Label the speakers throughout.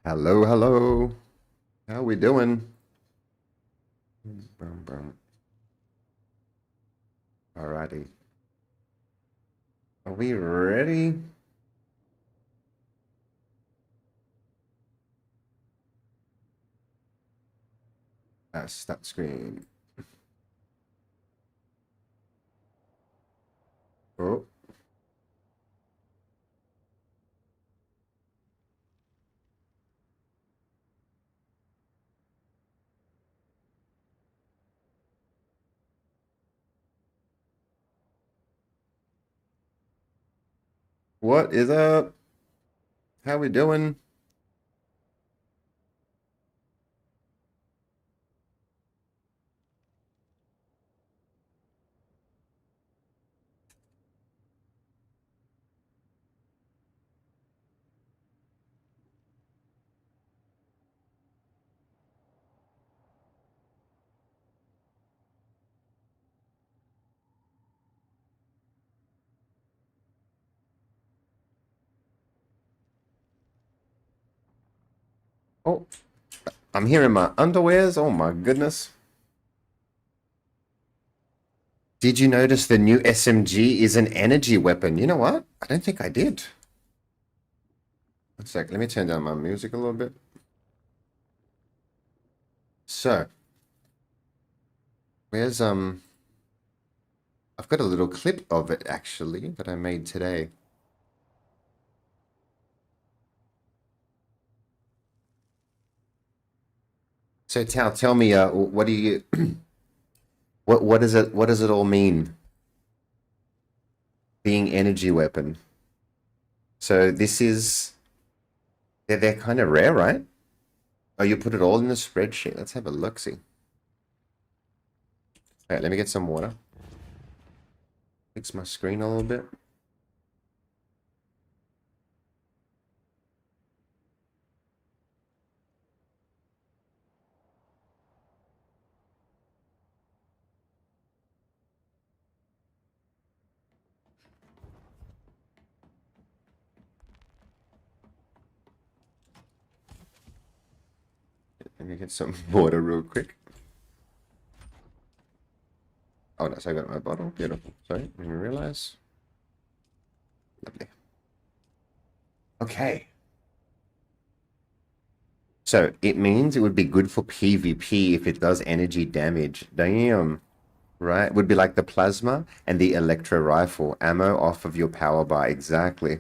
Speaker 1: Hello, hello. How we doing? Brum, brum. Alrighty. Are we ready? Stop screen. Oh, what is up? How we doing? Oh, I'm here in my underwears. Oh my goodness. Did you notice the new SMG is an energy weapon? You know what? I don't think I did. One sec. Let me turn down my music a little bit. So, where's I've got a little clip of it actually that I made today. So, tell me, what do you, what does it all mean? Being energy weapon. So this is they're kind of rare, right? Oh, you put it all in the spreadsheet. Let's have a look. See. All right, let me get some water. Fix my screen a little bit. Let me get some water real quick. Oh, no, so I got my bottle. Beautiful. Sorry, didn't realize. Lovely. Okay. So it means it would be good for PvP if it does energy damage. Damn. Right? Would be like the plasma and the electro rifle. Ammo off of your power bar. Exactly.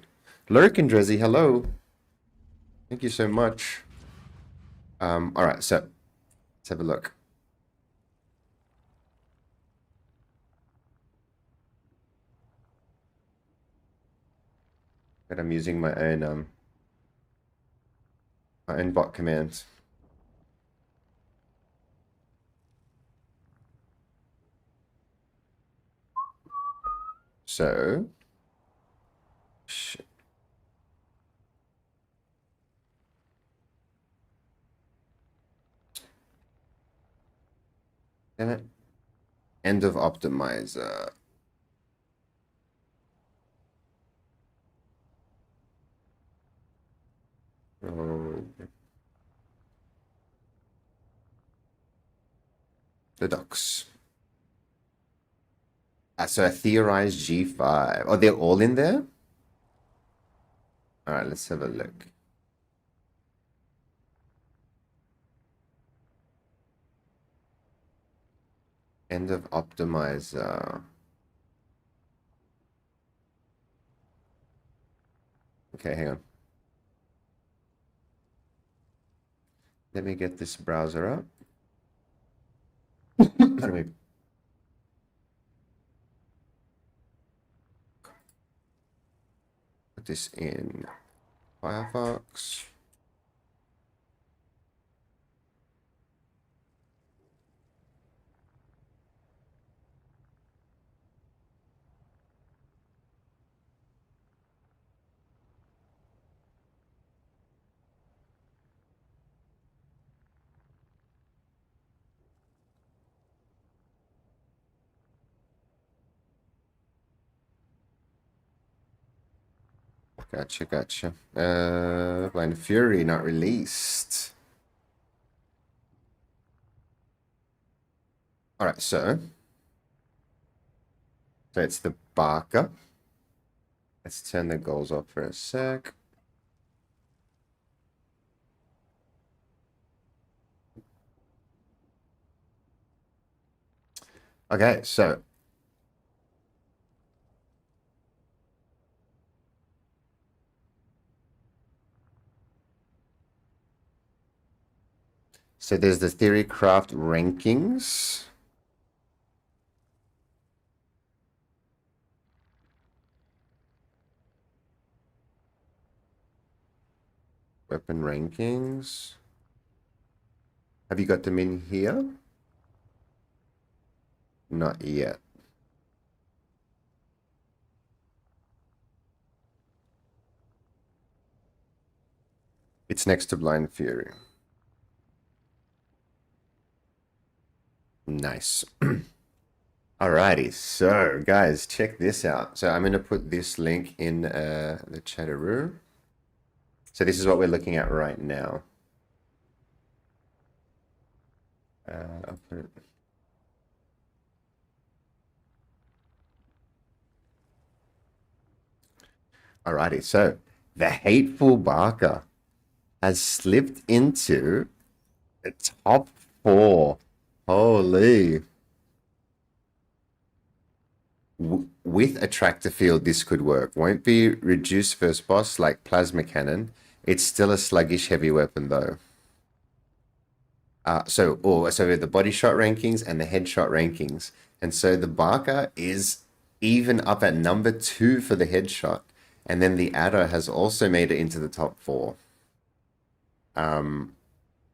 Speaker 1: Lurk and Drizzy, hello. Thank you so much. All right, so let's have a look. But I'm using my own bot commands. So, shit. Damn it. End of optimizer. Oh, the docs. So I theorized G5. Oh, they're all in there? All right, let's have a look. End of optimizer. Okay, hang on. Let me get this browser up. Let me put this in Firefox. Gotcha. Blind Fury not released. All right, so it's the Barker. Let's turn the goals off for a sec. Okay, so there's the Theorycraft rankings. Weapon rankings. Have you got them in here? Not yet. It's next to Blind Fury. Nice. Alrighty, so guys, check this out. So I'm going to put this link in the chatteroo. So this is what we're looking at right now. I'll put it. Alrighty, so the Hateful Barker has slipped into the top 4. Holy. With Attractor Field, this could work. Won't be reduced first boss like Plasma Cannon. It's still a sluggish heavy weapon though. So the body shot rankings and the headshot rankings. And so the Barker is even up at number 2 for the headshot. And then the Adder has also made it into the top 4.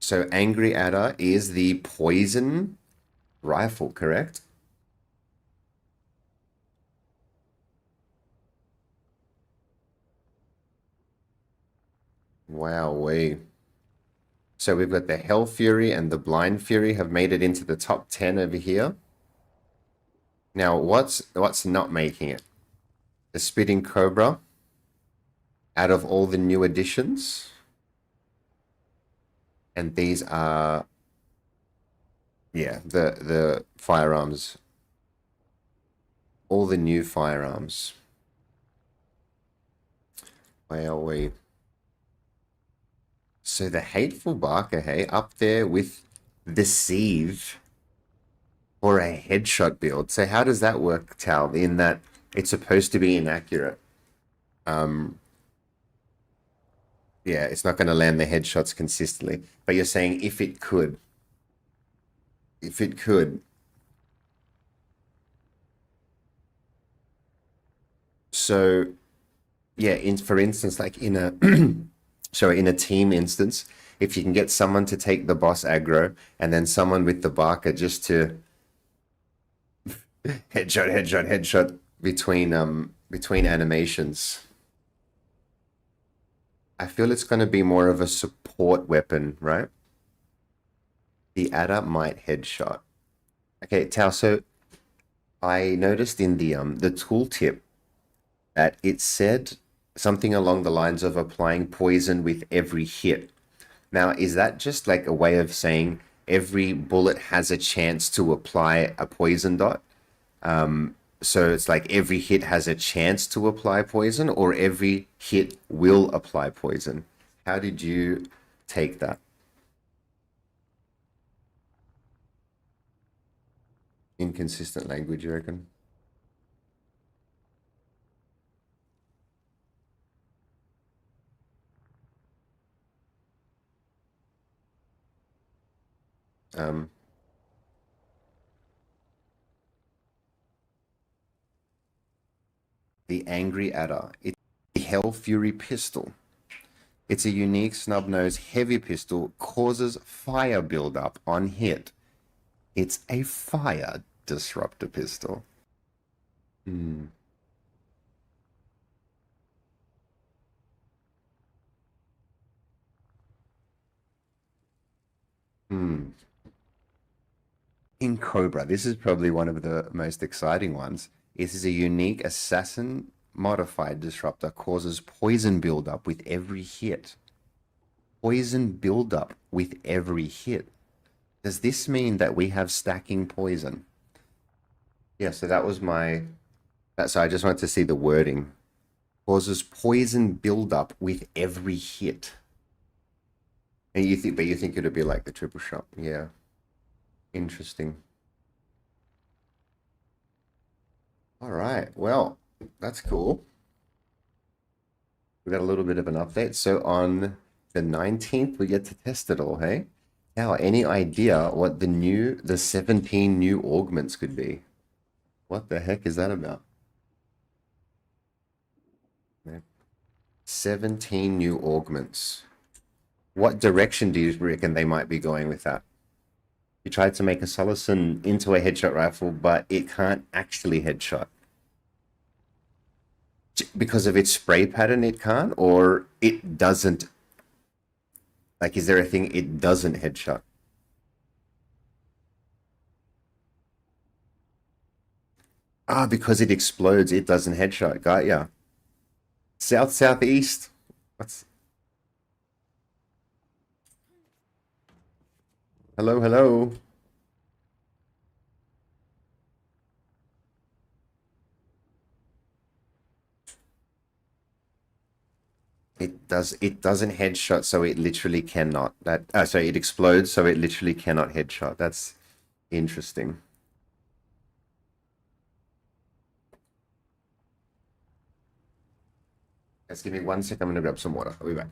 Speaker 1: So Angry Adder is the poison rifle, correct? Wowee. So we've got the Hell Fury and the Blind Fury have made it into the top 10 over here. Now, what's not making it? The Spitting Cobra out of all the new additions. And these are, yeah, the firearms. All the new firearms. Wowee. So the Hateful Barker, hey, up there with Deceive for a headshot build. So how does that work, Tal, in that it's supposed to be inaccurate? Yeah, it's not going to land the headshots consistently. But you're saying if it could. If it could. So, yeah, for instance, like in a in a team instance, if you can get someone to take the boss aggro and then someone with the Barker just to headshot between animations. I feel it's going to be more of a support weapon, right? The Adder might headshot. Okay, Tao, so I noticed in the tooltip that it said something along the lines of applying poison with every hit. Now, is that just like a way of saying every bullet has a chance to apply a poison dot? So it's like every hit has a chance to apply poison, or every hit will apply poison. How did you take that? Inconsistent language, you reckon? Um, the Angry Adder. It's the Hell Fury pistol. It's a unique snub-nose heavy pistol, causes fire buildup on hit. It's a fire disruptor pistol. Hmm. Hmm. In Cobra, this is probably one of the most exciting ones. This is a unique assassin modified disruptor causes poison buildup with every hit. Poison buildup with every hit. Does this mean that we have stacking poison? Yeah, so that was my... So I just wanted to see the wording. Causes poison buildup with every hit. And you think, but you think it'd be like the triple shot. Yeah. Interesting. All right. Well, that's cool. We got a little bit of an update. So on the 19th, we get to test it all, hey? Now, any idea what the 17 new augments could be? What the heck is that about? 17 new augments. What direction do you reckon they might be going with that? You tried to make a Solison into a headshot rifle, but it can't actually headshot. Because of its spray pattern, it can't? Or it doesn't? Like, is there a thing it doesn't headshot? Ah, because it explodes, it doesn't headshot. Got ya. South, southeast. What's... Hello, hello. It doesn't headshot, so it literally cannot. Sorry, it explodes, so it literally cannot headshot. That's interesting. Just give me 1 second. I'm gonna grab some water. I'll be back.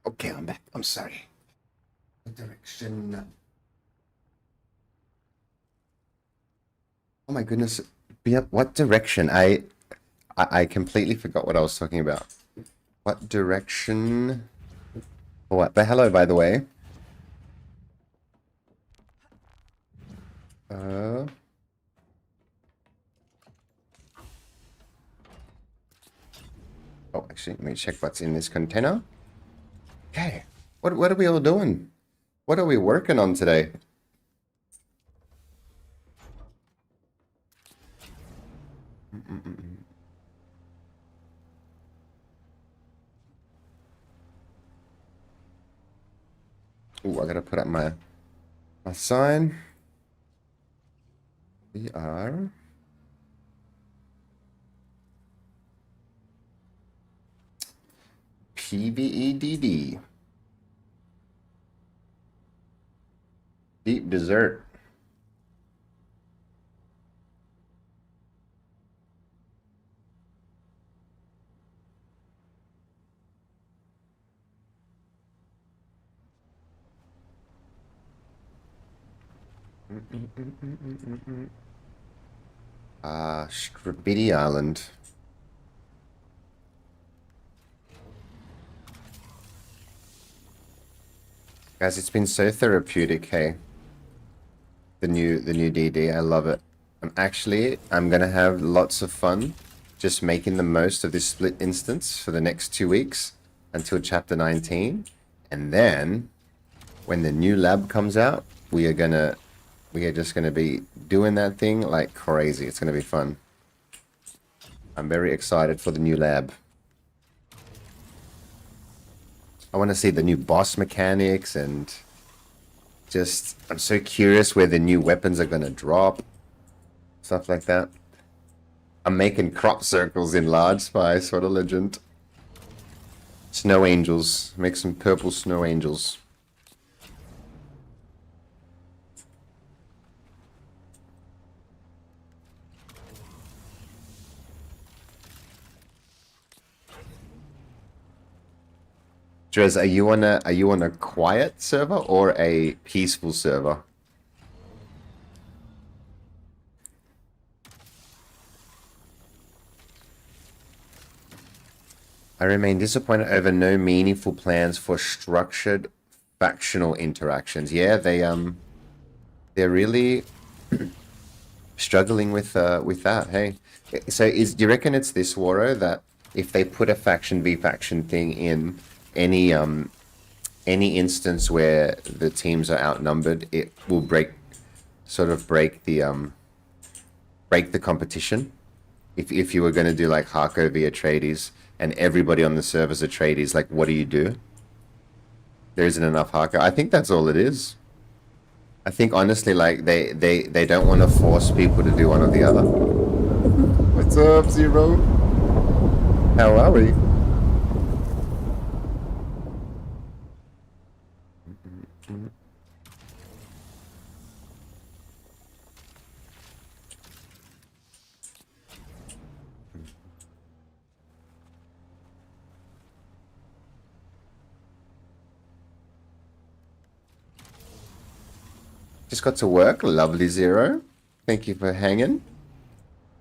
Speaker 1: Okay, I'm back. I'm sorry. What direction? Oh my goodness. Yeah, what direction? I completely forgot what I was talking about. What direction? What? But hello, by the way. Uh. Oh, actually, let me check what's in this container. Okay. What are we all doing? What are we working on today? Ooh, I gotta put up my sign. We are PVEDD. Deep dessert. Strabidi Island. Guys, it's been so therapeutic, hey. The new DD, I love it. I'm gonna have lots of fun just making the most of this split instance for the next 2 weeks until chapter 19. And then when the new lab comes out, we are just gonna be doing that thing like crazy. It's gonna be fun. I'm very excited for the new lab. I want to see the new boss mechanics and just I'm so curious where the new weapons are gonna drop. Stuff like that. I'm making crop circles in large spice. What a legend. Snow angels. Make some purple snow angels. Drez, are you on a quiet server or a peaceful server? I remain disappointed over no meaningful plans for structured factional interactions. Yeah, they're really struggling with that. Hey, so do you reckon it's this, Waro, that if they put a faction v faction thing in any instance where the teams are outnumbered, it will break the competition? If you were going to do like Harko via tradies and everybody on the servers are tradies, like what do you do? There isn't enough Harko. I think that's all it is. I think honestly, like they don't want to force people to do one or the other. What's up, Zero? How are we? Just got to work. Lovely, Zero. Thank you for hanging.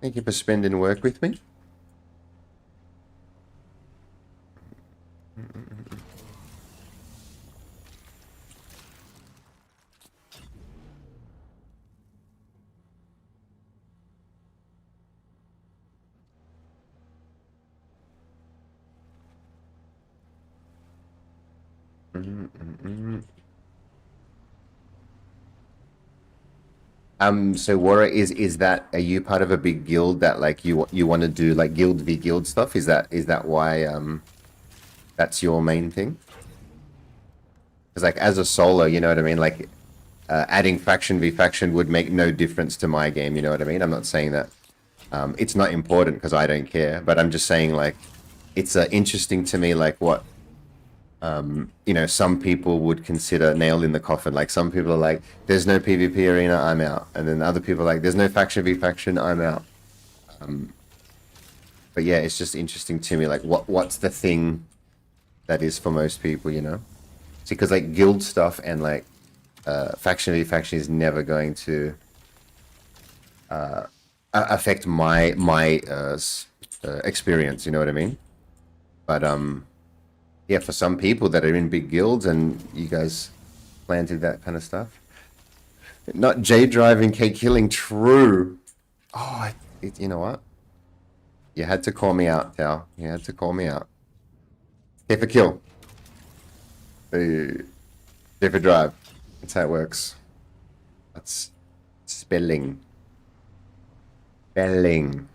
Speaker 1: Thank you for spending work with me. So Wara, is that, are you part of a big guild that like you want to do like guild v guild stuff? Is that why that's your main thing? Because like as a solo, you know what I mean? Like adding faction v faction would make no difference to my game, you know what I mean? I'm not saying that it's not important because I don't care, but I'm just saying like it's interesting to me like what you know, some people would consider nail in the coffin. Like some people are like, there's no PvP arena, I'm out. And then other people are like, there's no faction v faction, I'm out. But yeah, it's just interesting to me, like what's the thing that is for most people, you know? See, because like guild stuff and like faction v faction is never going to affect my experience, you know what I mean? But yeah, for some people that are in big guilds and you guys planted that kind of stuff. Not J driving, K killing, true. Oh, you know what? You had to call me out, Tao. You had to call me out. K for kill. K for drive. That's how it works. That's spelling. Spelling.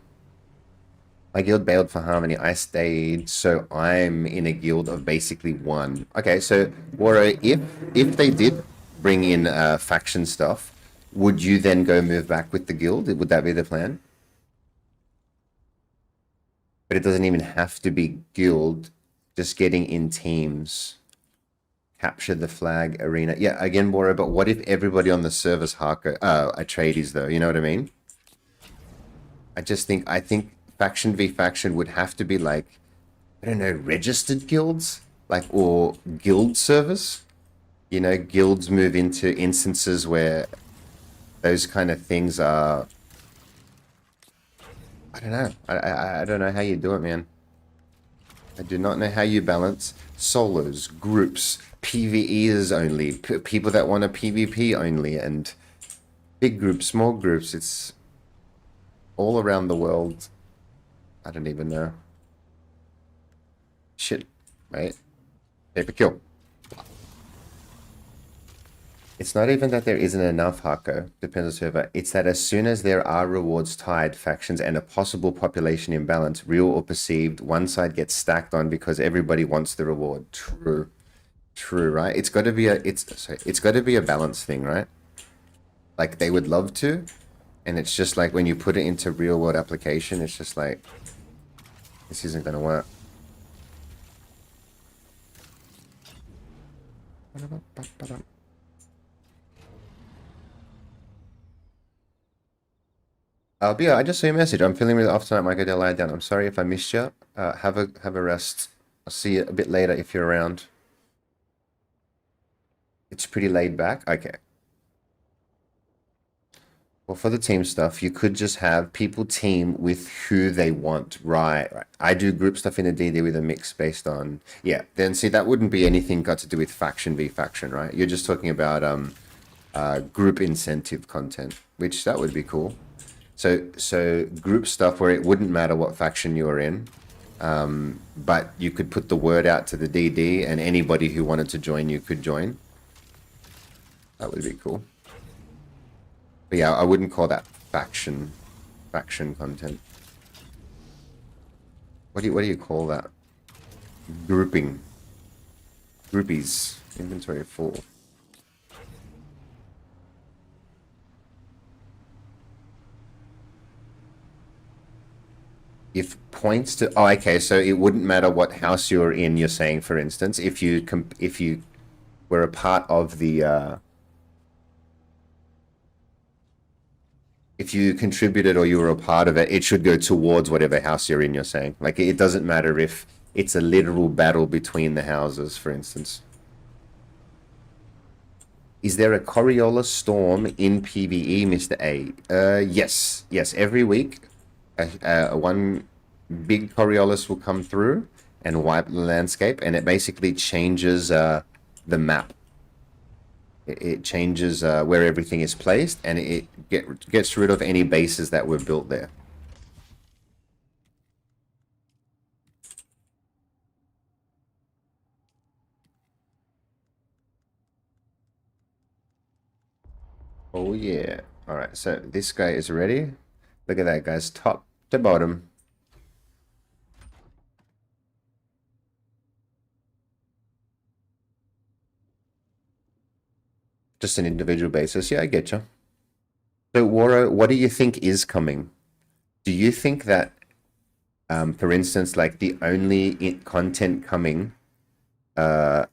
Speaker 1: My guild bailed for Harmony. I stayed, so I'm in a guild of basically one. Okay, so Waro, if they did bring in faction stuff, would you then go move back with the guild? Would that be the plan? But it doesn't even have to be guild. Just getting in teams. Capture the flag arena. Yeah, again, Waro, but what if everybody on the server's Harko are tradies though? You know what I mean? I think faction v faction would have to be like, I don't know, registered guilds, like, or guild servers. You know, guilds move into instances where those kind of things are. I don't know. I don't know how you do it, man. I do not know how you balance solos, groups, PvEs only, people that want a PvP only, and big groups, small groups. all around the world. I don't even know. Shit, mate. Paper kill. It's not even that there isn't enough, Hako, depends on server. It's that as soon as there are rewards tied, factions, and a possible population imbalance, real or perceived, one side gets stacked on because everybody wants the reward. True. True, right? It's got to be a balance thing, right? Like they would love to, and it's just like when you put it into real world application, it's just like this isn't gonna work. Bia, I just saw your message. I'm feeling really off tonight. Might go to lie down. I'm sorry if I missed you. Have a rest. I'll see you a bit later if you're around. It's pretty laid back. Okay. Well, for the team stuff, you could just have people team with who they want. Right, right. I do group stuff in a DD with a mix based on, yeah. Then see, that wouldn't be anything got to do with faction v faction, right? You're just talking about group incentive content, which that would be cool. So group stuff where it wouldn't matter what faction you're in, but you could put the word out to the DD, and anybody who wanted to join you could join. That would be cool. But yeah, I wouldn't call that faction content. What do you call that? Grouping. Groupies. Inventory full. If points to, oh, okay, so it wouldn't matter what house you're in, you're saying, for instance, if you were a part of the if you contributed or you were a part of it, it should go towards whatever house you're in, you're saying. Like, it doesn't matter if it's a literal battle between the houses, for instance. Is there a Coriolis storm in PvE, Mr. A? Yes. Yes, every week, one big Coriolis will come through and wipe the landscape, and it basically changes the map. It changes where everything is placed, and it gets rid of any bases that were built there. Oh yeah. Alright, so this guy is ready. Look at that, guys. Top to bottom. Just an individual basis. Yeah, I get you. So, Waro, what do you think is coming? Do you think that, for instance, like the only content coming, my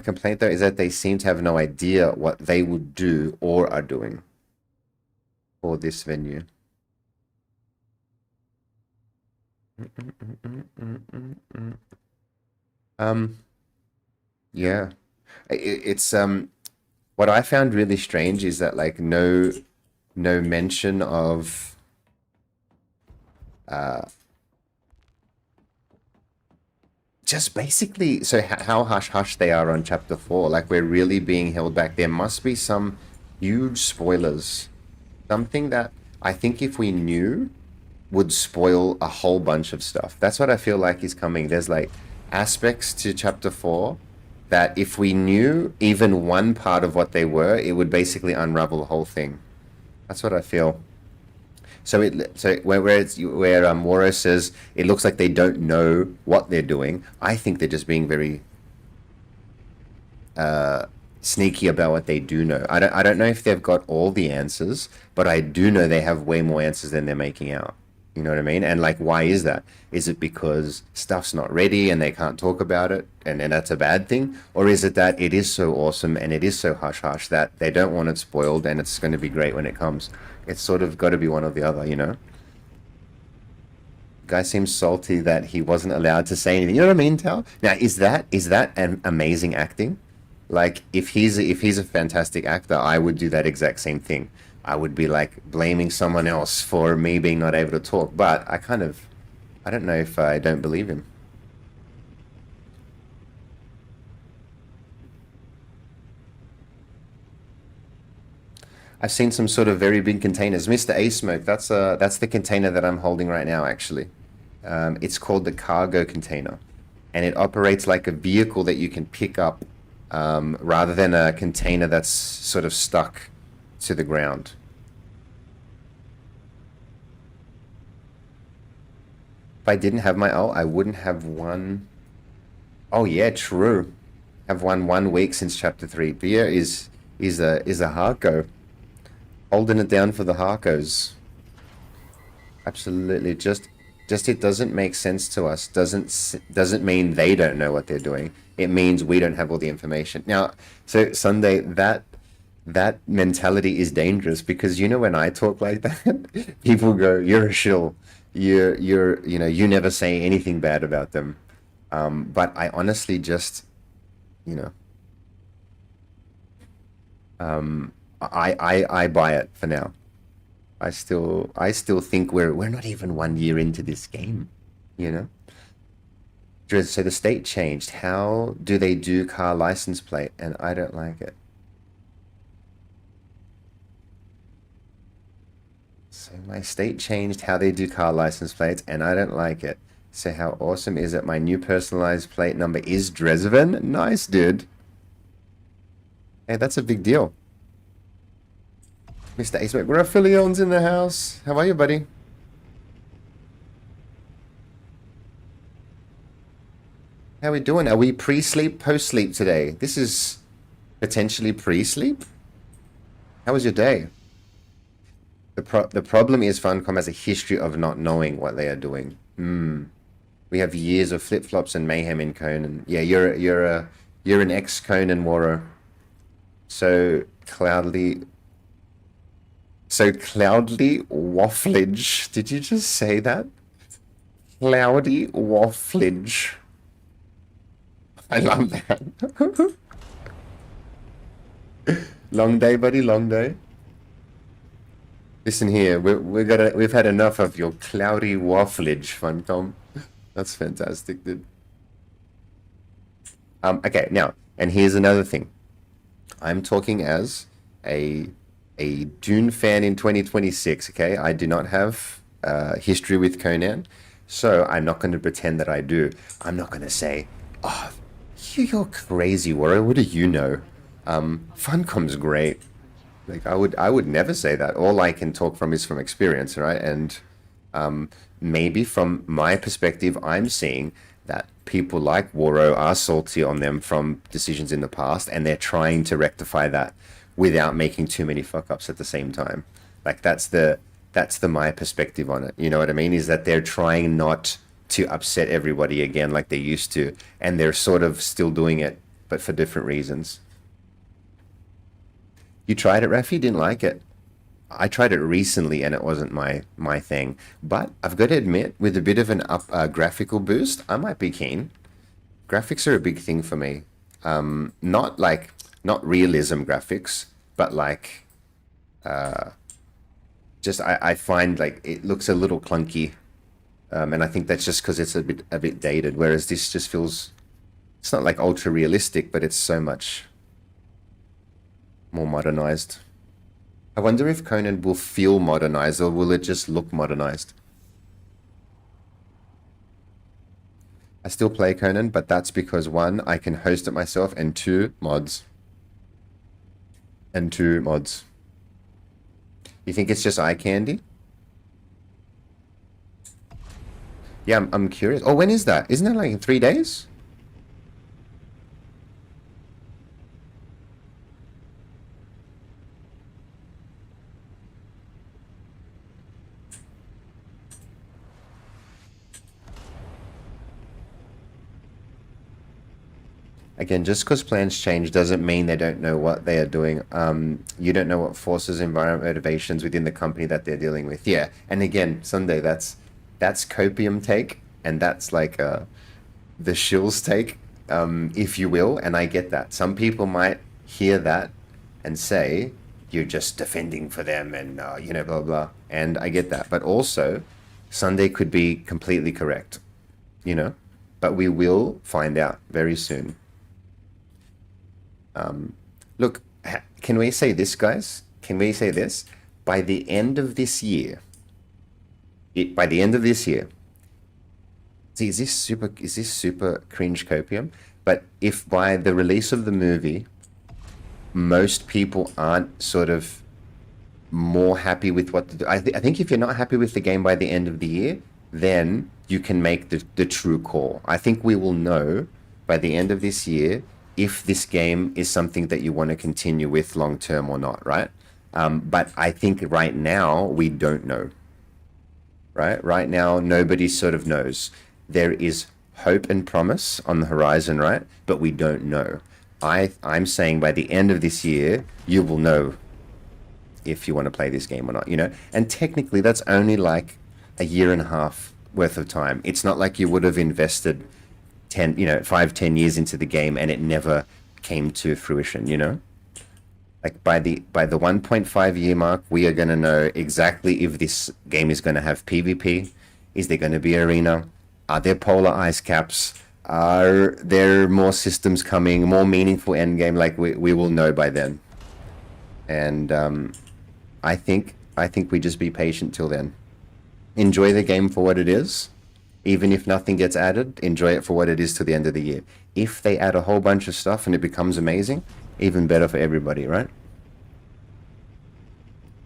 Speaker 1: complaint though is that they seem to have no idea what they would do or are doing for this venue. Yeah, it's what I found really strange is that like no mention of just basically so how hush hush they are on chapter 4. Like we're really being held back. There must be some huge spoilers, something that I think if we knew would spoil a whole bunch of stuff. That's what I feel like is coming. There's like aspects to chapter 4 that if we knew even one part of what they were, it would basically unravel the whole thing. That's what I feel. So where Moro says it looks like they don't know what they're doing, I think they're just being very sneaky about what they do know. I don't know if they've got all the answers, but I do know they have way more answers than they're making out. You know what I mean? And like, why is that? Is it because stuff's not ready and they can't talk about it, and that's a bad thing? Or is it that it is so awesome and it is so hush hush that they don't want it spoiled and it's going to be great when it comes? It's sort of got to be one or the other, you know? Guy seems salty that he wasn't allowed to say anything. You know what I mean, Tal? Now, is that an amazing acting? Like, if he's a fantastic actor, I would do that exact same thing. I would be like blaming someone else for me being not able to talk. But I don't know if I don't believe him. I've seen some sort of very big containers. Mr. A Smoke, that's the container that I'm holding right now, actually. It's called the cargo container, and it operates like a vehicle that you can pick up rather than a container that's sort of stuck to the ground. If I didn't have my ult, I wouldn't have won. Oh yeah, true. I've won 1 week since chapter 3. Beer is a Harko. Holding it down for the Harkos. Absolutely. Just it doesn't make sense to us. Doesn't mean they don't know what they're doing. It means we don't have all the information. Now, so Sunday, that mentality is dangerous because when I talk like that, people go, "You're a shill. You never say anything bad about them." But I honestly just, you know, I buy it for now. I still think we're not even 1 year into this game, you know. So the state changed. How do they do car license plate? And I don't like it. So my state changed how they do car license plates, and I don't like it. So how awesome is it? My new personalized plate number is Dresven. Nice, dude. Hey, that's a big deal. Mr. Aceback, Raphilion's in the house. How are you, buddy? How we doing? Are we pre-sleep, post-sleep today? This is potentially pre-sleep? How was your day? The problem is Funcom has a history of not knowing what they are doing. We have years of flip-flops and mayhem in Conan. Yeah, you're an ex-Conan warrior. So cloudly wafflage. Did you just say that? Cloudy wafflage. I love that. Long day, buddy. Long day. Listen here, we've had enough of your cloudy wafflage, Funcom. That's fantastic, dude. Okay, now, and here's another thing. I'm talking as a Dune fan in 2026. Okay, I do not have history with Conan, so I'm not going to pretend that I do. I'm not going to say, "Oh, you're crazy, Warrior. What do you know?" Funcom's great. Like I would never say that. All I can talk from is from experience, right? And maybe from my perspective, I'm seeing that people like Waro are salty on them from decisions in the past, and they're trying to rectify that without making too many fuck ups at the same time. Like that's the my perspective on it. You know what I mean? Is that they're trying not to upset everybody again like they used to, and they're sort of still doing it, but for different reasons. You tried it, Rafi? Didn't like it. I tried it recently and it wasn't my thing. But I've got to admit, with a bit of an up graphical boost, I might be keen. Graphics are a big thing for me. Not realism graphics, but like just I find like it looks a little clunky, and I think that's just because it's a bit dated. Whereas this just feels, it's not like ultra realistic, but it's so much more modernized. I wonder if Conan will feel modernized or will it just look modernized? I still play Conan, but that's because one, I can host it myself, and two, mods. And two, mods. You think it's just eye candy? Yeah, I'm curious. Oh, when is that? Isn't that like in 3 days? Again, just because plans change doesn't mean they don't know what they are doing. You don't know what forces, environment, motivations within the company that they're dealing with. Yeah, and again, Sunday, that's copium take, and that's like the shills take, if you will. And I get that. Some people might hear that and say you're just defending for them, and blah blah. And I get that, but also Sunday could be completely correct, you know. But we will find out very soon. Look, can we say this, guys? can we say this? By the end of this year, by the end of this year, see, is this super cringe copium? But if by the release of the movie, most people aren't sort of more happy with what to do. I think if you're not happy with the game by the end of the year, then you can make the true call. I think we will know by the end of this year if this game is something that you want to continue with long term or not, right? But I think right now we don't know, right? Right now, nobody sort of knows. There is hope and promise on the horizon, right? But we don't know. I'm saying by the end of this year, you will know if you want to play this game or not, you know? And technically, that's only like a year and a half worth of time. It's not like you would have invested 10, 5, 10 years into the game and it never came to fruition, you know? Like by the 1.5 year mark, we are going to know exactly if this game is going to have PvP. Is there going to be arena? Are there polar ice caps? Are there more systems coming? More meaningful endgame? Like we will know by then. And I think we just be patient till then. Enjoy the game for what it is. Even if nothing gets added, enjoy it for what it is to the end of the year. If they add a whole bunch of stuff and it becomes amazing, even better for everybody, right?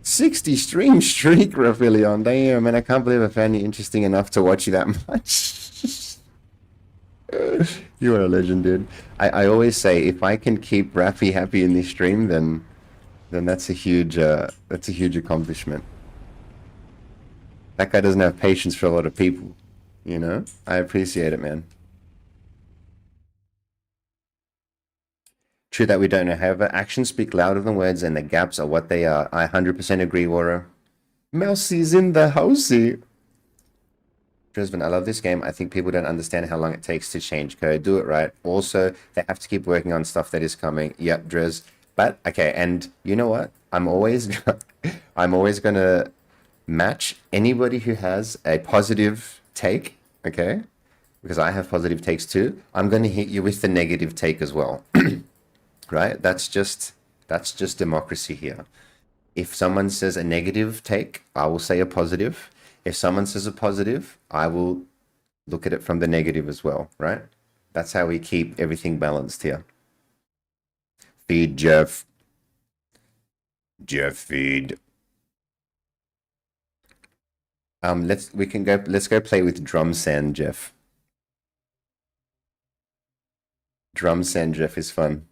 Speaker 1: 60 stream streak, Raphilion. Damn, man, I can't believe I found you interesting enough to watch you that much. You are a legend, dude. I always say if I can keep Rafi happy in this stream, then that's a huge accomplishment. That guy doesn't have patience for a lot of people, you know? I appreciate it, man. True that we don't know. However, actions speak louder than words, and the gaps are what they are. I 100% agree, Wara. Mousy's in the housey. Dresden, I love this game. I think people don't understand how long it takes to change code. Do it right. Also, they have to keep working on stuff that is coming. Yep, Dres. But okay, and you know what? I'm always gonna match anybody who has a positive take. Okay, because I have positive takes too. I'm gonna hit you with the negative take as well. Right? That's just democracy here. If someone says a negative take, I will say a positive. If someone says a positive, I will look at it from the negative as well, right? That's how we keep everything balanced here. Feed Jeff. Jeff feed. Let's go play with Drum Sand, Jeff. Drum Sand, Jeff is fun.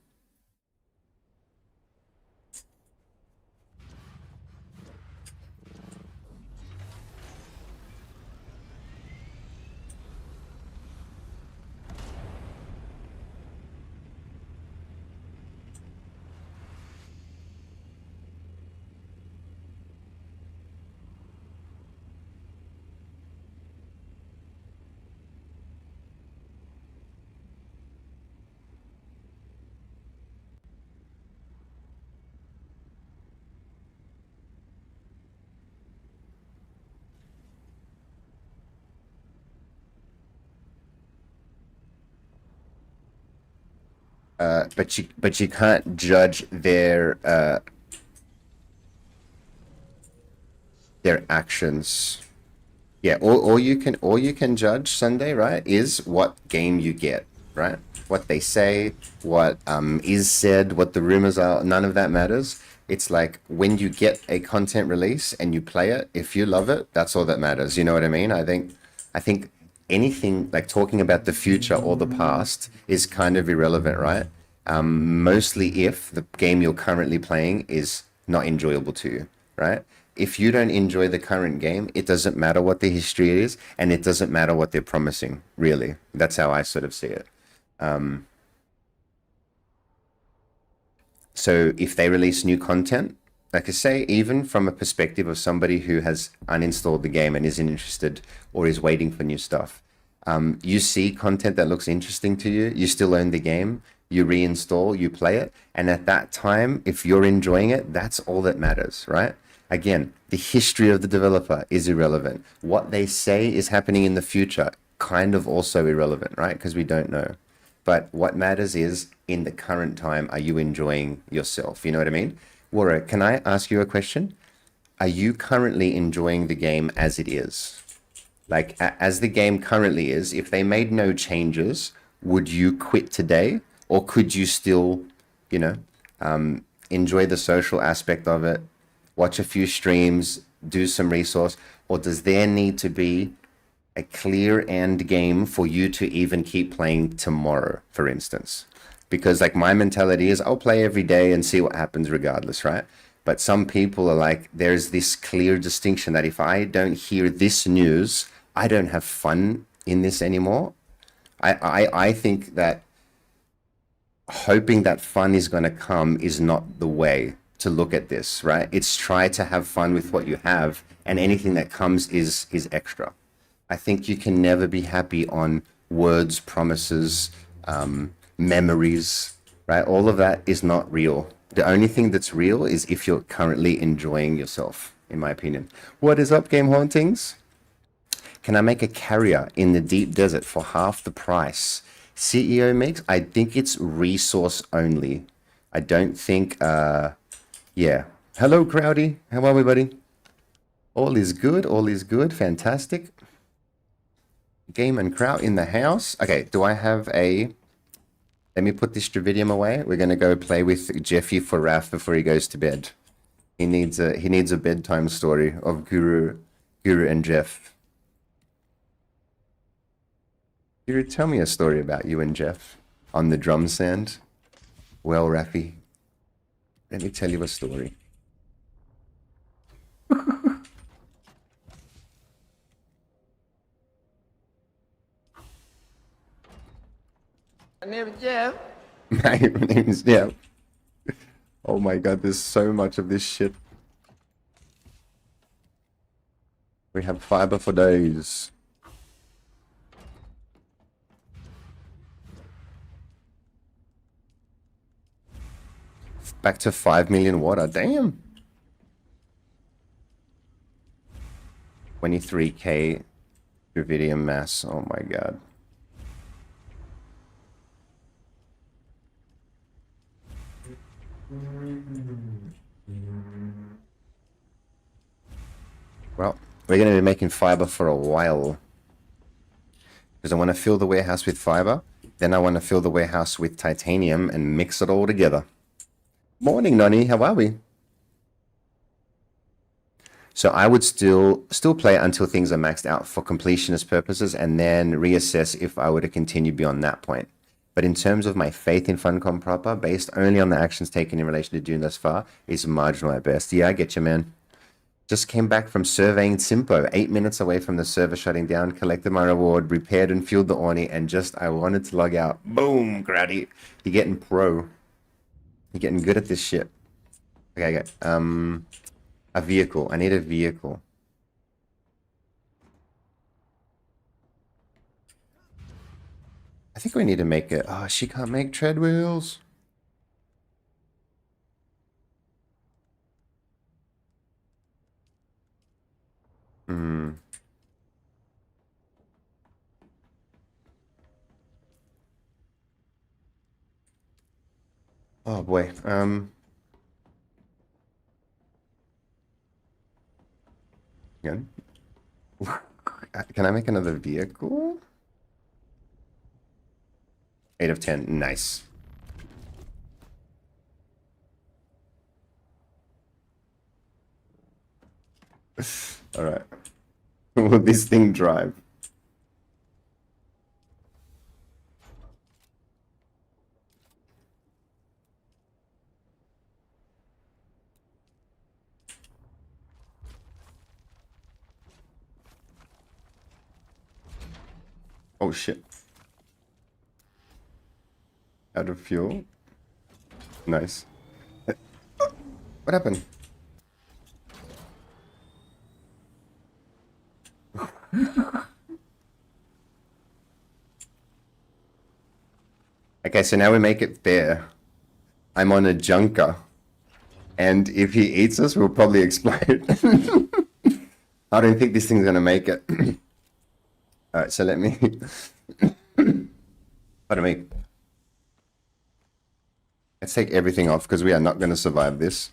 Speaker 1: But you can't judge their actions. Yeah, all you can judge Sunday, right, is what game you get, right? What they say, what is said, what the rumors are. None of that matters. It's like when you get a content release and you play it, if you love it, that's all that matters. You know what I mean? I think anything like talking about the future or the past is kind of irrelevant, right? Mostly if the game you're currently playing is not enjoyable to you, right? If you don't enjoy the current game, it doesn't matter what the history is, and it doesn't matter what they're promising, really. That's how I sort of see it. So if they release new content, like I say, even from a perspective of somebody who has uninstalled the game and isn't interested or is waiting for new stuff, you see content that looks interesting to you, you still own the game, you reinstall, you play it, and at that time, if you're enjoying it, that's all that matters, right? Again, the history of the developer is irrelevant. What they say is happening in the future, kind of also irrelevant, right? Because we don't know. But what matters is, in the current time, are you enjoying yourself? You know what I mean? Wara, can I ask you a question? Are you currently enjoying the game as it is? Like, as the game currently is, if they made no changes, would you quit today? Or could you still, you know, enjoy the social aspect of it, watch a few streams, do some resource? Or does there need to be a clear end game for you to even keep playing tomorrow, for instance? Because, like, my mentality is I'll play every day and see what happens regardless, right? But some people are like, there's this clear distinction that if I don't hear this news, I don't have fun in this anymore. I think that hoping that fun is going to come is not the way to look at this, right? It's try to have fun with what you have, and anything that comes is extra. I think you can never be happy on words, promises, memories, right? All of that is not real. The only thing that's real is if you're currently enjoying yourself, in my opinion. What is up, Game Hauntings? Can I make a carrier in the deep desert for half the price? CEO makes? I think it's resource only. I don't think, yeah. Hello, Crowdy. How are we, buddy? All is good. All is good. Fantastic. Game and Crowd in the house. Okay, do I have a... Let me put this Dravidium away. We're going to go play with Jeffy for Raph before he goes to bed. He needs a bedtime story of Guru and Jeff. Guru, tell me a story about you and Jeff on the drum stand. Well, Rafi, let me tell you a story.
Speaker 2: My name is Jeff.
Speaker 1: My name is Jeff. Oh my god, there's so much of this shit. We have fiber for days. Back to 5 million water. Damn. 23k Dravidium mass. Oh my god. Well, we're going to be making fiber for a while. Because I want to fill the warehouse with fiber. Then I want to fill the warehouse with titanium and mix it all together. Morning, Nani. How are we? So I would still play until things are maxed out for completionist purposes and then reassess if I were to continue beyond that point. But in terms of my faith in Funcom proper, based only on the actions taken in relation to Dune thus far, is marginal at best. Yeah, I get you, man. Just came back from surveying Simpo, 8 minutes away from the server shutting down, collected my reward, repaired and fueled the Orni, and I wanted to log out. Boom, Grady. You're getting pro. You're getting good at this shit. Okay, a vehicle. I need a vehicle. I think we need to make it. Oh, she can't make tread wheels. Oh boy. Again. Can I make another vehicle? 8 of 10. Nice. All right. Will this thing drive? Oh shit. Out of fuel. Nice. What happened? Okay, so now we make it fair. I'm on a junker. And if he eats us, we'll probably explode. I don't think this thing's gonna make it. Alright, so let me... Pardon me. Let's take everything off, because we are not going to survive this.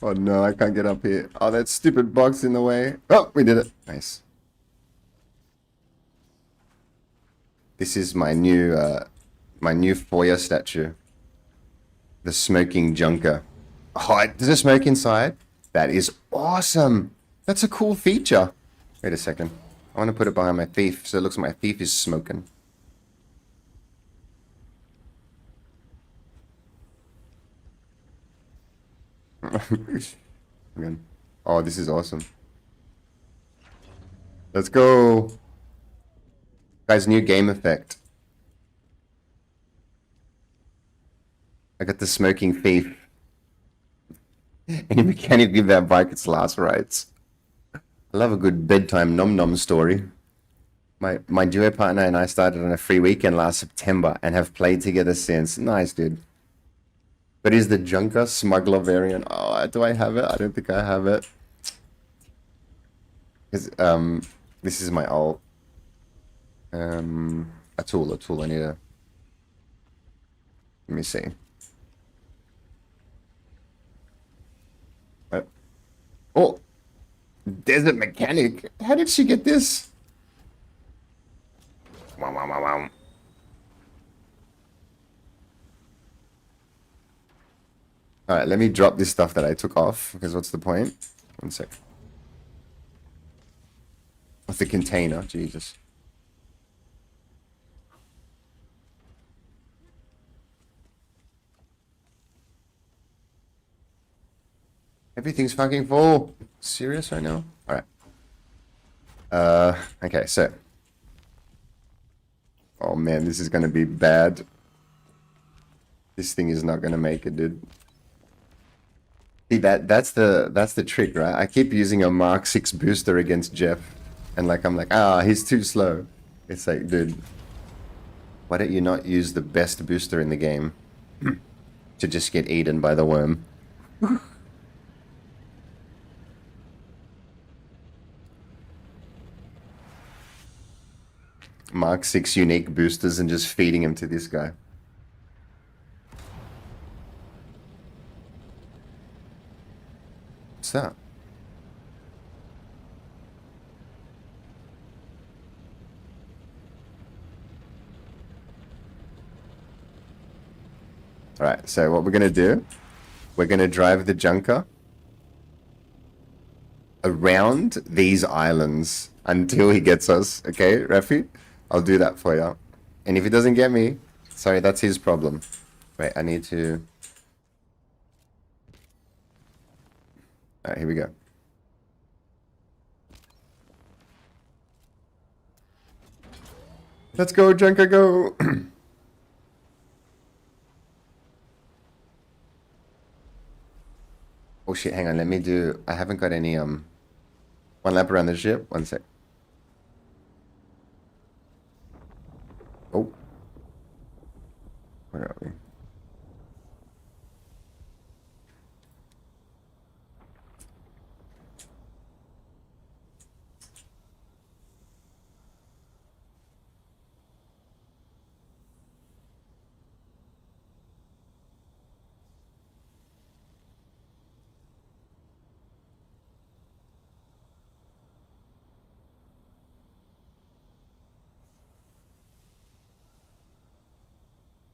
Speaker 1: Oh no, I can't get up here. Oh, that stupid box in the way. Oh, we did it. Nice. This is my new foyer statue. The smoking junker. Oh, there's a smoke inside? That is awesome. That's a cool feature. Wait a second. I want to put it behind my thief, so it looks like my thief is smoking. Oh, this is awesome. Let's go. Guys, new game effect. I got the smoking thief. Any mechanic give that bike its last rites. I love a good bedtime nom nom story. My duo partner and I started on a free weekend last September and have played together since. Nice, dude. But is the Junker Smuggler variant? Oh, do I have it? I don't think I have it. Because this is my alt. A tool. I need a. Let me see. Oh, Desert Mechanic. How did she get this? Wow, wow, wow, wow. All right, let me drop this stuff that I took off, because what's the point? One sec. What's the container? Jesus. Everything's fucking full. Serious right now? All right. Okay, so. Oh man, this is gonna be bad. This thing is not gonna make it, dude. See, that's the trick, right? I keep using a Mark 6 booster against Jeff, and like I'm like, he's too slow. It's like, dude, why don't you not use the best booster in the game to just get eaten by the worm? Mark 6 unique boosters and just feeding him to this guy. What's that? Alright, so what we're gonna do, we're gonna drive the Junker around these islands until he gets us, okay, Rafi? I'll do that for you. And if he doesn't get me, sorry, that's his problem. Wait, I need to... Alright, here we go. Let's go, Junker, go! Oh shit, hang on, let me do... I haven't got any, one lap around the ship. One sec. Oh. Where are we?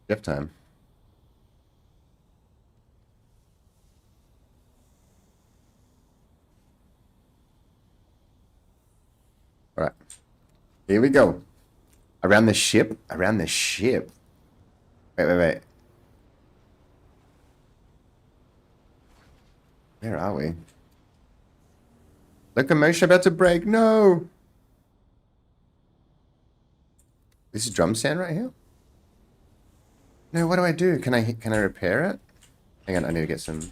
Speaker 1: Jeff time. All right. Here we go. Around the ship? Around the ship. Wait. Where are we? Locomotion about to break. No. This is drum stand right here? No, what do I do? Can I repair it? Hang on, I need to get some...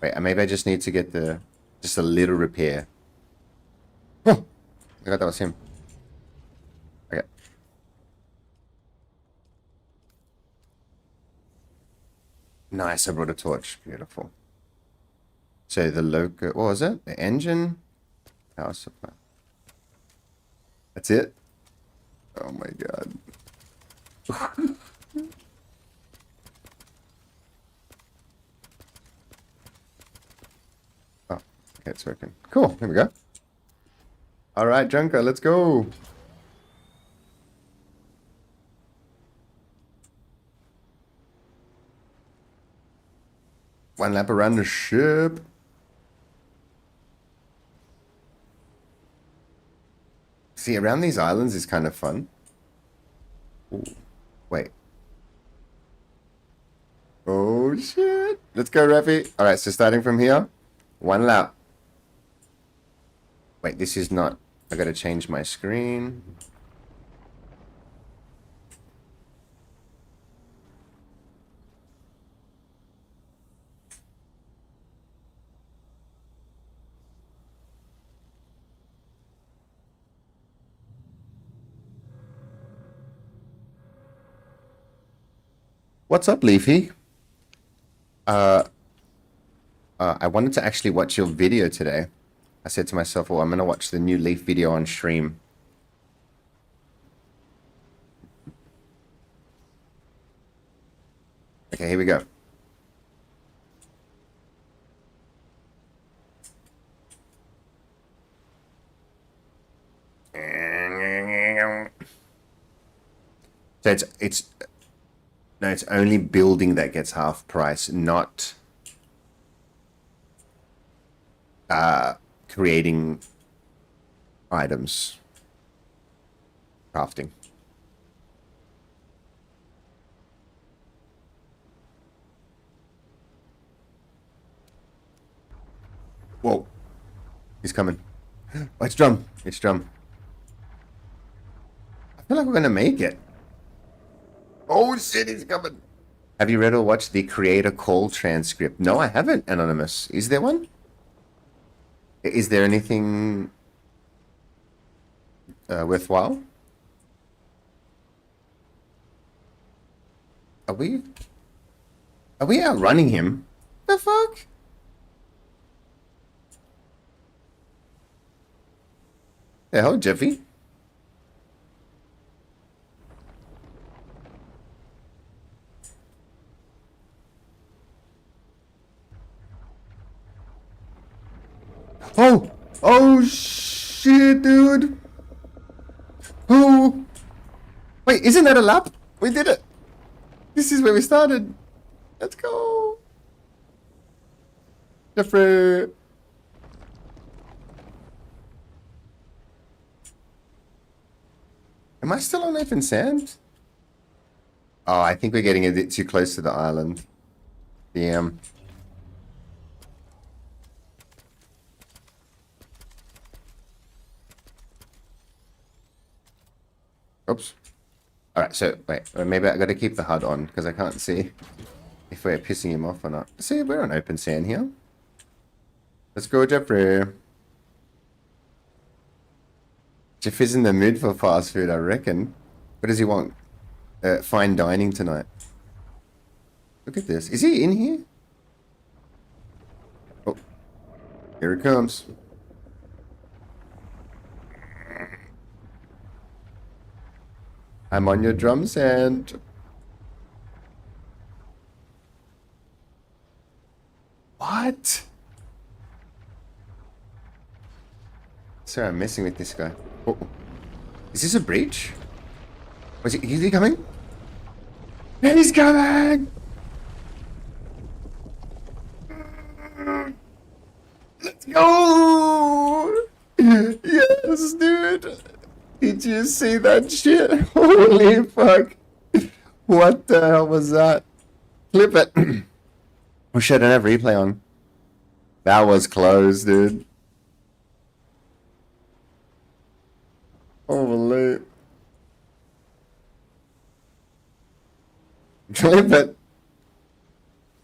Speaker 1: Wait, maybe I just need to get the... Just a little repair. Oh! I thought that was him. Okay. Nice, I brought a torch. Beautiful. So the loco... What was it? The engine? Power supply. That's it? Oh my god. Oh, okay, it's working. Cool, there we go. Alright, Junker, let's go. One lap around the ship. See, around these islands is kind of fun. Ooh, wait. Oh, shit. Let's go, Rafi. All right, so starting from here. One lap. Wait, this is not... I gotta change my screen. What's up, Leafy? I wanted to actually watch your video today. I said to myself, well, I'm going to watch the new Leaf video on stream. Okay, here we go. So it's only building that gets half price, not creating items. Crafting. Whoa. He's coming. Oh, it's Drum. It's Drum. I feel like we're gonna make it. Oh shit, he's coming. Have you read or watched the creator call transcript? No, I haven't, Anonymous. Is there one? Is there anything worthwhile? Are we outrunning him? The fuck? The hell, Jeffy? Oh! Oh shit, dude! Oh! Wait, isn't that a lap? We did it! This is where we started. Let's go! Jeffrey! Am I still on open sand? Oh, I think we're getting a bit too close to the island. Damn. Oops. Alright, so, wait. Maybe I gotta keep the HUD on, because I can't see if we're pissing him off or not. See, we're on open sand here. Let's go, Jeffrey. Jeff is in the mood for fast food, I reckon. What does he want? Fine dining tonight. Look at this. Is he in here? Oh. Here it comes. I'm on your drum sand. What? Sorry, I'm messing with this guy. Oh. Is this a breach? Is he coming? He's coming! Let's go! Yes, dude! Did you see that shit? Holy fuck! What the hell was that? Clip it! Oh shit, I don't have replay on. That was close, dude. Holy. Clip it!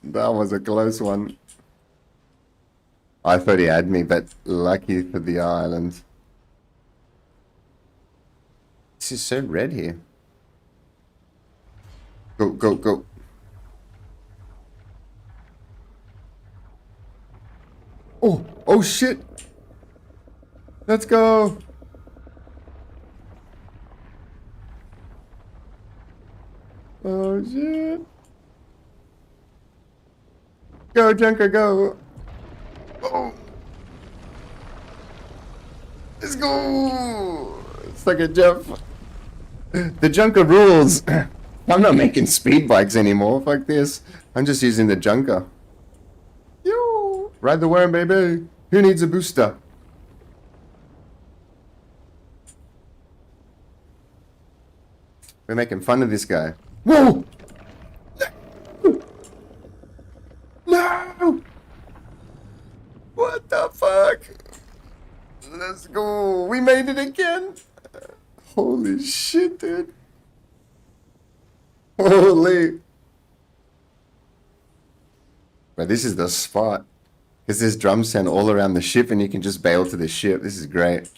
Speaker 1: That was a close one. I thought he had me, but lucky for the island. This is so red here. Go, go, go. Oh, oh shit. Let's go. Oh shit. Go, Junker, go. Oh. Let's go. Suck it, Jeff. The Junker rules. I'm not making speed bikes anymore. Fuck this. I'm just using the Junker. Yo. Ride the worm, baby. Who needs a booster? We're making fun of this guy. Whoa! No! What the fuck? Let's go. We made it again. Holy shit, dude. Holy. But this is the spot. Because there's drum sound all around the ship and you can just bail to the ship. This is great.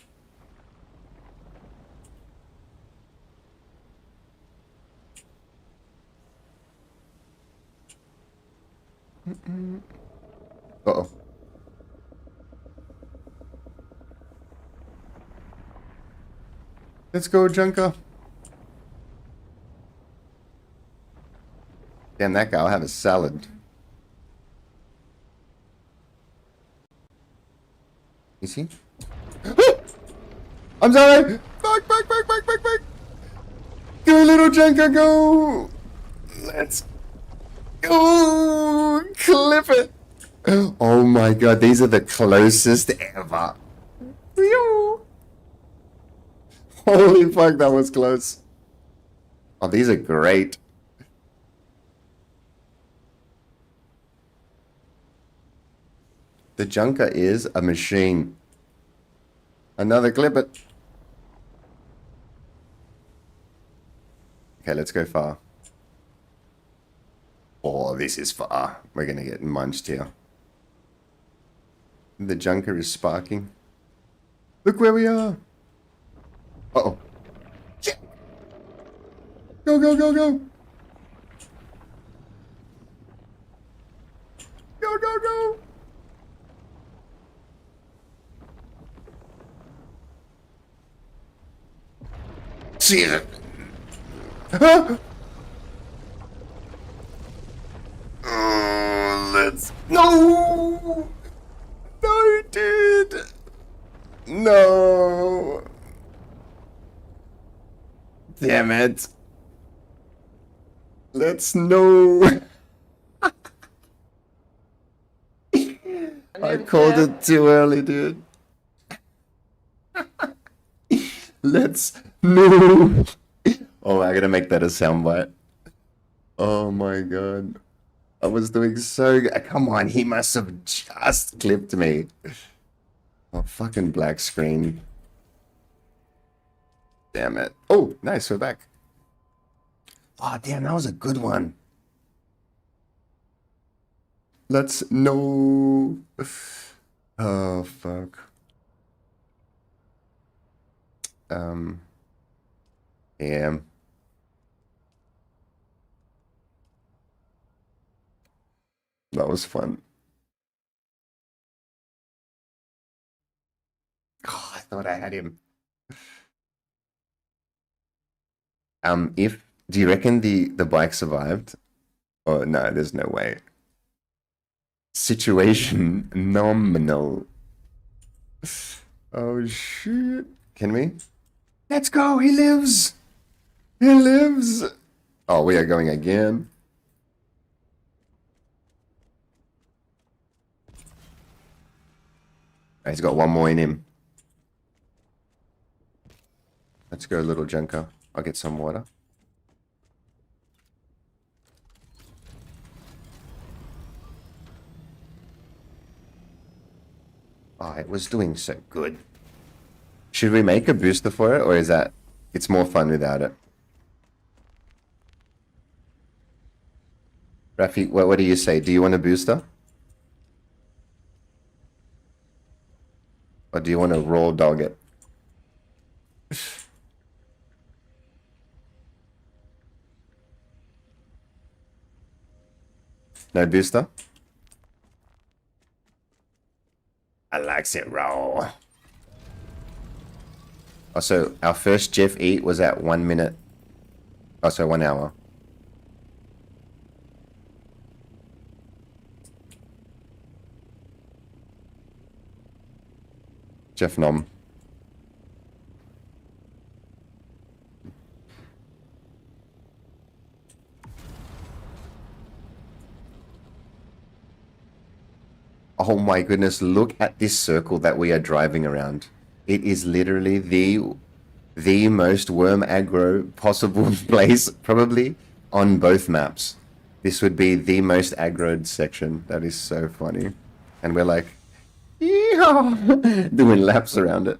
Speaker 1: Uh-oh. Let's go, Junker. Damn, that guy, I'll have a salad. Is he? I'm sorry! Back! Go, little Junker, go! Let's go! Clip it! Oh my god, these are the closest ever. Holy fuck, that was close. Oh, these are great. The Junker is a machine. Another clip it. Okay, let's go far. Oh, this is far. We're gonna get munched here. The Junker is sparking. Look where we are. Uh-oh. Shit. Go. Go. See it. Huh? Let's... No! No, dude! No! Damn it. Let's know. I called it too early, dude. Let's know. Oh, I gotta make that a soundbite. Oh my god. I was doing so good. Come on, he must have just clipped me. Oh, fucking black screen. Damn it. Oh, nice, we're back. Oh, damn, that was a good one. Let's know. Oh, fuck. Yeah. That was fun. Oh, I thought I had him. Do you reckon the bike survived? Oh no, there's no way. Situation nominal. Oh shit. Can we? Let's go, he lives! He lives! Oh, we are going again. He's got one more in him. Let's go, little Junker. I'll get some water. Oh, it was doing so good. Should we make a booster for it, or is that... It's more fun without it? Rafi, what do you say? Do you want a booster? Or do you want to raw dog it? No booster? I likes it raw. Oh, so our first Jeff eat was at 1 minute. Oh, so 1 hour. Jeff Nom. Oh my goodness, look at this circle that we are driving around. It is literally the most worm aggro possible place, probably, on both maps. This would be the most aggroed section. That is so funny. And we're like, yeehaw, doing laps around it.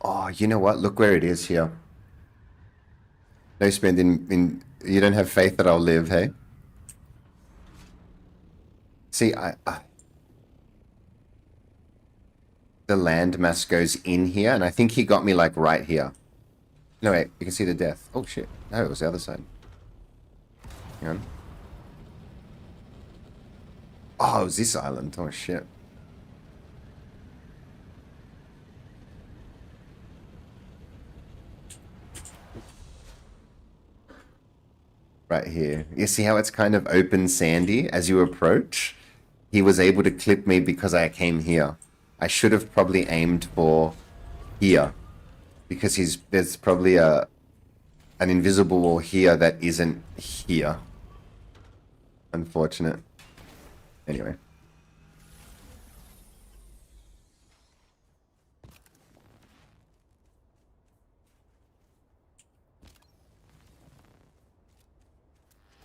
Speaker 1: Oh, you know what? Look where it is here. No spend in you don't have faith that I'll live, hey? See, the landmass goes in here, and I think he got me like right here. No, wait, you can see the death. Oh shit. No, it was the other side. Hang on. Oh, it was this island. Oh shit. Right here. You see how it's kind of open sandy as you approach? He was able to clip me because I came here. I should have probably aimed for here. Because there's probably an invisible wall here that isn't here. Unfortunate. Anyway.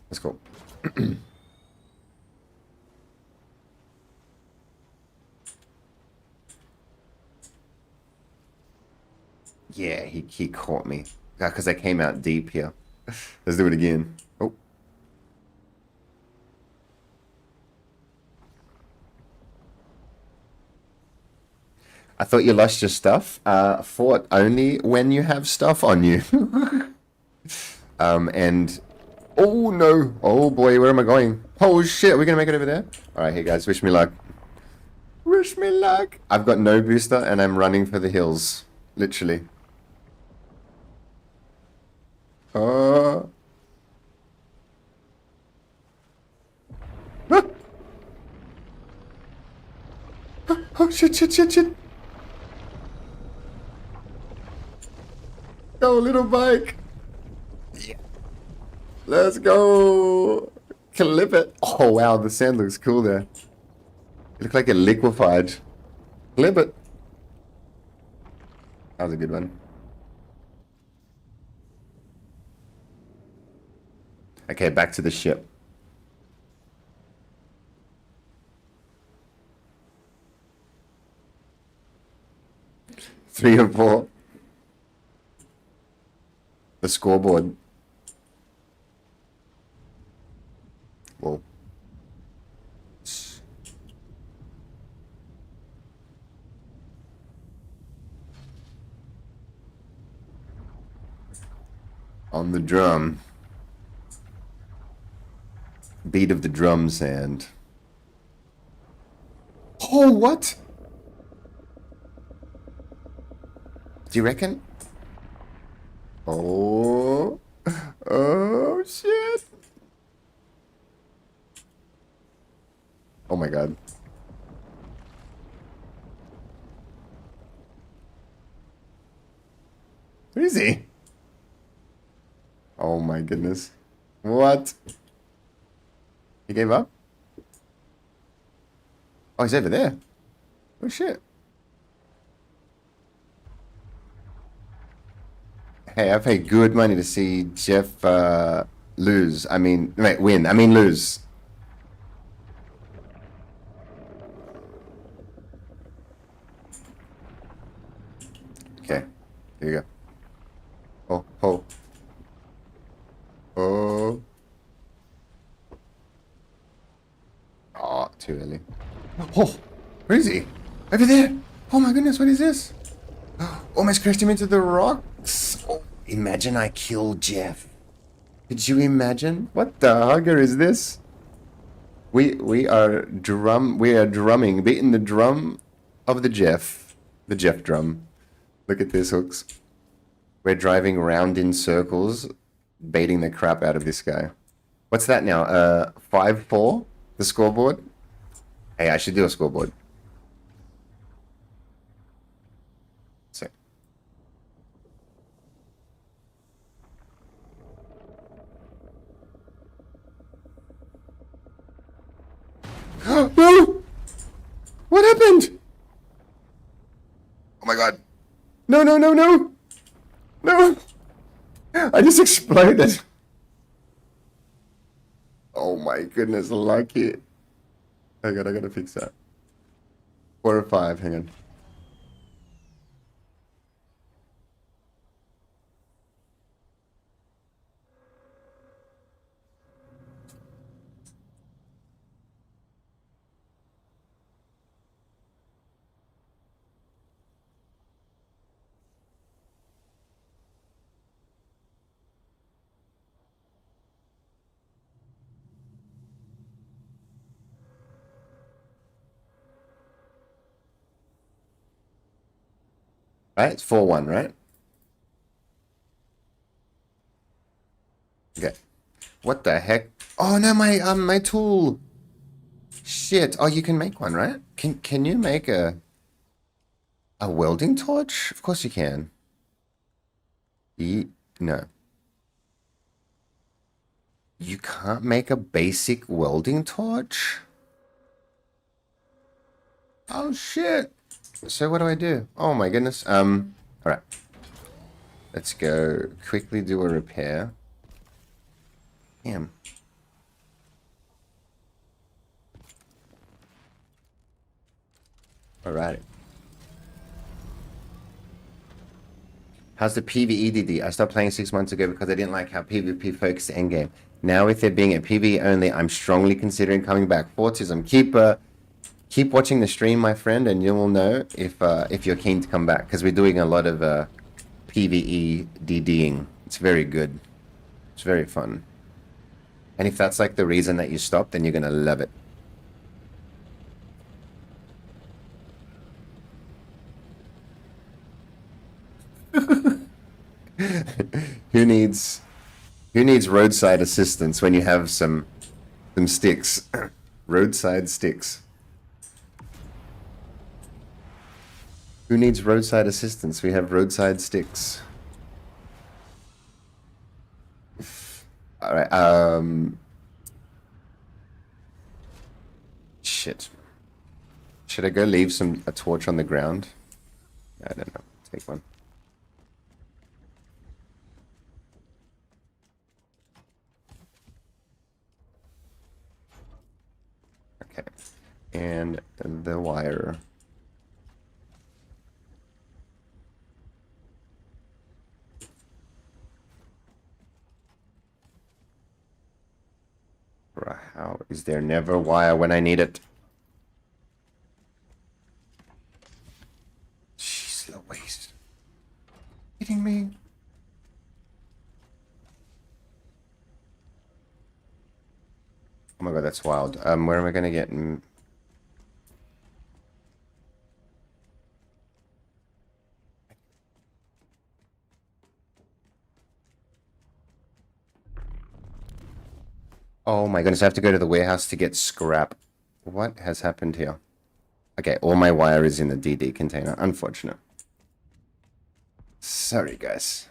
Speaker 1: Let's go. Yeah, he caught me. Because I came out deep here. Let's do it again. Oh. I thought you lost your stuff. Fort only when you have stuff on you. And... Oh, no. Oh, boy, where am I going? Oh, shit, are we going to make it over there? Alright, hey, guys, wish me luck. Wish me luck. I've got no booster, and I'm running for the hills. Literally. Ah. Oh, shit, shit, shit, shit. Go, little bike. Yeah. Let's go. Clip it. Oh, wow, the sand looks cool there. It looked like it liquefied. Clip it. That was a good one. Okay, back to the ship. Three and four. The scoreboard. Whoa. On the drum. Beat of the drum sand. Oh, what? Do you reckon? Oh. Oh, shit. Oh, my God. Where is he? Oh, my goodness. What? He gave up? Oh, he's over there. Oh, shit. Hey, I paid good money to see Jeff lose. I mean, wait, win. I mean, lose. Okay, here you go. Oh, oh. Oh. Oh, too early. Oh, where is he? Over there. Oh my goodness, what is this? Almost crashed him into the rocks. Oh, imagine I killed Jeff. Could you imagine? What the hugger is this? We are drumming, beating the drum of the Jeff drum. Look at this, Hooks. We're driving round in circles, baiting the crap out of this guy. What's that now? 5-4? The scoreboard? Hey, I should do a scoreboard. So. No! What happened? Oh my god. No, no, no, no! No! I just exploded. Oh my goodness, lucky. I gotta fix that. 4 or 5, hang on. Right, it's 4-1, right? Okay. What the heck? Oh no, my tool. Shit. Oh, you can make one, right? Can you make a welding torch? Of course you can. No. You can't make a basic welding torch? Oh shit. So what do I do? Oh my goodness. All right. Let's go quickly do a repair. Damn. Alrighty. How's the PvEDD? I stopped playing 6 months ago because I didn't like how PvP focused the endgame. Now with it being a PvE only, I'm strongly considering coming back. Fortism, keep watching the stream, my friend, and you will know if you're keen to come back, because we're doing a lot of PvE DDing. It's very good. It's very fun. And if that's like the reason that you stopped, then you're gonna love it. Who needs roadside assistance when you have some sticks? Roadside sticks. Who needs roadside assistance? We have roadside sticks. All right. Shit. Should I go leave a torch on the ground? I don't know. Take one. Okay. And the wire. How is there never wire when I need it? Jeez Louise. Kidding me? Oh my god, that's wild. Where am I gonna get? Oh my goodness, I have to go to the warehouse to get scrap. What has happened here? Okay, all my wire is in the DD container. Unfortunate. Sorry, guys.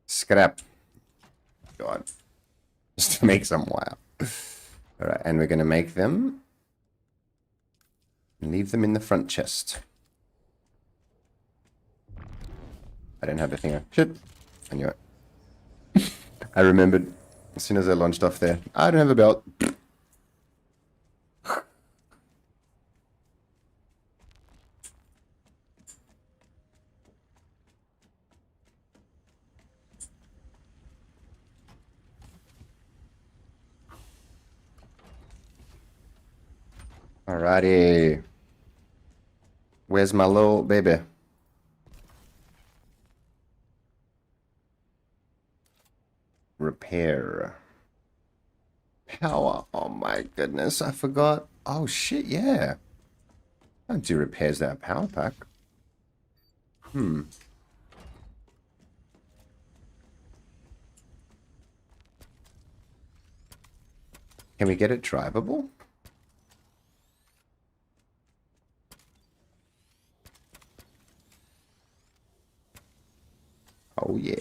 Speaker 1: Scrap. God. Just to make some wire. Alright, and we're going to make them. And leave them in the front chest. I don't have the thing. Shit. I knew it. I remembered as soon as I launched off there. I don't have a belt. Alrighty. Where's my little baby? Repair. Power. Oh my goodness, I forgot. Oh shit, yeah. Don't do repairs that power pack. Can we get it drivable? Oh yeah.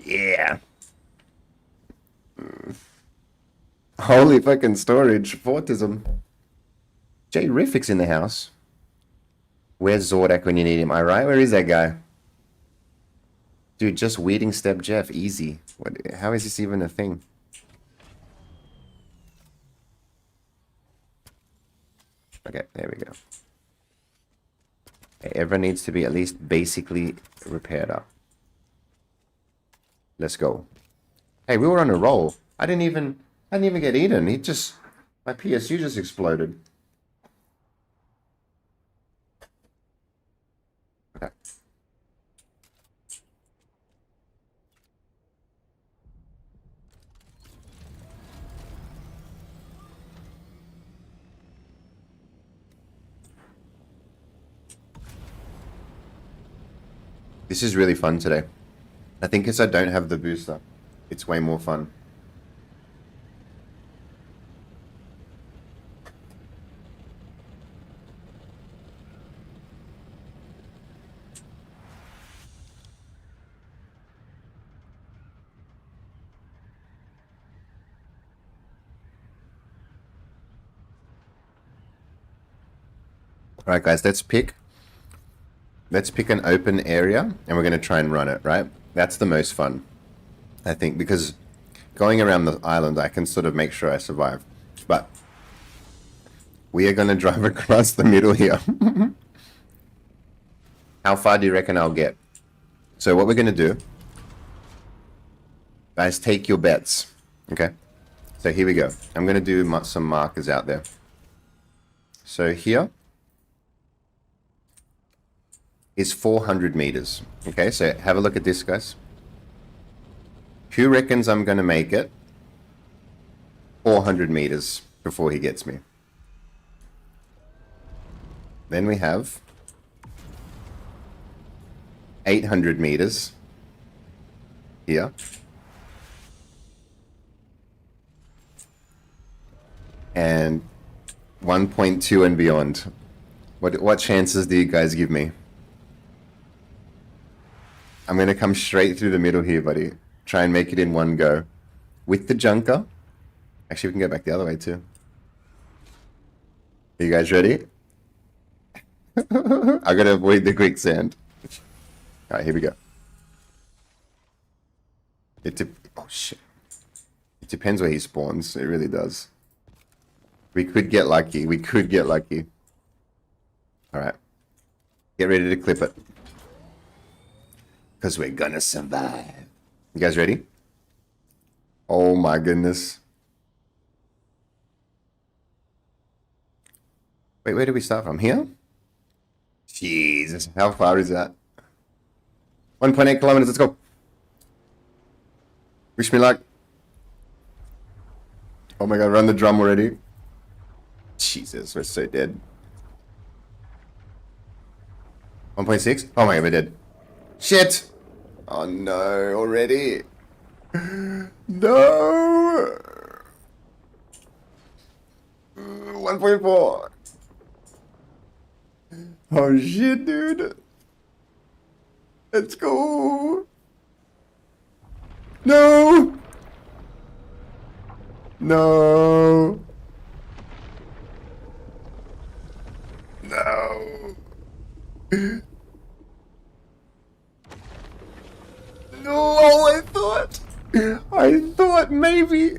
Speaker 1: Yeah. Holy fucking storage. Fortism. Jay Riffick's in the house. Where's Zordek when you need him? Alright, where is that guy? Dude, just weeding step Jeff. Easy. What, how is this even a thing? Okay, there we go. Okay, everyone needs to be at least basically repaired up. Let's go. Hey, we were on a roll. I didn't even get eaten. My PSU just exploded. Okay. This is really fun today. I think because I don't have the booster, it's way more fun. Alright guys, let's pick an open area and we're going to try and run it, right? That's the most fun, I think, because going around the island, I can sort of make sure I survive. But we are going to drive across the middle here. How far do you reckon I'll get? So what we're going to do, guys, take your bets, okay? So here we go. I'm going to do some markers out there. So here is 400 meters. Okay, so have a look at this, guys. Who reckons I'm going to make it 400 meters before he gets me? Then we have 800 meters here. And 1.2 and beyond. What chances do you guys give me? I'm going to come straight through the middle here, buddy. Try and make it in one go. With the junker. Actually, we can go back the other way too. Are you guys ready? I gotta avoid the quicksand. Alright, here we go. Oh shit. It depends where he spawns. It really does. We could get lucky. We could get lucky. Alright. Get ready to clip it. Because we're gonna survive. You guys ready? Oh my goodness. Wait, where did we start from? Here? Jesus, how far is that? 1.8 kilometers, let's go. Wish me luck. Oh my god, run the drum already. Jesus, we're so dead. 1.6? Oh my god, we're dead. Shit! Oh no, already. No! 1.4. Oh shit, dude. Let's go. No! No! No! No, I thought maybe.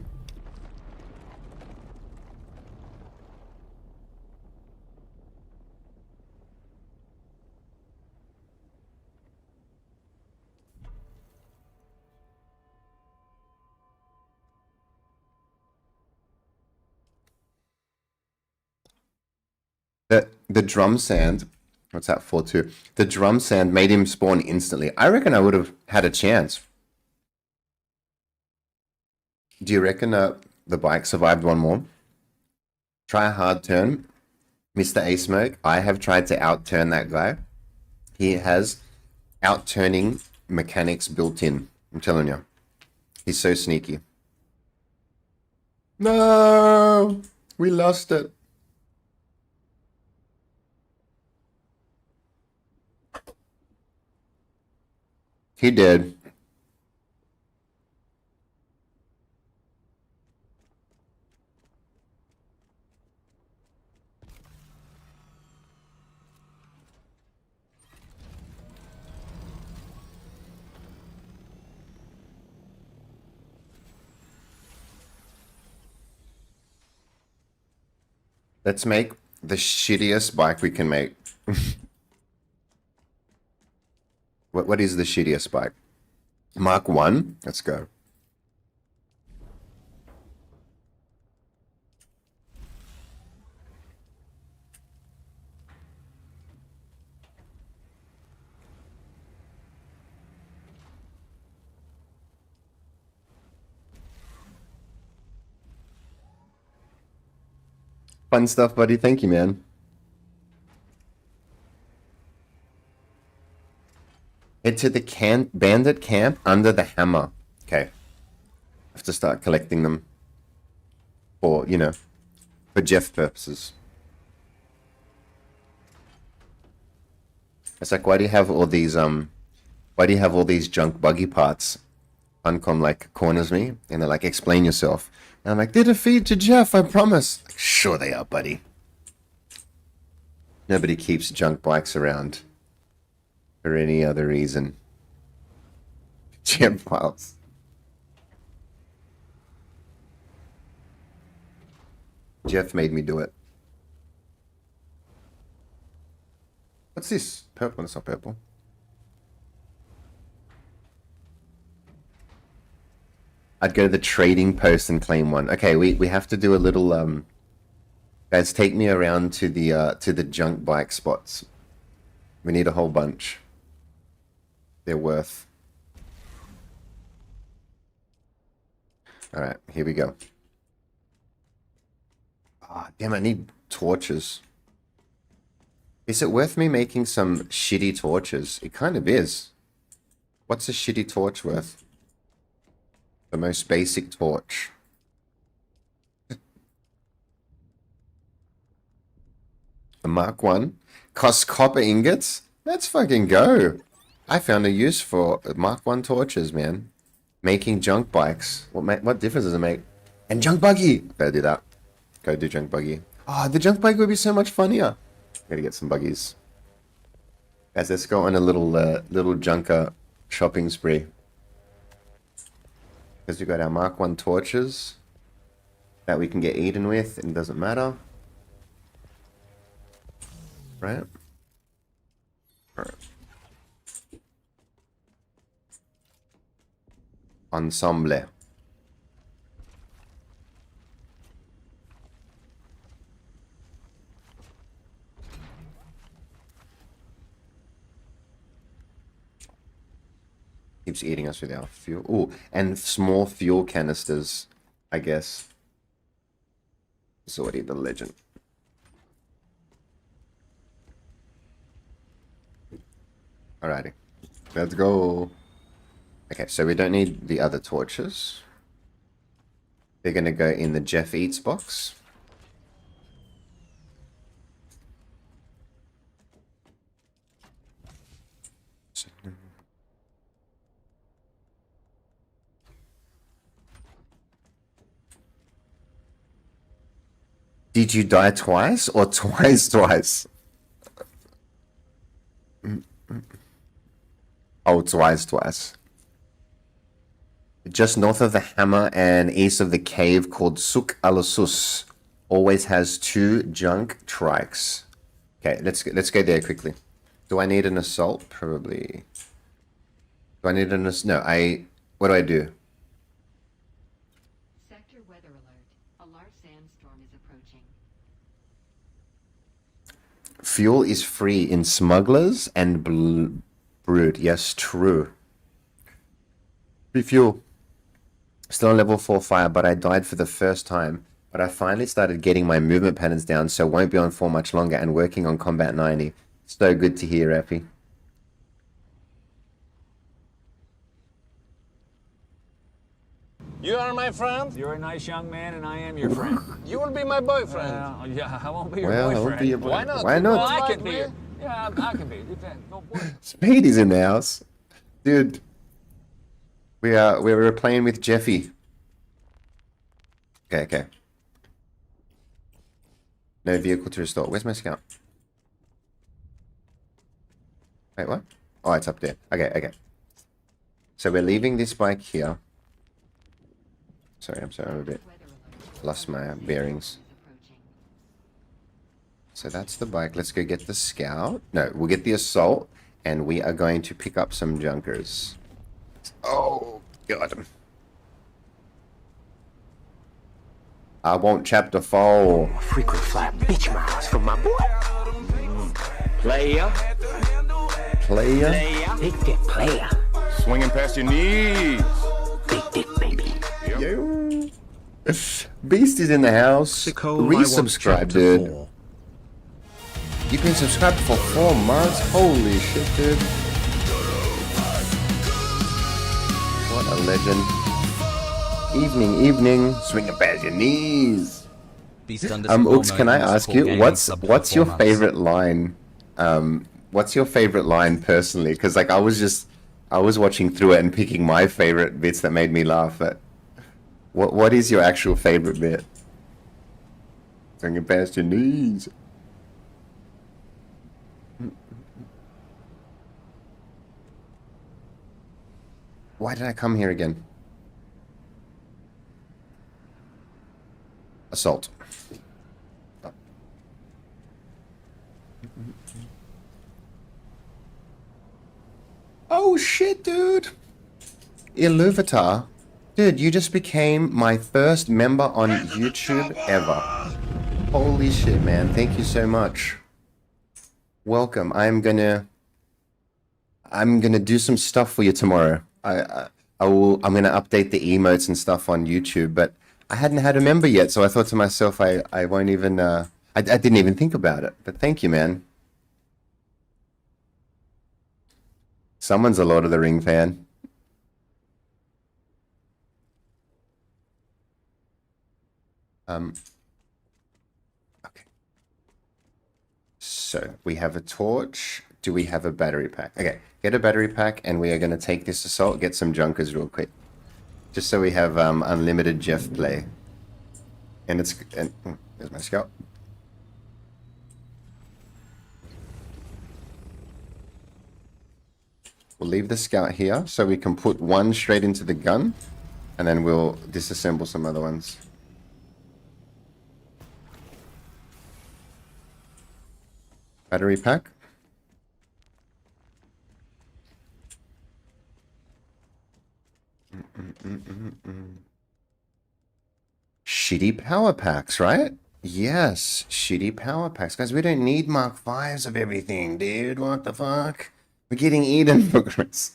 Speaker 1: The drum sand, what's that for too? The drum sand made him spawn instantly. I reckon I would have had a chance. Do you reckon the bike survived one more? Try a hard turn. Mr. A Smoke, I have tried to outturn that guy. He has outturning mechanics built in. I'm telling you. He's so sneaky. No! We lost it. He did. Let's make the shittiest bike we can make. What is the shittiest bike? Mark 1? Let's go. Fun stuff, buddy. Thank you, man. Head to the bandit camp under the hammer. Okay. Have to start collecting them. For, you know, for Jeff purposes. It's like, why do you have all these junk buggy parts? Uncom like corners me and they're like, explain yourself. And I'm like, they're a feed to Jeff, I promise. Like, sure they are, buddy. Nobody keeps junk bikes around for any other reason. Gem files. Jeff made me do it. What's this? Purple? It's not purple. I'd go to the trading post and claim one. Okay, we have to do a little guys, take me around to the junk bike spots. We need a whole bunch. They're worth. Alright, here we go. Ah, damn, I need torches. Is it worth me making some shitty torches? It kind of is. What's a shitty torch worth? The most basic torch. The Mark 1. Costs copper ingots? Let's fucking go. I found a use for Mark 1 torches, man. Making junk bikes. What difference does it make? And junk buggy! Gotta do that. Gotta do junk buggy. Ah, the junk buggy would be so much funnier. Gotta get some buggies. Guys, let's go on a little junker shopping spree. Because we got our Mark 1 torches that we can get eaten with, and it doesn't matter. Right? Alright. Ensemble. Keeps eating us with our fuel. Oh, and small fuel canisters, I guess. It's already the legend. Alrighty. Let's go. Okay, so we don't need the other torches. They're gonna go in the Jeff Eats box. Did you die twice or twice? Oh, twice. Just north of the hammer and east of the cave called Suk Alasus. Always has 2 junk trikes. Okay, let's go there quickly. Do I need an assault? Probably. Do I need an assault? No, what do I do?
Speaker 3: Sector weather alert. A large sandstorm is approaching.
Speaker 1: Fuel is free in smugglers and brood. Yes, true. Free fuel. Still on level 4 fire, but I died for the first time. But I finally started getting my movement patterns down, so won't be on 4 much longer and working on combat 90. So good to hear, Effie.
Speaker 2: You are my friend.
Speaker 4: You're a nice young man, and I am your friend.
Speaker 2: You will be my boyfriend.
Speaker 4: Yeah, I won't be your
Speaker 1: Well, I
Speaker 4: boyfriend.
Speaker 1: won't be your
Speaker 2: Why not?
Speaker 1: Why
Speaker 4: Well,
Speaker 1: not?
Speaker 4: I can
Speaker 2: Like
Speaker 4: be.
Speaker 2: me?
Speaker 4: Yeah, I can be. Depends. No boy.
Speaker 1: Speedy's in the house. Dude. We're playing with Jeffy. Okay. No vehicle to restore. Where's my scout? Wait, what? Oh, it's up there. Okay. So we're leaving this bike here. Sorry, I'm a bit lost my bearings. So that's the bike. Let's go get the scout. No, we'll get the assault, and we are going to pick up some junkers. Oh, God. I want chapter 4.
Speaker 5: Frequent flyer beach miles from my boy. Player. Big dick player.
Speaker 2: Swinging past your knees.
Speaker 5: Big dick baby.
Speaker 1: Yo. Beast is in the house. Resubscribe, dude. You've been subscribed for 4 months? Holy shit, dude. What a legend. Evening. Swinging past your knees. Ooks, can I ask you, what's your favorite line? What's your favorite line personally? Because like I was watching through it and picking my favorite bits that made me laugh. But what is your actual favorite bit? Swinging past your knees. Why did I come here again? Assault. Oh shit, dude. Iluvatar. Dude, you just became my first member on YouTube ever. Holy shit, man. Thank you so much. Welcome. I'm gonna do some stuff for you tomorrow. I'm gonna update the emotes and stuff on YouTube, but I hadn't had a member yet, so I thought to myself I won't even I didn't even think about it. But thank you, man. Someone's a Lord of the Ring fan. Okay. So we have a torch. Do we have a battery pack? Okay, get a battery pack, and we are going to take this assault, get some junkers real quick. Just so we have unlimited Jeff play. And there's my scout. We'll leave the scout here so we can put one straight into the gun, and then we'll disassemble some other ones. Battery pack. Shitty power packs, right? Yes, shitty power packs. Guys, we don't need Mark 5s of everything, dude. What the fuck? We're getting eaten for Christ.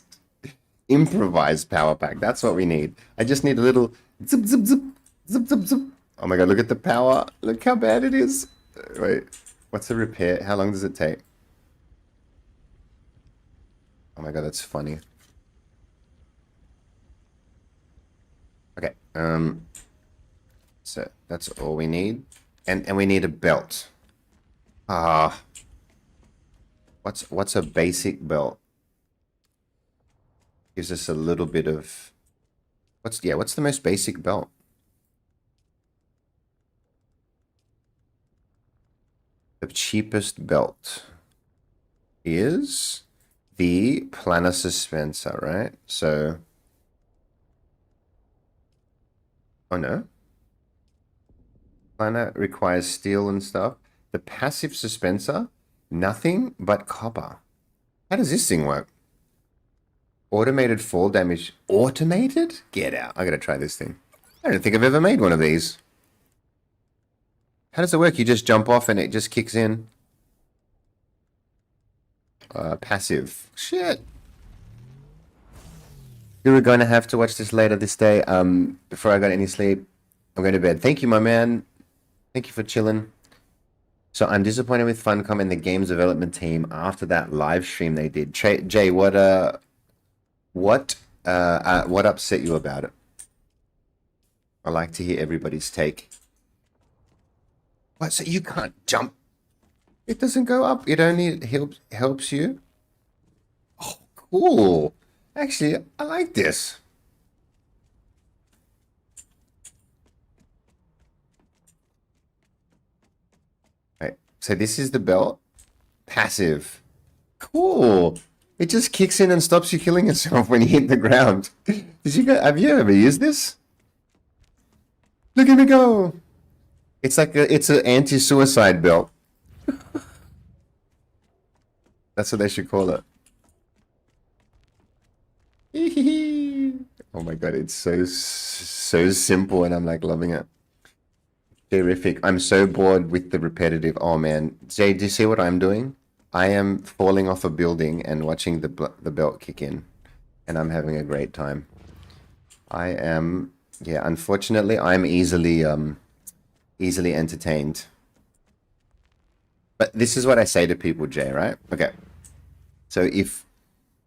Speaker 1: Improvised power pack. That's what we need. I just need a little zip, zip, zip, zip, zip, zip. Oh my god, look at the power. Look how bad it is. Wait, what's the repair? How long does it take? Oh my god, that's funny. Okay, so that's all we need. And we need a belt. What's a basic belt? Gives us a little bit of what's the most basic belt? The cheapest belt is the planar suspensor, right? So oh no. Planar requires steel and stuff. The passive suspensor, nothing but copper. How does this thing work? Automated fall damage. Automated? Get out. I gotta try this thing. I don't think I've ever made one of these. How does it work? You just jump off and it just kicks in. Passive. Shit. We're going to have to watch this later this day. Before I got any sleep, I'm going to bed. Thank you, my man. Thank you for chilling. So I'm disappointed with Funcom and the games development team after that live stream they did. Jay, what upset you about it? I like to hear everybody's take. What? So you can't jump? It doesn't go up. It only helps you. Oh, cool. Actually, I like this. Right. So this is the belt. Passive. Cool. It just kicks in and stops you killing yourself when you hit the ground. Have you ever used this? Look at me go. It's like it's an anti-suicide belt. That's what they should call it. Oh my god, it's so simple and I'm like loving it. Terrific. I'm so bored with the repetitive. Oh man. Jay, do you see what I'm doing? I am falling off a building and watching the belt kick in. And I'm having a great time. I am, yeah, unfortunately, I'm easily entertained. But this is what I say to people, Jay, right? Okay. So if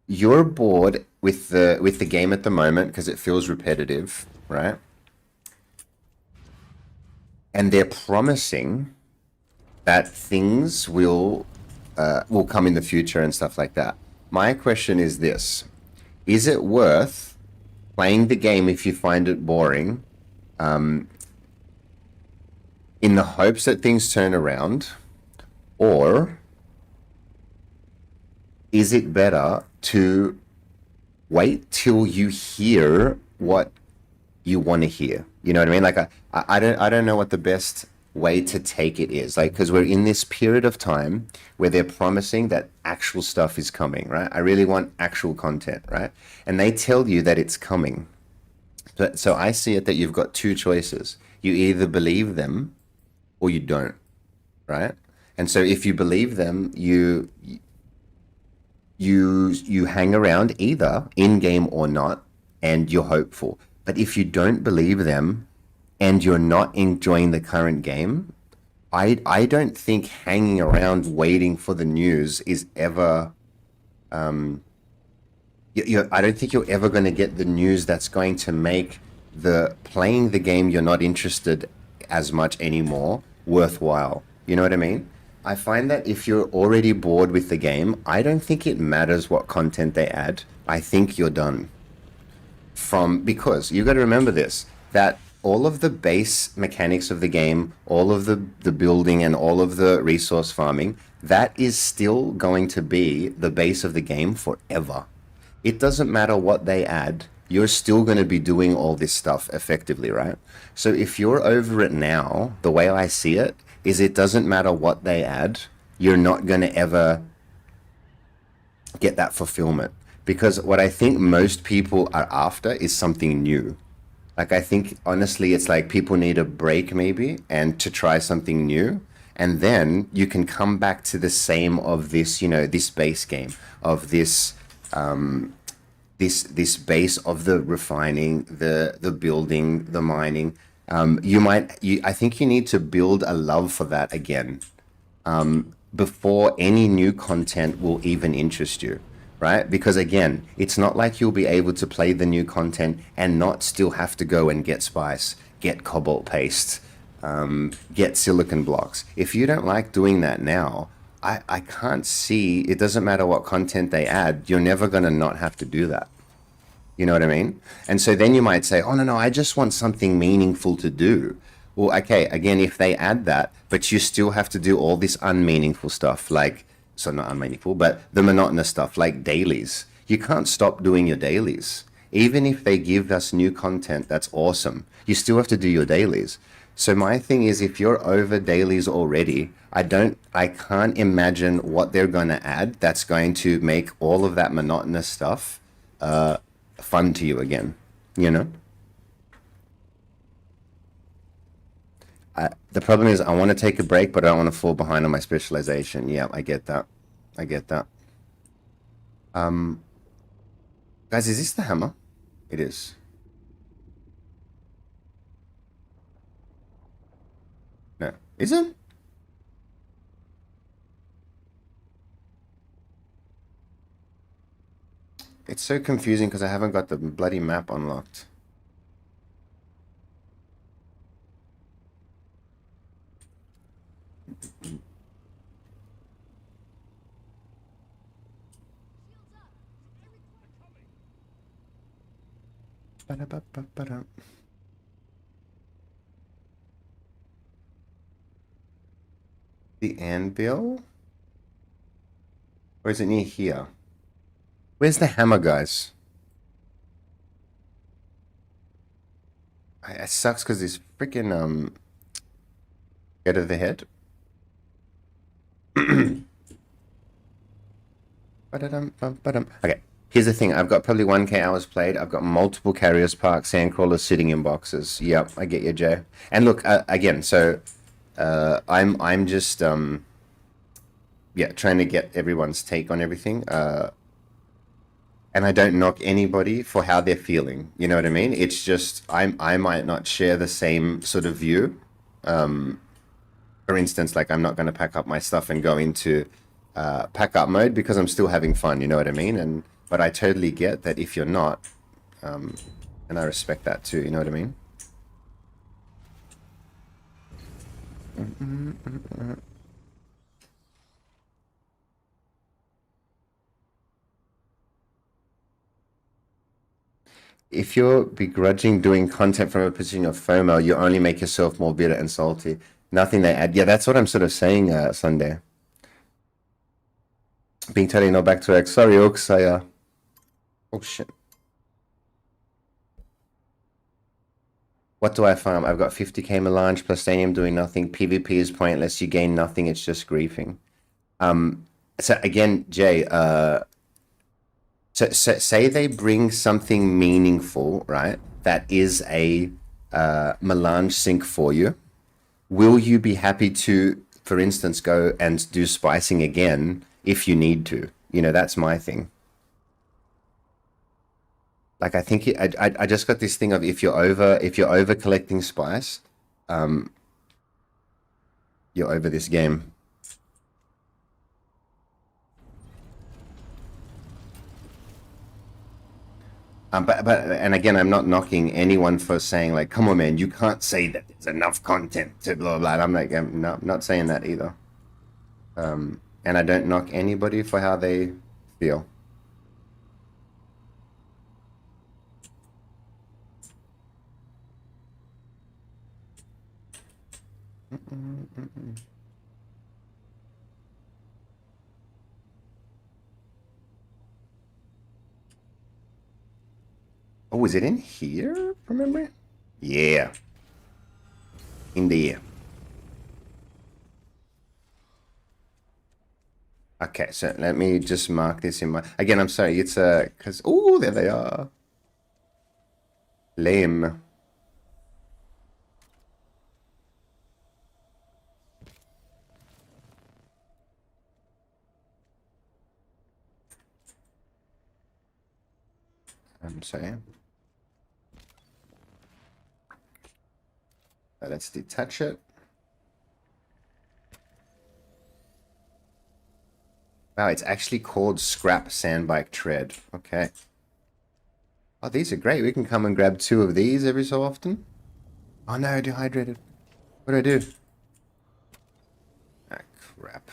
Speaker 1: you're bored with the game at the moment because it feels repetitive, right? And they're promising that things will come in the future and stuff like that. My question is this: is it worth playing the game if you find it boring, in the hopes that things turn around, or is it better to wait till you hear what you want to hear? You know what I mean? Like I don't know what the best way to take it is, like, because we're in this period of time where they're promising that actual stuff is coming, right? I really want actual content, right? And they tell you that it's coming. So I see it that you've got two choices. You either believe them or you don't, right? And so if you believe them, you hang around either in game or not, and you're hopeful. But if you don't believe them and you're not enjoying the current game, I don't think hanging around waiting for the news is ever I don't think you're ever going to get the news that's going to make the playing the game you're not interested as much anymore worthwhile. You know what I mean? I find that if you're already bored with the game, I don't think it matters what content they add. I think you're done. Because you got to remember this, that all of the base mechanics of the game, all of the building and all of the resource farming, that is still going to be the base of the game forever. It doesn't matter what they add, you're still going to be doing all this stuff effectively, right? So if you're over it now, the way I see it is it doesn't matter what they add, you're not going to ever get that fulfillment. Because what I think most people are after is something new. Like, I think, honestly, it's like people need a break maybe and to try something new. And then you can come back to the same of this, this base game, of this this base of the refining, the building, the mining. I think you need to build a love for that again, before any new content will even interest you, right? Because again, it's not like you'll be able to play the new content and not still have to go and get spice, get cobalt paste, get silicon blocks. If you don't like doing that now, I can't see, it doesn't matter what content they add, you're never going to not have to do that. You know what I mean? And so then you might say, oh, no, I just want something meaningful to do. Well, okay, again, if they add that, but you still have to do all this unmeaningful stuff, like, so not unmeaningful, but the monotonous stuff, like dailies. You can't stop doing your dailies. Even if they give us new content, that's awesome. You still have to do your dailies. So my thing is, if you're over dailies already, I can't imagine what they're going to add that's going to make all of that monotonous stuff fun to you again, The problem is I want to take a break, but I don't want to fall behind on my specialization. Yeah, I get that. Guys, is this the hammer? It is. No. Is it? It's so confusing because I haven't got the bloody map unlocked. Ba-da-ba-ba-ba-da. The anvil? Or is it near here? Where's the hammer, guys? It sucks because this freaking head of the head. Ba-da-dum-bum-ba-dum. Okay, here's the thing. I've got probably 1K hours played. I've got multiple Carriers Park Sandcrawlers sitting in boxes. Yep, I get you, Jay. And look, again, so I'm just yeah, trying to get everyone's take on everything. And I don't knock anybody for how they're feeling. You know what I mean? It's just I might not share the same sort of view. For instance, like I'm not going to pack up my stuff and go into pack up mode because I'm still having fun. You know what I mean? But I totally get that if you're not, and I respect that too. You know what I mean? If you're begrudging doing content from a position of FOMO, you only make yourself more bitter and salty. Nothing they add. Yeah, that's what I'm sort of saying, Sunday. Being totally not back to X. Sorry, Oaks. Oh, shit. What do I farm? I've got 50k melange plus stadium doing nothing. PvP is pointless. You gain nothing. It's just griefing. So again, Jay, so say they bring something meaningful, right? That is a melange sync for you. Will you be happy to, for instance, go and do spicing again if you need to? You know, that's my thing. Like I think I just got this thing of if you're over collecting spice, you're over this game. But and again, I'm not knocking anyone for saying like, come on, man, you can't say that there's enough content to blah blah. I'm like, I'm not saying that either. And I don't knock anybody for how they feel. Oh, is it in here? Remember? Yeah. In there. Okay, so let me just mark this in my... Again, I'm sorry, it's because... Oh, there they are. Lame. I'm sorry. Let's detach it. Wow, it's actually called Scrap Sandbike Tread. Okay. Oh, these are great. We can come and grab 2 of these every so often. Oh no, dehydrated. What do I do? Ah, crap.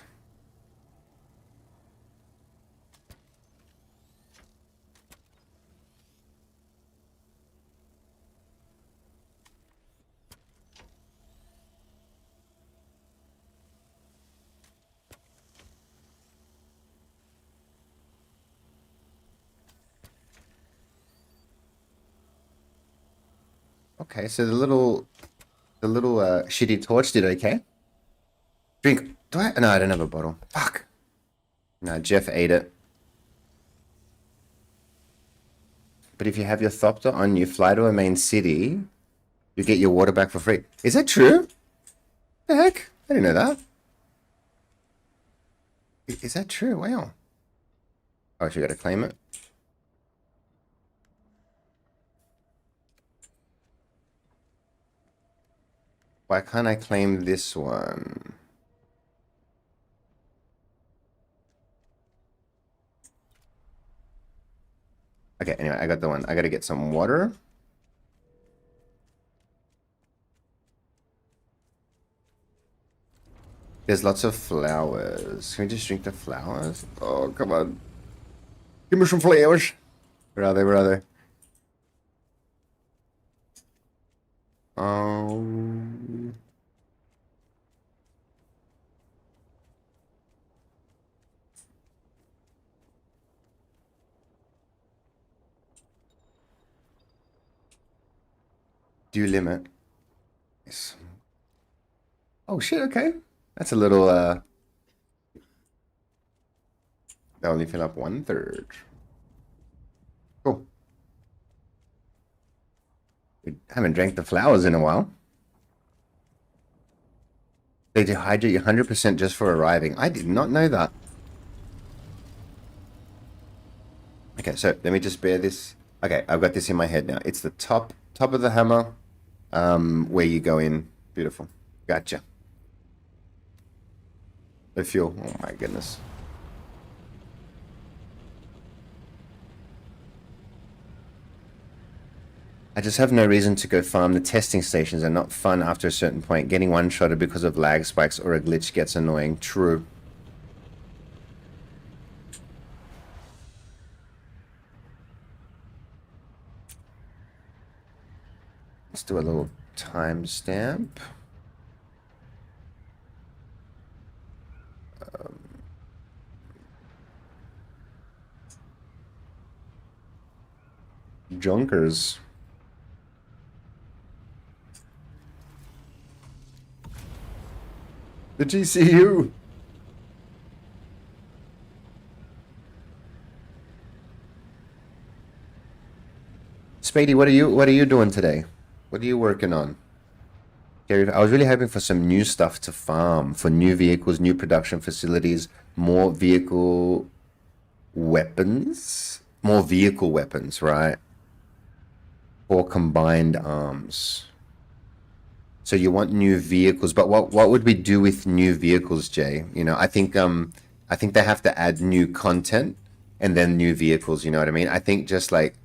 Speaker 1: Okay, so the little shitty torch did okay. Drink. Do I? No, I don't have a bottle. Fuck. No, Jeff ate it. But if you have your Thopter on, you fly to a main city, you get your water back for free. Is that true? The heck? I didn't know that. Is that true? Wow. Oh, so you gotta claim it. Why can't I claim this one? Okay, anyway, I got the one. I gotta get some water. There's lots of flowers. Can we just drink the flowers? Oh, come on. Give me some flowers. Where are they? Where are they? Um... Due limit. Yes. Oh shit, okay. That's a little they only fill up 1/3. Cool. We haven't drank the flowers in a while. They dehydrate you 100% just for arriving. I did not know that. Okay, so let me just bear this. Okay, I've got this in my head now. It's the top of the hammer, where you go in. Beautiful. Gotcha. The fuel. Oh my goodness. I just have no reason to go farm. The testing stations are not fun after a certain point. Getting one-shotted because of lag spikes or a glitch gets annoying. True. Let's do a little timestamp. Junkers. The GCU. Spady, what are you doing today? What are you working on? Gary, I was really hoping for some new stuff to farm, for new vehicles, new production facilities, more vehicle weapons, right? For combined arms. So you want new vehicles, but what would we do with new vehicles, Jay? You know, I think they have to add new content and then new vehicles, you know what I mean? I think just like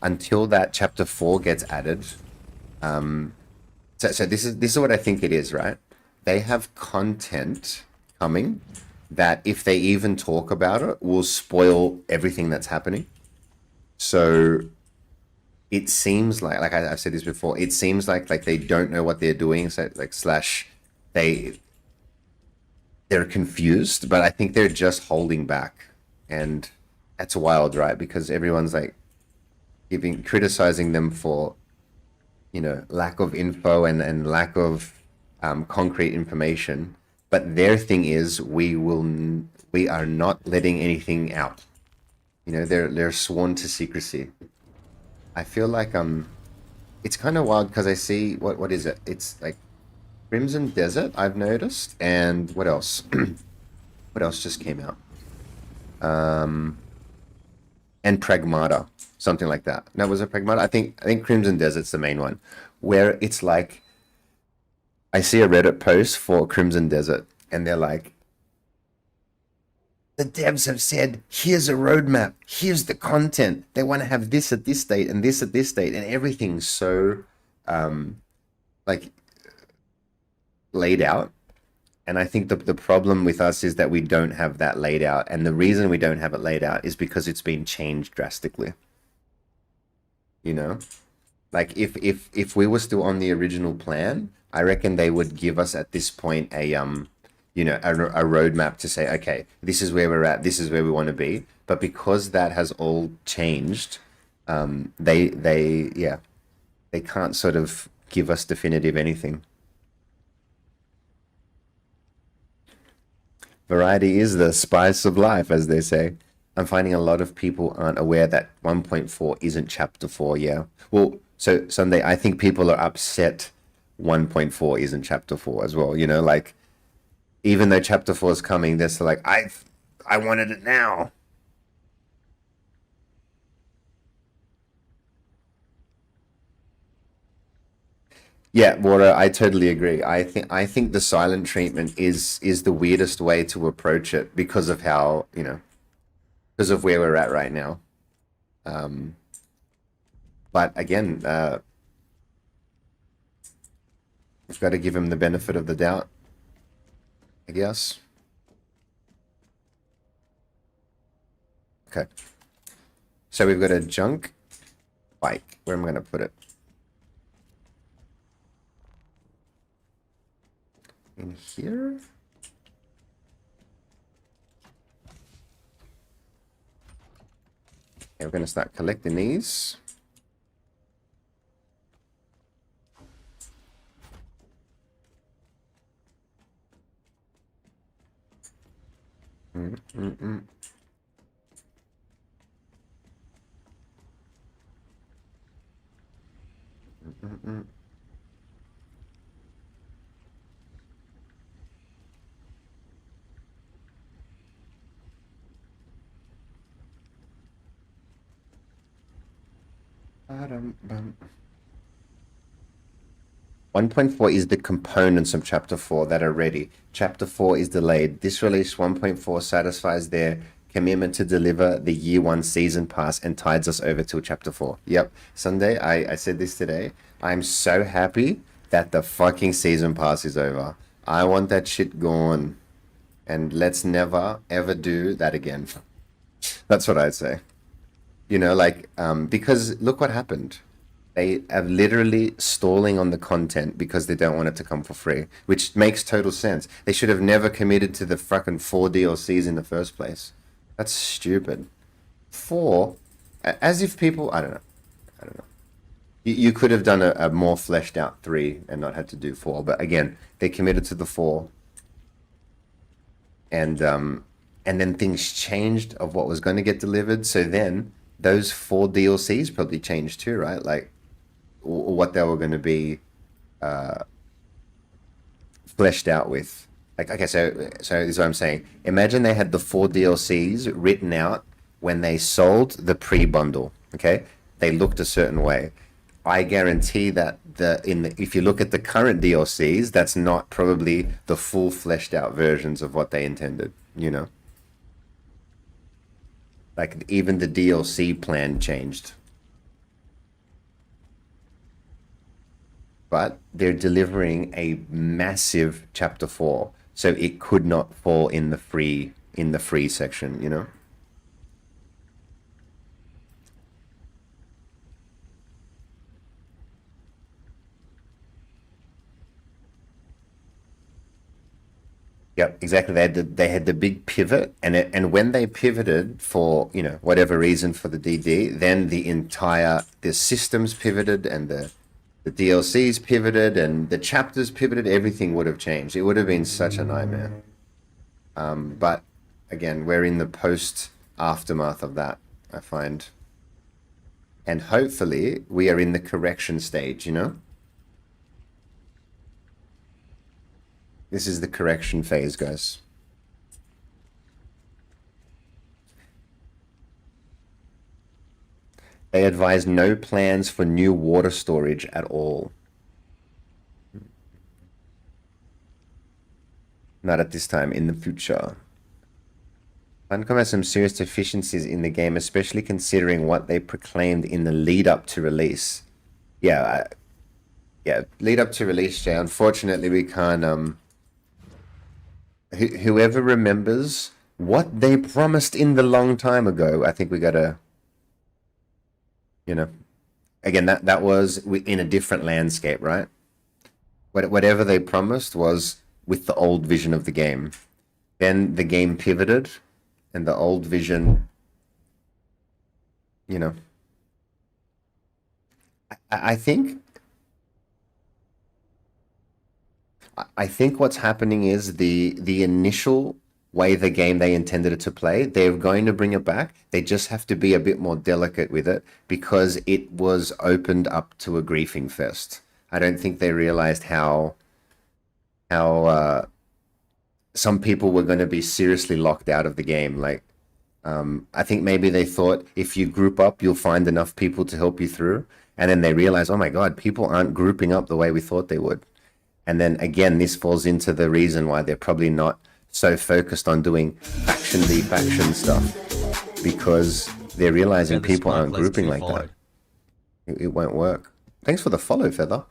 Speaker 1: until that chapter 4 gets added, so this is what I think it is, right? They have content coming that if they even talk about it will spoil everything that's happening. So it seems like I've said this before, it seems like they don't know what they're doing, so like slash they're confused, but I think they're just holding back, and that's wild, right? Because everyone's like criticizing them for, you know, lack of info and lack of concrete information, but their thing is we are not letting anything out. You know, they're sworn to secrecy. I feel like it's kind of wild because I see what is it? It's like Crimson Desert, I've noticed, and what else? What else just came out? And Pragmata, something like that. No, was it Pragmata? I think Crimson Desert's the main one, where it's like I see a Reddit post for Crimson Desert, and they're like, the devs have said, here's a roadmap, here's the content. They want to have this at this date and this at this date, and everything's so like laid out. And I think the problem with us is that we don't have that laid out, and the reason we don't have it laid out is because it's been changed drastically. You know, like if we were still on the original plan, I reckon they would give us at this point a you know, a roadmap to say, okay, this is where we're at, this is where we want to be. But because that has all changed, they can't sort of give us definitive anything. Variety is the spice of life, as they say. I'm finding a lot of people aren't aware that 1.4 isn't chapter 4. Yeah. Well, so Sunday, I think people are upset 1.4 isn't chapter 4 as well. You know, like, even though chapter 4 is coming, they're still like, I wanted it now. Yeah, Water, I totally agree. I think the silent treatment is the weirdest way to approach it because of how, because of where we're at right now. Um, but again, we've got to give him the benefit of the doubt, I guess. Okay. So we've got a junk bike. Where am I going to put it? In here? Okay, we're going to start collecting these. Mm-mm-mm. Mm-mm. Ba-dum-bum. 1.4 is the components of Chapter 4 that are ready. Chapter 4 is delayed. This release 1.4 satisfies their commitment to deliver the Year 1 Season Pass and tides us over to Chapter 4. Yep, Sunday, I said this today. I'm so happy that the fucking Season Pass is over. I want that shit gone. And let's never, ever do that again. That's what I'd say. Because look what happened. They are literally stalling on the content because they don't want it to come for free, which makes total sense. They should have never committed to the fucking 4 DLCs in the first place. That's stupid. 4, as if people, I don't know. You could have done a more fleshed out 3 and not had to do 4, but again, they committed to the 4, and then things changed of what was going to get delivered. So then those 4 DLCs probably changed too, right? Like what they were going to be fleshed out with. Like, okay, so this is what I'm saying. Imagine they had the 4 DLCs written out when they sold the pre-bundle. Okay, they looked a certain way. I guarantee that if you look at the current DLCs, that's not probably the full fleshed out versions of what they intended. Like even the DLC plan changed. But they're delivering a massive Chapter 4, so it could not fall in the free section. Yep, exactly. They had the big pivot, and when they pivoted for whatever reason for the DD, then the systems pivoted, and the DLCs pivoted, and the chapters pivoted. Everything would have changed. It would have been such a nightmare. But again, we're in the post aftermath of that, I find, and hopefully we are in the correction stage. This is the correction phase, guys. They advise no plans for new water storage at all. Not at this time, in the future. Funcom has some serious deficiencies in the game, especially considering what they proclaimed in the lead up to release. Yeah, lead up to release, Jay. Unfortunately, we can't... whoever remembers what they promised in the long time ago, I think we gotta, again, that was in a different landscape, right? Whatever they promised was with the old vision of the game. Then the game pivoted, and the old vision, I think what's happening is the initial way the game they intended it to play, they're going to bring it back. They just have to be a bit more delicate with it because it was opened up to a griefing fest. I don't think they realized how some people were going to be seriously locked out of the game. Like, I think maybe they thought if you group up, you'll find enough people to help you through. And then they realize, oh my God, people aren't grouping up the way we thought they would. And then again, this falls into the reason why they're probably not so focused on doing faction v faction stuff, because they're realizing
Speaker 6: Feather
Speaker 1: people aren't
Speaker 6: Sparklers
Speaker 1: grouping
Speaker 6: to
Speaker 1: like
Speaker 6: follow.
Speaker 1: that. It won't work. Thanks for the follow, Feather.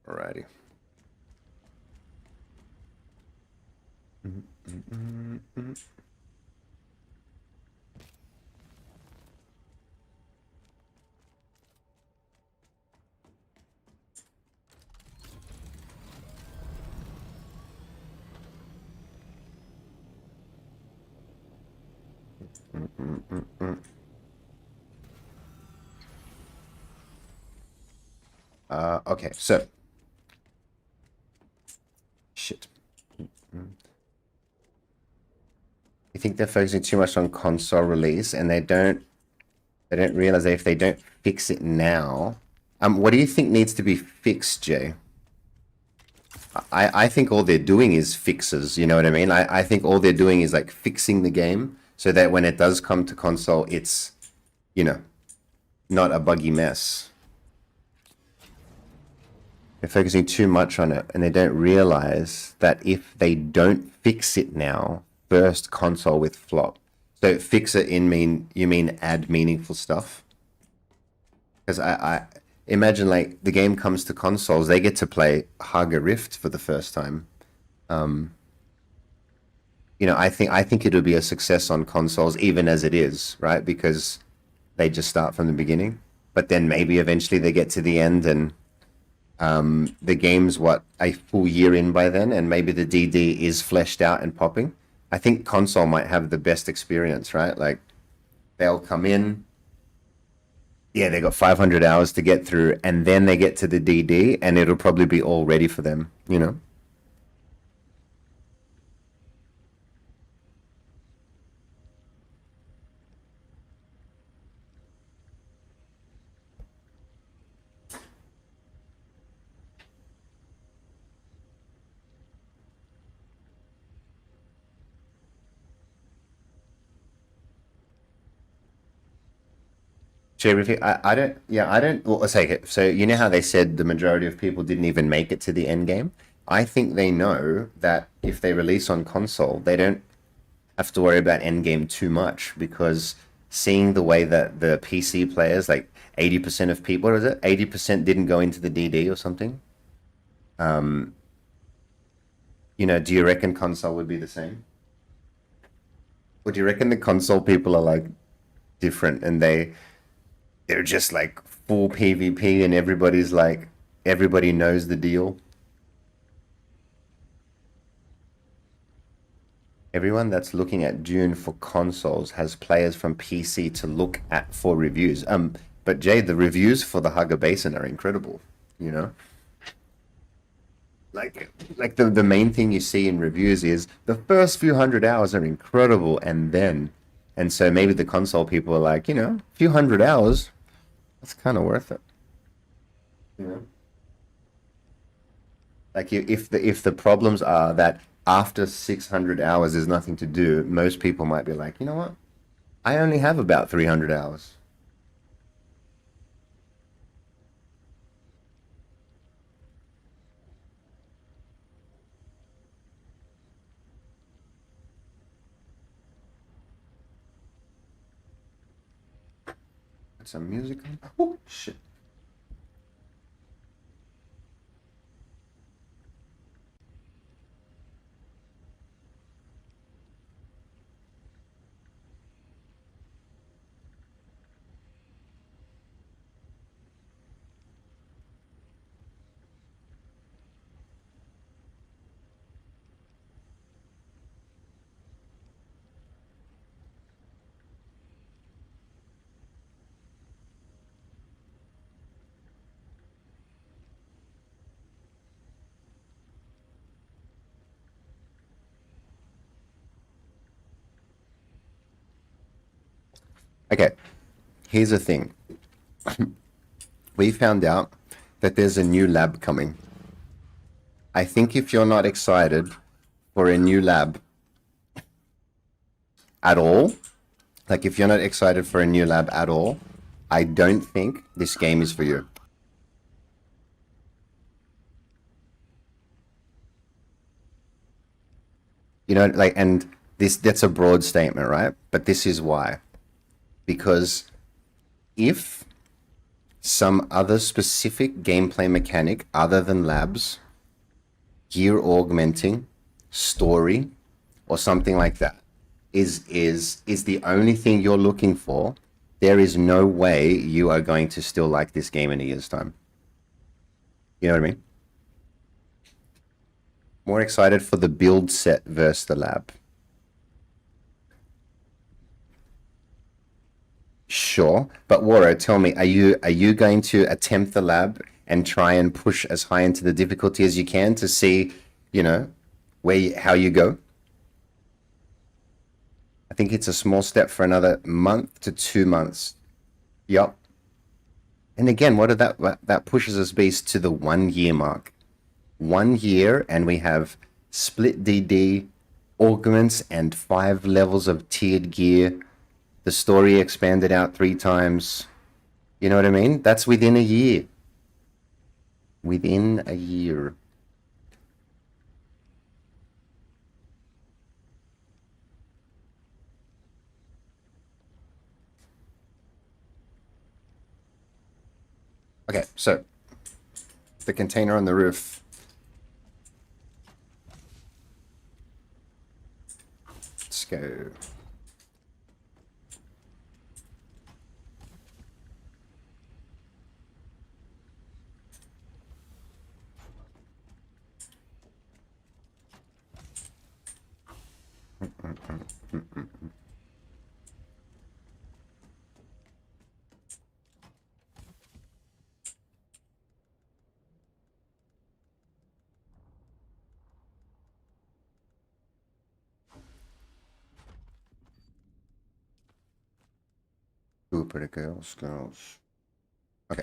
Speaker 1: Alrighty. Okay, so shit. I think they're focusing too much on console release, and they don't realize that if they don't fix it now, what do you think needs to be fixed, Jay? I think all they're doing is fixes, you know what I mean? I think all they're doing is like fixing the game so that when it does come to console, it's, you know, not a buggy mess. They're focusing too much on it, and they don't realize that if they don't fix it now, first console with flop. So fix it you mean add meaningful stuff? Because I imagine like the game comes to consoles, they get to play Haga Rift for the first time. You know, I think it'll be a success on consoles even as it is, right? Because they just start from the beginning. But then maybe eventually they get to the end and the game's a full year in by then, and maybe the DD is fleshed out and popping. I think console might have the best experience, right? Like they'll come in, yeah, they got 500 hours to get through, and then they get to the DD, and it'll probably be all ready for them, you know? Jay, I don't, yeah, I don't, well, let's take it. So, you know how they said the majority of people didn't even make it to the end game? I think they know that if they release on console, they don't have to worry about end game too much, because seeing the way that the PC players, like 80% of people, what is it? 80% didn't go into the DD or something. You know, do you reckon console would be the same? Or do you reckon the console people are like different and they're just like full PvP and everybody's like, everybody knows the deal? Everyone that's looking at Dune for consoles has players from PC to look at for reviews. But Jay, the reviews for the Haga Basin are incredible, you know? Like the main thing you see in reviews is the first few 100 hours are incredible, and so maybe the console people are like, you know, a few 100 hours, that's kind of worth it. You know? Like if the problems are that after 600 hours there's nothing to do, most people might be like, you know what? I only have about 300 hours. Put some music on. Oh, shit. Okay, here's the thing. We found out that there's a new lab coming. I think if you're not excited for a new lab at all, Like, if you're not excited for a new lab at all, I don't think this game is for you. You know, like, and that's a broad statement, right? But this is why. Because if some other specific gameplay mechanic other than labs, gear augmenting, story, or something like that is the only thing you're looking for, there is no way you are going to still like this game in a year's time. You know what I mean? More excited for the build set versus the lab. Sure, but Waro, tell me, are you going to attempt the lab and try and push as high into the difficulty as you can to see, you know, how you go? I think it's a small step for another month to 2 months. Yup. And again, what did that pushes us beast to the 1 year mark. 1 year, and we have split DD, augments, and 5 levels of tiered gear. The story expanded out 3 times. You know what I mean? That's within a year. Within a year. Okay, so the container on the roof. Let's go. Ooh, pretty girls. Okay.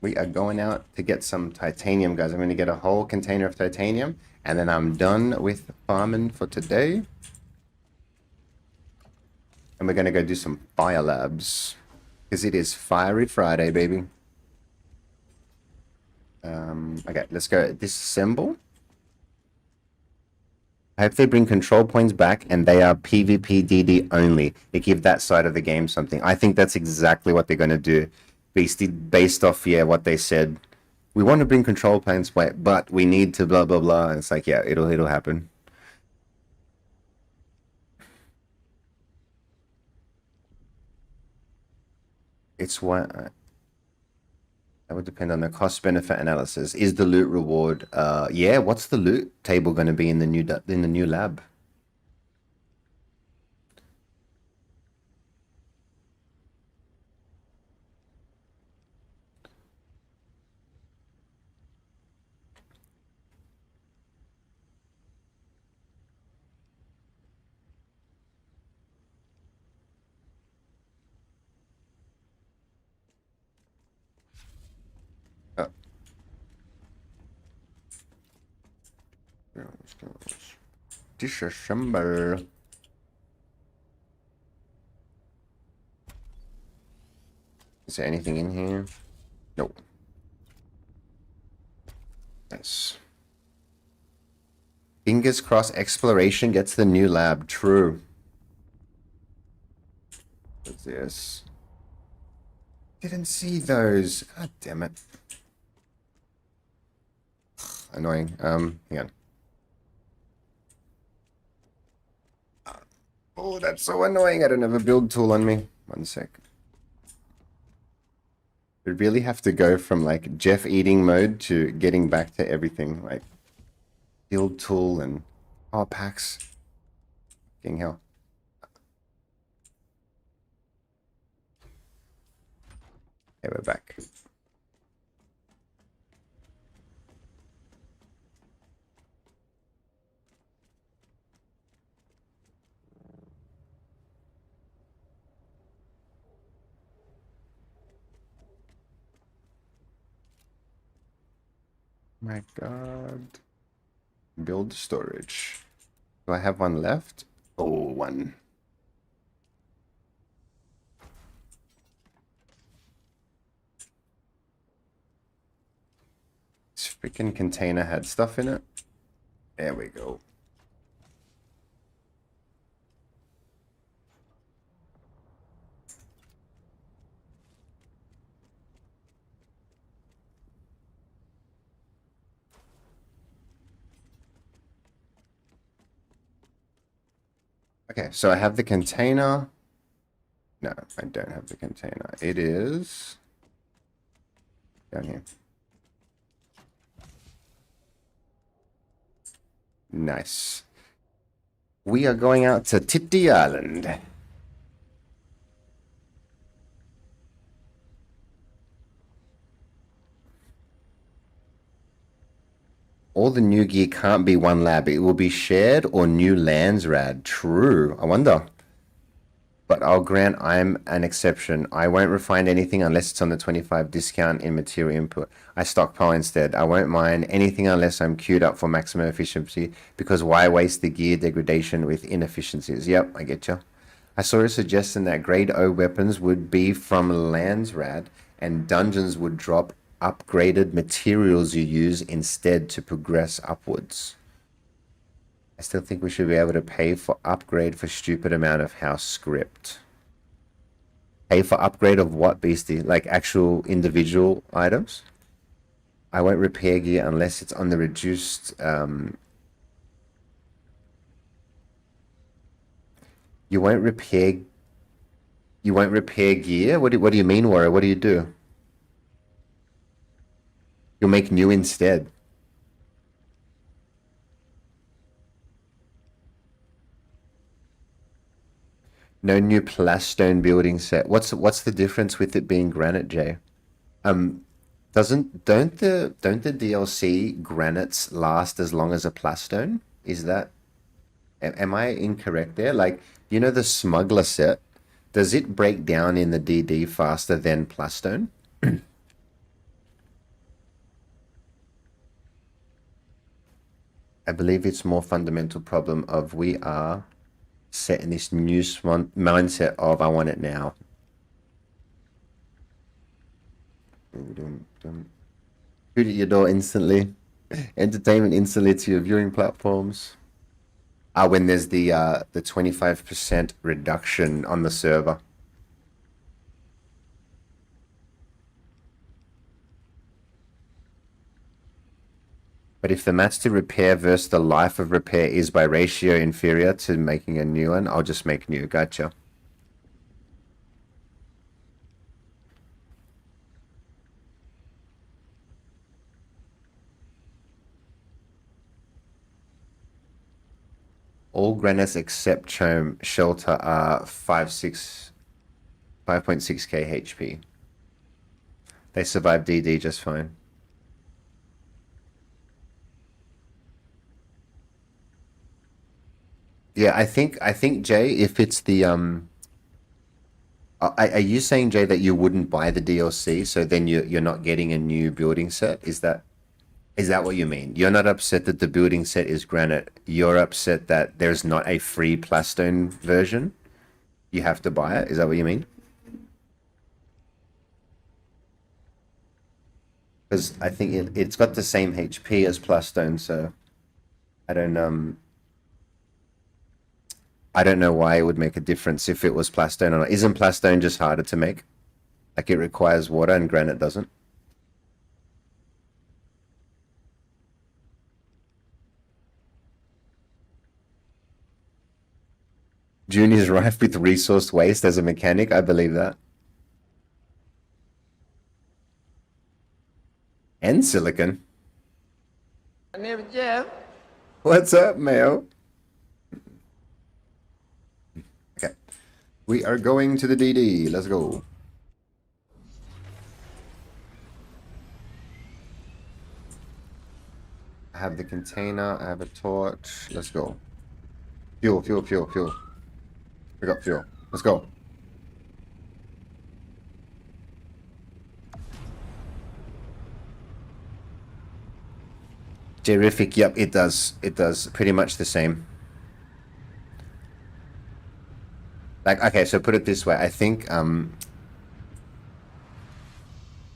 Speaker 1: We are going out to get some titanium, guys. I'm going to get a whole container of titanium, and then I'm done with farming for today. And we're going to go do some fire labs, because it is Fiery Friday, baby. Okay, let's go disassemble. I hope they bring control points back and they are PvP DD only. They give that side of the game something. I think that's exactly what they're going to do. Based off, yeah, what they said. We want to bring control points back, but we need to blah, blah, blah. And it's like, yeah, it'll happen. It's what... that would depend on the cost-benefit analysis. Is the loot reward... yeah, what's the loot table going to be in the new lab? Oh. Disassemble. Is there anything in here? Nope. Nice. Fingers crossed exploration gets the new lab. True. What's this? Didn't see those. God damn it. Annoying. Hang on. Oh, that's so annoying. I don't have a build tool on me. 1 sec. We really have to go from like Jeff eating mode to getting back to everything like build tool and power packs. Fucking hell. Okay, we're back. My God. Build storage. Do I have one left? Oh, one. This freaking container had stuff in it. There we go. Okay, so I have the container. No, I don't have the container. It is down here. Nice. We are going out to Titty Island. All the new gear can't be one lab. It will be shared or new lands rad. True. I wonder. But I'll grant I'm an exception. I won't refine anything unless it's on the 25 discount in material input. I stockpile instead. I won't mine anything unless I'm queued up for maximum efficiency, because why waste the gear degradation with inefficiencies? Yep, I get you. I saw a suggestion that grade O weapons would be from Landsrad and dungeons would drop upgraded materials you use instead to progress upwards. I still think we should be able to pay for upgrade for stupid amount of house script. Pay for upgrade of what, Beastie? Like actual individual items? I won't repair gear unless it's on the reduced... You won't repair gear? What do you mean, Warrior? What do you do? You'll make new instead. No new plastone building set. What's the difference with it being granite, Jay? Don't the DLC granites last as long as a plastone? Is that am I incorrect there? Like, you know the smuggler set, does it break down in the DD faster than plastone? I believe it's more fundamental problem of we are set in this new mindset of I want it now. Shoot at your door instantly. Entertainment instantly to your viewing platforms. When there's the 25% reduction on the server. But if the match to repair versus the life of repair is by ratio inferior to making a new one, I'll just make new. Gotcha. All granites except Chome Shelter are 5.6k HP. They survive DD just fine. Yeah, I think Jay, if it's the are you saying, Jay, that you wouldn't buy the DLC, so then you're not getting a new building set? Is that what you mean? You're not upset that the building set is granite. You're upset that there's not a free plastone version. You have to buy it. Is that what you mean? Because I think it's got the same HP as plastone, so I don't know why it would make a difference if it was plastone or not. Isn't plastone just harder to make? Like it requires water and granite doesn't? June is rife with resource waste as a mechanic. I believe that. And silicon. What's up, Mayo? Okay. We are going to the DD. Let's go. I have the container. I have a torch. Let's go. Fuel, fuel, fuel, fuel. We got fuel. Let's go. Terrific. Yep, it does. It does pretty much the same. Like, okay, so put it this way. I think,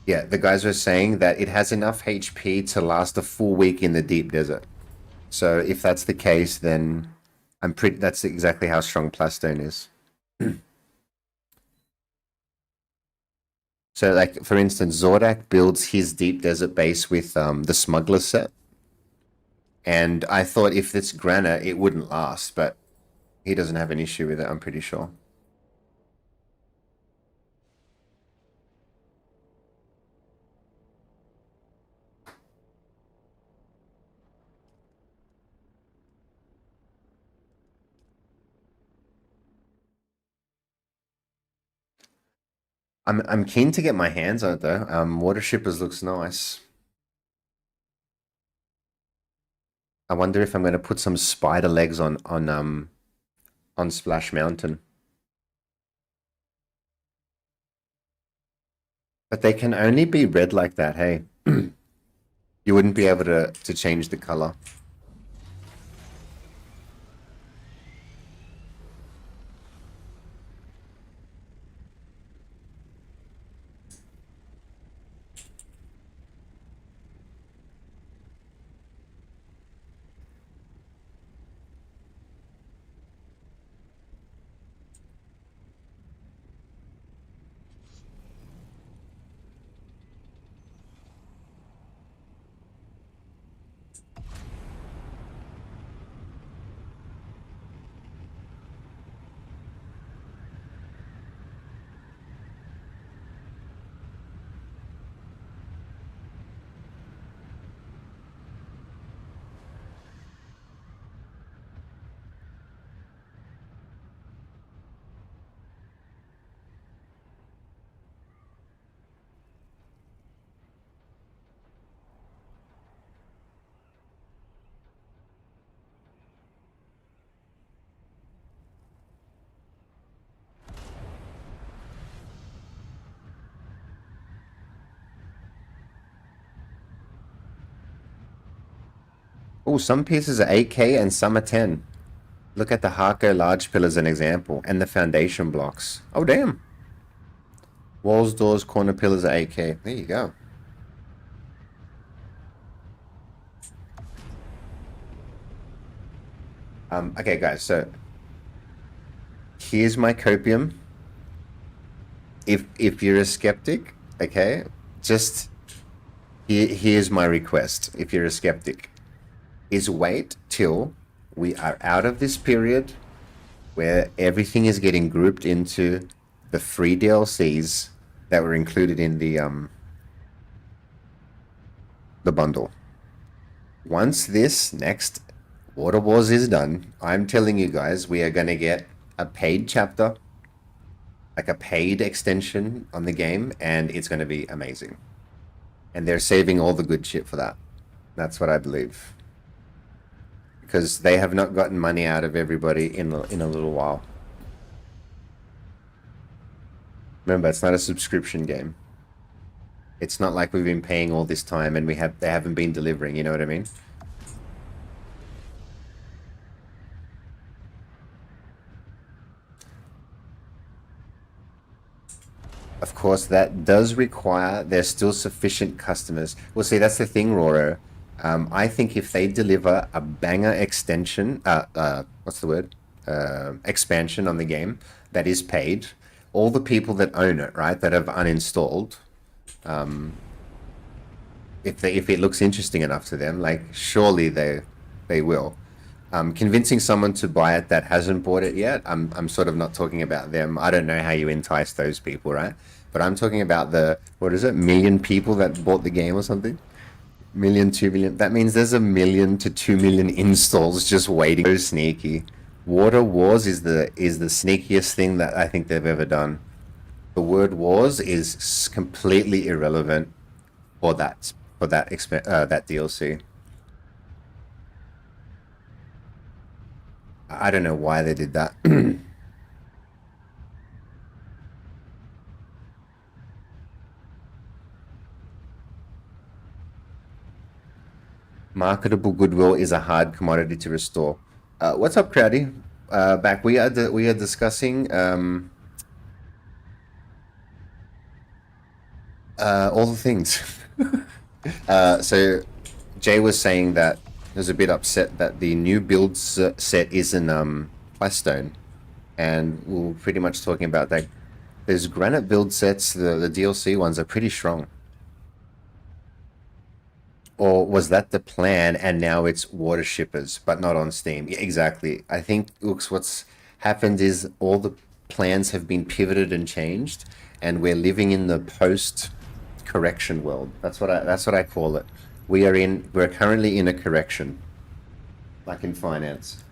Speaker 1: yeah, the guys were saying that it has enough HP to last a full week in the deep desert. So if that's the case, then that's exactly how strong Plastone is. So, like, for instance, Zordak builds his deep desert base with the Smuggler set. And I thought if it's granite, it wouldn't last, but he doesn't have an issue with it, I'm pretty sure. I'm keen to get my hands on it though. Water Shippers looks nice. I wonder if I'm going to put some spider legs on Splash Mountain. But they can only be red like that, hey. You wouldn't be able to change the color. Oh, some pieces are 8K and some are 10. Look at the Harco large pillar as an example, and the foundation blocks. Oh, damn. Walls, doors, corner pillars are 8K. There you go. Okay, guys, so here's my copium. If you're a skeptic, okay, just here's my request. If you're a skeptic, is wait till we are out of this period where everything is getting grouped into the free DLCs that were included in the bundle. Once this next Water Wars is done, I'm telling you guys, we are going to get a paid chapter, like a paid extension on the game, and it's going to be amazing. And they're saving all the good shit for that. That's what I believe. Because they have not gotten money out of everybody in a little while. Remember, it's not a subscription game. It's not like we've been paying all this time and they haven't been delivering, you know what I mean? Of course, that does require there's still sufficient customers. Well, see, that's the thing, Roro. I think if they deliver a banger extension, what's the word? Expansion on the game that is paid, all the people that own it, right, that have uninstalled, if it looks interesting enough to them, like surely they will. Convincing someone to buy it that hasn't bought it yet, I'm sort of not talking about them. I don't know how you entice those people, right? But I'm talking about the, what is it, million people that bought the game or something? Million, 2 million. That means there's 1 million to 2 million installs just waiting. So sneaky. Water Wars is the sneakiest thing that I think they've ever done. The word wars is completely irrelevant for that that DLC. I don't know why they did that. Marketable goodwill is a hard commodity to restore. What's up, Crowdy? Back. We are discussing all the things. So Jay was saying that he was a bit upset that the new build set isn't Plastone, and we we're pretty much talking about that. Those granite build sets, the DLC ones, are pretty strong. Or was that the plan and now it's water shippers, but not on Steam? Yeah, exactly. I think looks what's happened is all the plans have been pivoted and changed, and we're living in the post correction world. That's what I call it. We're currently in a correction, like in finance.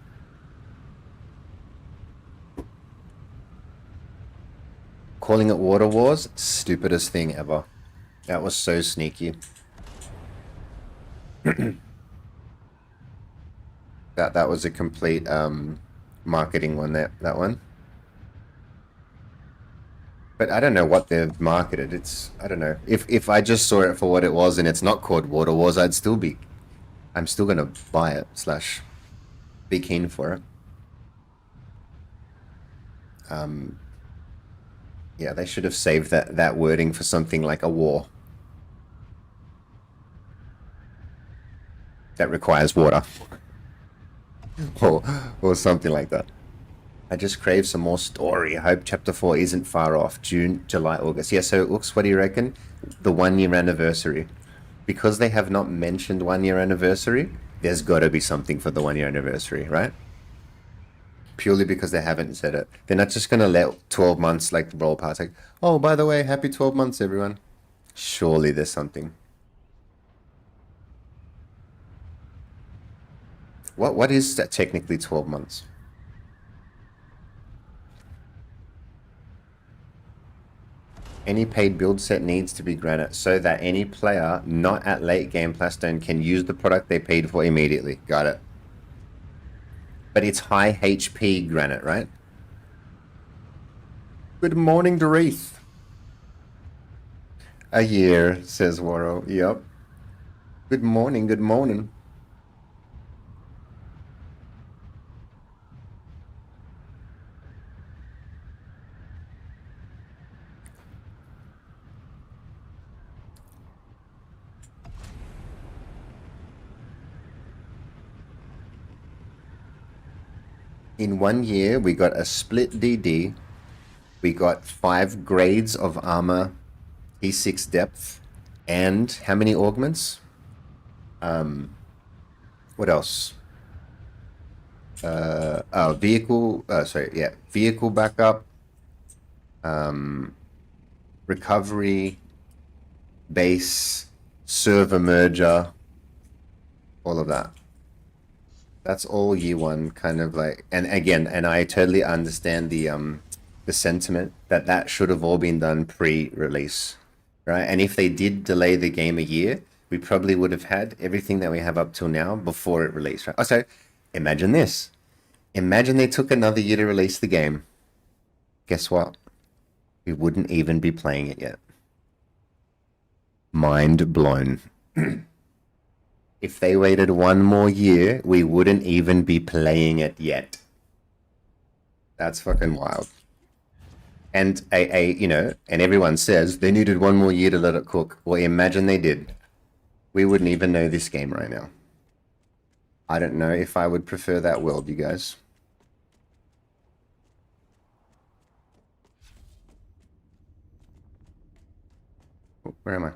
Speaker 1: Calling it Water Wars, stupidest thing ever. That was so sneaky. That was a complete marketing one, that one. But I don't know what they've marketed. I don't know. If I just saw it for what it was and it's not called Water Wars, I'm still gonna buy it / be keen for it. Yeah, they should have saved that wording for something like a war that requires water. or something like that. I just crave some more story. I hope chapter 4 isn't far off. June, July, August. Yeah, so it looks, what do you reckon? The 1 year anniversary. Because they have not mentioned 1 year anniversary, there's gotta be something for the 1 year anniversary, right? Purely because they haven't said it. They're not just gonna let 12 months like the roll past, like, oh, by the way, happy 12 months, everyone. Surely there's something. What is that technically 12 months? Any paid build set needs to be granite so that any player not at late game Plastone can use the product they paid for immediately. Got it. But it's high HP granite, right? Good morning, Doreeth. A year, says Waro. Yep. Good morning, good morning. In 1 year, we got a split DD. We got 5 grades of armor, E6 depth, and how many augments? What else? Vehicle. Vehicle backup. Recovery. Base. Server merger. All of that. That's all year 1, kind of like, and again, and I totally understand the sentiment that should have all been done pre-release, right? And if they did delay the game a year, we probably would have had everything that we have up till now before it released, right? So, imagine this. Imagine they took another year to release the game. Guess what? We wouldn't even be playing it yet. Mind blown. If they waited 1 more year, we wouldn't even be playing it yet. That's fucking wild. And and everyone says they needed 1 more year to let it cook. Well, imagine they did. We wouldn't even know this game right now. I don't know if I would prefer that world, you guys. Oh, where am I?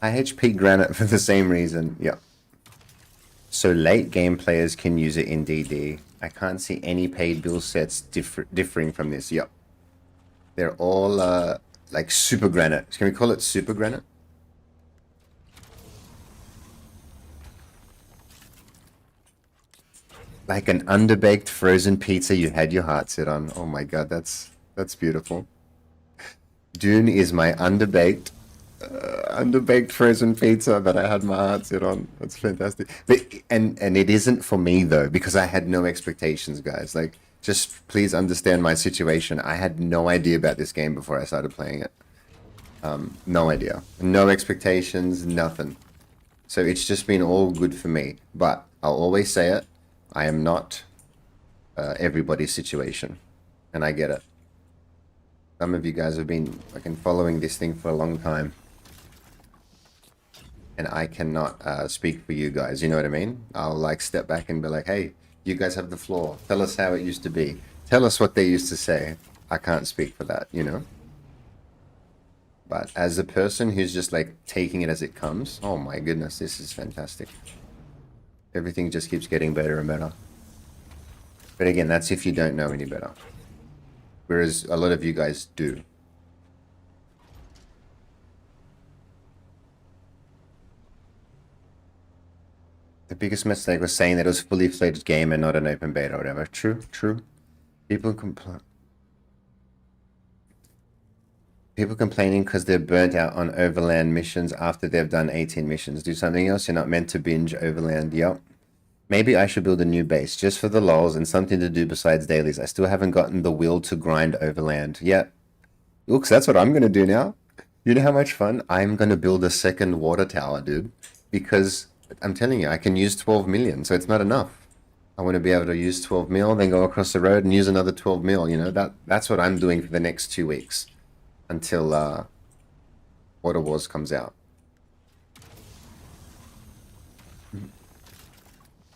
Speaker 1: IHP Granite for the same reason. Yep. So late game players can use it in DD. I can't see any paid build sets differing from this. Yep. They're all like super granite. Can we call it super granite? Like an underbaked frozen pizza you had your heart set on. Oh my god, that's beautiful. Dune is my underbaked frozen pizza that I had my heart set on. That's fantastic. But and it isn't for me though, because I had no expectations, guys. Like, just please understand my situation. I had no idea about this game before I started playing it. No idea. No expectations, nothing. So it's just been all good for me. But I'll always say it. I am not everybody's situation. And I get it. Some of you guys have been fucking following this thing for a long time. And I cannot speak for you guys, you know what I mean? I'll like step back and be like, hey, you guys have the floor. Tell us how it used to be. Tell us what they used to say. I can't speak for that, you know? But as a person who's just like taking it as it comes, oh my goodness, this is fantastic. Everything just keeps getting better and better. But again, that's if you don't know any better. Whereas a lot of you guys do. The biggest mistake was saying that it was a fully fledged game and not an open beta or whatever. True, true. People complaining because they're burnt out on overland missions after they've done 18 missions. Do something else. You're not meant to binge overland. Yep. Maybe I should build a new base just for the lols and something to do besides dailies. I still haven't gotten the will to grind overland yet. Looks, that's what I'm going to do now. You know how much fun? I'm going to build a second water tower, dude. Because I'm telling you, I can use 12 million, so it's not enough. I want to be able to use 12 mil, then go across the road and use another 12 mil. You know, that's what I'm doing for the next 2 weeks. Until Water Wars comes out.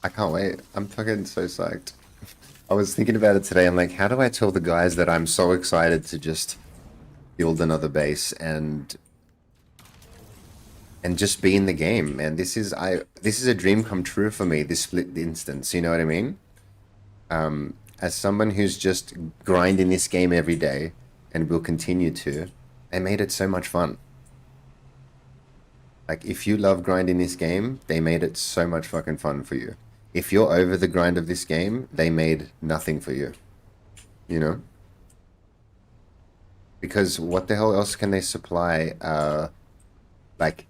Speaker 1: I can't wait. I'm fucking so psyched. I was thinking about it today. I'm like, how do I tell the guys that I'm so excited to just build another base and just be in the game, man? This is a dream come true for me, this split instance, you know what I mean? As someone who's just grinding this game every day and will continue to, they made it so much fun. Like, if you love grinding this game, they made it so much fucking fun for you. If you're over the grind of this game, they made nothing for you. You know? Because what the hell else can they supply, like,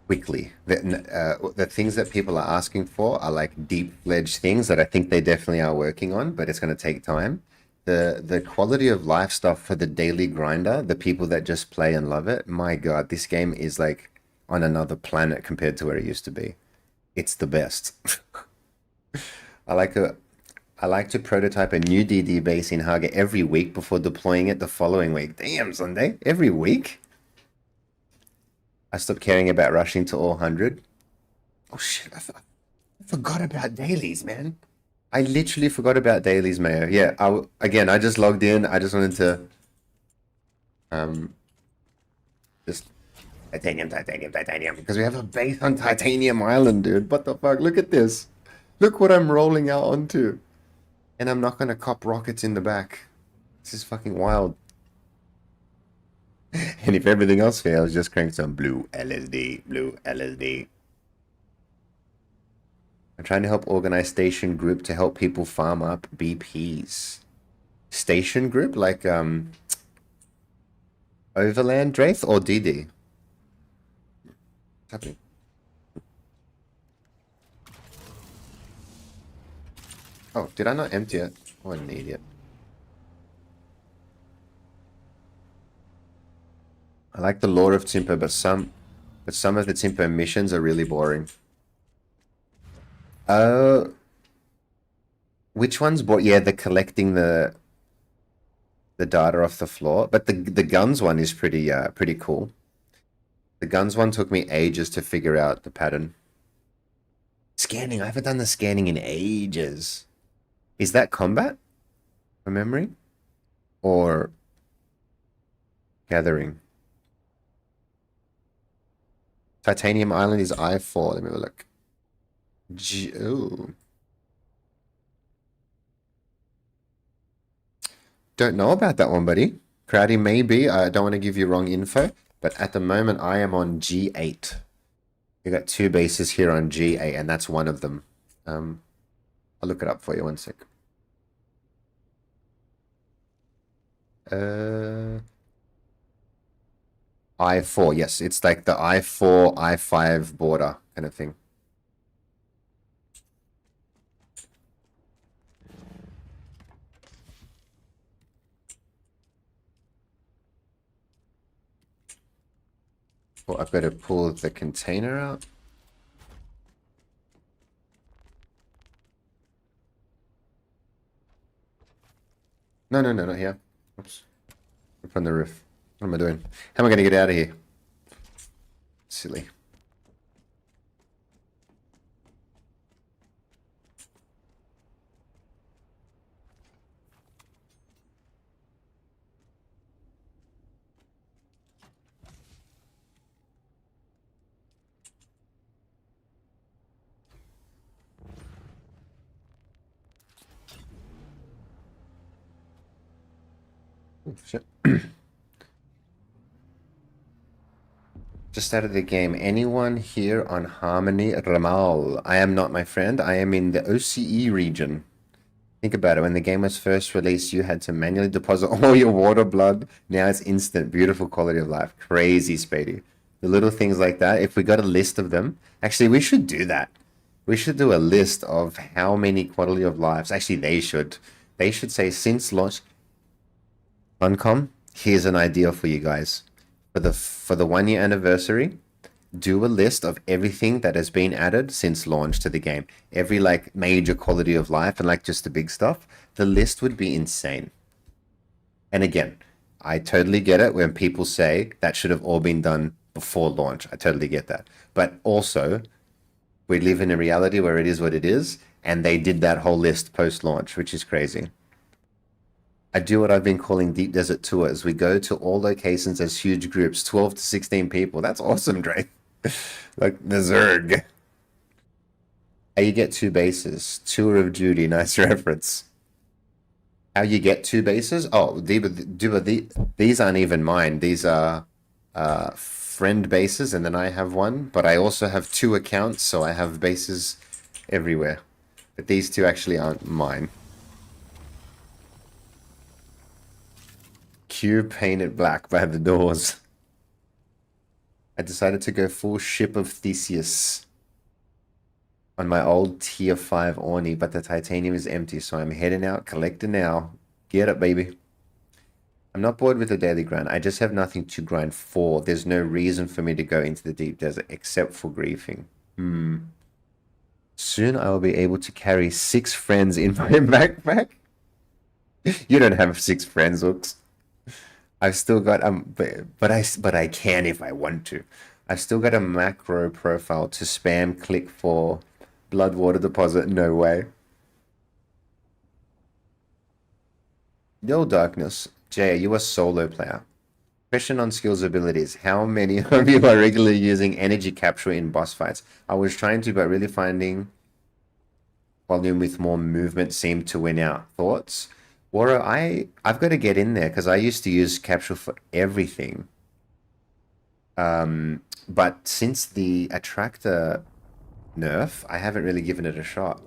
Speaker 1: quickly? The things that people are asking for are, like, deep-fledged things that I think they definitely are working on, but it's going to take time. The quality of life stuff for the daily grinder, the people that just play and love it, my god, this game is like on another planet compared to where it used to be. It's the best. I like to prototype a new DD base in Haga every week before deploying it the following week. Damn, Sunday, every week? I stopped caring about rushing to all 100. Oh shit, I forgot about dailies, man. I literally forgot about dailies, Mayo. Yeah, I just logged in. I just wanted to just titanium, because we have a base on Titanium Island, dude. What the fuck? Look at this. Look what I'm rolling out onto. And I'm not gonna cop rockets in the back. This is fucking wild. And if everything else fails, just crank some blue LSD, blue LSD. I'm trying to help organize station group to help people farm up BPs. Station group? Like, Overland Draith or DD? What's happening? Oh, did I not empty it? Oh, an idiot. I like the lore of Timpo, but some of the Timpo missions are really boring. Which one's boring? Yeah, the collecting the data off the floor, but the guns one is pretty cool. The guns one took me ages to figure out the pattern. Scanning, I haven't done the scanning in ages. Is that combat from memory or gathering? Titanium Island is I4. Let me have a look. Ooh. Don't know about that one, buddy. Crowdy, maybe. I don't want to give you wrong info, but at the moment I am on G8. We got 2 bases here on G8, and that's one of them. I'll look it up for you, one sec. I4, yes, it's like the I4, I5 border kind of thing. Well, I've got to pull the container out. No, not here. Oops. Up on the roof. What am I doing? How am I going to get out of here? Silly. Oh, shit. Just out of the game. Anyone here on Harmony Ramal? I am not, my friend. I am in the OCE region. Think about it. When the game was first released, you had to manually deposit all your water blood. Now it's instant. Beautiful quality of life. Crazy, Spady. The little things like that. If we got a list of them, actually, we should do that. We should do a list of how many quality of lives. Actually, they should. They should say since launch. Funcom, here's an idea for you guys. For the 1 year anniversary, do a list of everything that has been added since launch to the game. Every like major quality of life and like just the big stuff. The list would be insane. And again, I totally get it when people say that should have all been done before launch. I totally get that. But also, we live in a reality where it is what it is, and they did that whole list post-launch, which is crazy. I do what I've been calling deep desert tours. We go to all locations as huge groups, 12 to 16 people. That's awesome, Drake. Like the Zerg. How you get 2 bases. Tour of Duty. Nice reference. How you get 2 bases? Oh, these aren't even mine. These are friend bases, and then I have one. But I also have 2 accounts, so I have bases everywhere. But these 2 actually aren't mine. Q painted black by the doors. I decided to go full ship of Theseus on my old tier 5 Orni, but the titanium is empty, so I'm heading out, collecting now. Get it, baby. I'm not bored with the daily grind. I just have nothing to grind for. There's no reason for me to go into the deep desert except for griefing. Soon I will be able to carry 6 friends in my backpack. You don't have 6 friends, Hooks. I've still got but I can if I want to. I've still got a macro profile to spam click for blood water deposit. No way. Yo, Darkness. Jay, are you a solo player? Question on skills abilities. How many of you are regularly using energy capture in boss fights? I was trying to, but really finding volume with more movement seemed to win out. Thoughts? Wara, I've got to get in there because I used to use capsule for everything. But since the attractor nerf, I haven't really given it a shot.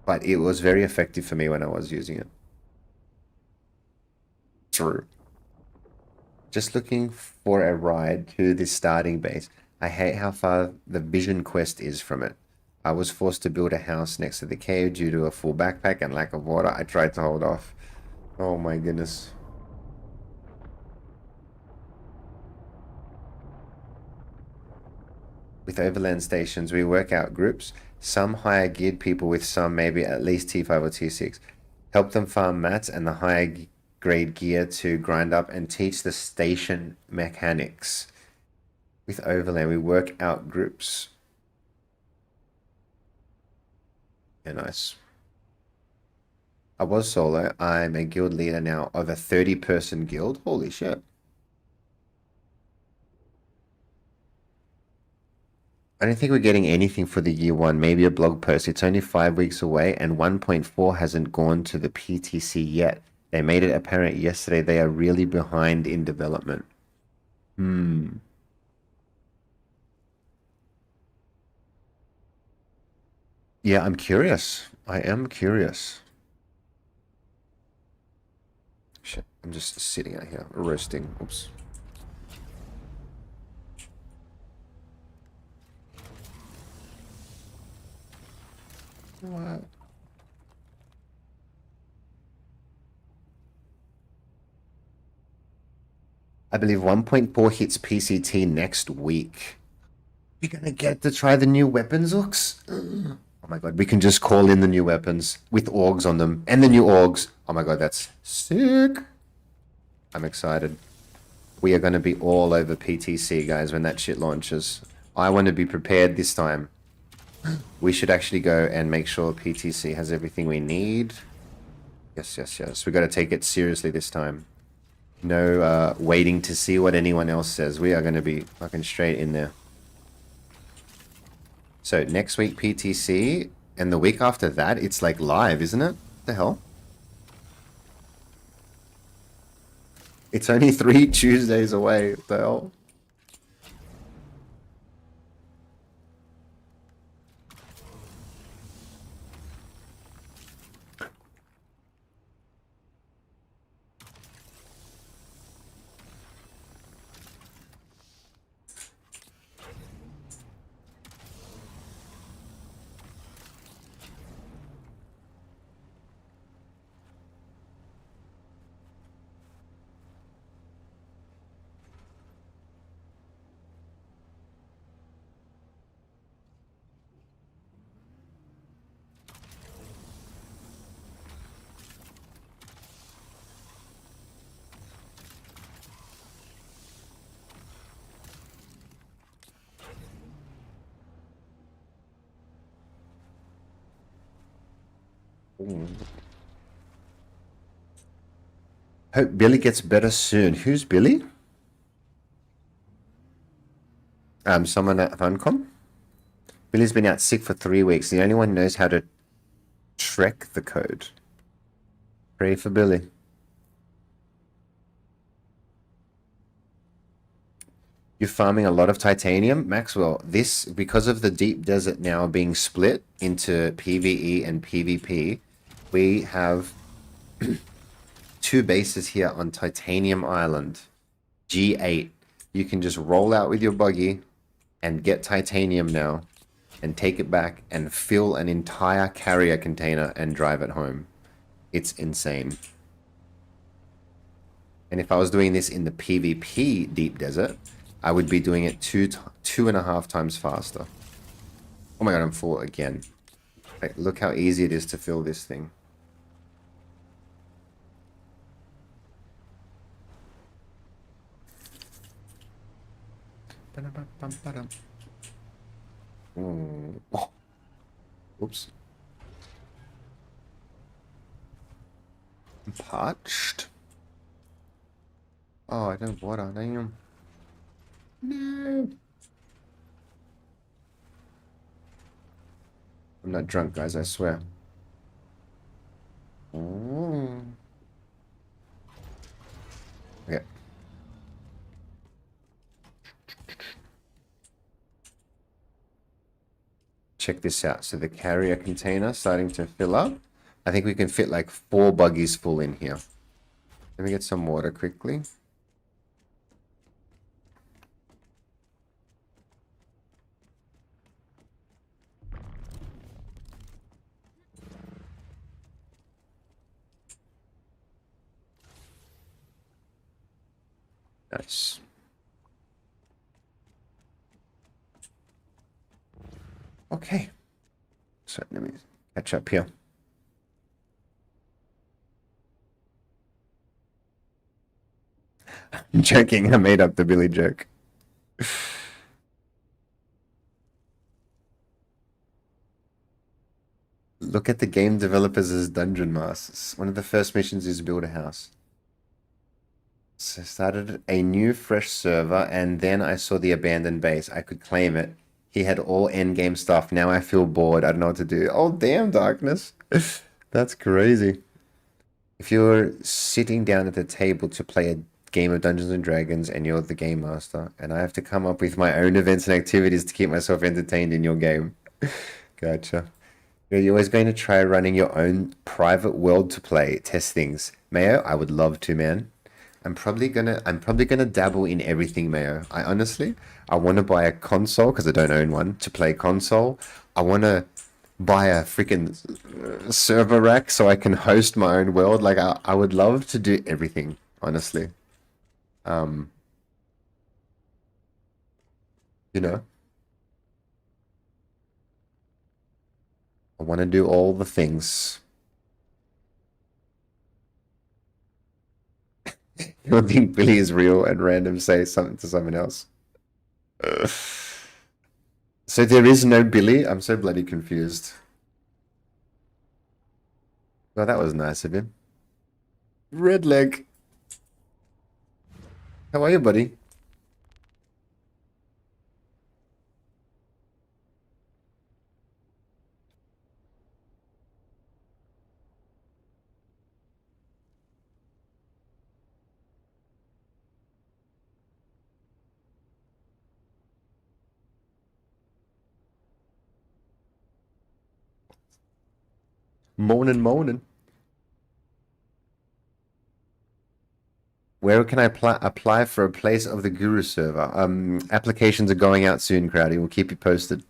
Speaker 1: But it was very effective for me when I was using it. True. Just looking for a ride to the starting base. I hate how far the vision quest is from it. I was forced to build a house next to the cave due to a full backpack and lack of water. I tried to hold off. Oh my goodness. With overland stations, we work out groups. Some higher geared people with some maybe at least T5 or T6. Help them farm mats and the higher grade gear to grind up and teach the station mechanics. With overland, we work out groups. Yeah, nice. I was solo. I'm a guild leader now of a 30-person guild. Holy shit. I don't think we're getting anything for the year 1. Maybe a blog post. It's only 5 weeks away and 1.4 hasn't gone to the PTC yet. They made it apparent yesterday they are really behind in development. Yeah, I'm curious. I am curious. Shit, I'm just sitting out here roasting. Oops. What? I believe 1.4 hits PCT next week. We're gonna get to try the new weapons, Ooks. Oh my god, we can just call in the new weapons with orgs on them. And the new orgs. Oh my god, that's sick. I'm excited. We are gonna be all over PTC, guys, when that shit launches. I want to be prepared this time. We should actually go and make sure PTC has everything we need. Yes, yes, yes. We gotta take it seriously this time. No waiting to see what anyone else says. We are gonna be fucking straight in there. So next week PTC, and the week after that, it's like live, isn't it? What the hell? It's only 3 Tuesdays away. What the hell? Ooh. Hope Billy gets better soon. Who's Billy? Someone at Funcom? Billy's been out sick for 3 weeks. The only one knows how to trek the code. Pray for Billy. You're farming a lot of titanium? Maxwell, this, because of the deep desert now being split into PvE and PvP, we have 2 bases here on Titanium Island. G8. You can just roll out with your buggy and get titanium now and take it back and fill an entire carrier container and drive it home. It's insane. And if I was doing this in the PvP deep desert, I would be doing it 2.5 times faster. Oh my god, I'm full again. Like, look how easy it is to fill this thing. Oh. Oops. I'm parched. Oh, I don't have water. Damn. No. I'm not drunk, guys, I swear. Oh. Okay. Check this out. So the carrier container starting to fill up. I think we can fit like 4 buggies full in here. Let me get some water quickly. Nice. Okay. So let me catch up here. I'm joking. I made up the Billy joke. Look at the game developers as dungeon masters. One of the first missions is build a house. So I started a new fresh server and then I saw the abandoned base. I could claim it. He had all endgame stuff. Now I feel bored. I don't know what to do. Oh, damn, Darkness. That's crazy. If you're sitting down at the table to play a game of Dungeons and Dragons and you're the game master and I have to come up with my own events and activities to keep myself entertained in your game. Gotcha. You're always going to try running your own private world to play, test things. Mayo, I would love to, man. I'm probably gonna dabble in everything, Mayo. I want to buy a console because I don't own one to play console. I want to buy a freaking server rack so I can host my own world. Like I would love to do everything, honestly. Um, you know, I want to do all the things. You would think Billy is real and random say something to someone else. Ugh. So there is no Billy? I'm so bloody confused. Well, that was nice of him. Red leg. How are you, buddy? Moaning, moaning. Where can I apply for a place of the Guru server? Applications are going out soon, Crowdy. We'll keep you posted.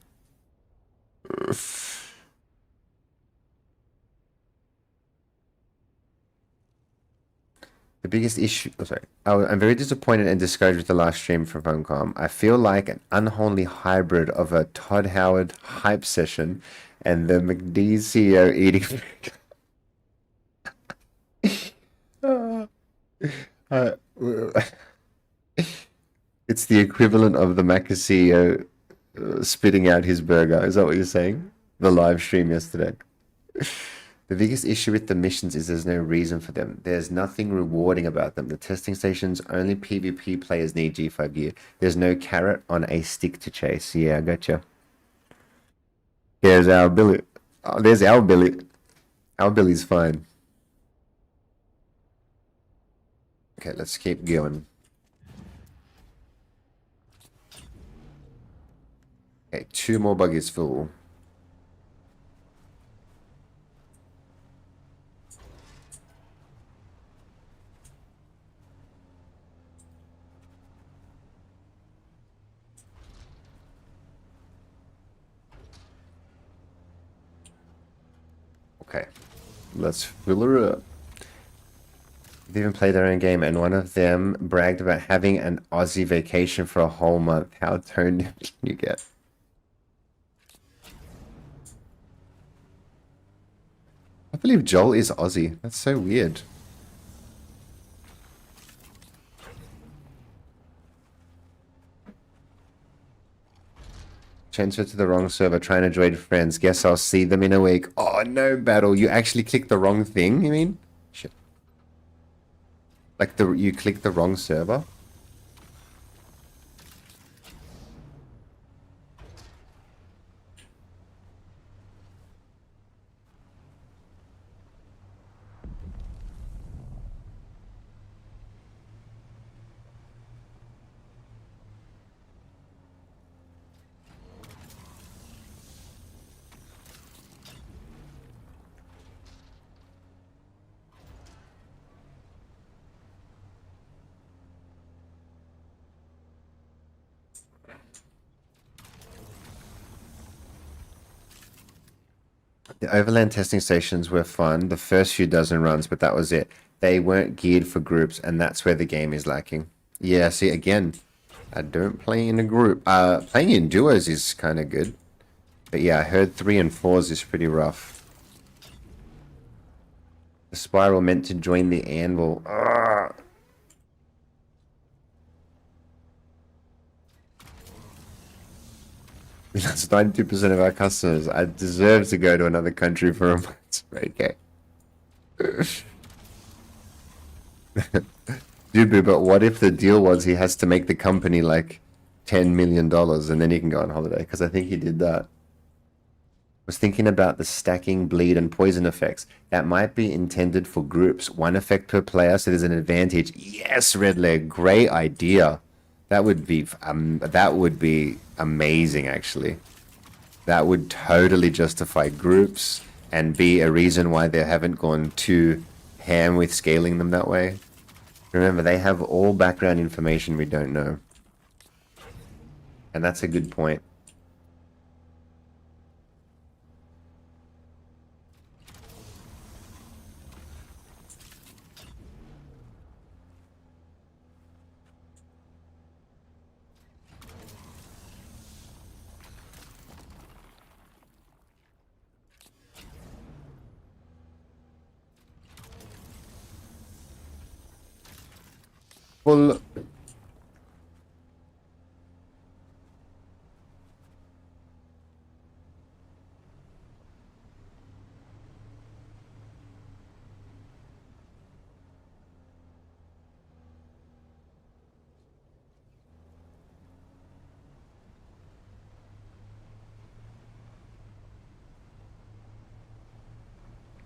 Speaker 1: The biggest issue, oh, sorry. I'm very disappointed and discouraged with the last stream from Funcom. I feel like an unholy hybrid of a Todd Howard hype session and the McD CEO eating. Uh, it's the equivalent of the Macca CEO spitting out his burger. Is that what you're saying? The live stream yesterday. The biggest issue with the missions is there's no reason for them. There's nothing rewarding about them. The testing stations, only PvP players need G5 gear. There's no carrot on a stick to chase. Yeah, I gotcha. There's our Billy. Oh, there's our Billy. Our Billy's fine. Okay, let's keep going. Okay, 2 more buggies full. Okay, let's fill her up. They even played their own game, and one of them bragged about having an Aussie vacation for a whole month. How toned can you get? I believe Joel is Aussie. That's so weird. Transfer to the wrong server, trying to join friends. Guess I'll see them in a week. Oh, no, Battle. You actually clicked the wrong thing, you mean? Shit. Like, you clicked the wrong server? The overland testing stations were fun, the first few dozen runs, but that was it. They weren't geared for groups, and that's where the game is lacking. Yeah, see, again, I don't play in a group. Playing in duos is kind of good. But yeah, I heard 3 and 4s is pretty rough. The spiral meant to join the anvil. Ugh. That's 92% of our customers. I deserve to go to another country for a month. Okay. Dude, but what if the deal was he has to make the company like $10 million and then he can go on holiday? Because I think he did that. Was thinking about the stacking, bleed, and poison effects. That might be intended for groups. 1 effect per player, so there's an advantage. Yes, Redleg, great idea. That would be amazing, actually. That would totally justify groups and be a reason why they haven't gone too ham with scaling them that way. Remember, they have all background information we don't know. And that's a good point. Well,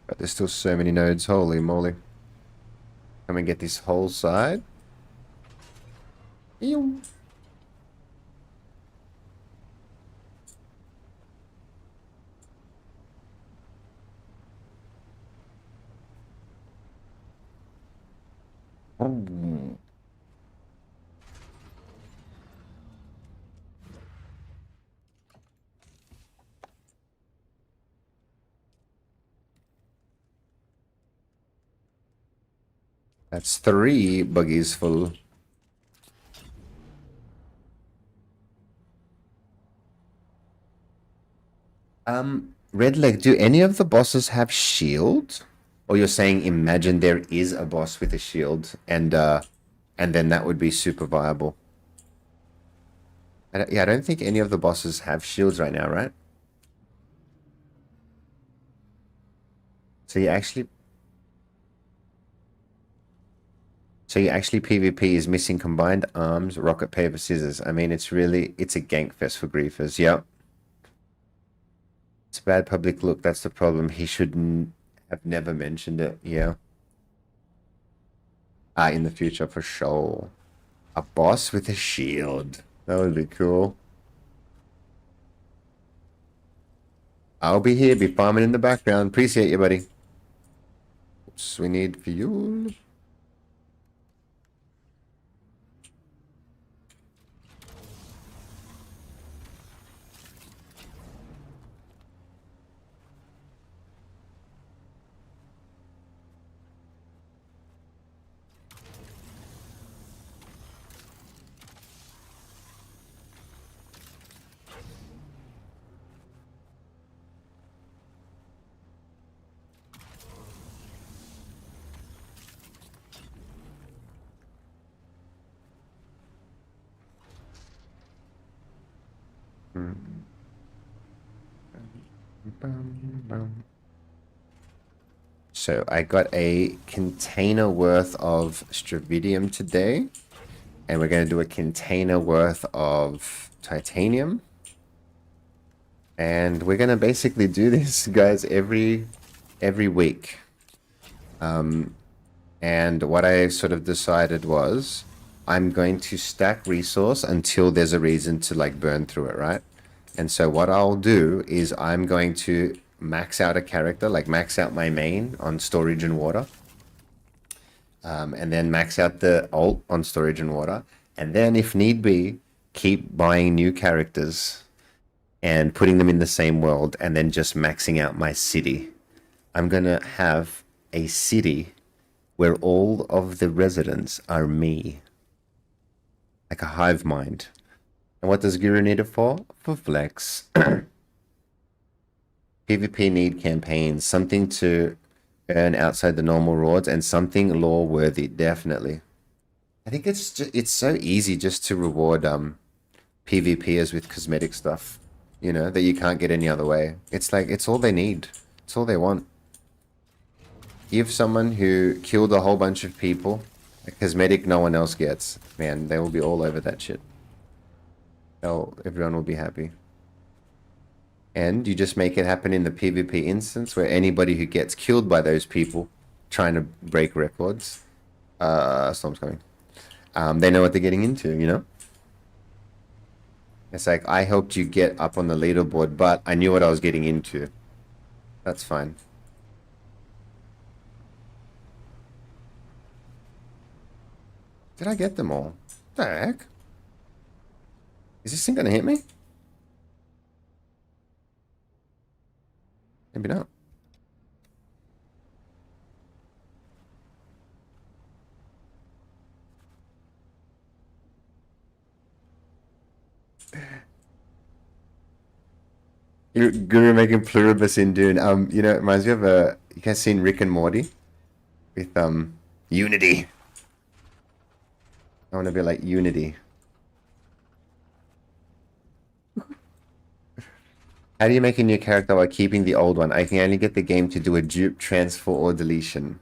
Speaker 1: but there's still so many nodes. Holy moly. Come and get this whole side. Ew. Oh. That's 3 buggies full. Redleg, do any of the bosses have shield? Or you're saying imagine there is a boss with a shield and then that would be super viable. Yeah, I don't think any of the bosses have shields right now, right? So you actually PvP is missing combined arms, rocket, paper, scissors. I mean, it's a gank fest for griefers. Yep. It's a bad public look. That's the problem. He shouldn't have never mentioned it. Yeah. In the future, for sure. A boss with a shield. That would be cool. I'll be here, be farming in the background. Appreciate you, buddy. Oops, we need fuel. So I got a container worth of stravidium today, and we're going to do a container worth of titanium, and we're going to basically do this, guys, every week. And what I sort of decided was I'm going to stack resource until there's a reason to like burn through it, right? And so what I'll do is I'm going to max out a character, like max out my main on storage and water. And then max out the alt on storage and water. And then if need be, keep buying new characters and putting them in the same world and then just maxing out my city. I'm going to have a city where all of the residents are me. Like a hive mind. And what does Guru need it for? For flex. PvP need campaigns. Something to earn outside the normal rewards and something lore worthy. Definitely. I think it's so easy just to reward PvPers with cosmetic stuff. You know, that you can't get any other way. It's like, it's all they need. It's all they want. Give someone who killed a whole bunch of people a cosmetic no one else gets. Man, they will be all over that shit. Everyone will be happy. And you just make it happen in the PvP instance where anybody who gets killed by those people trying to break records, storm's coming. They know what they're getting into, you know? It's like, I helped you get up on the leaderboard, but I knew what I was getting into. That's fine. Did I get them all? What the heck? Is this thing gonna hit me? Maybe not. Guru making pluribus in Dune. You know, it reminds me of you guys seen Rick and Morty? With Unity. I want to be like Unity. How do you make a new character while keeping the old one? I can only get the game to do a dupe, transfer, or deletion.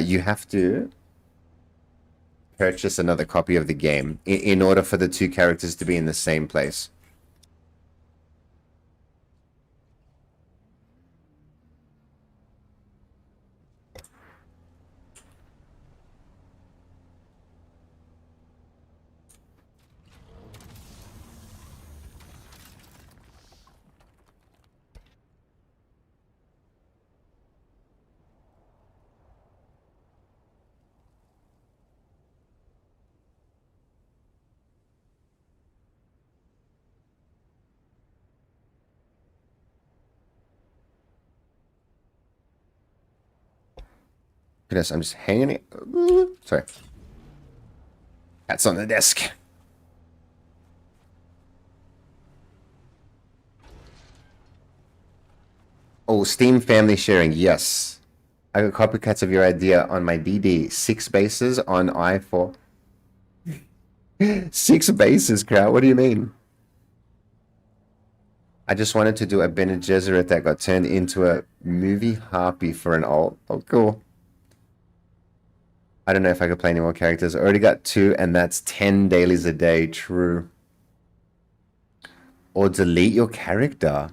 Speaker 1: You have to purchase another copy of the game in order for the two characters to be in the same place. Goodness, I'm just hanging it. Sorry. That's on the desk. Oh, Steam family sharing. Yes. I got copycats of your idea on my DD. 6 bases on i4. 6 bases, crowd. What do you mean? I just wanted to do a Bene Gesserit that got turned into a movie harpy for an alt. Oh, cool. I don't know if I could play any more characters. I already got 2, and that's 10 dailies a day. True. Or delete your character.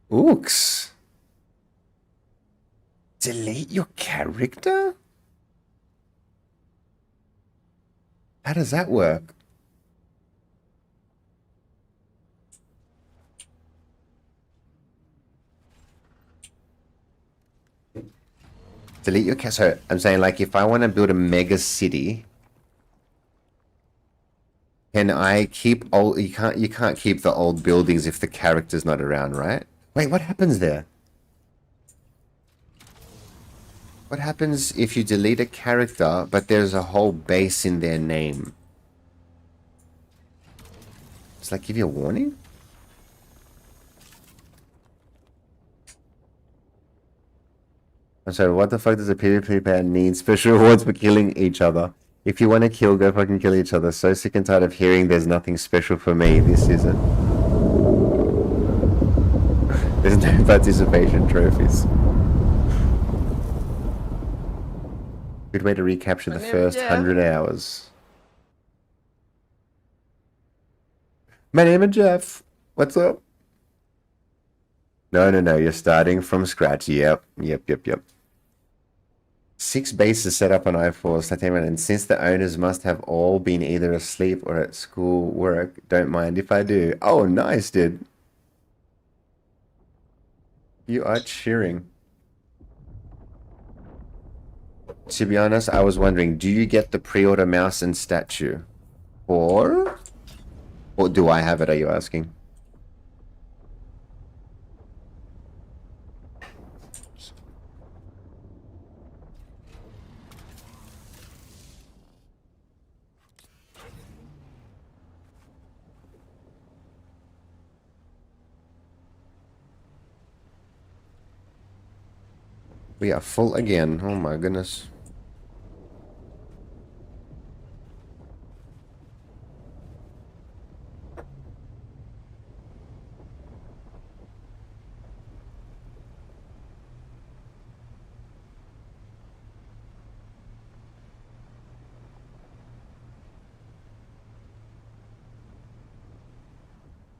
Speaker 1: Ooks. Delete your character? How does that work? Delete your character. So I'm saying, like, if I want to build a mega city, can I keep old? You can't keep the old buildings if the character's not around, right? Wait, what happens there? What happens if you delete a character, but there's a whole base in their name? Does that give you a warning? I'm sorry, what the fuck does a PvP band need special rewards for killing each other? If you want to kill, go fucking kill each other. So sick and tired of hearing there's nothing special for me. This isn't. There's no participation trophies. Good way to recapture the first 100 hours. My name is Jeff. What's up? No. You're starting from scratch. Yep. 6 bases set up on i4, and since the owners must have all been either asleep or at school work, don't mind if I do. Oh, nice, dude. You are cheering. To be honest, I was wondering, do you get the pre-order mouse and statue? Or do I have it, are you asking? We are full again. Oh my goodness.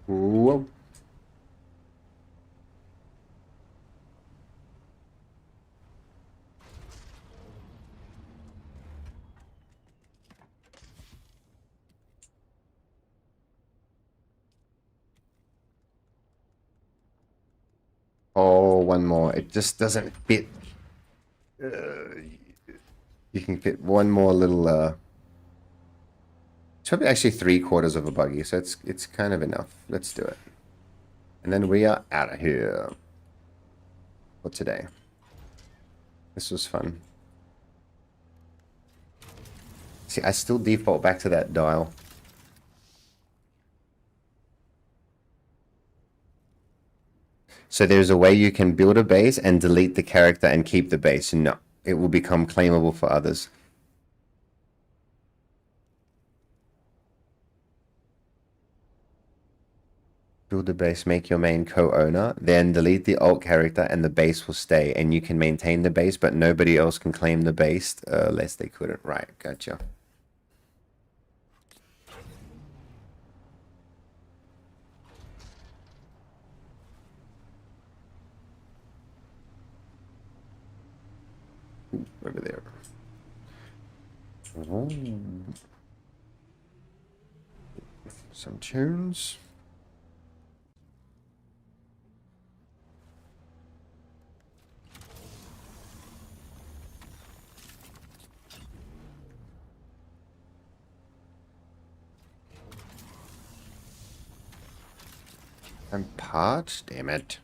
Speaker 1: Whoa. Oh, one more. It just doesn't fit. Uh, you can fit one more little. It's probably actually 3/4 of a buggy, so it's kind of enough. Let's do it. And then we are out of here for today. This was fun. See, I still default back to that dial. So there's a way you can build a base and delete the character and keep the base. No, it will become claimable for others. Build a base, make your main co-owner, then delete the alt character and the base will stay. And you can maintain the base, but nobody else can claim the base unless they couldn't. Right, gotcha. Ooh, over there. Oh. Some tunes. I'm parched, damn it.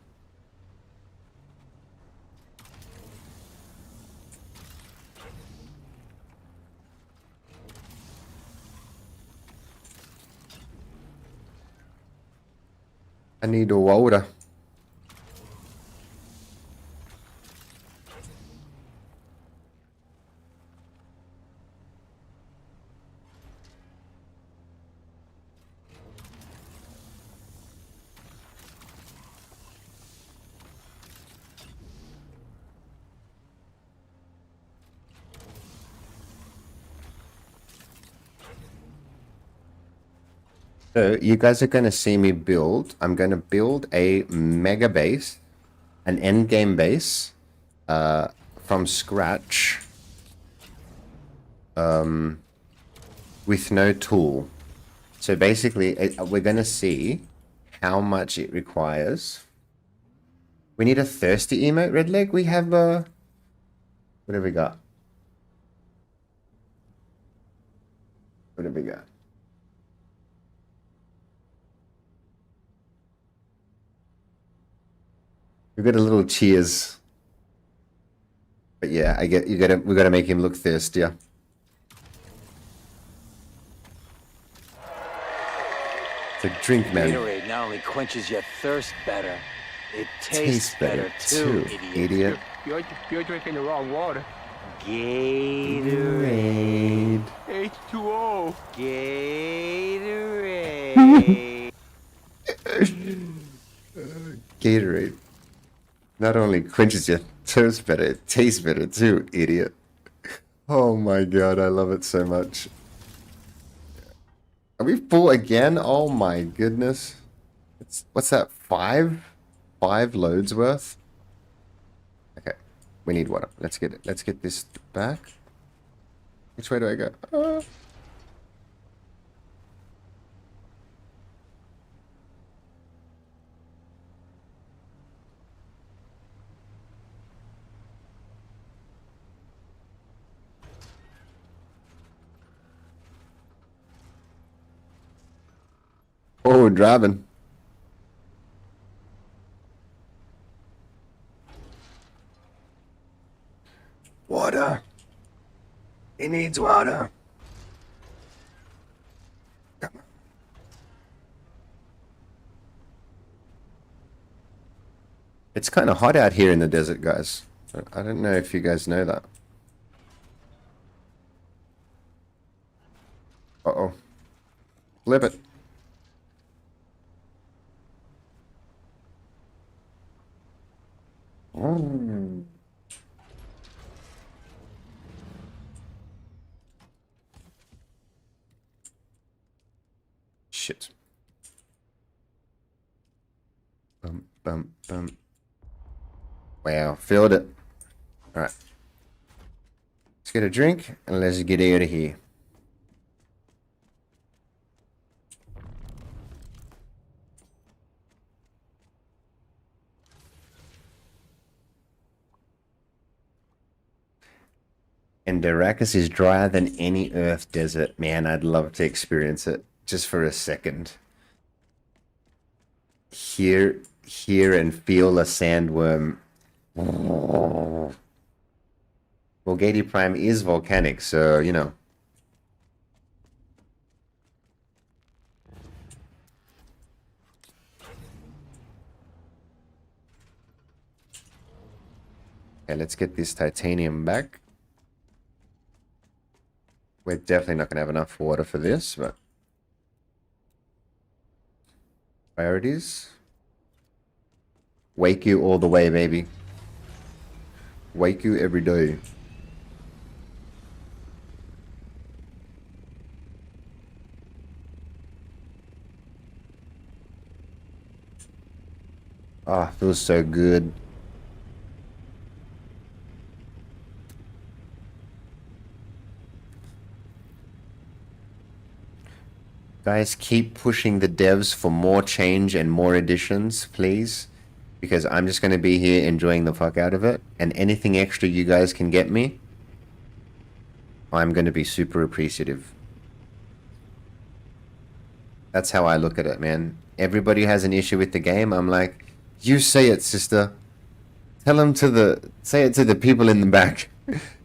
Speaker 1: I need a water. So you guys are going to see me build. I'm going to build a mega base, an end game base, from scratch, with no tool. So basically, we're going to see how much it requires. We need a thirsty emote, Red Leg. We have a... What have we got? What have we got? We got a little cheers. But yeah, we gotta make him look thirstier. It's a drink, man.
Speaker 5: Gatorade not only quenches your thirst better, it
Speaker 1: Tastes
Speaker 5: tastes better too, idiot.
Speaker 6: You're drinking the wrong water.
Speaker 5: Gatorade.
Speaker 6: H2O.
Speaker 5: Gatorade.
Speaker 1: Gatorade. Not only quenches your thirst better, it tastes better too, idiot. Oh my god, I love it so much. Are we full again? Oh my goodness. What's that? 5 loads worth? Okay, we need water. Let's get it. Let's get this back. Which way do I go? Oh, driving. Water. He needs water. Come on. It's kind of hot out here in the desert, guys. I don't know if you guys know that. Uh-oh. Flip it. Mm. Shit. Bum, bum, bum. Wow, filled it. Alright. Let's get a drink and let's get out of here. And Arrakis is drier than any Earth desert. Man, I'd love to experience it just for a second. Hear and feel a sandworm. Well, Gady Prime is volcanic, so, you know. Okay, let's get this titanium back. We're definitely not going to have enough water for this, but... Priorities. Wake you all the way, baby. Wake you every day. Ah, feels so good. Guys, keep pushing the devs for more change and more additions, please. Because I'm just going to be here enjoying the fuck out of it. And anything extra you guys can get me, I'm going to be super appreciative. That's how I look at it, man. Everybody has an issue with the game. I'm like, you say it, sister. Say it to the people in the back.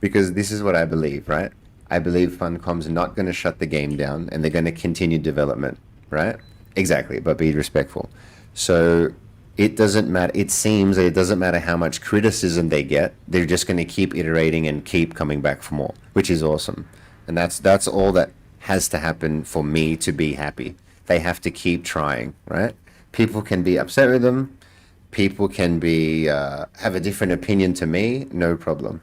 Speaker 1: Because this is what I believe, right? I believe Funcom's not going to shut the game down and they're going to continue development, right? Exactly, but be respectful. So it doesn't matter. It seems that it doesn't matter how much criticism they get. They're just going to keep iterating and keep coming back for more, which is awesome. And that's all that has to happen for me to be happy. They have to keep trying, right? People can be upset with them. People can be have a different opinion to me, no problem.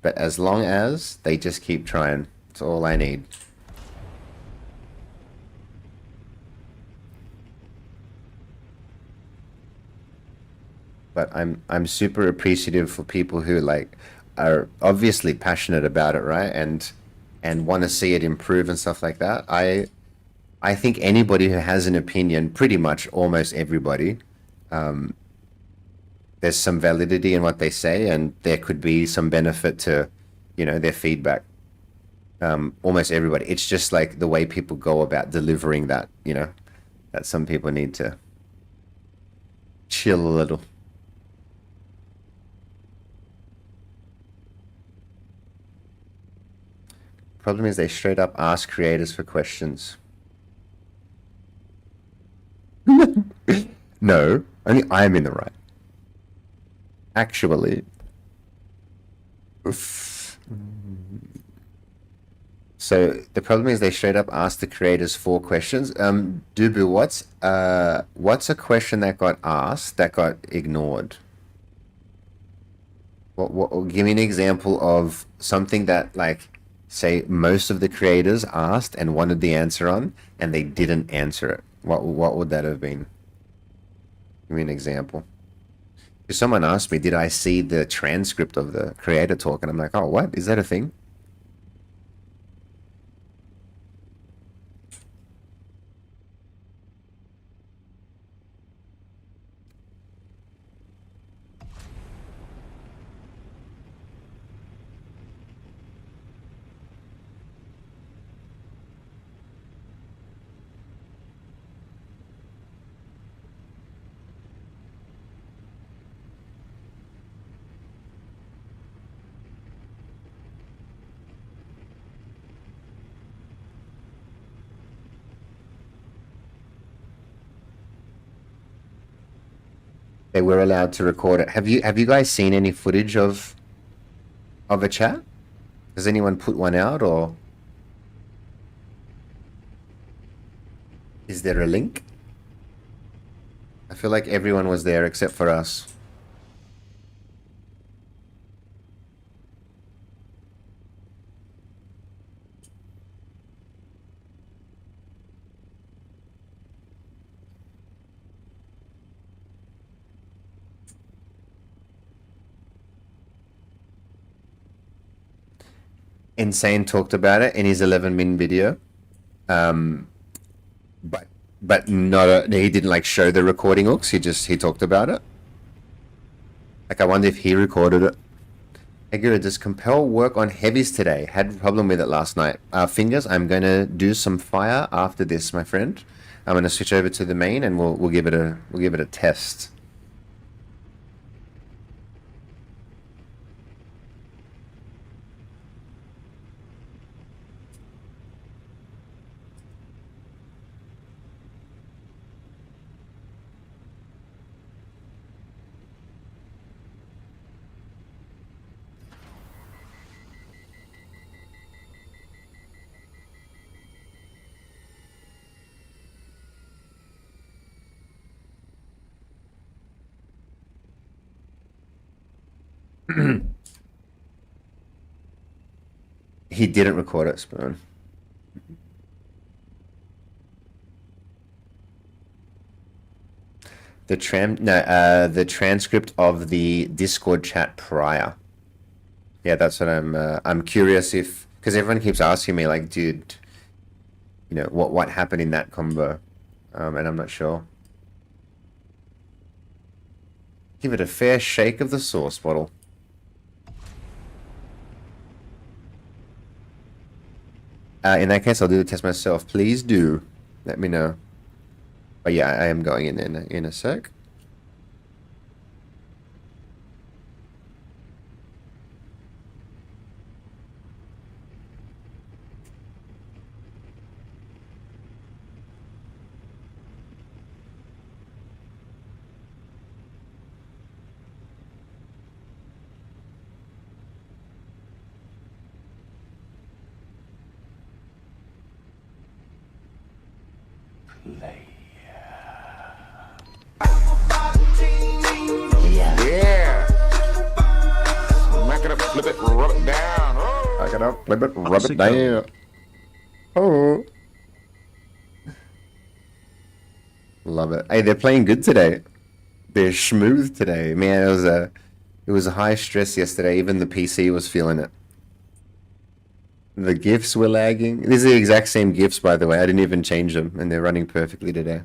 Speaker 1: But as long as they just keep trying, that's all I need. But I'm super appreciative for people who like are obviously passionate about it, right? And want to see it improve and stuff like that. I think anybody who has an opinion, pretty much almost everybody, there's some validity in what they say, and there could be some benefit to, you know, their feedback. Almost everybody. It's just like the way people go about delivering that, you know, that some people need to chill a little. Problem is they straight up ask creators for questions. No, only I'm in the right. Actually. So the problem is they straight up ask the creators 4 questions. Dubu, what's a question that got asked that got ignored? What give me an example of something that, like, say most of the creators asked and wanted the answer on and they didn't answer it. What would that have been? Give me an example. If someone asked me, did I see the transcript of the creator talk? And I'm like, oh, what? Is that a thing? They were allowed to record it. Have you guys seen any footage of a chat? Has anyone put one out, or is there a link? I feel like everyone was there except for us. Insane talked about it in his 11-min video, but not he didn't like show the recording hooks. He talked about it. Like, I wonder if he recorded it. Hey, Guru, does compel work on heavies today? Had a problem with it last night. Fingers, I'm gonna do some fire after this, my friend. I'm gonna switch over to the main and we'll give it a test. He didn't record it, Spoon. The transcript of the Discord chat prior. Yeah, that's what I'm curious if, because everyone keeps asking me like, dude, you know, what happened in that combo, and I'm not sure. Give it a fair shake of the sauce bottle. In that case, I'll do the test myself. Please do let me know. But yeah, I am going in a sec.
Speaker 2: Yeah. Smack it up, flip it, rub it down. Oh.
Speaker 1: I gotta flip it, rub it
Speaker 4: it
Speaker 1: down. Oh. Love it. Hey, they're playing good today. They're smooth today. Man, it was a high stress yesterday. Even the PC was feeling it. The GIFs were lagging. These are the exact same GIFs, by the way. I didn't even change them, and they're running perfectly today.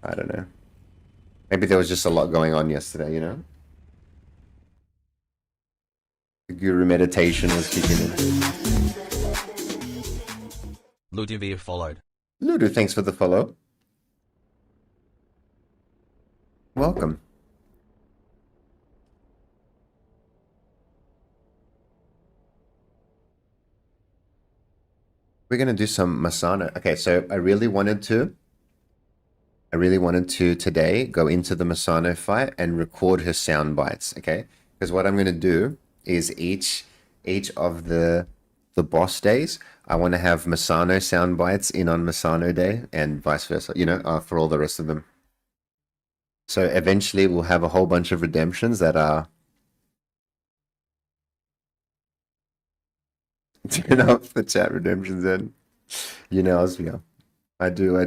Speaker 1: I don't know. Maybe there was just a lot going on yesterday, you know? The guru meditation was kicking in.
Speaker 7: Ludivia followed.
Speaker 1: Ludo, thanks for the follow. Welcome. We're gonna do some Masano. Okay, so I really wanted to today go into the Masano fight and record her sound bites, okay? Because what I'm gonna do is each of the boss days, I want to have Masano sound bites in on Masano day and vice versa, you know, for all the rest of them. So eventually we'll have a whole bunch of redemptions that are turn off the chat redemptions in. You know, Osvio. I do.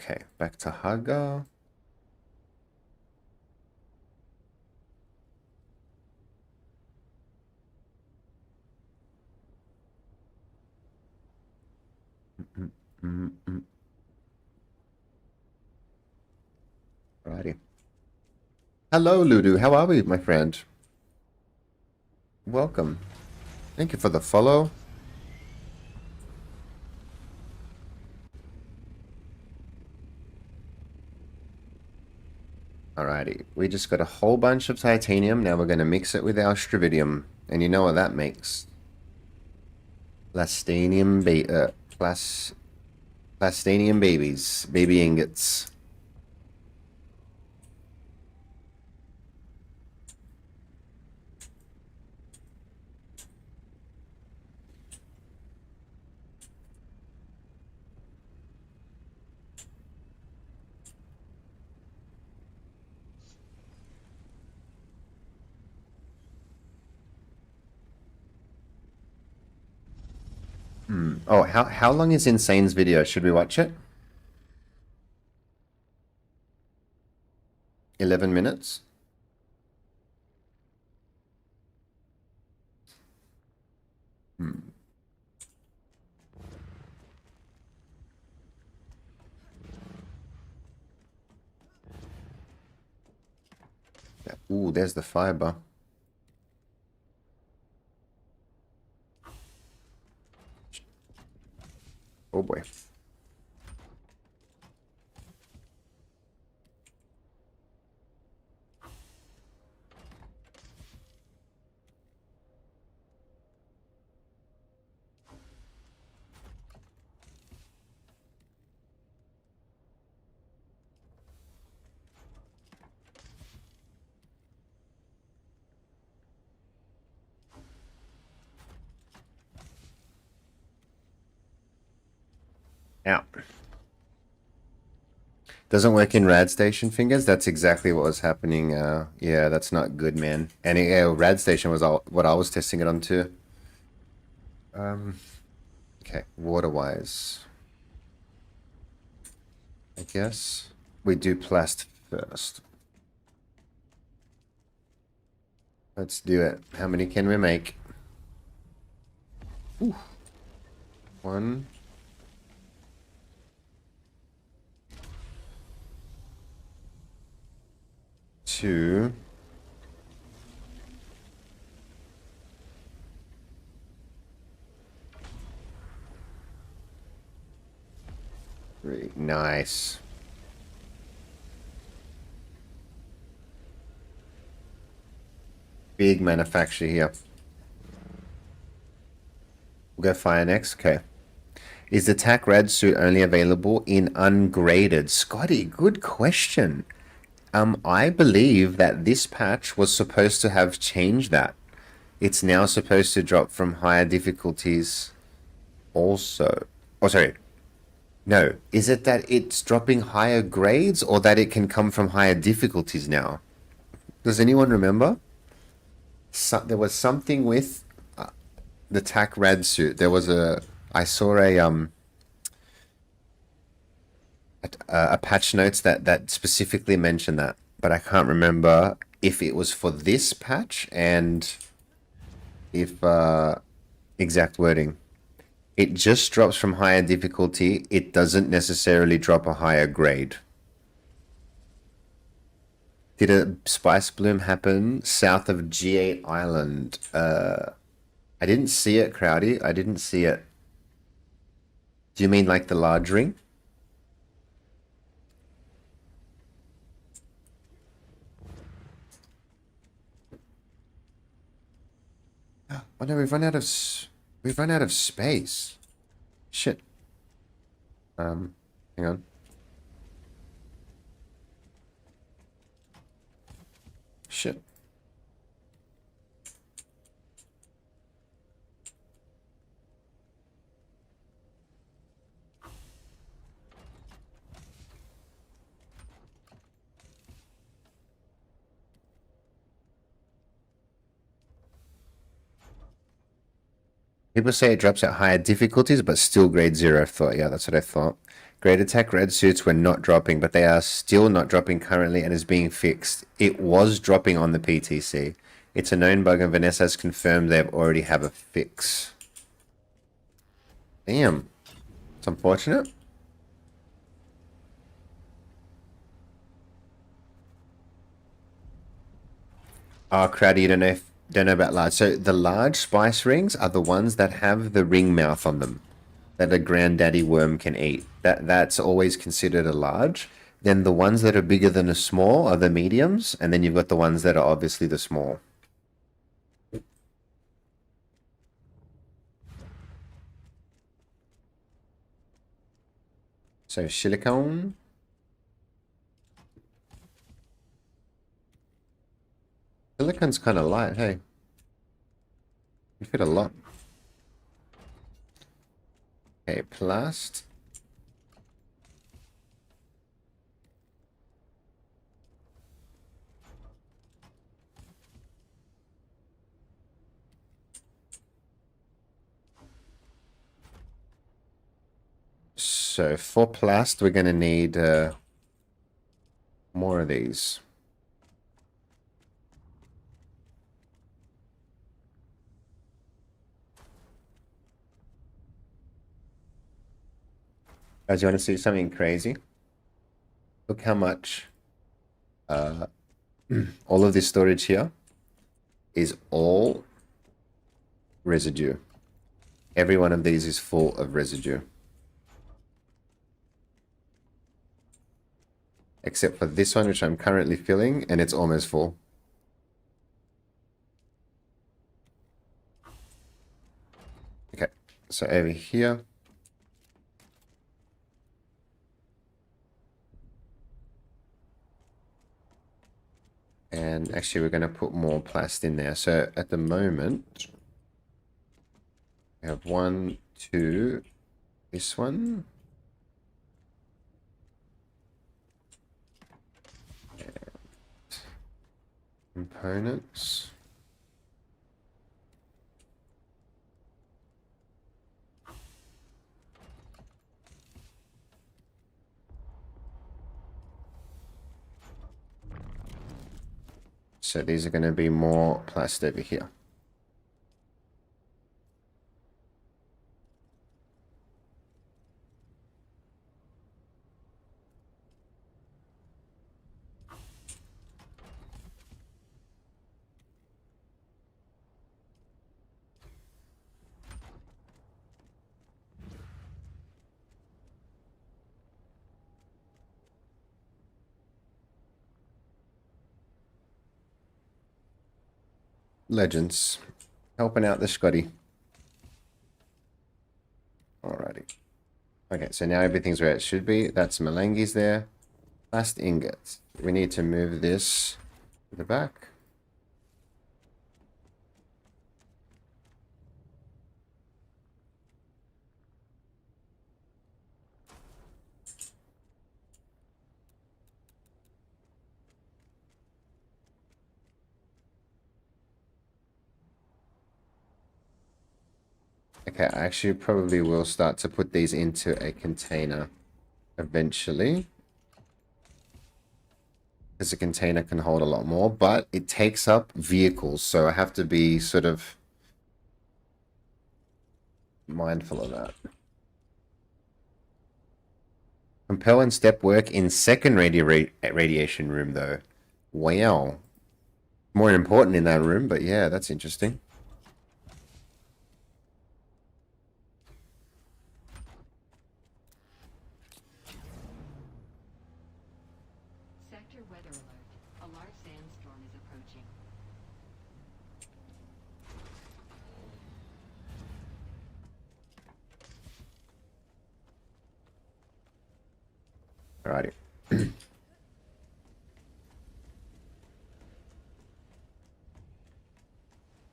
Speaker 1: Okay, back to Haga. Alrighty. Hello, Ludu. How are we, my friend? Welcome. Thank you for the follow. Alrighty. We just got a whole bunch of titanium. Now we're going to mix it with our strividium. And you know what that makes. Plastinium babies. Baby ingots. Oh, how long is Insane's video? Should we watch it? 11 minutes? Ooh, there's the fiber. Oh boy. Out. Doesn't work in rad station fingers. That's exactly what was happening. Yeah, that's not good, man. And rad station was what I was testing it on too. Okay, water wise, I guess we do plast first. Let's do it. How many can we make? Ooh. 1. 2. 3. Nice. Big manufacturer here. We'll go fire next. Okay. Is the TAC Rad suit only available in ungraded? Scotty, good question. I believe that this patch was supposed to have changed that. It's now supposed to drop from higher difficulties also. Oh, sorry. No. Is it that it's dropping higher grades or that it can come from higher difficulties now? Does anyone remember? There was something with the TAC Rad suit. There was I saw a patch notes that specifically mentioned that, but I can't remember if it was for this patch and if exact wording. It just drops from higher difficulty. It doesn't necessarily drop a higher grade. Did a spice bloom happen south of G8 Island? I didn't see it, Crowdy. I didn't see it. Do you mean like the large ring? Oh no, we've run out of space. Shit. Hang on. Shit. People say it drops at higher difficulties, but still grade 0. I thought, yeah, that's what I thought. Grade attack red suits were not dropping, but they are still not dropping currently and is being fixed. It was dropping on the PTC. It's a known bug and Vanessa has confirmed they already have a fix. Damn. It's unfortunate. Oh, Crowdy, you don't know about large. So the large spice rings are the ones that have the ring mouth on them that a granddaddy worm can eat. That's always considered a large. Then the ones that are bigger than a small are the mediums, and then you've got the ones that are obviously the small. So silicone. Silicone's kind of light, hey. You fit a lot. Okay, plast. So for plast, we're going to need more of these. Guys, you want to see something crazy? Look how much All of this storage here is all residue. Every one of these is full of residue. Except for this one, which I'm currently filling, and it's almost full. Okay, so over here. And actually, we're going to put more plast in there. So at the moment, we have 1, 2, this one. Components. So these are going to be more plast over here. Legends. Helping out the Scotty. Alrighty. Okay, so now everything's where it should be. That's Malangis there. Last ingots. We need to move this to the back. Okay, I actually probably will start to put these into a container eventually. Because a container can hold a lot more, but it takes up vehicles, so I have to be sort of mindful of that. Compel and step work in second radiation room, though. Wow. More important in that room, but yeah, that's interesting.
Speaker 3: Sector weather alert. A large sandstorm is approaching.
Speaker 1: Alrighty.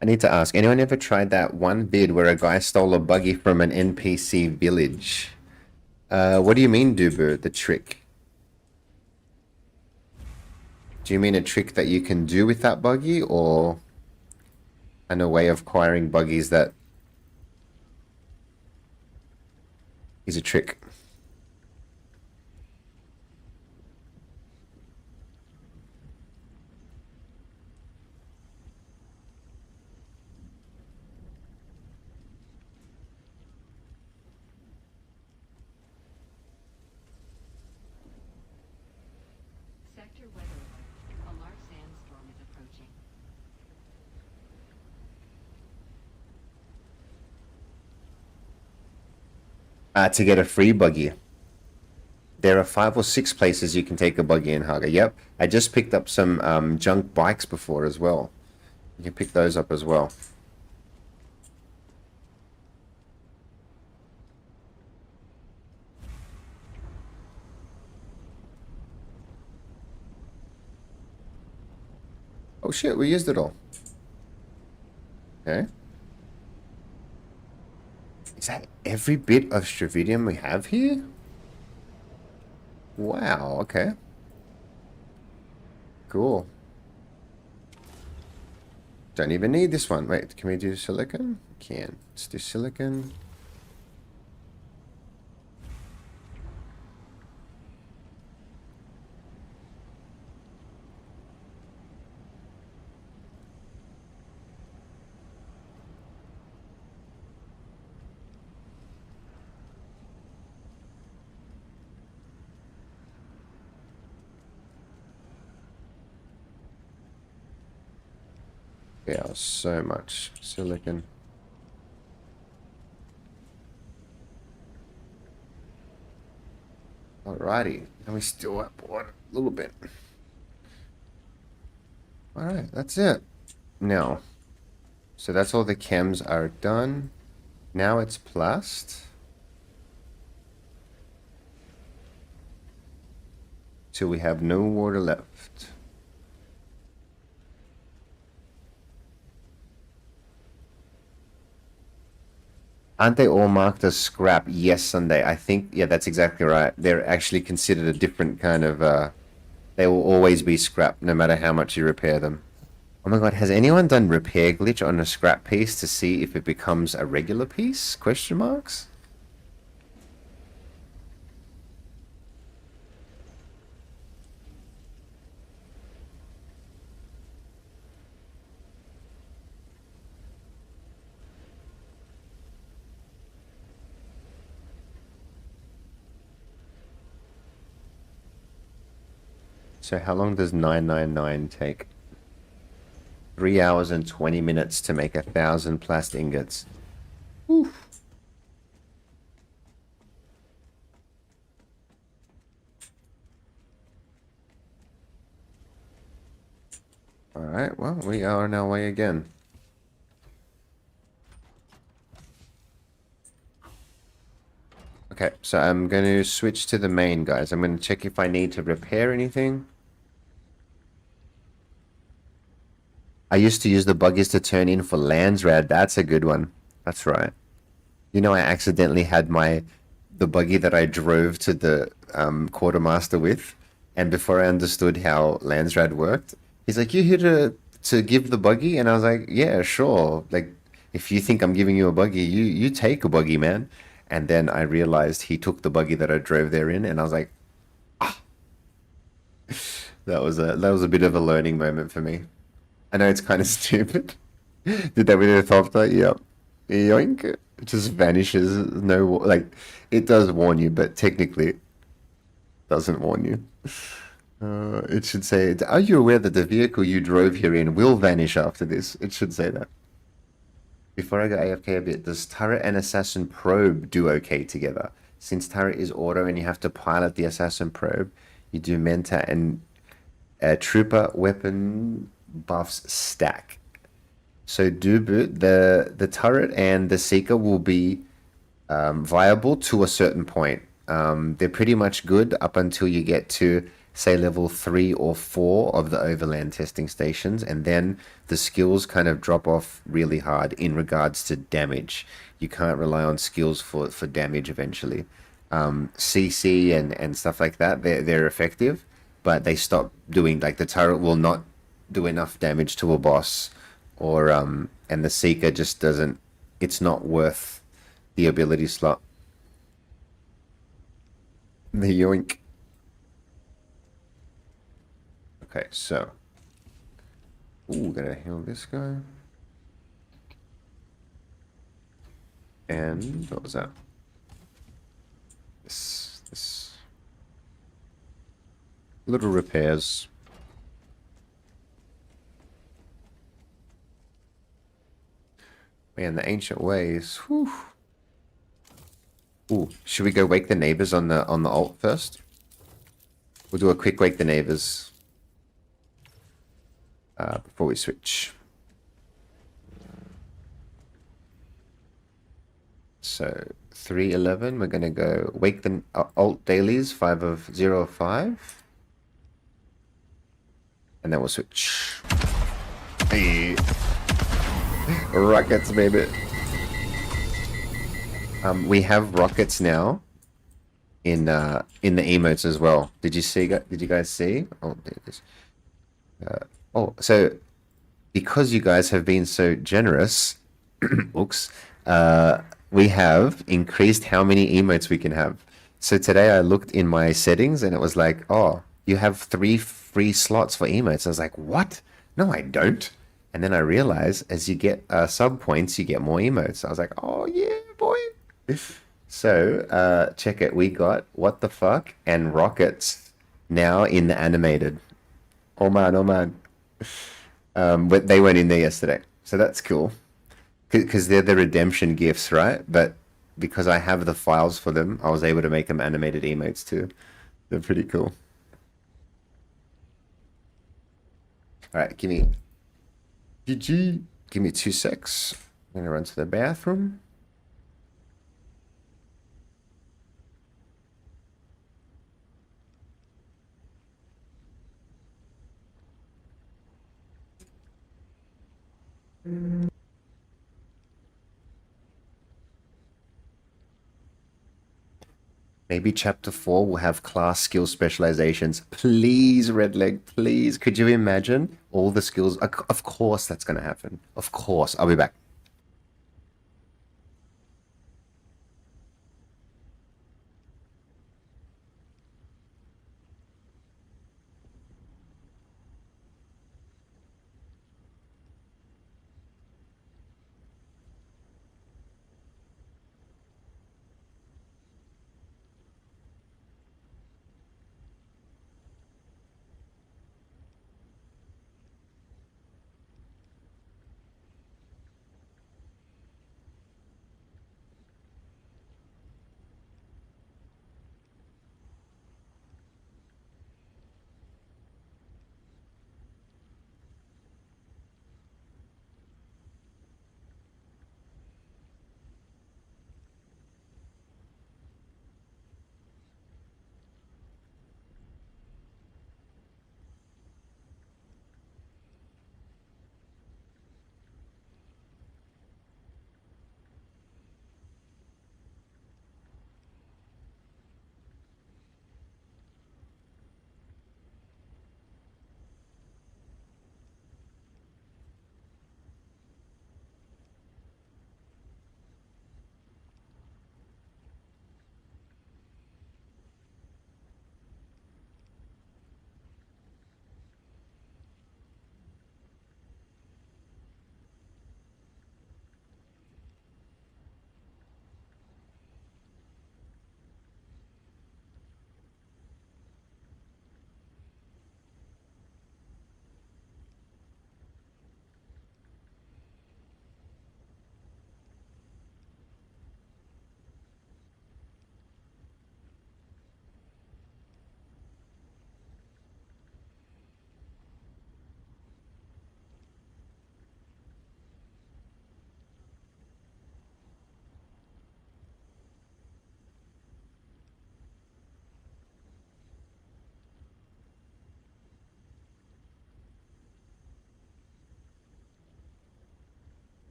Speaker 1: I need to ask, anyone ever tried that one bid where a guy stole a buggy from an NPC village? What do you mean, Dubu? The trick? Do you mean a trick that you can do with that buggy, or a way of acquiring buggies that is a trick?
Speaker 3: Sector weather alert. A large sandstorm is approaching.
Speaker 1: To get a free buggy. There are 5 or 6 places you can take a buggy in Haga. Yep, I just picked up some junk bikes before as well. You can pick those up as well. Oh shit, we used it all. Okay. Is that every bit of Stravidium we have here? Wow, okay. Cool. Don't even need this one. Wait, can we do silicon? Can. Let's do silicon. Yeah, so much silicon. Alrighty, and we still up one a little bit. Alright, that's it. Now, so that's all the chems are done. Now it's plast. Till we have no water left. Aren't they all marked as scrap? Yes, Sunday. I think, yeah, that's exactly right. They're actually considered a different kind of, they will always be scrap no matter how much you repair them. Oh my god, has anyone done repair glitch on a scrap piece to see if it becomes a regular piece? Question marks? So how long does 999 take? 3 hours and 20 minutes to make 1,000 plast ingots. Oof. Alright, well, we are on our way again. Okay, so I'm going to switch to the main, guys. I'm going to check if I need to repair anything. I used to use the buggies to turn in for Landsrad. That's a good one. That's right. You know, I accidentally had the buggy that I drove to the quartermaster with, and before I understood how Landsrad worked, he's like, "You here to give the buggy?" And I was like, "Yeah, sure. Like, if you think I'm giving you a buggy, you take a buggy, man." And then I realized he took the buggy that I drove there in, and I was like, "Ah." That was a bit of a learning moment for me. I know it's kind of stupid. Did that with the thopter? Yep. Yoink. It just vanishes. No, like, it does warn you, but technically it doesn't warn you. It should say, "Are you aware that the vehicle you drove here in will vanish after this?" It should say that. Before I go AFK a bit, does turret and assassin probe do okay together? Since turret is auto and you have to pilot the assassin probe, you do Menta and trooper weapon buffs stack. So do boot, the turret and the seeker will be viable to a certain point. They're pretty much good up until you get to, say, level 3 or 4 of the overland testing stations, and then the skills kind of drop off really hard in regards to damage. You can't rely on skills for damage eventually. CC and stuff like that, they're effective, but they stop doing, like, the turret will not do enough damage to a boss, or and the seeker just doesn't, it's not worth the ability slot. The yoink. Okay, so ooh, gotta heal this guy. And what was that? This little repairs. Man, the ancient ways. Whew. Ooh, should we go wake the neighbors on the alt first? We'll do a quick wake the neighbors before we switch. So 311, we're gonna go wake the alt dailies 5 of 0 of 5, and then we'll switch. Hey. Rockets, baby. We have rockets now in the emotes as well. Did you see? Did you guys see? Oh, there it is. So because you guys have been so generous, oops, we have increased how many emotes we can have. So today I looked in my settings and it was like, "Oh, you have 3 free slots for emotes." I was like, "What? No, I don't." And then I realized as you get sub points, you get more emotes. I was like, "Oh yeah, boy." So check it. We got what the fuck and rockets now in the animated. Oh man, oh man. But they weren't in there yesterday, so that's cool. Because they're the redemption gifts, right? But because I have the files for them, I was able to make them animated emotes too. They're pretty cool. All right, give me GG. Give me 2 secs. I'm gonna run to the bathroom. Maybe chapter 4 will have class skill specializations. Please, Redleg, please. Could you imagine all the skills? Of course that's going to happen. Of course. I'll be back.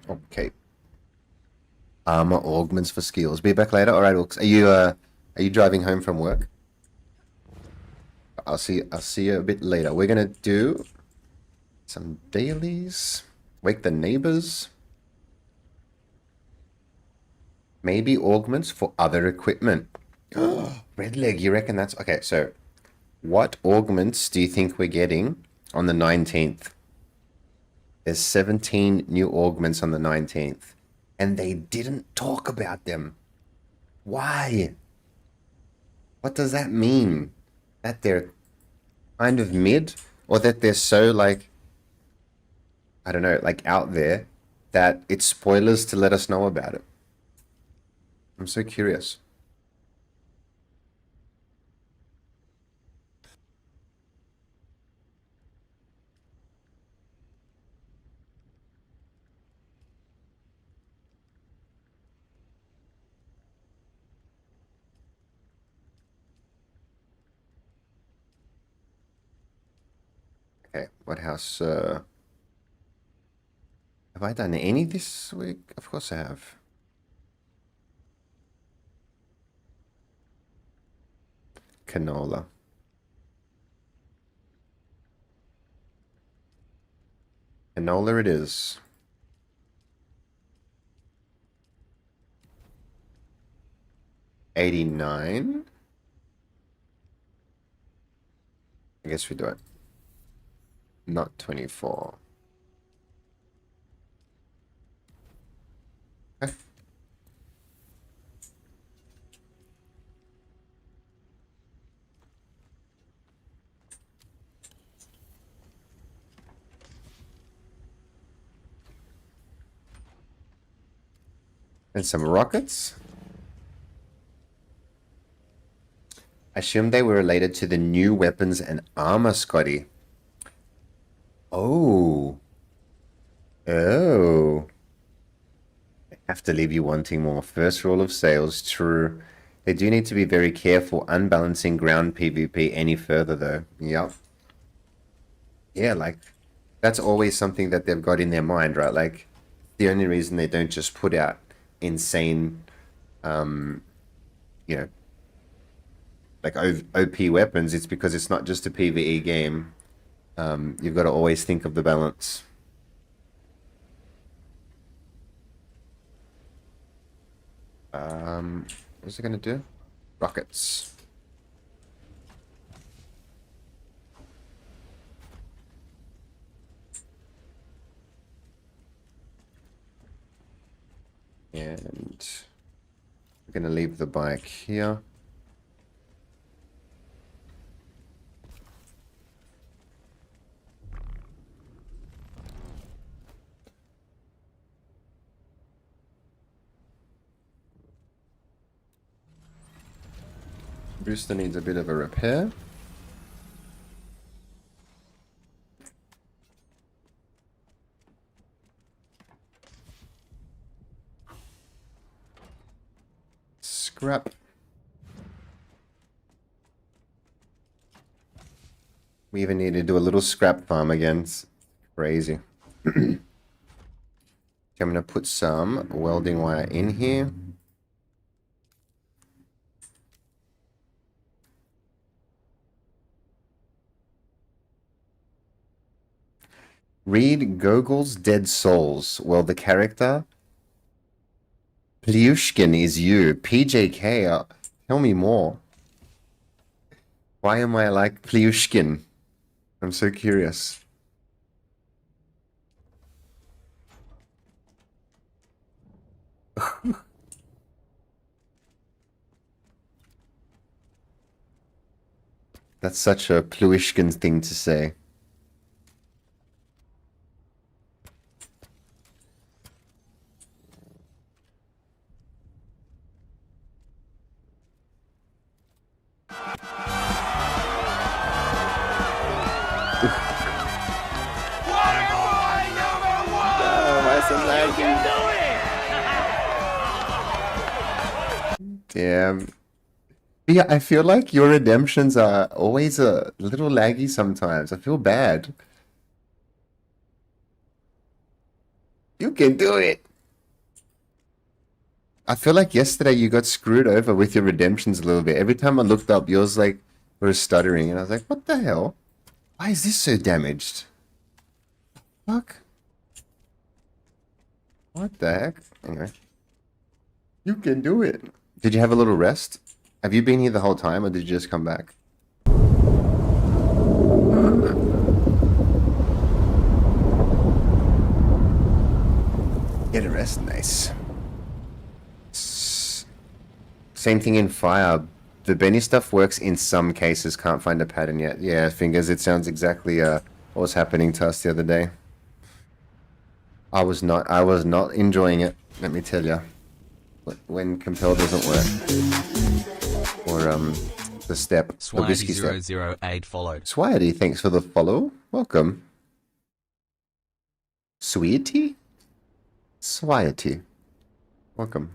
Speaker 1: Okay. Armor augments for skills. Be back later. All right, Wilkes. Are you driving home from work? I'll see you a bit later. We're gonna do some dailies. Wake the neighbors. Maybe augments for other equipment. Red leg, you reckon that's okay? So, what augments do you think we're getting on the 19th? There's 17 new augments on the 19th, and they didn't talk about them. Why? What does that mean? That they're kind of mid, or that they're so like, I don't know, like out there that it's spoilers to let us know about it. I'm so curious. Okay, what house? Have I done any this week? Of course I have. Canola. Canola it is. $89. I guess we do it. Not 24. Okay. And some rockets. I assume they were related to the new weapons and armor, Scotty. Oh. Oh. I have to leave you wanting more. First rule of sales, true. They do need to be very careful unbalancing ground PvP any further, though. Yep. Yeah, like, that's always something that they've got in their mind, right? Like, the only reason they don't just put out insane, you know, like OP weapons, it's because it's not just a PvE game. You've got to always think of the balance. What's it gonna do? Rockets. And we're gonna leave the bike here. Booster needs a bit of a repair. Scrap. We even need to do a little scrap farm again. It's crazy. Okay, I'm gonna put some welding wire in here. Read Gogol's Dead Souls. Well, the character Plyushkin is you. PJK, tell me more. Why am I like Plyushkin? I'm so curious. That's such a Plyushkin thing to say. Damn. Yeah, I feel like your redemptions are always a little laggy sometimes. I feel bad. You can do it. I feel like yesterday you got screwed over with your redemptions a little bit. Every time I looked up, yours like were stuttering, and I was like, "What the hell? Why is this so damaged? Fuck? What the heck?" Anyway, you can do it. Did you have a little rest? Have you been here the whole time, or did you just come back? Get a rest, nice. Same thing in fire. The Benny stuff works in some cases, can't find a pattern yet. Yeah, fingers, it sounds exactly what was happening to us the other day. I was not enjoying it, let me tell you. When compel doesn't work. Or the step, the whiskey step.
Speaker 7: Swinety008 followed.
Speaker 1: Swinety, thanks for the follow. Welcome. Sweetie? Swinety. Welcome.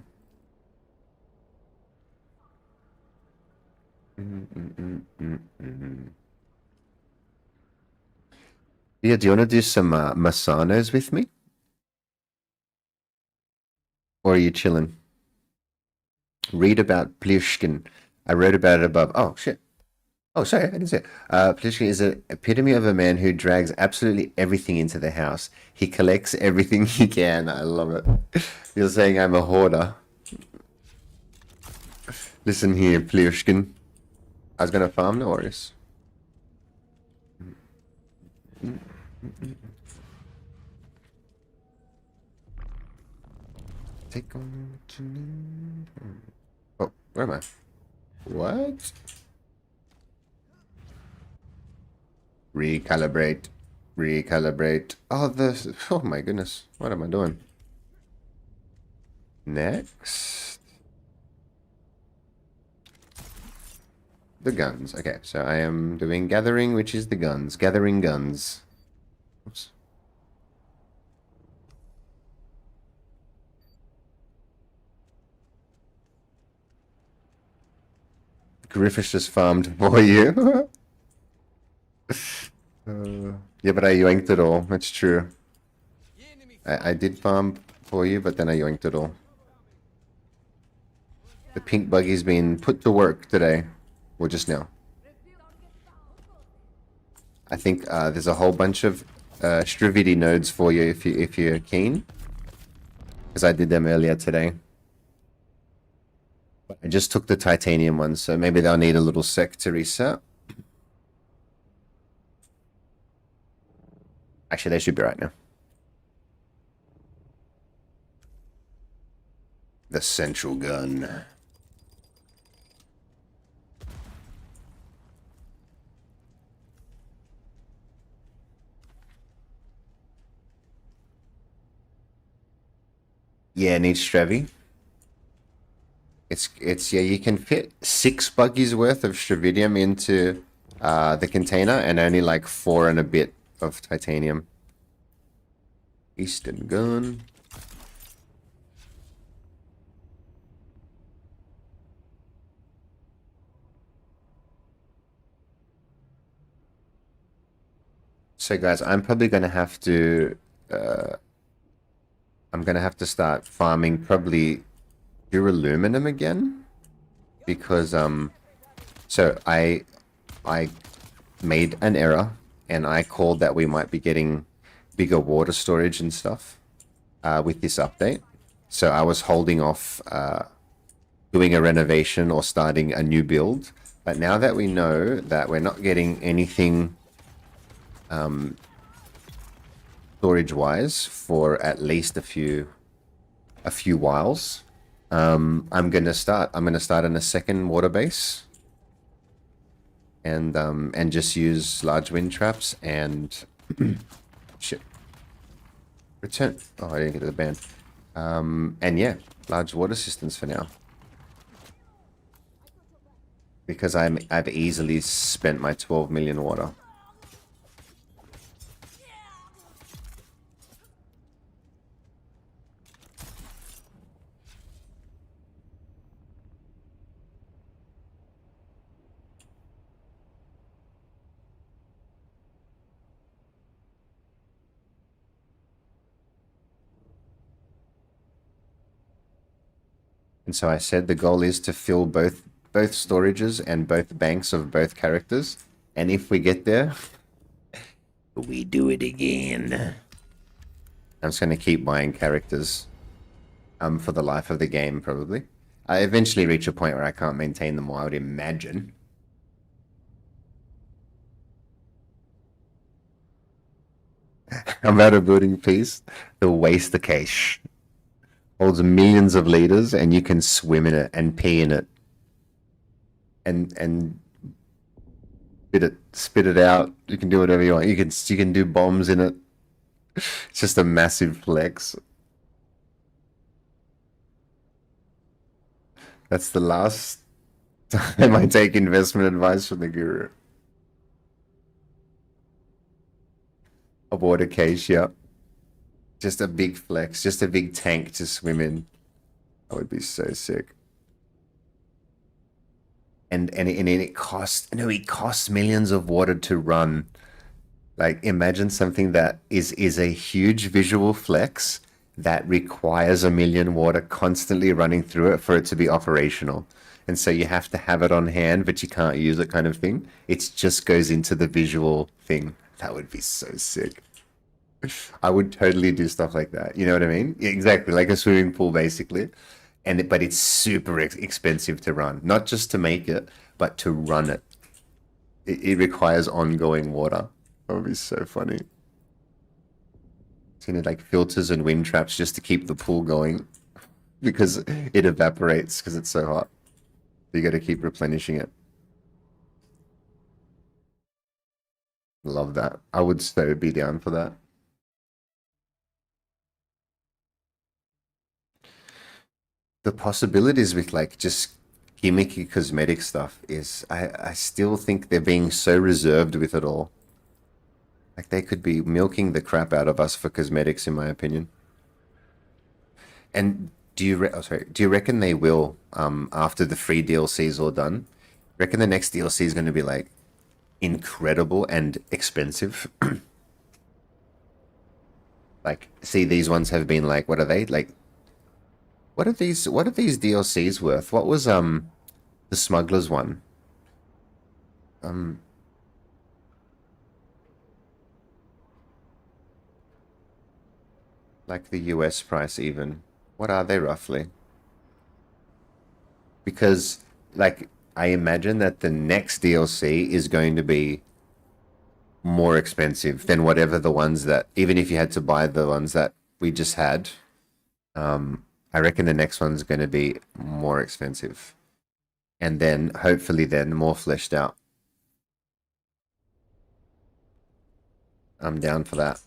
Speaker 1: Yeah, do you want to do some Masanos with me? Or are you chilling? Read about Plyushkin. I wrote about it above. Oh, shit. Oh, sorry, I didn't say it. Pedestrian is an epitome of a man who drags absolutely everything into the house. He collects everything he can. I love it. You're saying I'm a hoarder. Listen here, Plishkin. I was gonna farm, no worries. Take on. Oh, where am I? What? Recalibrate. Recalibrate. Oh, this. Oh my goodness. What am I doing? Next. The guns. Okay, so I am doing gathering, which is the guns. Gathering guns. Oops. Gurufus just farmed for you. Yeah, but I yoinked it all. That's true. I did farm for you, but then I yoinked it all. The pink buggy's been put to work today. Well, just now. I think there's a whole bunch of Stravidi nodes for you if you're keen. Because I did them earlier today. But I just took the titanium ones, so maybe they'll need a little sec to reset. Actually, they should be right now. The central gun. Yeah, it needs Strevi. It's yeah, you can fit 6 buggies worth of Stravidium into the container and only like 4 and a bit of titanium. Eastern gun. So guys, I'm probably gonna have to start farming probably duraluminum again, because so I made an error and I called that we might be getting bigger water storage and stuff with this update. So I was holding off doing a renovation or starting a new build, but now that we know that we're not getting anything storage wise for at least a few whiles, I'm gonna start in a second water base and just use large wind traps and shit. Return. Oh, I didn't get to the band. And yeah, large water systems for now. Because I've easily spent my 12 million water. And so I said the goal is to fill both storages and both banks of both characters. And if we get there, we do it again. I'm just going to keep buying characters for the life of the game, probably. I eventually reach a point where I can't maintain them all, I would imagine. I'm out of building piece. The waste cache holds millions of liters, and you can swim in it and pee in it, and spit it out. You can do whatever you want. You can do bombs in it. It's just a massive flex. That's the last time I take investment advice from the guru. A water case, yeah. Just a big flex, just a big tank to swim in. That would be so sick. And it costs, no, it costs millions of water to run. Like, imagine something that is a huge visual flex that requires a million water constantly running through it for it to be operational. and so you have to have it on hand, but you can't use it, kind of thing. It just goes into the visual thing. That would be so sick. I would totally do stuff like that. You know what I mean? Yeah, exactly, like a swimming pool, basically. But it's super expensive to run, not just to make it, but to run it. It requires ongoing water. That would be so funny. So you need like filters and wind traps just to keep the pool going, because it evaporates because it's so hot. You got to keep replenishing it. Love that. I would so be down for that. The possibilities with like just gimmicky cosmetic stuff is, I still think they're being so reserved with it all. Like they could be milking the crap out of us for cosmetics, in my opinion. And do you reckon they will, after the free DLC is all done? Reckon the next DLC is going to be like incredible and expensive? Like, see, these ones have been like, what are they? Like, what are these DLCs worth? What was the smugglers one? Like the US price even. What are they roughly? Because like I imagine that the next DLC is going to be more expensive than whatever the ones that, even if you had to buy the ones that we just had, I reckon the next one's going to be more expensive. And then hopefully then more fleshed out. I'm down for that.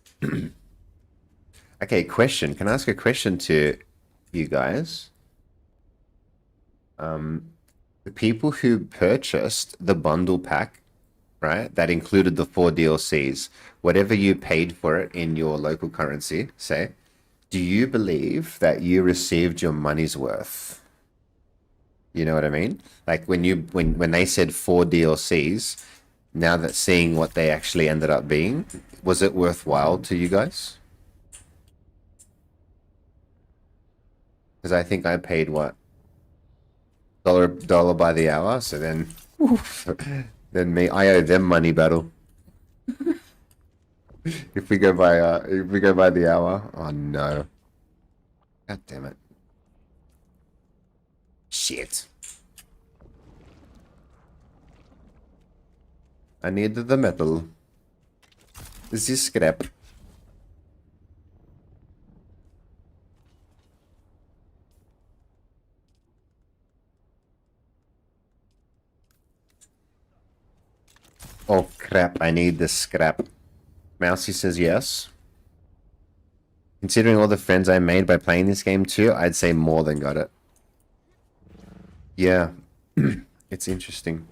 Speaker 1: Okay, question. Can I ask a question to you guys? The people who purchased the bundle pack, right, that included the 4 DLCs, whatever you paid for it in your local currency, say, do you believe that you received your money's worth? You know what I mean? Like when they said 4 DLCs, now that seeing what they actually ended up being, was it worthwhile to you guys? Because I think I paid what? Dollar by the hour, so then then I owe them money battle. If we go by the hour. Oh no. God damn it. Shit. I need the metal. This is scrap. Oh crap, I need the scrap. Mousy says yes. Considering all the friends I made by playing this game too, I'd say more than got it. Yeah, it's interesting.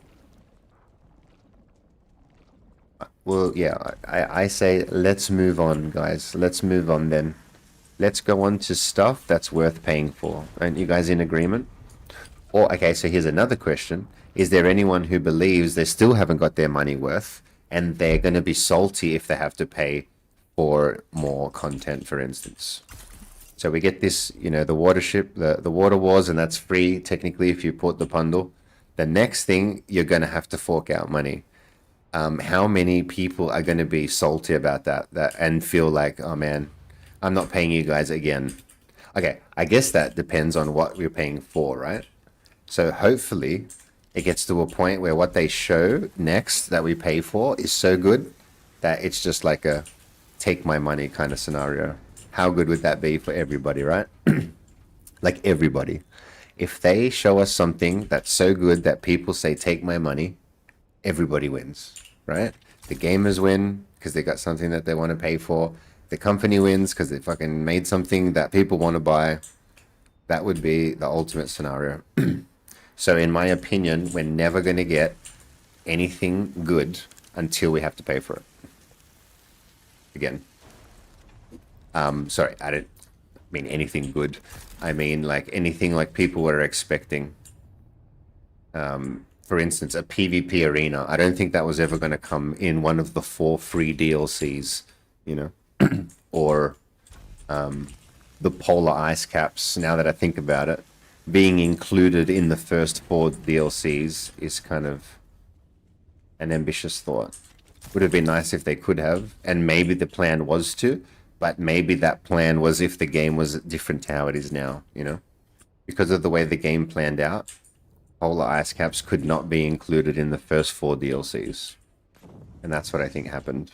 Speaker 1: Well, yeah, I say let's move on, guys. Let's move on then. Let's go on to stuff that's worth paying for. Aren't you guys in agreement? Or, okay, so here's another question. Is there anyone who believes they still haven't got their money worth and they're going to be salty if they have to pay for more content, for instance? So we get this, you know, the watership, the water wars, and that's free technically if you put the bundle. The next thing, you're going to have to fork out money. How many people are going to be salty about that and feel like, oh man, I'm not paying you guys again? Okay, I guess that depends on what we're paying for, right? So hopefully it gets to a point where what they show next that we pay for is so good that it's just like a take my money kind of scenario. How good would that be for everybody, right? Like everybody. If they show us something that's so good that people say take my money, everybody wins, right? The gamers win because they got something that they want to pay for. The company wins because they fucking made something that people want to buy. That would be the ultimate scenario. So in my opinion, we're never going to get anything good until we have to pay for it. Again. Sorry, I didn't mean anything good. I mean like anything like people were expecting. For instance, a PvP arena. I don't think that was ever going to come in one of the 4 free DLCs, you know, or the polar ice caps. Now that I think about it, being included in the first 4 DLCs is kind of an ambitious thought. Would have been nice if they could have, and maybe the plan was to, but maybe that plan was if the game was different to how it is now, you know? Because of the way the game planned out, polar ice caps could not be included in the first 4 DLCs. And that's what I think happened.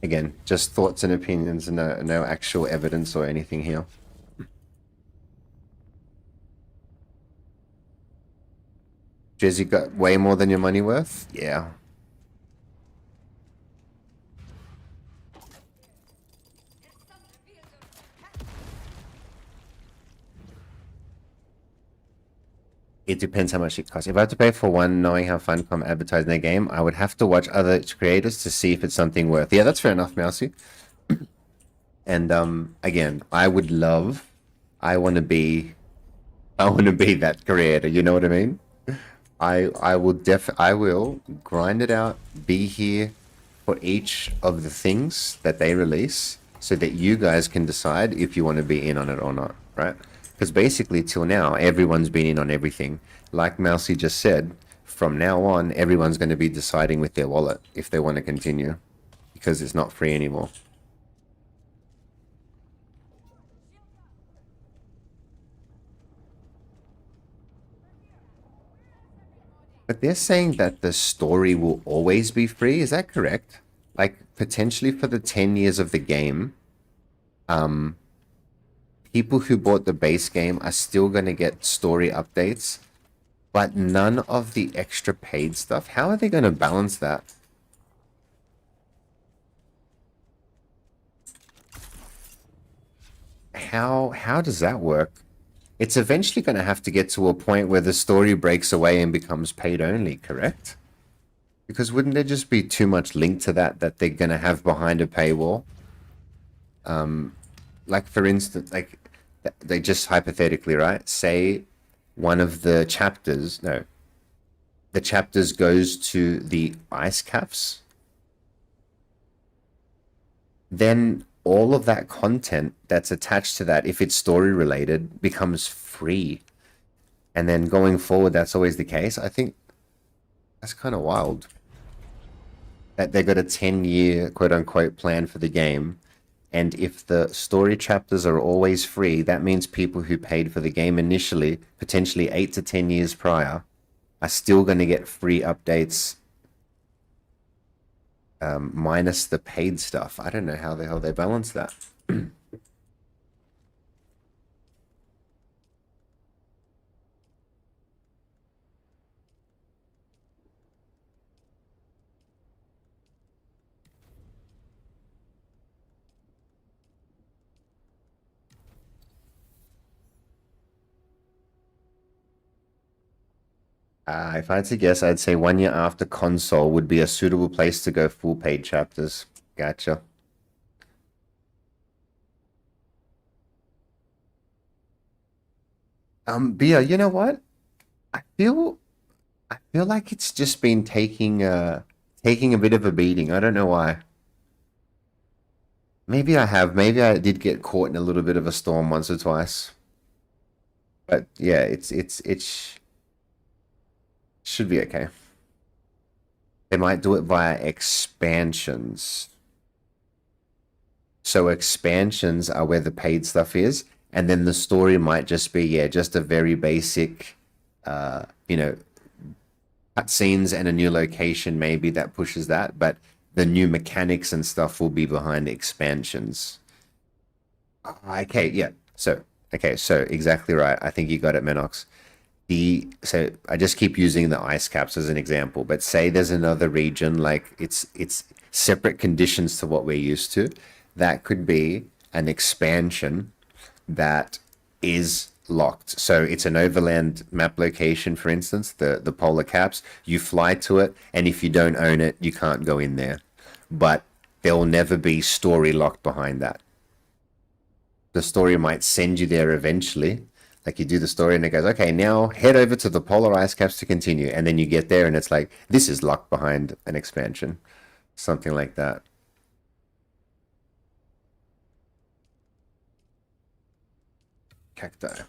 Speaker 1: Again, just thoughts and opinions, no actual evidence or anything here. Jez, you got way more than your money worth? Yeah. It depends how much it costs. If I had to pay for one, knowing how Funcom advertising their game, I would have to watch other creators to see if it's something worth. Yeah, that's fair enough, Mousy. And again, I want to be that creator. You know what I mean? I will grind it out, be here for each of the things that they release, so that you guys can decide if you want to be in on it or not, right? Because basically, till now, everyone's been in on everything. Like Mousy just said, from now on, everyone's going to be deciding with their wallet if they want to continue, because it's not free anymore. But they're saying that the story will always be free. Is that correct? Like, potentially for the 10 years of the game, people who bought the base game are still going to get story updates, but none of the extra paid stuff. How are they going to balance that? How does that work? It's eventually going to have to get to a point where the story breaks away and becomes paid only, correct? Because wouldn't there just be too much link to that they're going to have behind a paywall? Like, for instance, like, they just hypothetically, right? Say one of the chapters, the chapters goes to the ice caps. Then all of that content that's attached to that, if it's story related, becomes free. And then going forward, that's always the case. I think that's kind of wild. That they got a 10-year quote-unquote plan for the game. And if the story chapters are always free, that means people who paid for the game initially, potentially 8 to 10 years prior, are still going to get free updates minus the paid stuff. I don't know how the hell they balance that. If I had to guess, I'd say 1 year after console would be a suitable place to go full paid chapters. Gotcha. Bia, you know what? I feel like it's just been taking a bit of a beating. I don't know why. Maybe I have. Maybe I did get caught in a little bit of a storm once or twice. But yeah, it's should be okay. They might do it via expansions. So expansions are where the paid stuff is, and then the story might just be, yeah, just a very basic, you know, cutscenes and a new location maybe that pushes that, but the new mechanics and stuff will be behind expansions. Okay, yeah. So exactly right. I think you got it, Menox. So I just keep using the ice caps as an example, but say there's another region, like it's separate conditions to what we're used to. That could be an expansion that is locked. So it's an overland map location, for instance, the polar caps. You fly to it, and if you don't own it, you can't go in there. But there will never be story locked behind that. The story might send you there eventually, Like you do the story and it goes, okay, now head over to the polar ice caps to continue. And then you get there and it's like, this is locked behind an expansion. Something like that. Cacti.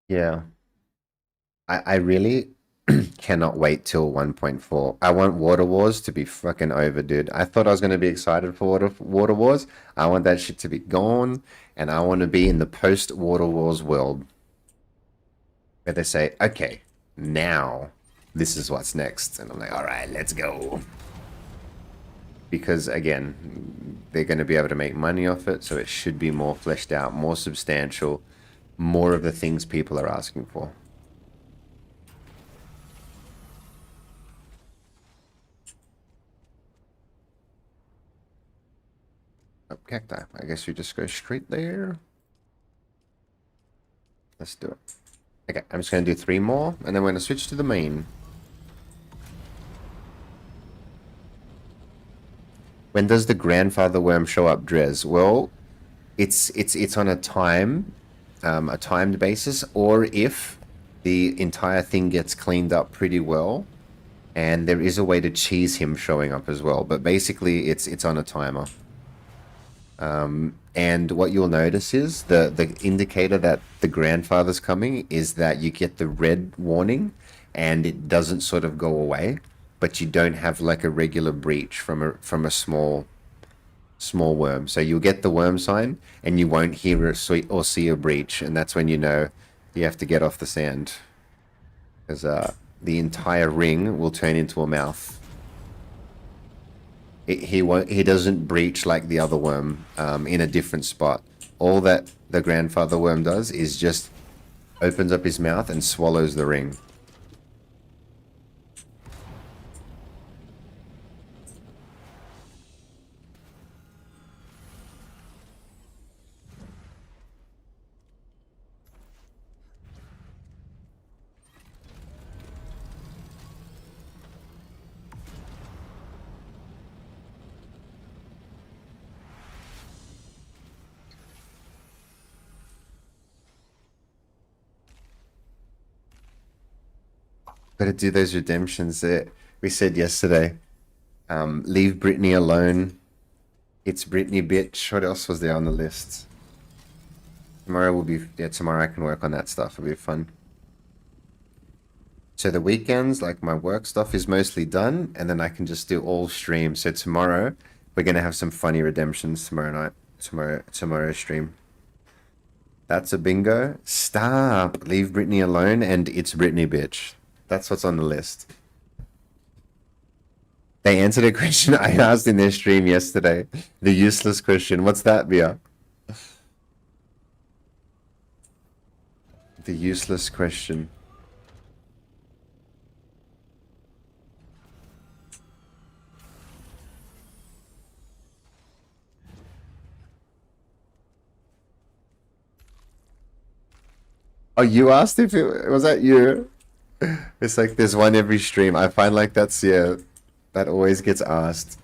Speaker 1: Yeah. I really cannot wait till 1.4. I want Water Wars to be fucking over, dude. I thought I was going to be excited for Water Wars. I want that shit to be gone, and I want to be in the post Water Wars world where they say, okay, now this is what's next. And I'm like, all right, let's go. Because again, they're going to be able to make money off it, so it should be more fleshed out, more substantial, more of the things people are asking for. Oh, cacti. I guess we just go straight there. Let's do it. Okay, I'm just going to do 3 more, and then we're going to switch to the main. When does the grandfather worm show up, Drez? Well, it's on a timed basis, or if the entire thing gets cleaned up pretty well, and there is a way to cheese him showing up as well. But basically, it's on a timer. And what you'll notice is the indicator that the grandfather's coming is that you get the red warning, and it doesn't sort of go away, but you don't have like a regular breach from a small worm. So you'll get the worm sign, and you won't hear or see a breach, and that's when you know you have to get off the sand, because the entire ring will turn into a mouth. He doesn't breach like the other worm in a different spot. All that the grandfather worm does is just opens up his mouth and swallows the ring. Gotta do those redemptions that we said yesterday. Leave Brittany alone. It's Brittany, bitch. What else was there on the list? Tomorrow will be... Yeah, tomorrow I can work on that stuff. It'll be fun. So the weekends, like my work stuff is mostly done, and then I can just do all streams. So tomorrow, we're gonna have some funny redemptions tomorrow night. Tomorrow stream. That's a bingo. Stop. Leave Brittany alone, and it's Brittany, bitch. That's what's on the list. They answered a question I asked in their stream yesterday. The useless question. What's that, Bia? The useless question. Oh, you asked if it was that you? It's like there's one every stream. I find like that's, yeah, that always gets asked.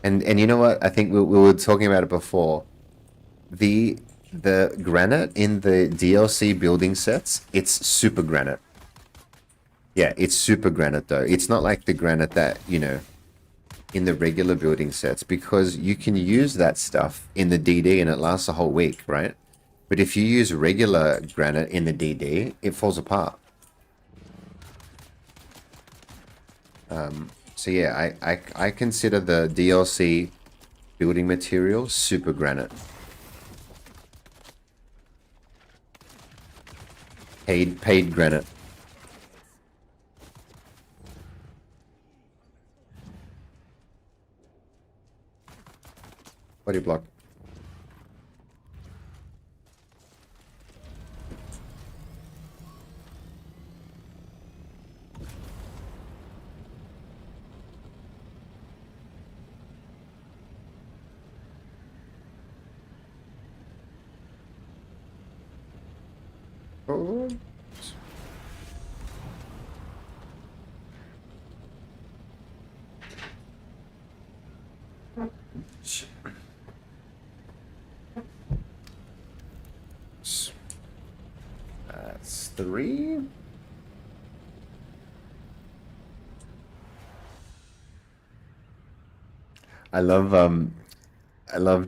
Speaker 1: And you know what? I think we were talking about it before. The granite in the DLC building sets, it's super granite. Yeah, it's super granite though. It's not like the granite that, you know, in the regular building sets, because you can use that stuff in the DD and it lasts a whole week, right? But if you use regular granite in the DD, it falls apart. So yeah, I consider the DLC Building material, super granite. Paid granite. Body block. Oh. That's 3. I love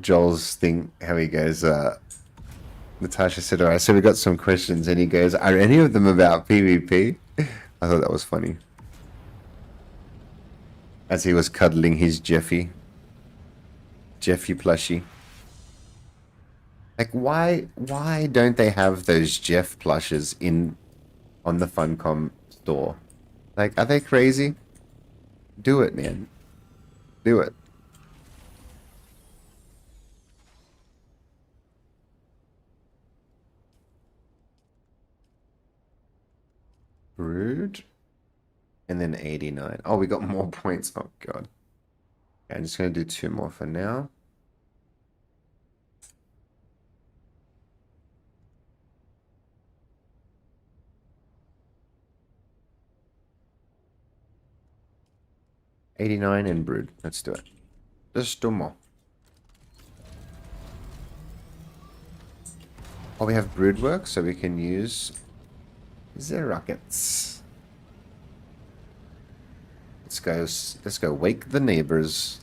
Speaker 1: Joel's thing, how he goes, Natasha said, alright, so we got some questions, and he goes, are any of them about PvP? I thought that was funny. As he was cuddling his Jeffy plushie. Like, why don't they have those Jeff plushes on the Funcom store? Like, are they crazy? Do it, man. Do it. Rude. And then 89. Oh, we got more points. Oh, God. Okay, I'm just going to do 2 more for now. $89 and brood. Let's do it. Just 2 more. Oh, we have brood work, so we can use the rockets. Let's go wake the neighbors.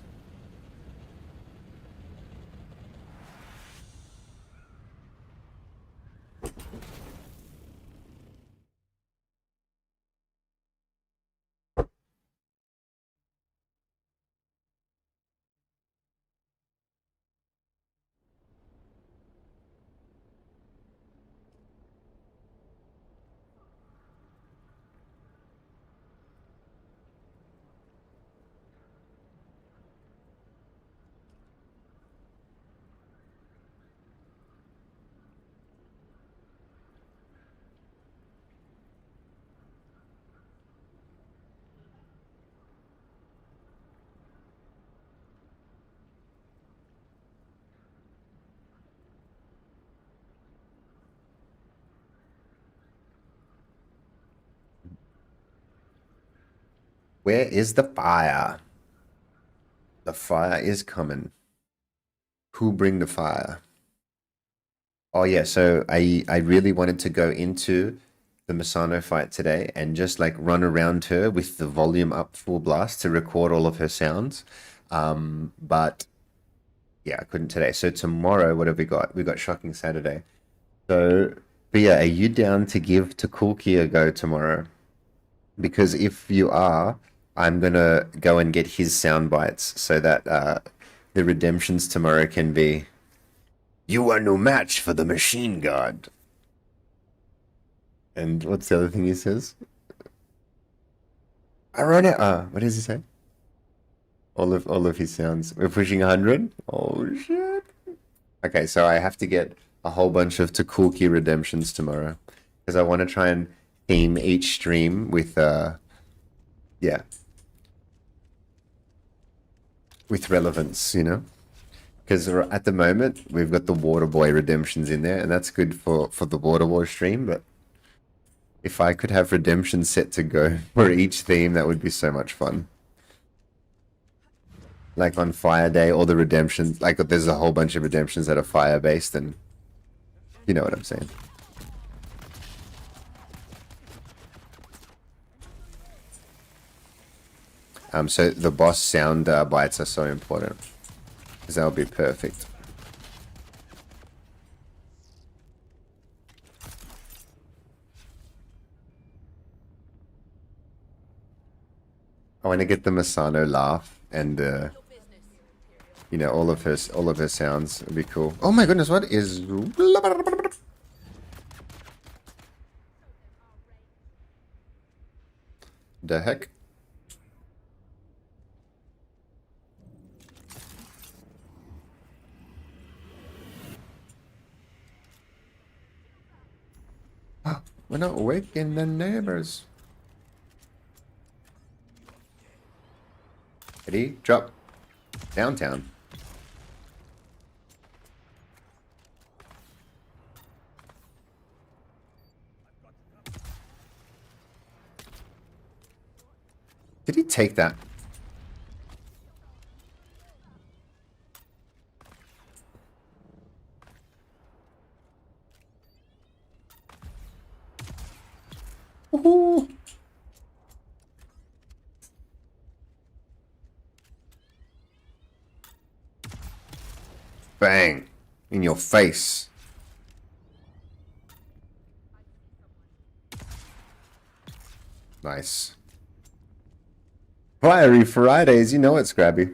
Speaker 1: Where is the fire? The fire is coming. Who bring the fire? Oh yeah, so I really wanted to go into the Masano fight today and just like run around her with the volume up full blast to record all of her sounds. But yeah, I couldn't today. So tomorrow, what have we got? We got Shocking Saturday. So, but yeah, are you down to give to Kulki a go tomorrow? Because if you are, I'm gonna go and get his sound bites so that the redemptions tomorrow can be, you are no match for the machine god. And what's the other thing he says? I run it. What does he say? All of his sounds. We're pushing 100. Oh shit. Okay, so I have to get a whole bunch of Takulki redemptions tomorrow because I want to try and theme each stream with yeah, with relevance, you know. Because at the moment we've got the Water Boy redemptions in there, and that's good for the Water Boy stream. But if I could have redemptions set to go for each theme, that would be so much fun. Like on Fire Day, all the redemptions, like there's a whole bunch of redemptions that are fire based, and you know what I'm saying. So the boss sound bites are so important, because that would be perfect. I want to get the Masano laugh and You know, all of her sounds would be cool. Oh my goodness, what is the heck? We're not waking the neighbors. Ready? Drop. Downtown. Did he take that? Woohoo! Bang! In your face. Nice. Fiery Fridays, you know it's Scrabby.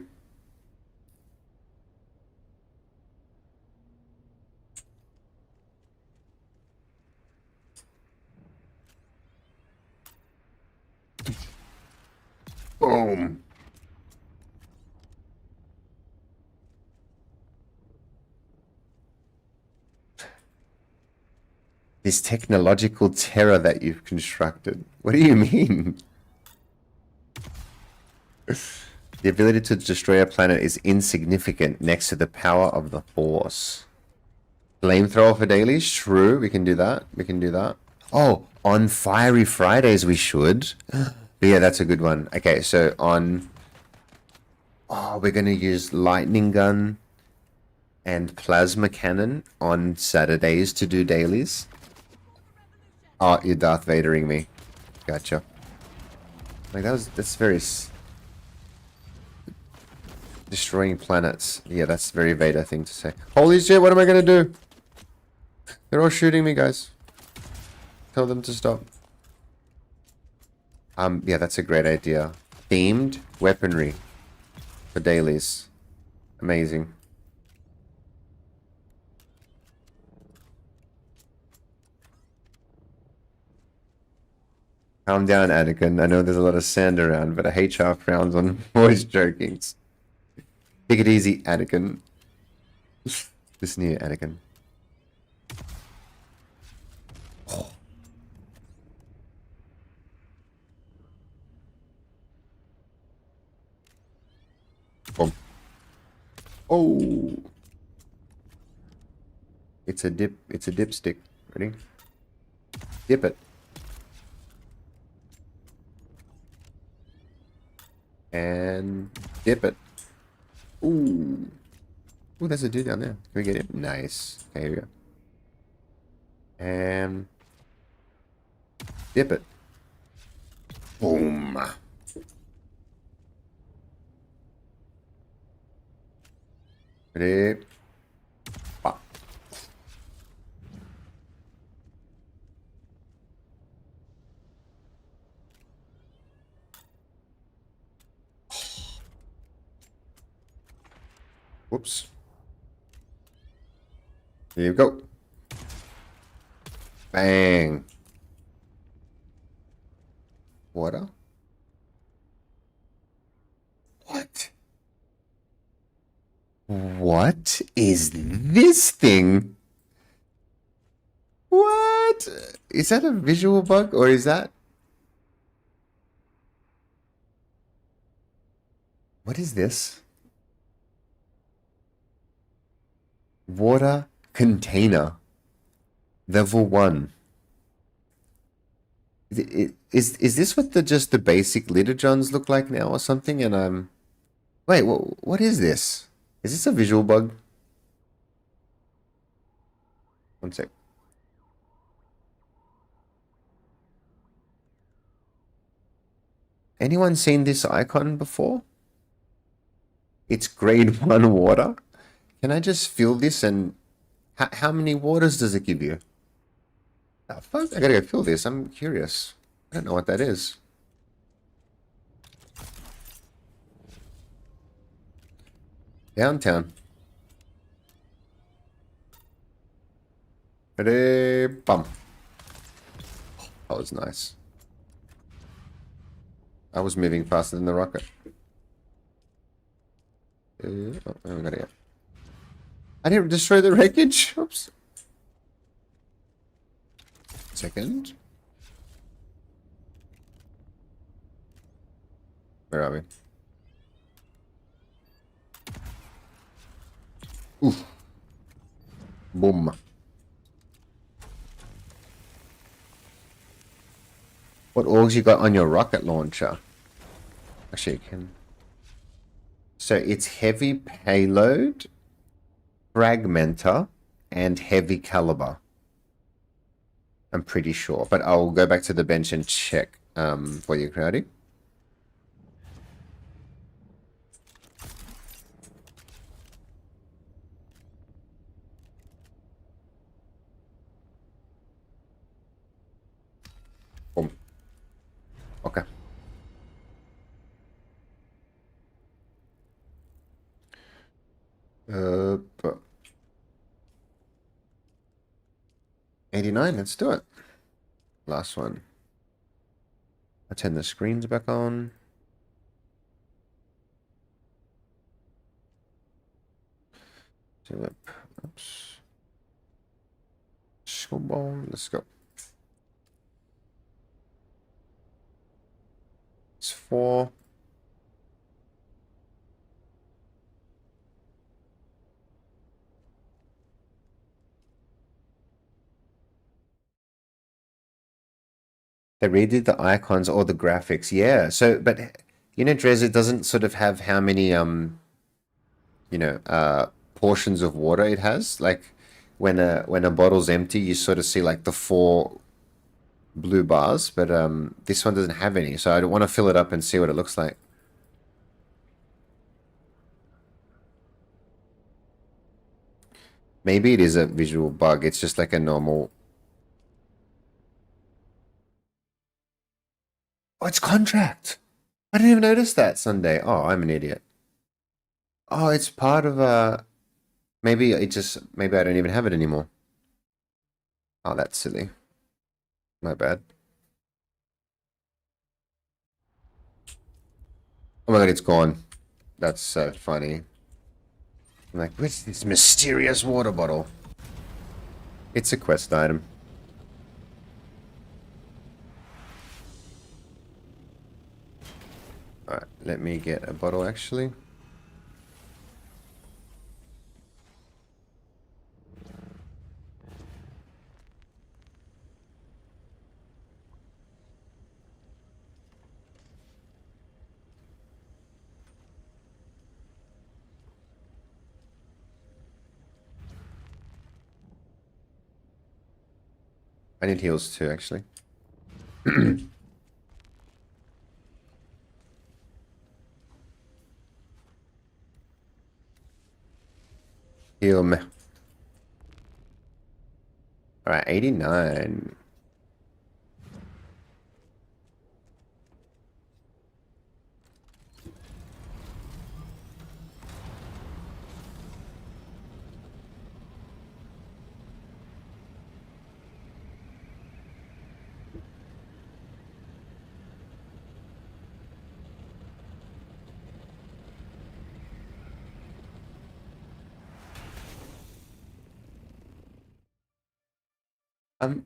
Speaker 1: Boom. This technological terror that you've constructed. What do you mean? The ability to destroy a planet is insignificant next to the power of the Force. Flamethrower for dailies? True, we can do that. We can do that. Oh, on Fiery Fridays we should. Yeah, that's a good one. Okay, so on... Oh, we're going to use Lightning Gun and Plasma Cannon on Saturdays to do dailies. Oh, you're Darth Vadering me. Gotcha. Like, that's very... Destroying planets. Yeah, that's a very Vader thing to say. Holy shit, what am I going to do? They're all shooting me, guys. Tell them to stop. Yeah, that's a great idea. Themed weaponry for dailies. Amazing. Calm down, Anakin. I know there's a lot of sand around, but I hate sharp rounds on voice jokings. Take it easy, Anakin. Listen here, Anakin. Oh. Boom. Oh. It's a dipstick. Ready? Dip it. And dip it. Ooh. Ooh, there's a dude down there. Can we get him? Nice. Okay, here we go. And dip it. Boom. Ready? Pop. Whoops. Here you go. Bang. Water. What? What is this thing? What? Is that a visual bug or is that... What is this? Water container. Level 1. Is this what just the basic Liturgions look like now or something? And I'm... Wait, what is this? Is this a visual bug? One sec. Anyone seen this icon before? It's grade 1 water. Can I just fill this and... How many waters does it give you? Oh, fuck, I gotta go fill this. I'm curious. I don't know what that is. Downtown. Ready, bum. That was nice. I was moving faster than the rocket. Oh, we gotta get. I didn't destroy the wreckage. Oops. Second. Where are we? Oof. Boom. What orgs you got on your rocket launcher? Actually, you can. So it's heavy payload, fragmenter, and heavy caliber. I'm pretty sure, but I'll go back to the bench and check for you, Crowdy. Boom. Okay. But 89, let's do it. Last one. I turn the screens back on. Oops. Let's go. It's 4. They redid the icons or the graphics. Yeah. So, but you know, Drez, it doesn't sort of have how many portions of water it has. Like when a bottle's empty, you sort of see like the 4 blue bars, but this one doesn't have any. So I don't want to fill it up and see what it looks like. Maybe it is a visual bug. It's just like a normal. Oh, it's contract. I didn't even notice that Sunday. Oh, I'm an idiot. Oh, it's part of maybe maybe I don't even have it anymore. Oh, that's silly. My bad. Oh my god, it's gone. That's so funny. I'm like, what's this mysterious water bottle? It's a quest item. Alright, let me get a bottle actually. I need heals too, actually. Heal me. Alright, 89.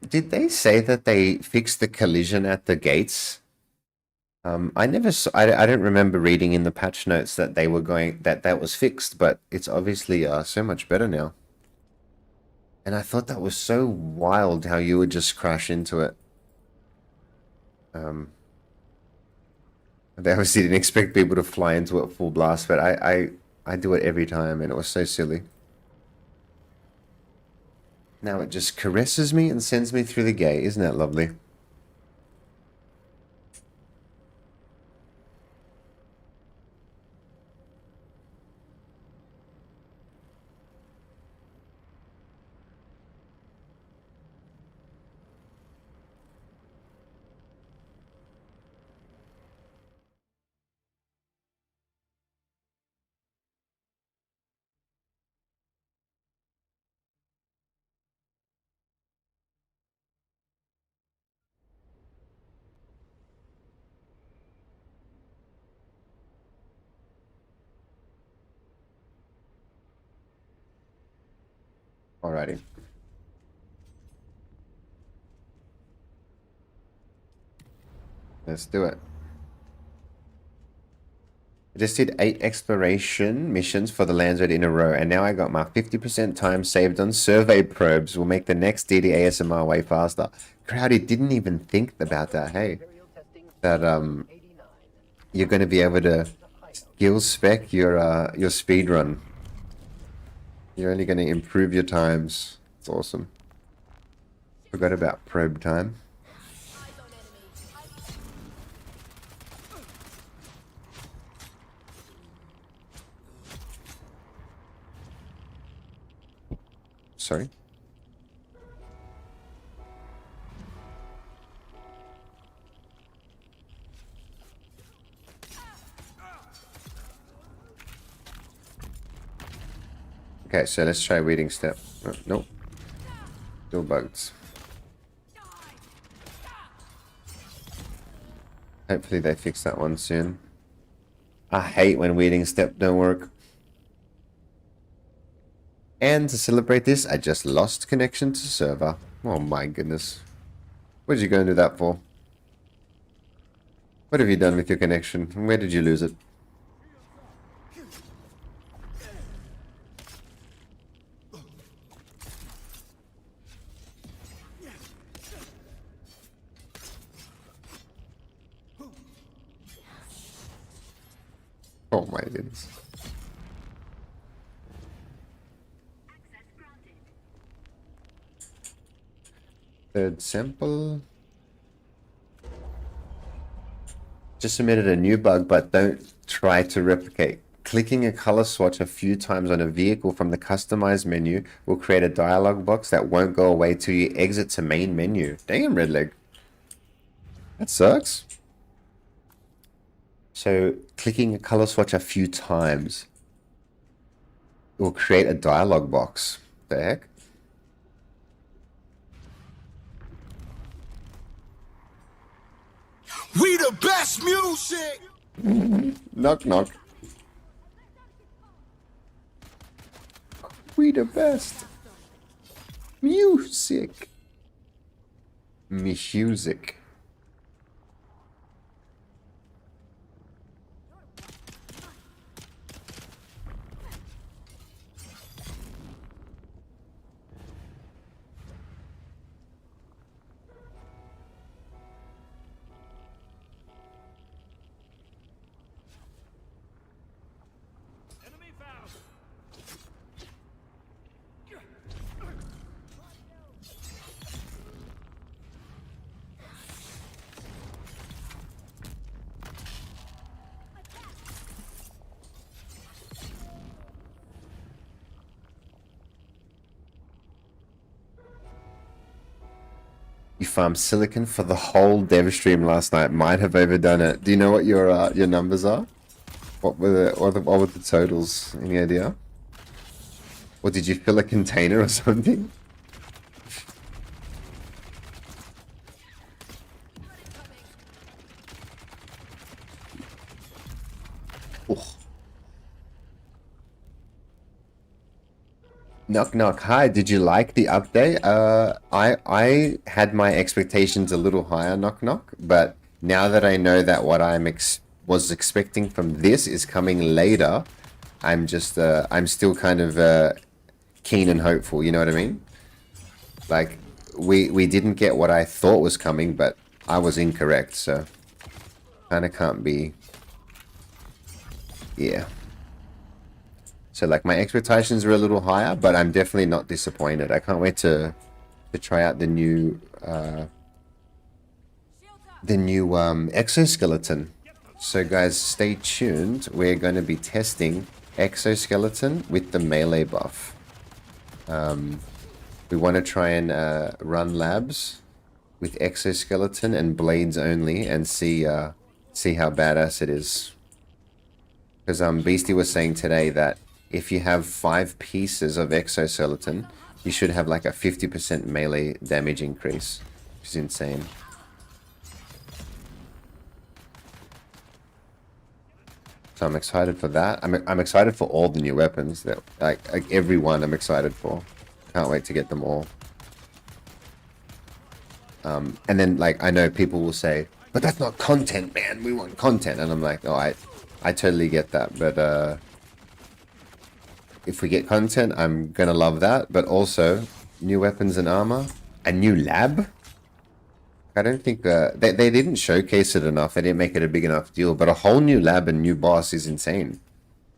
Speaker 1: Did they say that they fixed the collision at the gates? I never saw, I don't remember reading in the patch notes that they were going, that was fixed, but it's obviously so much better now. And I thought that was so wild how you would just crash into it. They obviously didn't expect people to fly into it full blast, but I do it every time and it was so silly. Now it just caresses me and sends me through the gate. Isn't that lovely? Alrighty. Let's do it. I just did 8 exploration missions for the lands in a row, and now I got my 50% time saved on survey probes. Will make the next DD ASMR way faster. Crowdy didn't even think about that, hey? That you're going to be able to skill spec your speed run. You're only going to improve your times. It's awesome. Forgot about probe time. Sorry. Okay, so let's try waiting step. Oh, nope. Still bugs. Hopefully they fix that one soon. I hate when waiting step don't work. And to celebrate this, I just lost connection to server. Oh my goodness. What did you go and do that for? What have you done with your connection? Where did you lose it? Oh my goodness. Third sample. Just submitted a new bug, but don't try to replicate. Clicking a color swatch a few times on a vehicle from the customized menu will create a dialog box that won't go away till you exit to main menu. Damn, Redleg. That sucks. So, clicking a color swatch a few times will create a dialog box. The heck?
Speaker 8: We the best music!
Speaker 1: Knock knock. We the best music. Music. You farmed silicon for the whole dev stream last night. Might have overdone it. Do you know what your numbers are? What were the totals? Any idea? Or did you fill a container or something? Oh. Knock knock. Hi, did you like the update? I had my expectations a little higher, knock knock, but now that I know that what was expecting from this is coming later, I'm still kind of keen and hopeful, you know what I mean? Like we didn't get what I thought was coming, but I was incorrect, so kind of can't be. Yeah. So like my expectations were a little higher, but I'm definitely not disappointed. I can't wait to try out the new exoskeleton. So guys, stay tuned. We're going to be testing exoskeleton with the melee buff. We want to try and run labs with exoskeleton and blades only, and see how badass it is. Because Beastie was saying today that if you have 5 pieces of exoskeleton, you should have like a 50% melee damage increase, which is insane. So I'm excited for that. I'm excited for all the new weapons that like every one I'm excited for. Can't wait to get them all. And then, like, I know people will say, but that's not content, man. We want content. And I'm like, oh, I totally get that. But if we get content, I'm going to love that. But also, new weapons and armor. A new lab? I don't think they didn't showcase it enough. They didn't make it a big enough deal. But a whole new lab and new boss is insane.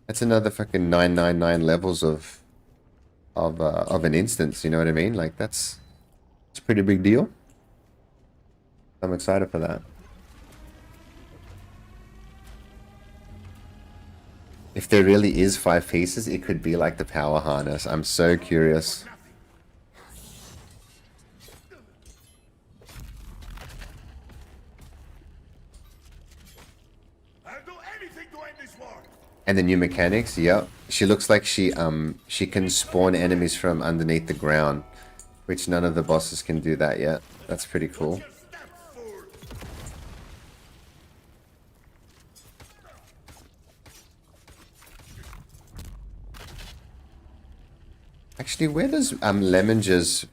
Speaker 1: That's another fucking 999 levels of an instance. You know what I mean? Like it's a pretty big deal. I'm excited for that. If there really is 5 pieces, it could be like the power harness. I'm so curious.
Speaker 8: I'll do anything to end this war.
Speaker 1: And the new mechanics, yep. She looks like she can spawn enemies from underneath the ground, which none of the bosses can do that yet. That's pretty cool.
Speaker 8: Your step, fool.
Speaker 1: Actually, where does lemongers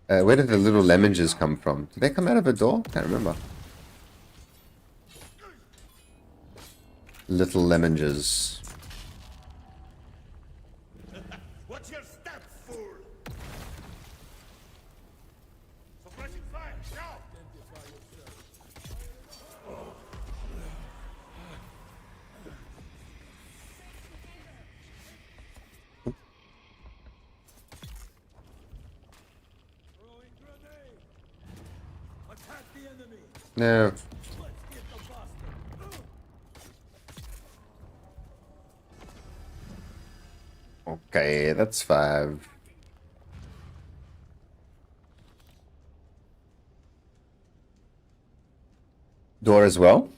Speaker 1: where did the little lemongers come from? Did they come out of a door? Can't remember. Little lemongers.
Speaker 8: What's your step, fool? Suppressing fire, now!
Speaker 1: No. Okay, that's 5. Door as well.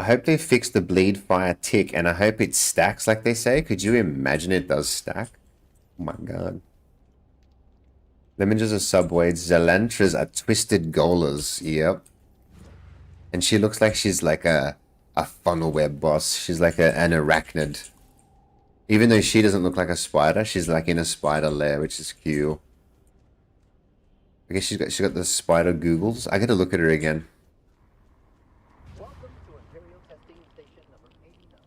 Speaker 1: I hope they fix the bleed fire tick, and I hope it stacks like they say. Could you imagine it does stack? Oh my god. Lemongers are subweights. Zelantras are twisted golas. Yep. And she looks like she's like a funnel web boss. She's like an arachnid. Even though she doesn't look like a spider, she's like in a spider lair, which is cute. I guess she's got the spider googles. I gotta look at her again.
Speaker 9: Welcome to Imperial Testing Station number 89.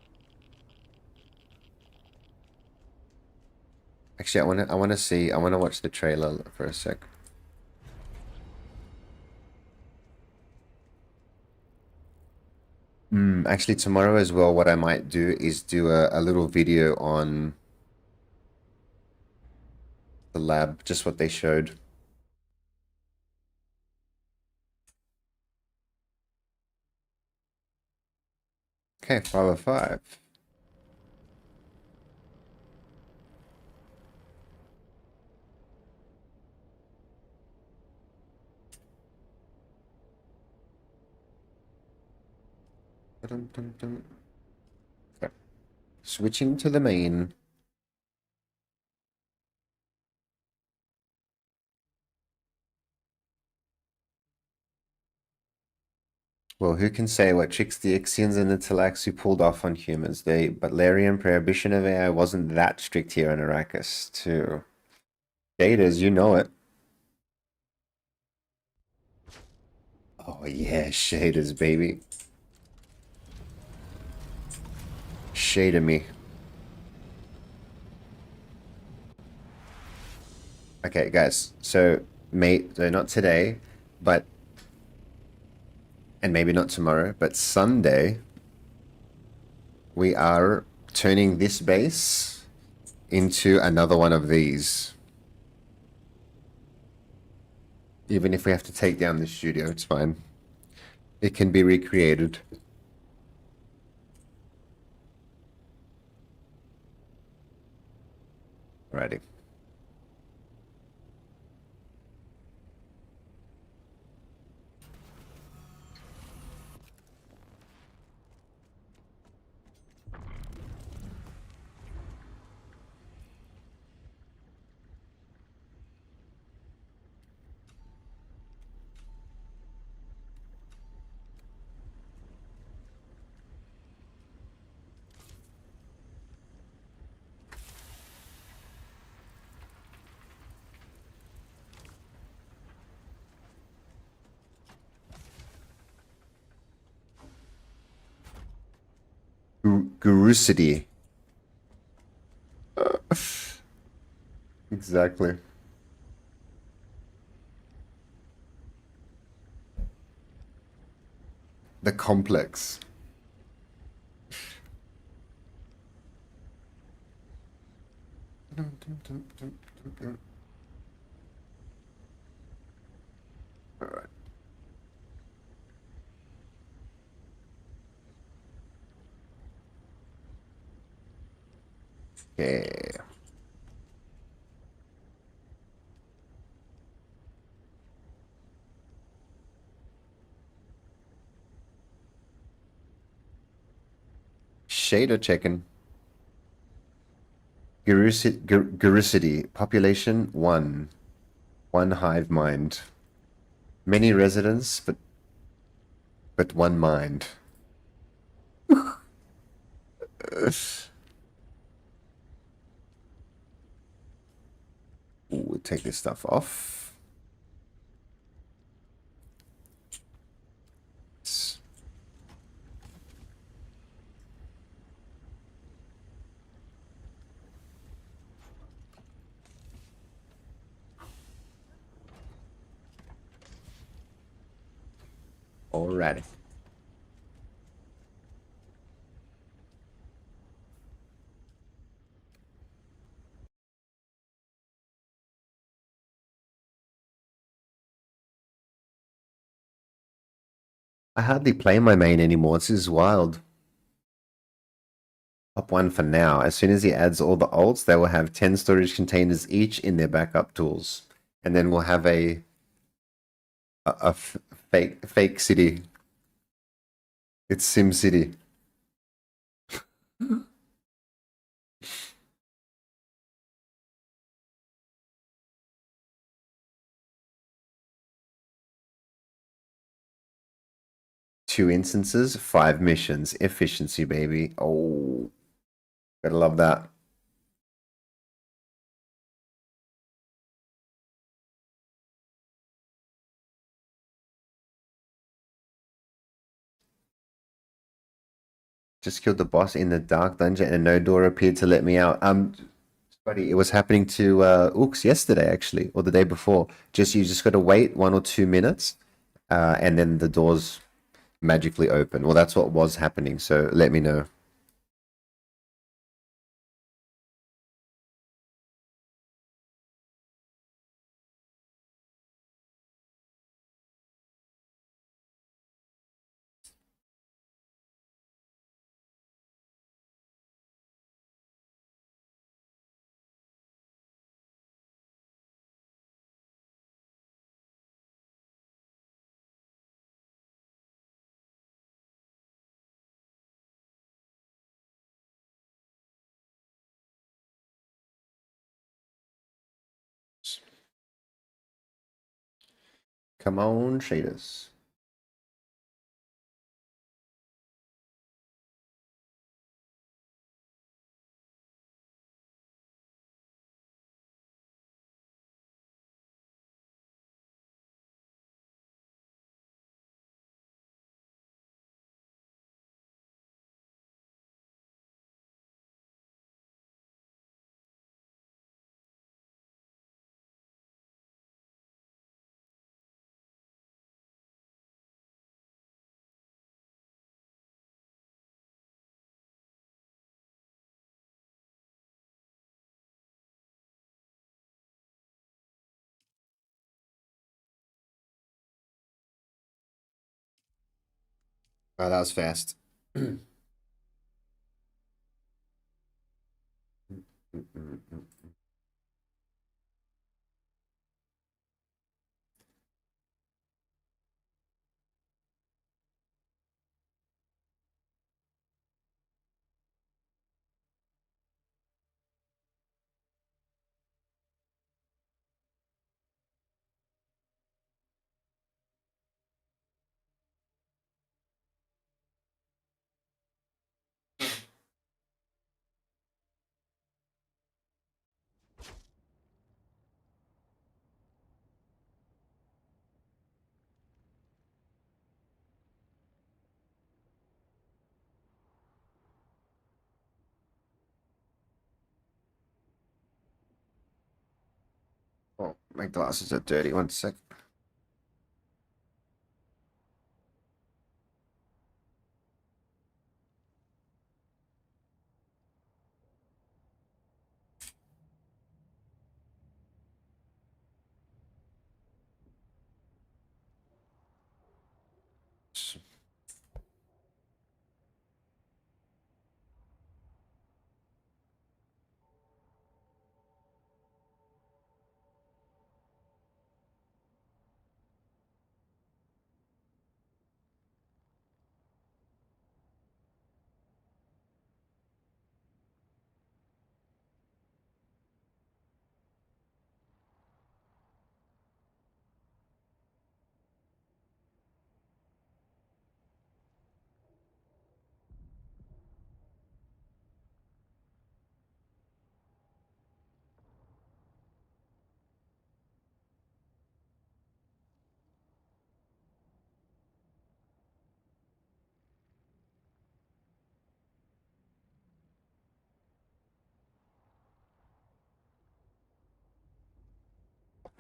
Speaker 1: Actually, I wanna watch the trailer for a sec. Actually, tomorrow as well, what I might do is do a little video on the lab, just what they showed. Okay, 505. Dun. Okay. Switching to the main. Well, who can say what tricks the Ixians and the Talaxu pulled off on humans? The Butlerian prohibition of AI wasn't that strict here on Arrakis, too. Daters, you know it. Oh yeah, shaders, baby. Shader me. Okay, guys. So not today, but and maybe not tomorrow, but Sunday we are turning this base into another one of these. Even if we have to take down the studio, it's fine. It can be recreated. Alrighty. Gurusity. Exactly. The complex. Alright. Okay. Shader checking. Gurusity. Population 1. One hive mind. Many residents, but one mind. Ooh, we'll take this stuff off. Alrighty. I hardly play my main anymore. This is wild. Top 1 for now. As soon as he adds all the alts, they will have 10 storage containers each in their backup tools. And then we'll have a fake city. It's Sim City. Two instances, 5 missions. Efficiency, baby. Oh, gotta love that. Just killed the boss in the dark dungeon and no door appeared to let me out. Buddy, it was happening to Ooks yesterday, actually, or the day before. You just got to wait 1 or 2 minutes, and then the doors magically open. Well, that's what was happening. So let me know. Come on, shaders. Oh, that was fast. My glasses are dirty. One sec.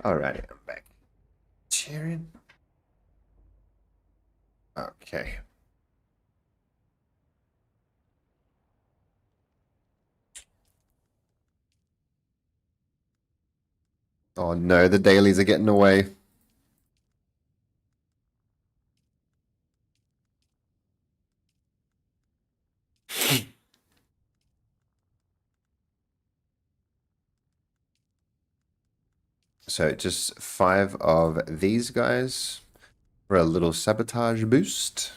Speaker 1: Alrighty, I'm back. Cheering. Okay. Oh no, the dailies are getting away. So just 5 of these guys for a little sabotage boost.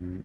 Speaker 1: Mm.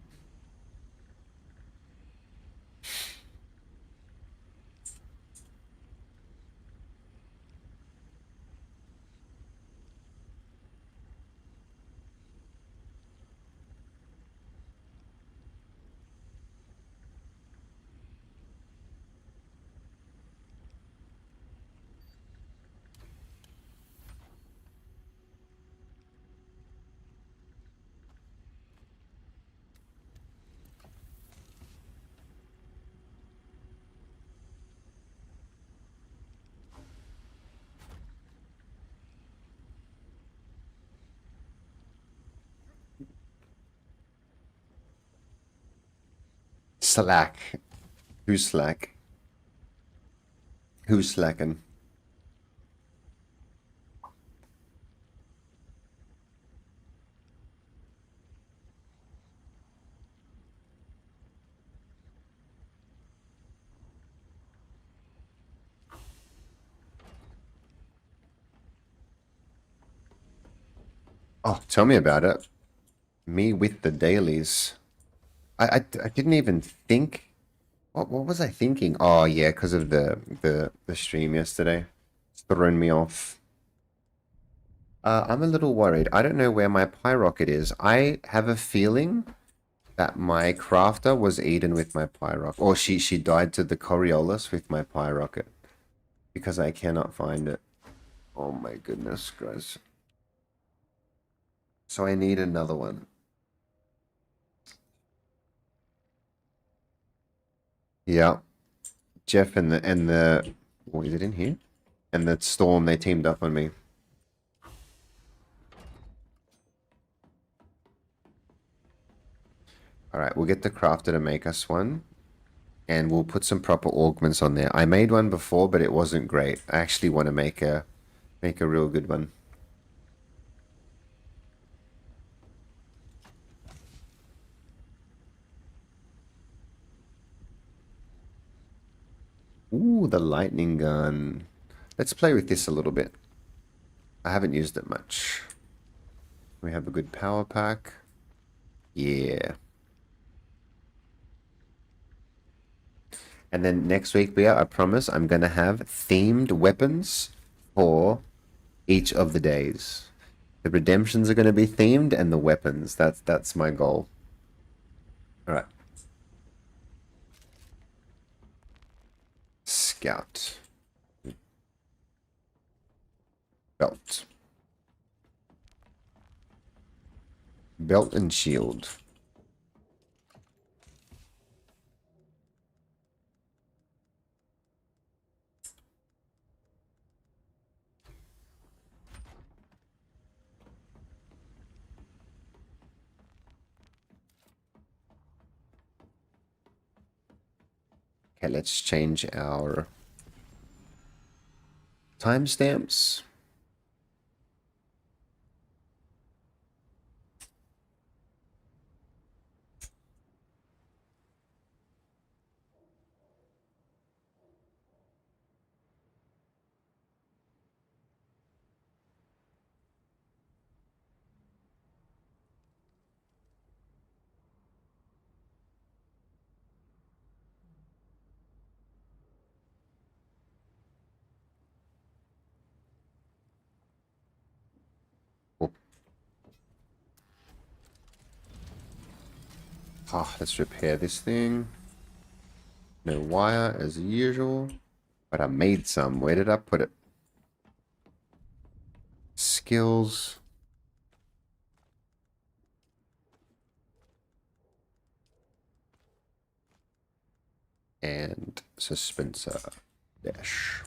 Speaker 1: Slack. Who's slack? Who's slacking? Oh, tell me about it. Me with the dailies. I didn't even think. What was I thinking? Oh yeah, because of the stream yesterday. It's thrown me off. I'm a little worried. I don't know where my pie rocket is. I have a feeling that my crafter was eaten with my pie rocket, or she died to the Coriolis with my pie rocket because I cannot find it. Oh my goodness, guys. So I need another one. Yeah, Jeff and the oh, is it in here? And the Storm, they teamed up on me. All right, we'll get the crafter to make us one, and we'll put some proper augments on there. I made one before, but it wasn't great. I actually want to make a real good one. Ooh, the lightning gun. Let's play with this a little bit. I haven't used it much. We have a good power pack. Yeah. And then next week, Bea, I promise I'm going to have themed weapons for each of the days. The redemptions are going to be themed and the weapons. That's my goal. All right. Scout. Belt. Belt and shield. Okay, let's change our timestamps. Ah, let's repair this thing. No wire as usual. But I made some. Where did I put it? Skills. And dispenser dash.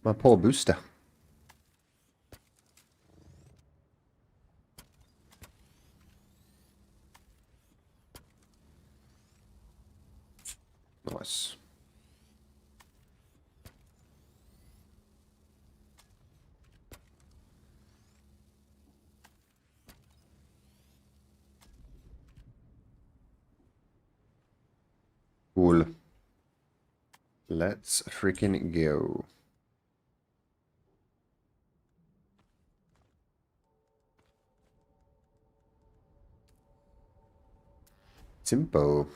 Speaker 1: My poor booster. Nice. Cool. Let's freaking go. Simple.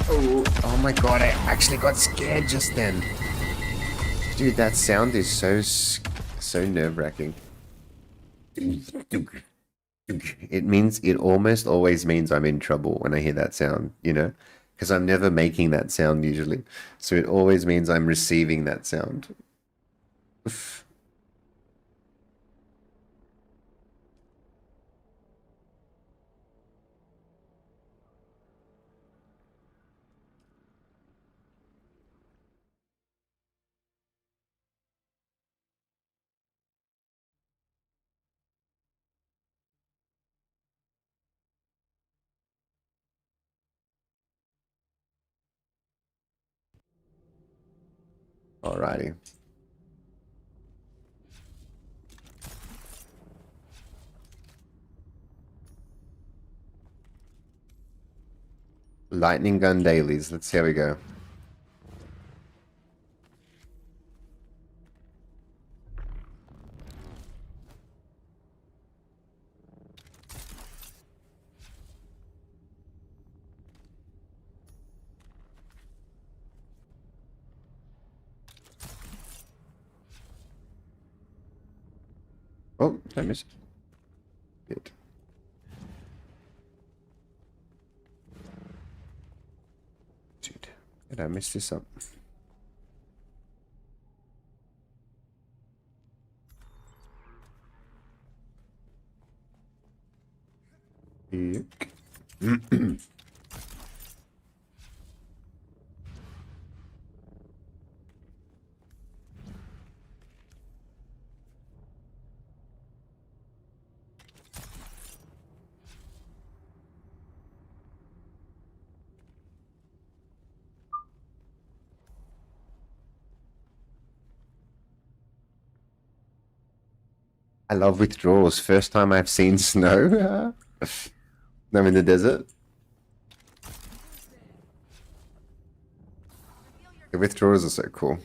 Speaker 1: Oh my god, I actually got scared just then. Dude, that sound is so nerve-wracking. It almost always means I'm in trouble when I hear that sound, you know? Because I'm never making that sound usually. So it always means I'm receiving that sound. Oof. Alrighty. Lightning gun dailies. Let's see how we go. Oh, I missed it. Dude, did I mess this up? Yuck. I love withdrawals. First time I've seen snow. I'm in the desert. The withdrawals are so cool.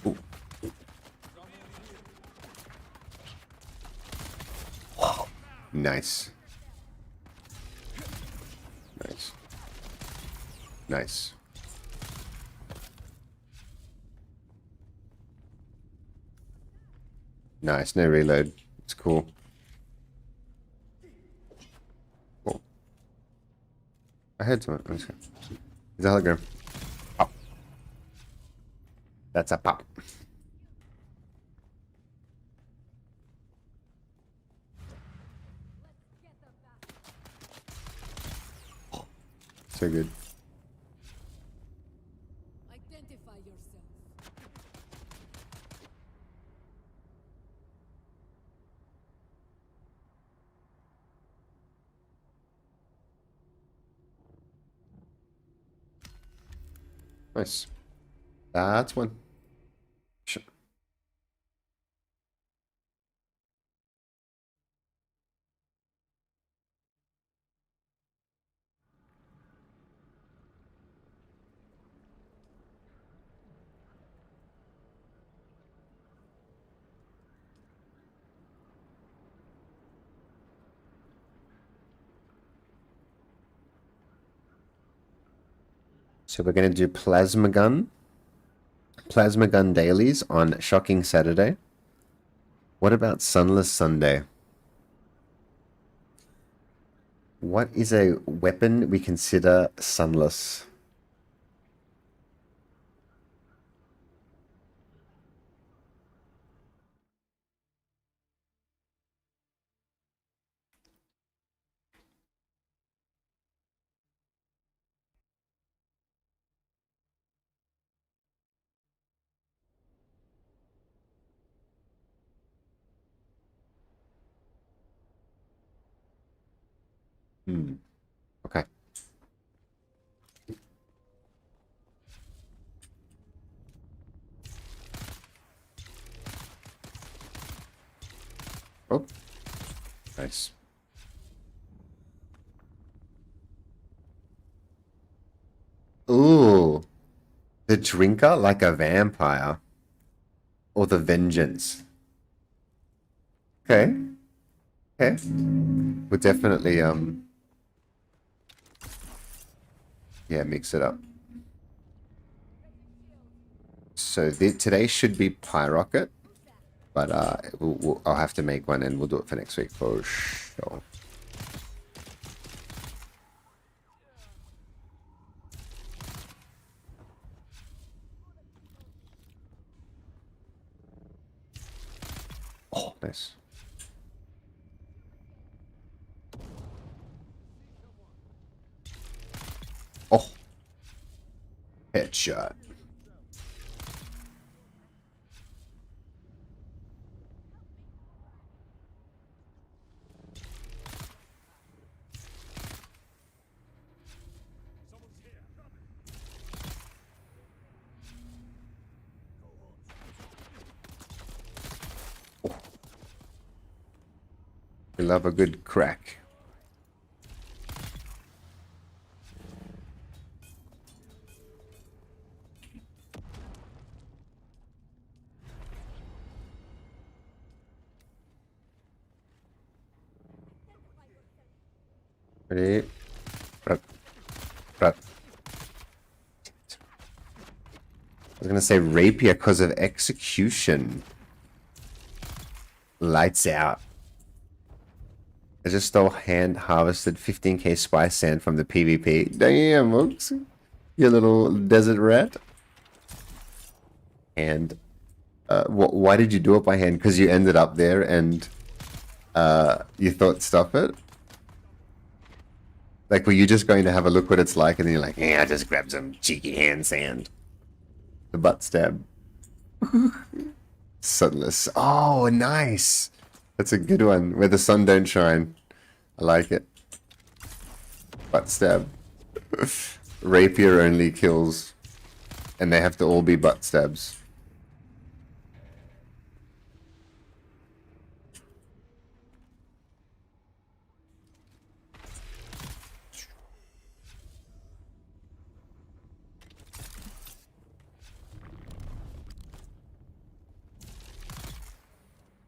Speaker 1: Ooh. Nice. Nice. Nice. Nice. No reload. It's cool. Cool. I heard someone. Let's go. It's a hologram. Pop. That's a pop. So good.
Speaker 3: Identify yourself.
Speaker 1: Nice. That's one. So we're going to do plasma gun dailies on Shocking Saturday. What about Sunless Sunday? What is a weapon we consider sunless? Okay. Oh, nice. Ooh, the drinker like a vampire, or the vengeance. Okay, okay. We'll definitely yeah, mix it up. So today should be Pyrocket, but I'll have to make one and we'll do it for next week for sure. Oh, nice. Oh, headshot. We love a good crack. Ready? Prep. Prep. I was gonna say rapier because of execution. Lights out. I just stole hand harvested 15k spice sand from the PvP. Damn, oops. You little desert rat. And why did you do it by hand? Because you ended up there and you thought stuff it? Like, were you just going to have a look what it's like and then you're like, yeah, I just grabbed some cheeky hand sand. The butt stab. Sunless. Oh, nice. That's a good one. Where the sun don't shine. I like it. Butt stab. Rapier only kills. And they have to all be butt stabs.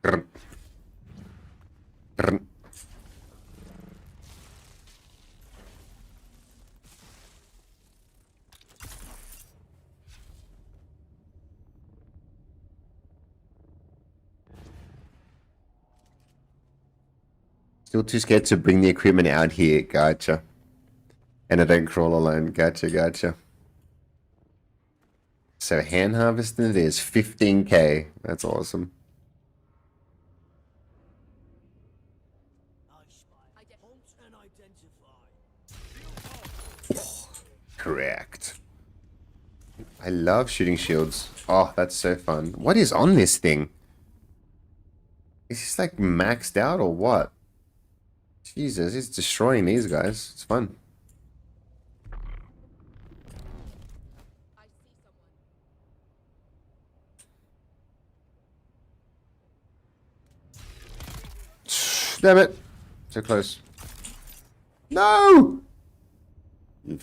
Speaker 1: Grr. Grr. Still too scared to bring the equipment out here. Gotcha. And I don't crawl alone. Gotcha, gotcha. So hand harvesting it is 15k. That's awesome. Correct. I love shooting shields. Oh, that's so fun. What is on this thing? Is this like maxed out or what? Jesus, it's destroying these guys. It's fun. Damn it. So close. No! You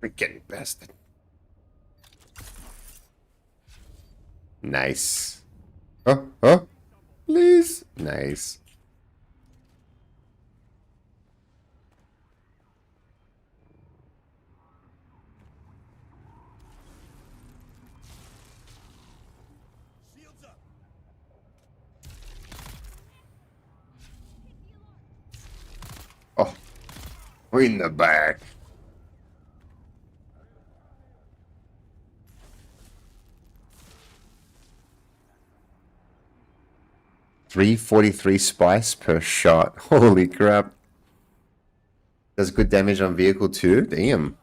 Speaker 1: freaking bastard. Nice. Oh, oh. Please. Nice.
Speaker 8: Shields up.
Speaker 1: Oh. We're in the back. $343 spice per shot. Holy crap. Does good damage on vehicle too? Damn.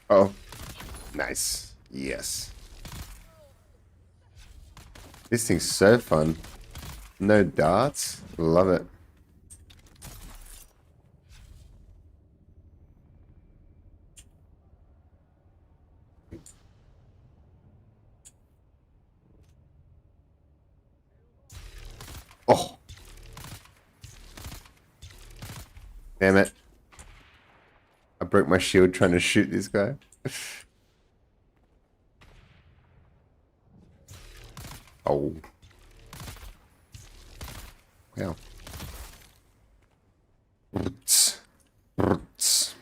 Speaker 1: Oh. Nice. Yes. This thing's so fun. No darts. Love it. Oh. Damn it. I broke my shield trying to shoot this guy. Oh. Wow. Roots. Roots.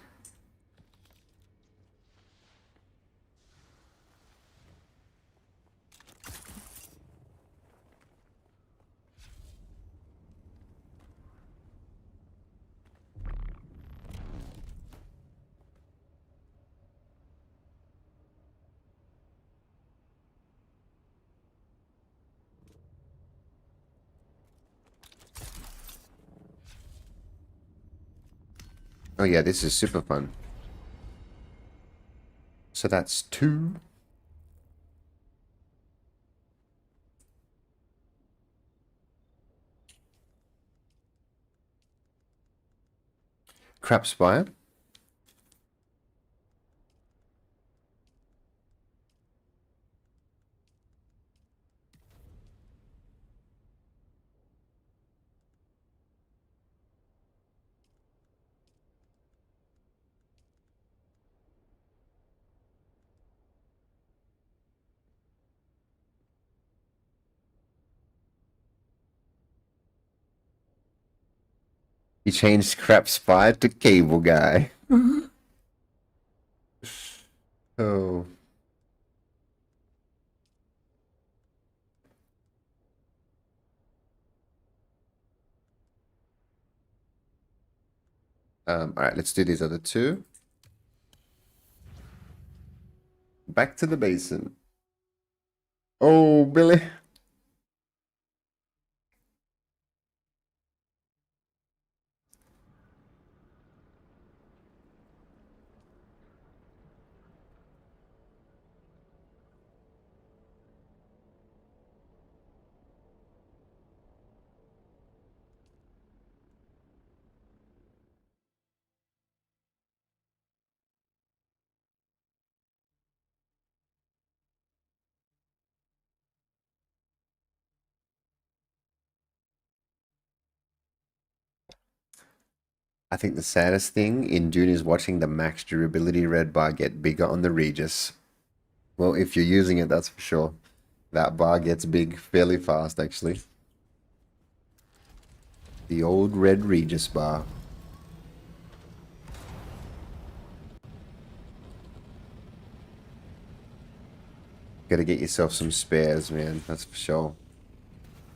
Speaker 1: Oh yeah, this is super fun. So that's 2. Crap Spire. He changed Crap Spire to Cable Guy. Oh. Alright, let's do these other 2. Back to the basin. Oh, Billy. I think the saddest thing in Dune is watching the max durability red bar get bigger on the Regis. Well, if you're using it, that's for sure. That bar gets big fairly fast, actually. The old red Regis bar. Gotta get yourself some spares, man. That's for sure.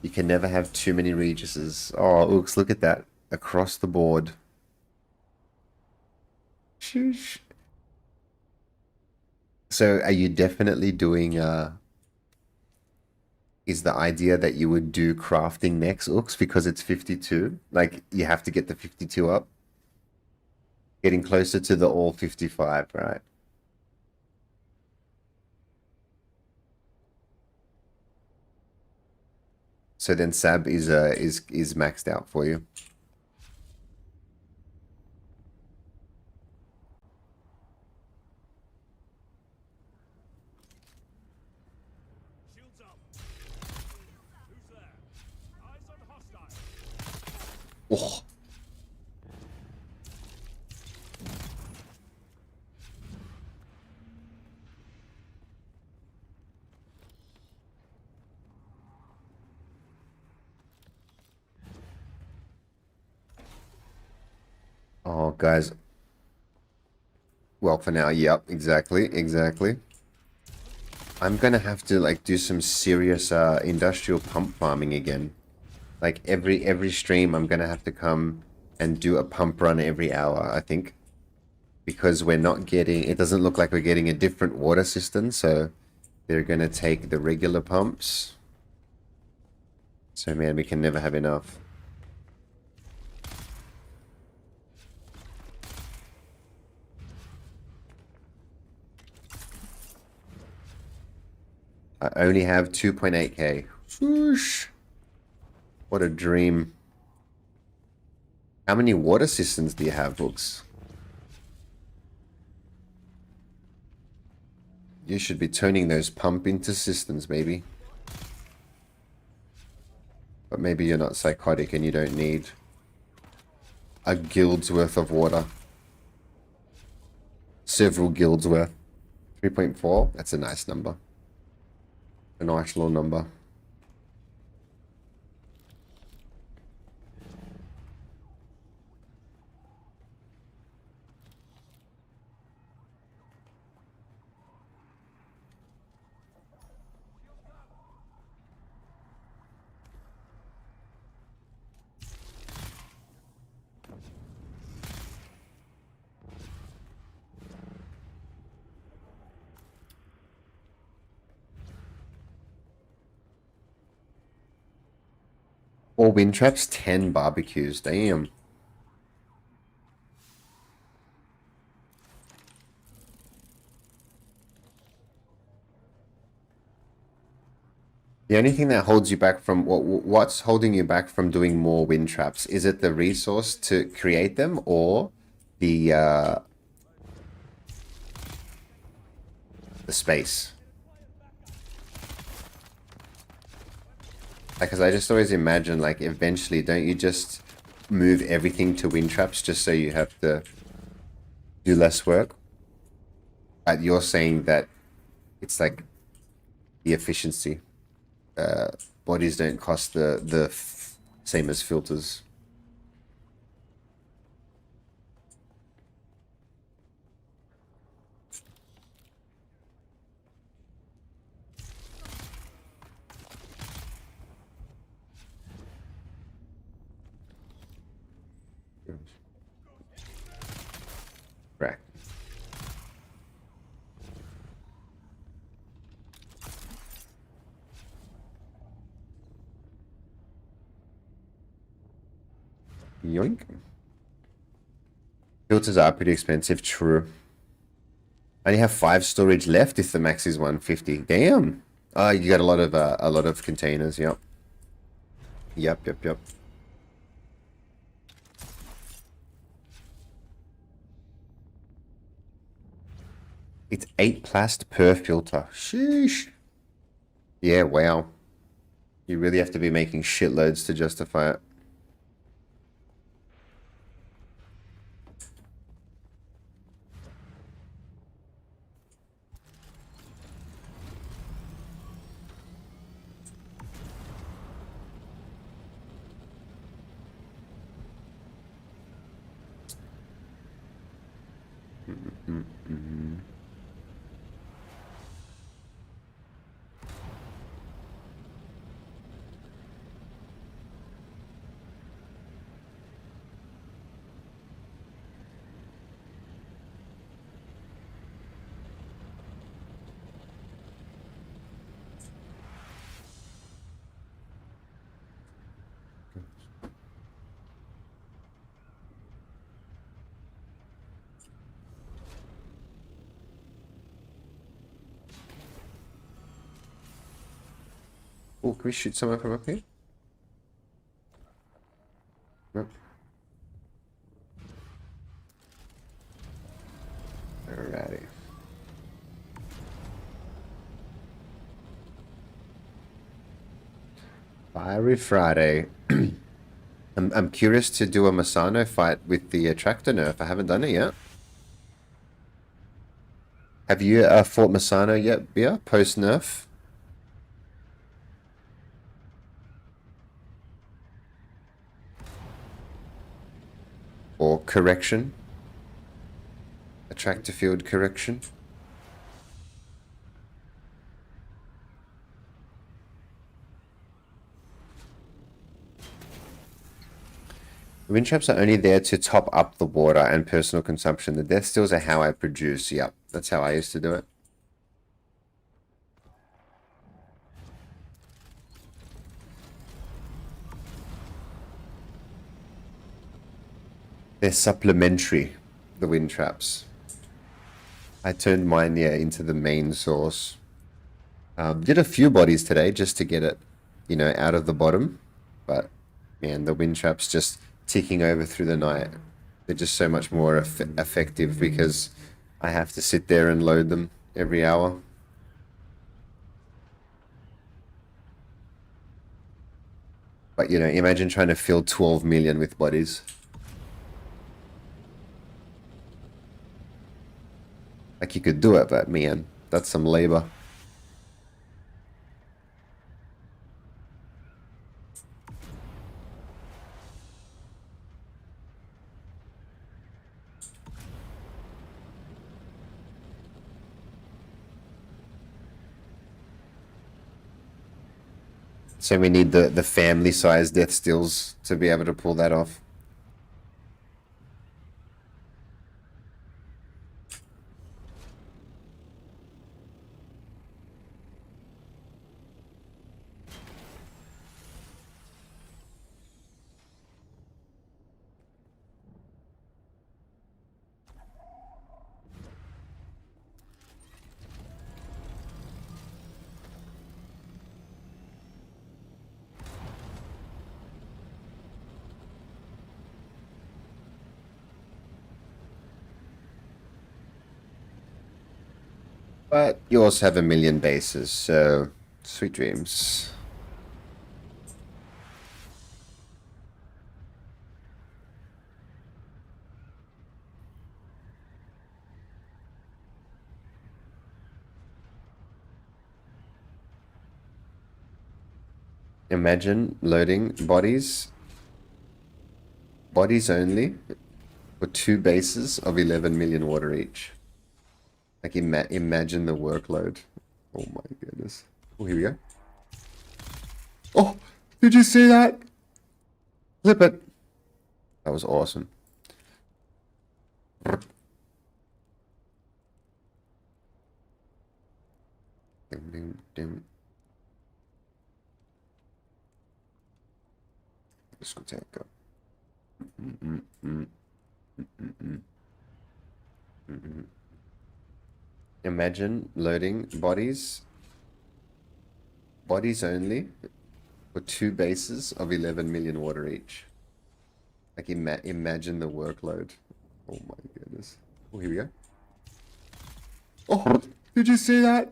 Speaker 1: You can never have too many Regises. Oh, ooks, look at that. Across the board. Sheesh. So are you definitely doing is the idea that you would do crafting next, Ooks, because it's 52? Like you have to get the 52 up? Getting closer to the all 55, right? So then Sab is maxed out for you.
Speaker 8: Shields up. Who's there? Eyes on hostile.
Speaker 1: Oh. Oh, guys. Well, for now, yep, exactly. I'm gonna have to like do some serious industrial pump farming again. Like every stream, I'm gonna have to come and do a pump run every hour, I think, because we're not getting. It doesn't look like we're getting a different water system, so they're gonna take the regular pumps. So man, we can never have enough. I only have 2.8k. Swoosh. What a dream. How many water systems do you have, Books? You should be turning those pump into systems, maybe. But maybe you're not psychotic and you don't need a guild's worth of water. Several guilds worth. 3.4? That's a nice number. A nice little number. Or wind traps, 10 barbecues. Damn. The only thing that holds you back from what's holding you back from doing more wind traps? Is it the resource to create them or the space? Because I just always imagine, like, eventually, don't you just move everything to wind traps just so you have to do less work? But you're saying that it's like the efficiency. Bodies don't cost the same as filters. Correct. Yoink. Filters are pretty expensive, true. I only have 5 storage left if the max is 150. Damn. You got a lot of containers, yep. Yep. It's 8 plast per filter. Sheesh. Yeah, wow. You really have to be making shitloads to justify it. Oh, can we shoot someone from up here? Nope. Alrighty. Fiery Friday. I'm curious to do a Masano fight with the tractor nerf. I haven't done it yet. Have you fought Masano yet, Bia? Post nerf? Or correction? Attractor field correction? Wind traps are only there to top up the water and personal consumption. The death steals are how I produce. Yep, that's how I used to do it. They're supplementary, the wind traps. I turned mine, yeah, into the main source. Did a few bodies today just to get it, you know, out of the bottom. But, man, the wind traps just ticking over through the night. They're just so much more effective because I have to sit there and load them every hour. But, you know, imagine trying to fill 12 million with bodies. Like, you could do it, but, man, that's some labor. So we need the family-sized death steals to be able to pull that off. But you also have 1,000,000 bases, so sweet dreams. Imagine loading bodies only for 2 bases of 11 million water each. Like, imagine the workload. Oh my goodness. Oh, here we go. Oh, did you see that? Flip it. That was awesome. Ding, ding, ding. Discoteca. Imagine loading bodies only for 2 bases of 11 million water each. Like, imagine the workload. Oh my goodness. Oh, here we go. Oh, did you see that?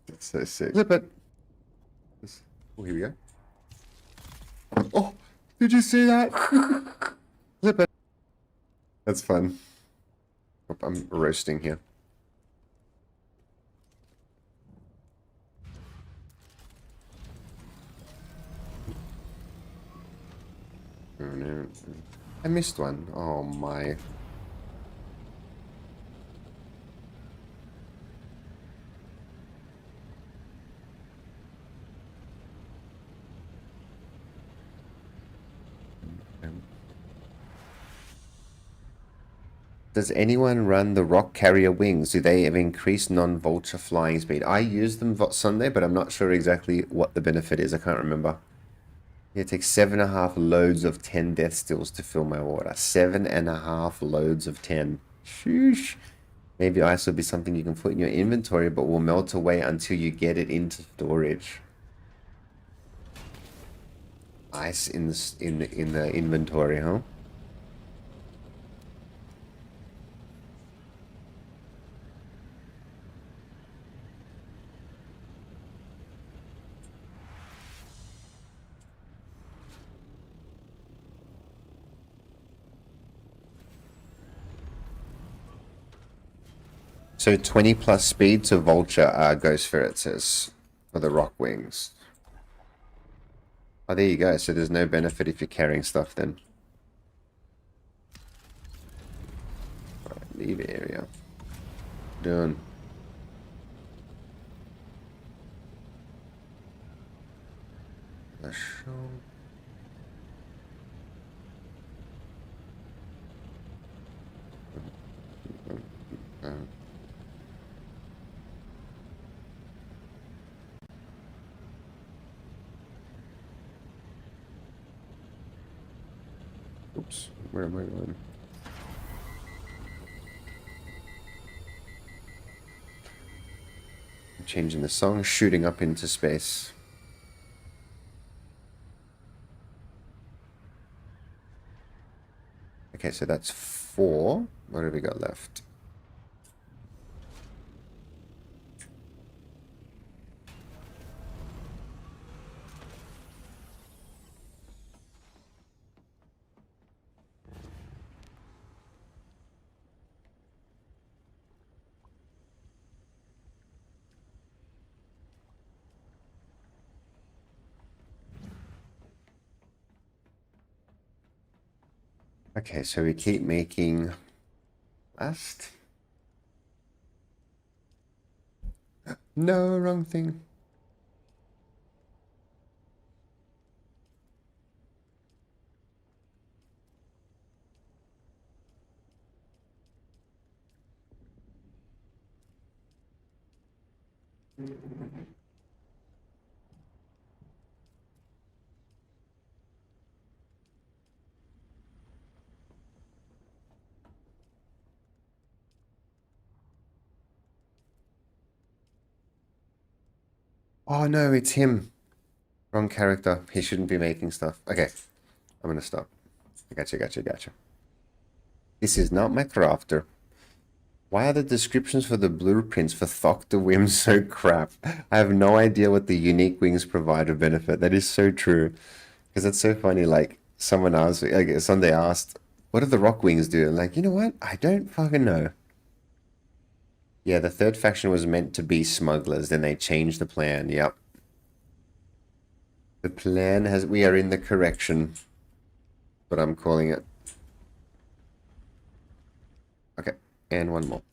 Speaker 1: That's so sick. Flip it. Oh, here we go. Oh, did you see that? Flip it. That's fun. Oh, I'm roasting here. Oh no. I missed one. Oh my. Does anyone run the rock carrier wings? Do they have increased non-vulture flying speed? I use them Sunday, but I'm not sure exactly what the benefit is. I can't remember. Yeah, it takes 7.5 loads of 10 death stills to fill my water. 7.5 loads of 10. Sheesh. Maybe ice will be something you can put in your inventory, but will melt away until you get it into storage. Ice in the inventory, huh? So 20 plus speed to vulture ghost fear, it says, for the rock wings. Oh, there you go. So there's no benefit if you're carrying stuff then. Right, leave area. Done. Oops, where am I going? I'm changing the song, shooting up into space. Okay, so that's 4. What have we got left? Okay, so we keep making last. No, wrong thing. Oh no, it's him. Wrong character. He shouldn't be making stuff. Okay, I'm gonna stop. Gotcha. This is not my crafter. Why are the descriptions for the blueprints for Thokta Wim so crap? I have no idea what the unique wings provide of benefit. That is so true. Because it's so funny, like, someone asked, like, Sunday asked, what do the rock wings do? I'm like, you know what? I don't fucking know. Yeah, the third faction was meant to be smugglers, then they changed the plan. Yep. The plan has, we are in the correction, but I'm calling it. Okay, and one more.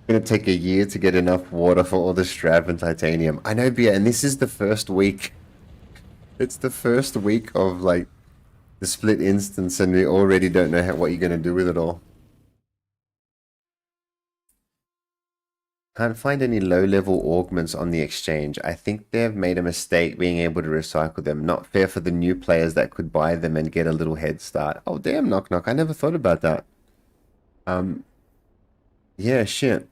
Speaker 1: Gonna take a year to get enough water for all the strap and titanium. I know, Bia, and this is the first week. It's the first week of, like, the split instance, and we already don't know what you're gonna do with it all. Can't find any low-level augments on the exchange. I think they've made a mistake being able to recycle them. Not fair for the new players that could buy them and get a little head start. Oh, damn, knock knock. I never thought about that. Yeah, shit.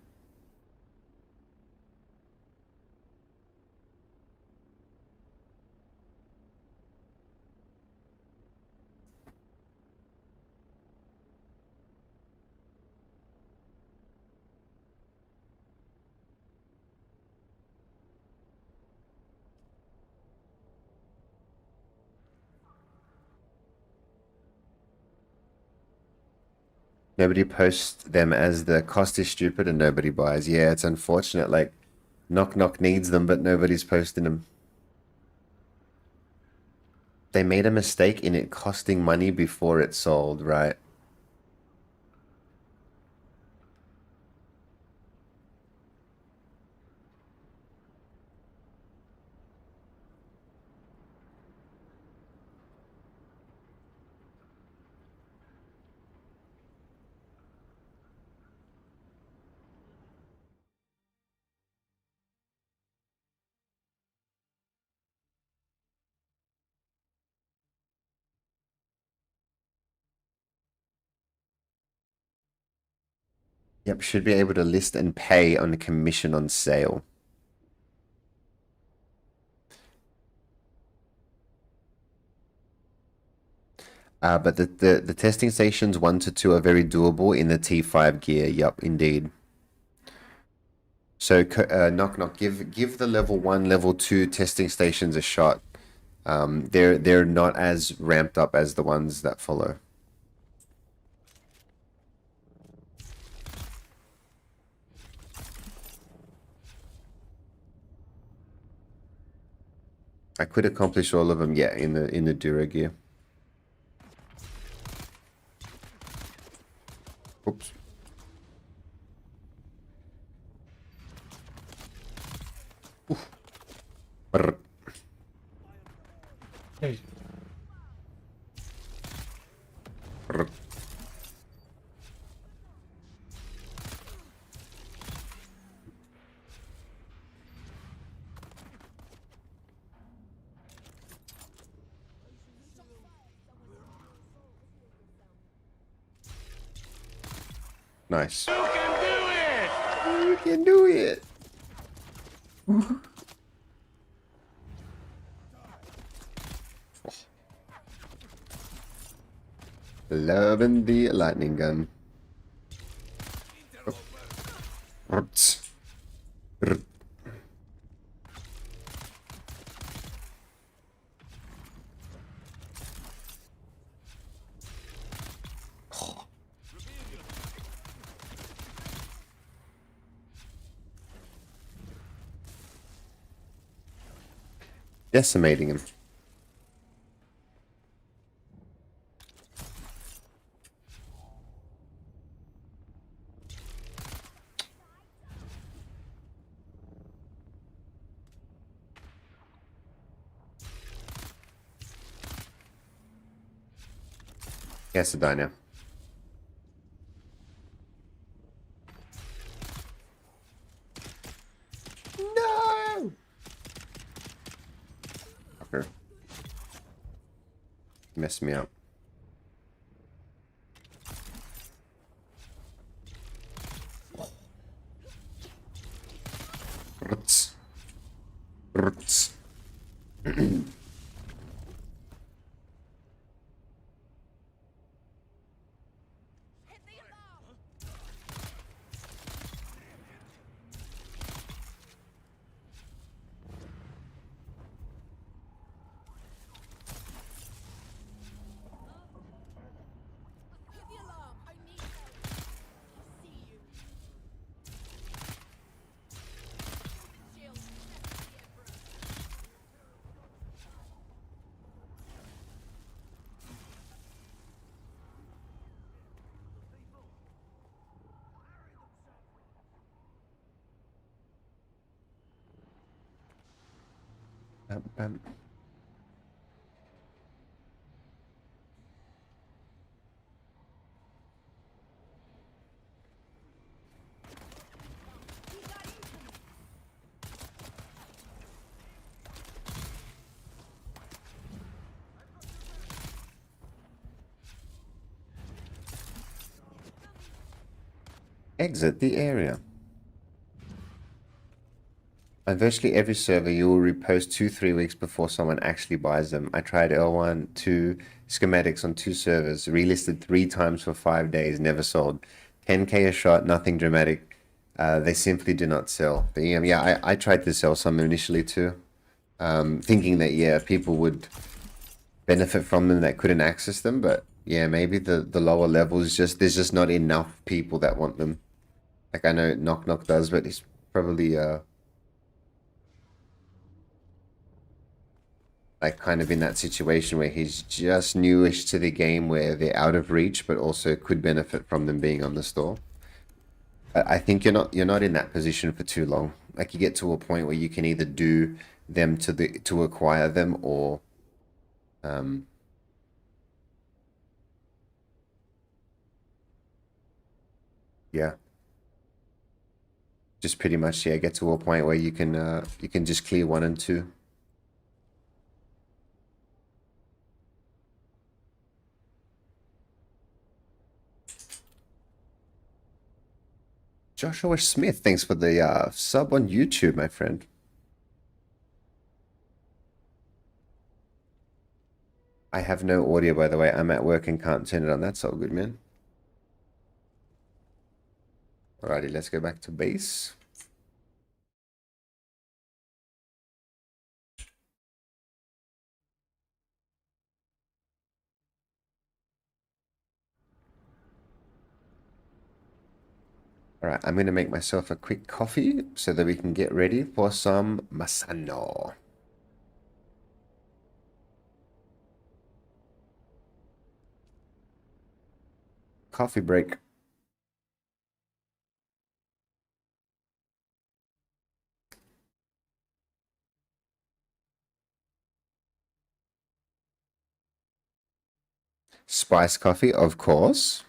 Speaker 1: Nobody posts them as the cost is stupid and nobody buys. Yeah, it's unfortunate. Like, Knock Knock needs them, but nobody's posting them. They made a mistake in it costing money before it sold, right? Yep, should be able to list and pay on commission on sale. But the testing stations 1 to 2 are very doable in the T5 gear. Yep, indeed. So Knock Knock, give the level 1, level 2 testing stations a shot. They're not as ramped up as the ones that follow. I could accomplish all of them, yeah, in the Dura gear. Oops. Oof. Brr. Brr. Nice. You can do it! You can do it! Loving the lightning gun. Rrts. Rrt. Decimating him. Yes, Adina. No! Fucker. Messed me up. Rrts. Rrts. Bam, bam. Exit the area. On virtually every server, you will repost 2-3 weeks before someone actually buys them. I tried L1, 2 schematics on 2 servers, relisted 3 times for 5 days, never sold. 10k a shot, nothing dramatic. They simply do not sell. But yeah, I tried to sell some initially too, thinking that yeah, people would benefit from them that couldn't access them, but Yeah, maybe the lower levels just there's just not enough people that want them. Like I know Knock Knock does, but he's probably like kind of in that situation where he's just newish to the game where they're out of reach, but also could benefit from them being on the store. I think you're not in that position for too long. Like you get to a point where you can either do them to acquire them or um yeah, just pretty much yeah, get to a point where you can just clear one and two. Joshua Smith, thanks for the sub on YouTube, my friend. I have no audio, by the way. I'm at work and can't turn it on. That's all good, man. Alrighty, let's go back to base. Alright, I'm going to make myself a quick coffee so that we can get ready for some Masano. Coffee break. Spice coffee, of course.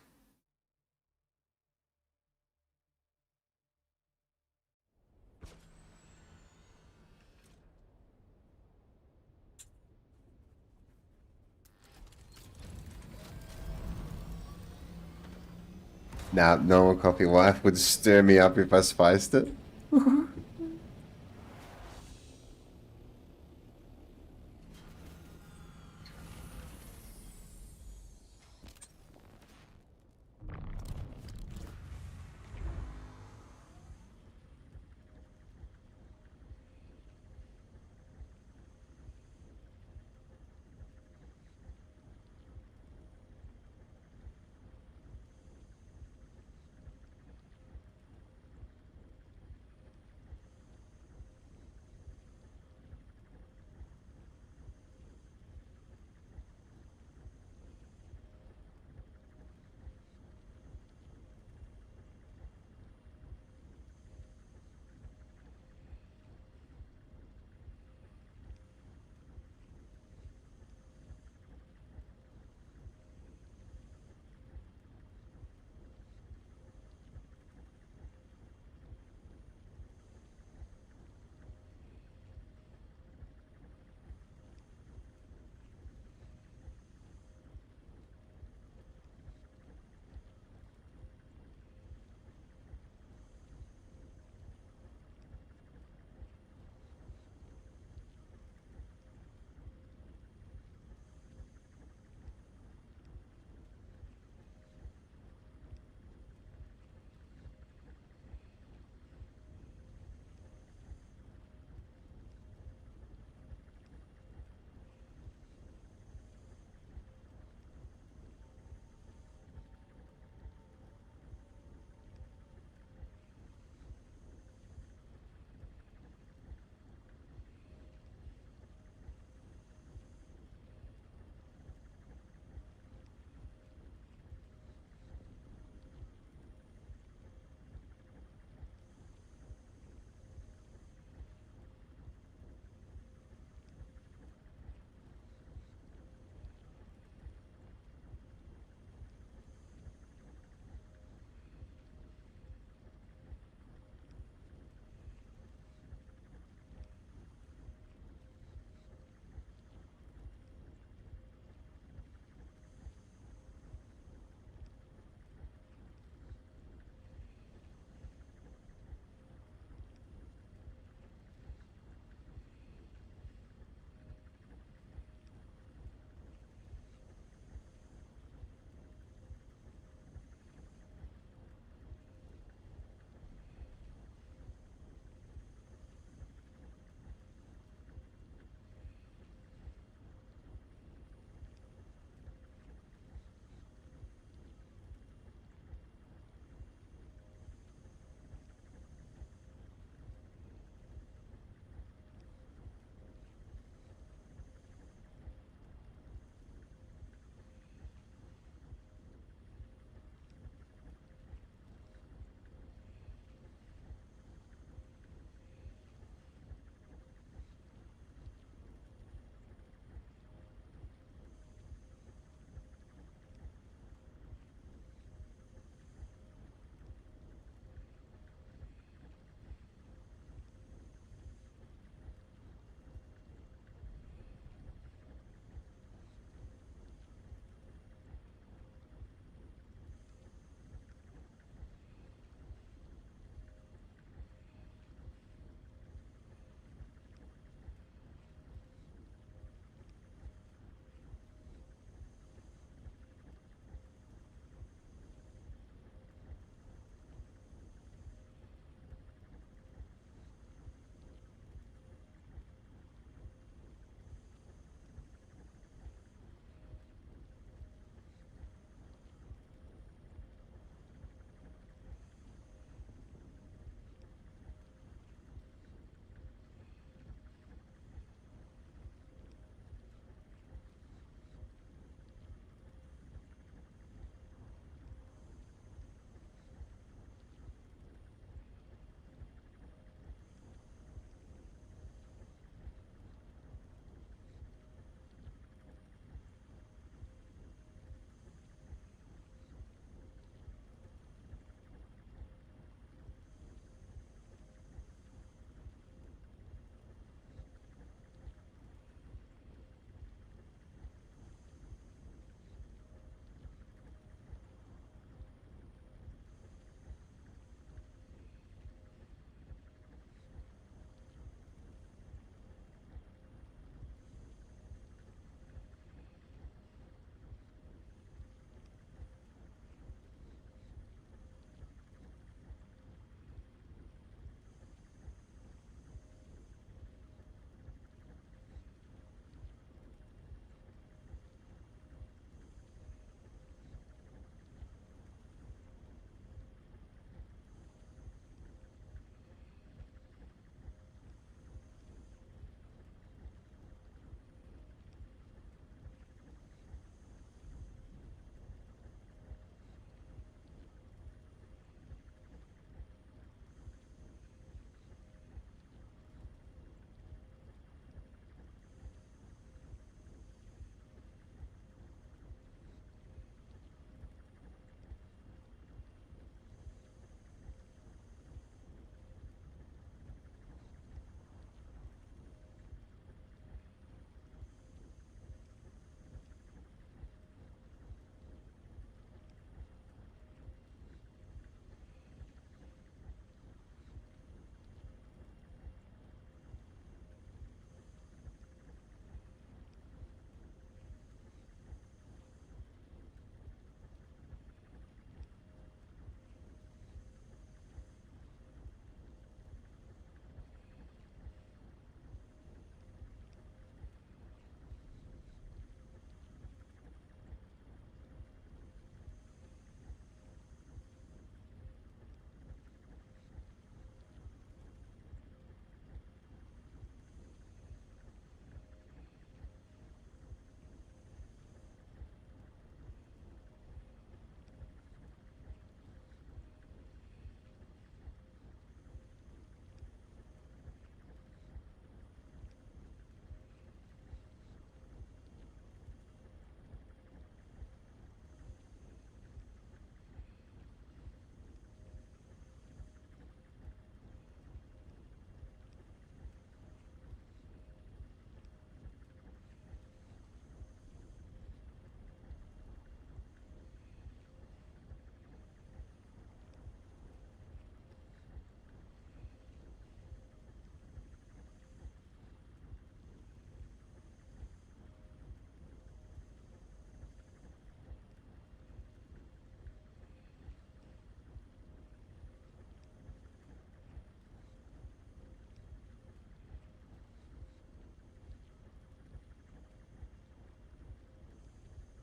Speaker 1: Now, normal coffee wife would stir me up if I spiced it.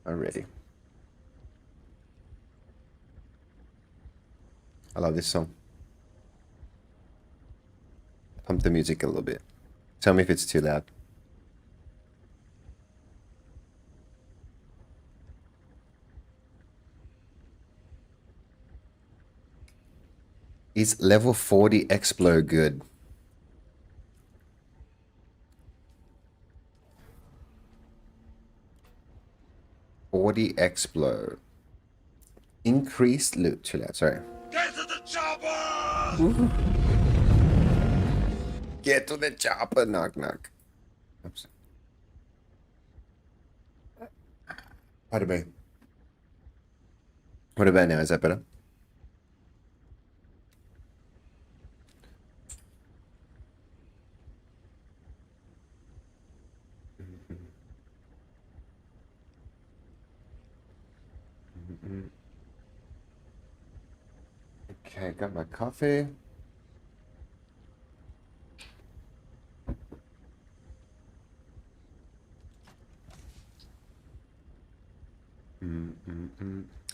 Speaker 1: already. I love this song. Pump the music a little bit. Tell me if it's too loud. Is level 40 Explo good? Explo. Increased loot. Too loud, sorry.
Speaker 2: Get to the chopper!
Speaker 1: Get to the chopper, knock knock. Oops. Pardon me. What about now? Is that better? Okay, got my coffee.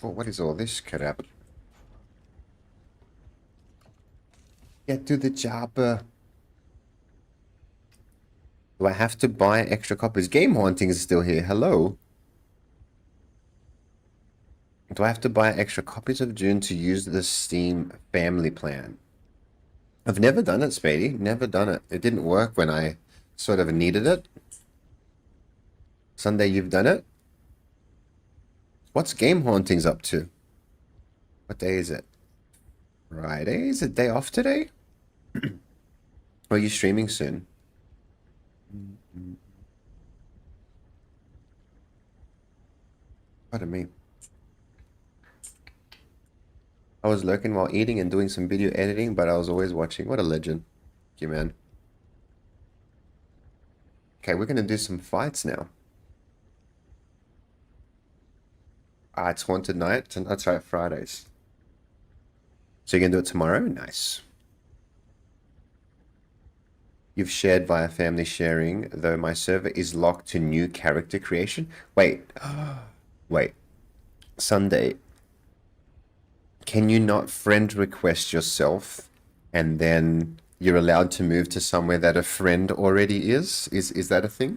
Speaker 1: Oh, what is all this crap? Get to the chopper. Do I have to buy extra copies? Game Haunting is still here. Hello. Do I have to buy extra copies of Dune to use the Steam family plan? I've never done it, Spady. Never done it. It didn't work when I sort of needed it. Sunday, you've done it? What's Game Hauntings up to? What day is it? Friday? Is it day off today? Or are you streaming soon? Pardon me. I was lurking while eating and doing some video editing, but I was always watching. What a legend. Thank you, man. Okay, we're going to do some fights now. Ah, it's Haunted Night. That's right, Fridays. So you're going to do it tomorrow? Nice. You've shared via family sharing, though my server is locked to new character creation. Wait. Wait. Sunday. Can you not friend request yourself and then you're allowed to move to somewhere that a friend already is? Is that a thing?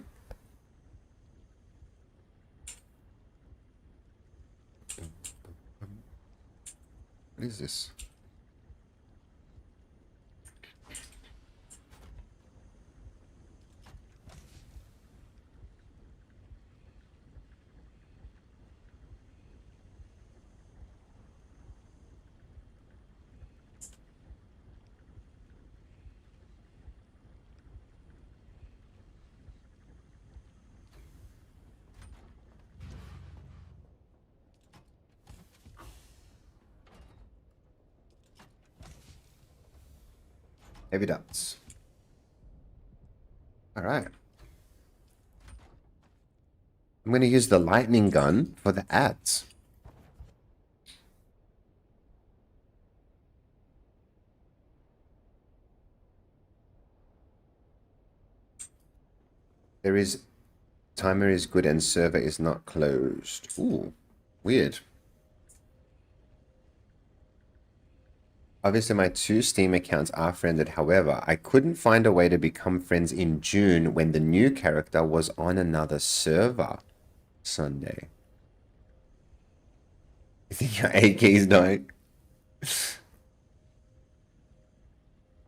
Speaker 1: What is this? Heavy dots. All right. I'm going to use the lightning gun for the ads. There is timer is good and server is not closed. Ooh, weird. Obviously, my two Steam accounts are friended. However, I couldn't find a way to become friends in June when the new character was on another server. Sunday. You think your AK's dying?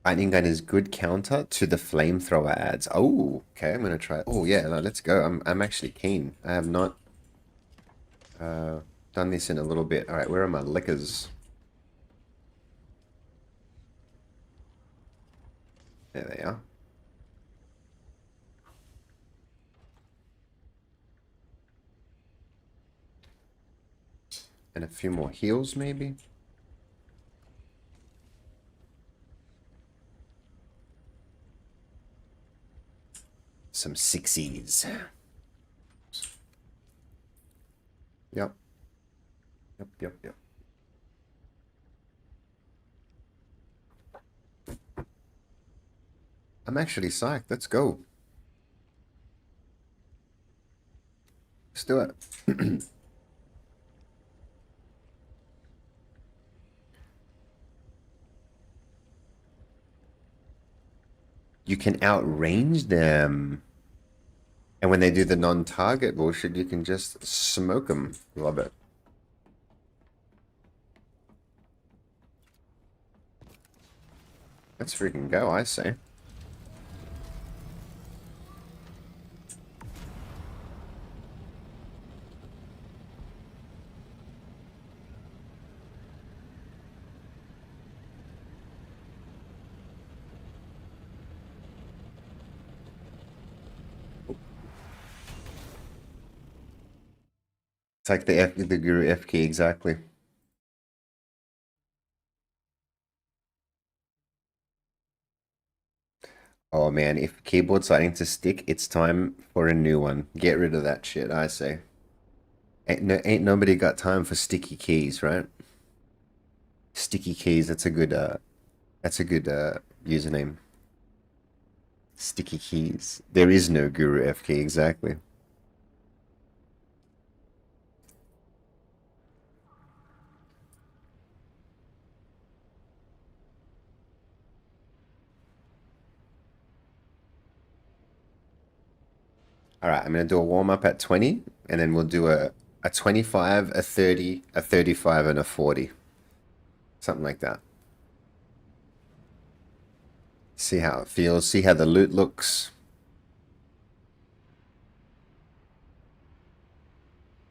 Speaker 1: Lightning gun is good counter to the flamethrower ads. Oh, okay. I'm gonna try. Oh yeah, no, let's go. I'm actually keen. I have not done this in a little bit. All right, where are my liquors? There they are. And a few more heals, maybe. Some sixies. Yep. Yep. I'm actually psyched. Let's go. Let's do it. you can outrange them. And when they do the non-target bullshit, you can just smoke them. Love it. Let's freaking go, I say. It's like the Guru F key, exactly. Oh man, if keyboard's starting to stick, it's time for a new one. Get rid of that shit, I say. Ain't nobody got time for sticky keys, right? Sticky keys, that's a good username. Sticky keys. There is no Guru F key, exactly. All right, I'm going to do a warm-up at 20, and then we'll do a 25, a 30, a 35, and a 40. Something like that. See how it feels, see how the loot looks.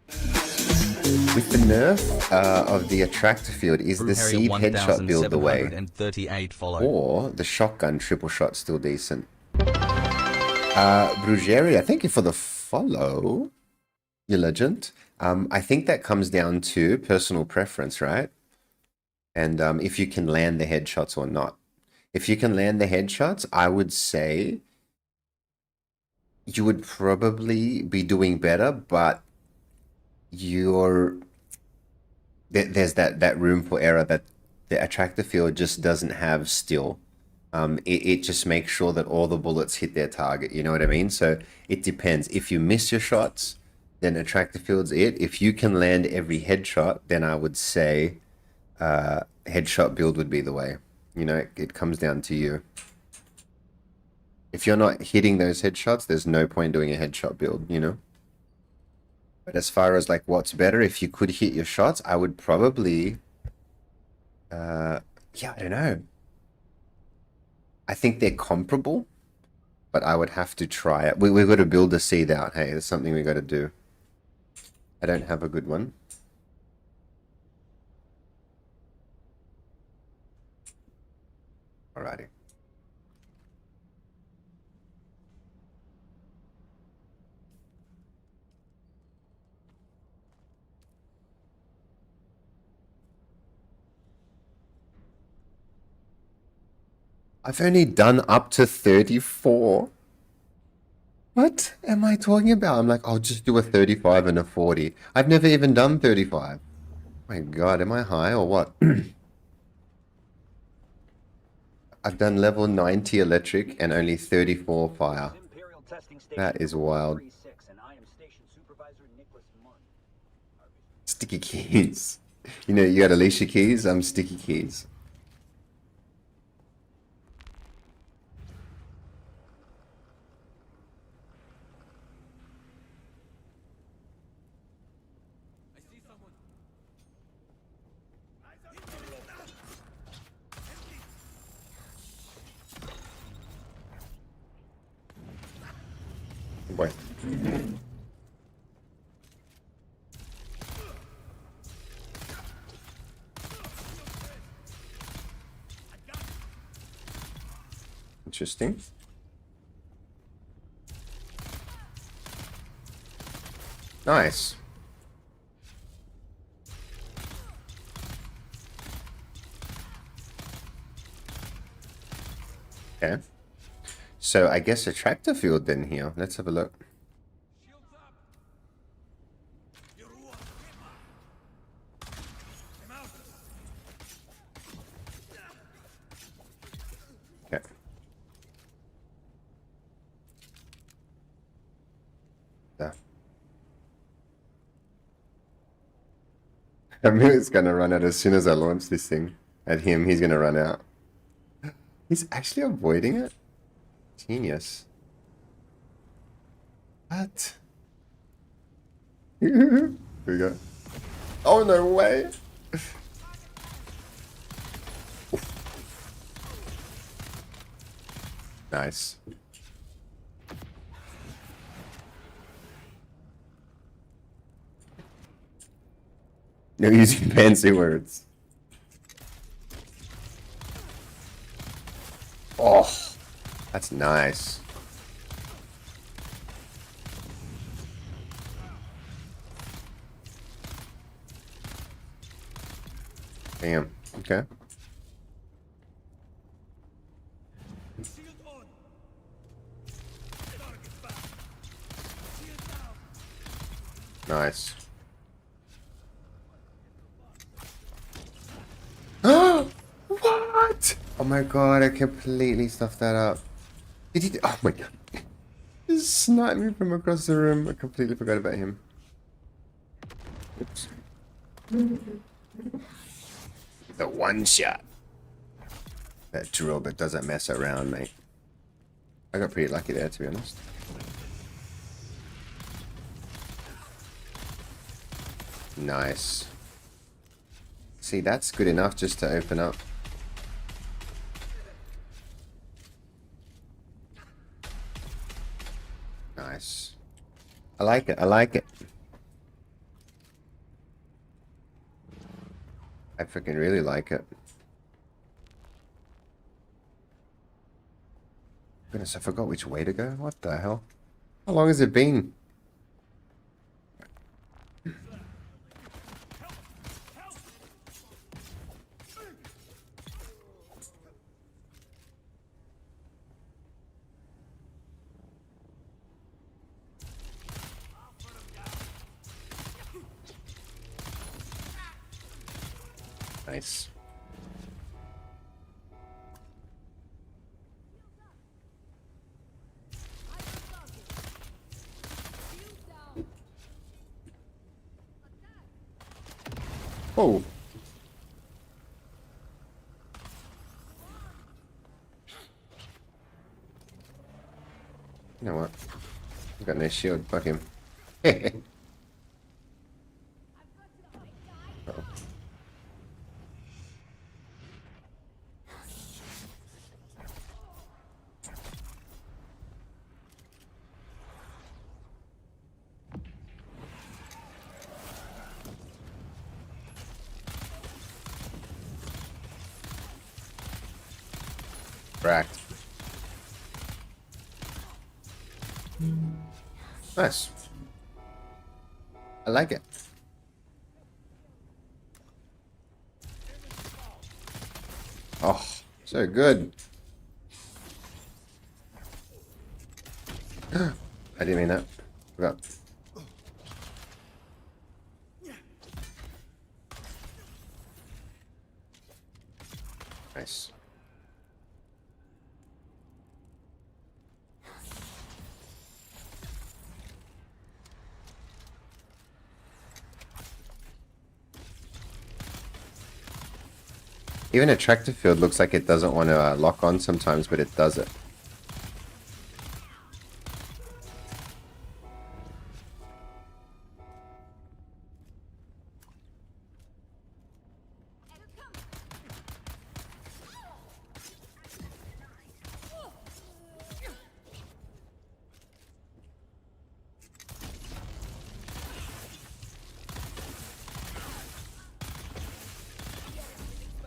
Speaker 1: With the nerf of the attractor field, is the seed headshot build the way?
Speaker 7: 1738 followed.
Speaker 1: Or the shotgun triple shot still decent? Brugeri, thank you for the follow, you legend. I think that comes down to personal preference, right? And if you can land the headshots or not. If you can land the headshots, I would say you would probably be doing better, but there's that room for error that the attractor field just doesn't have still. It just makes sure that all the bullets hit their target, you know what I mean? So it depends. If you miss your shots, then attractor field's it. If you can land every headshot, then I would say headshot build would be the way. You know, it comes down to you. If you're not hitting those headshots, there's no point doing a headshot build, you know? But as far as like what's better, if you could hit your shots, I would probably yeah, I don't know. I think they're comparable, but I would have to try it. We've got to build a seed out. Hey, there's something we got to do. I don't have a good one. Alrighty. I've only done up to 34. What am I talking about? I'm like, I'll just do a 35 and a 40. I've never even done 35. My God, am I high or what? I've done level 90 electric and only 34 fire. That is wild. Sticky keys. You know, you got Alicia keys, I'm sticky keys. Boy. Interesting. Nice. Okay. So I guess attractor field then here. Let's have a look. Okay. There. I mean, it's gonna run out as soon as I launch this thing at him. He's gonna run out. He's actually avoiding it. Genius. What? Here we go. Oh, no way. Nice. No using fancy words. Oh, that's nice. Damn. Okay.
Speaker 8: Shield on. Target back. Shield down.
Speaker 1: Nice. What? Oh my god, I completely stuffed that up. Did he? Oh my god. He sniped me from across the room. I completely forgot about him. Oops. The one shot. That drill that doesn't mess around, mate. I got pretty lucky there, to be honest. Nice. See, that's good enough just to open up. Nice. I like it. I like it. I freaking really like it. Goodness, I forgot which way to go. What the hell? How long has it been? Nice. Oh. You know what? I've got no shield. Fuck him. Uh-oh. Cracked. Nice. I like it. Oh, so good. I didn't mean that. Forgot. Nice. Even attractive field looks like it doesn't want to lock on sometimes, but it does it.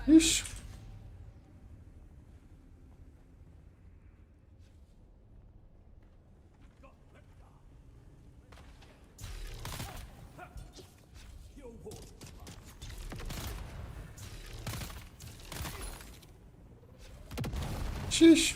Speaker 1: Yeesh. Sheesh.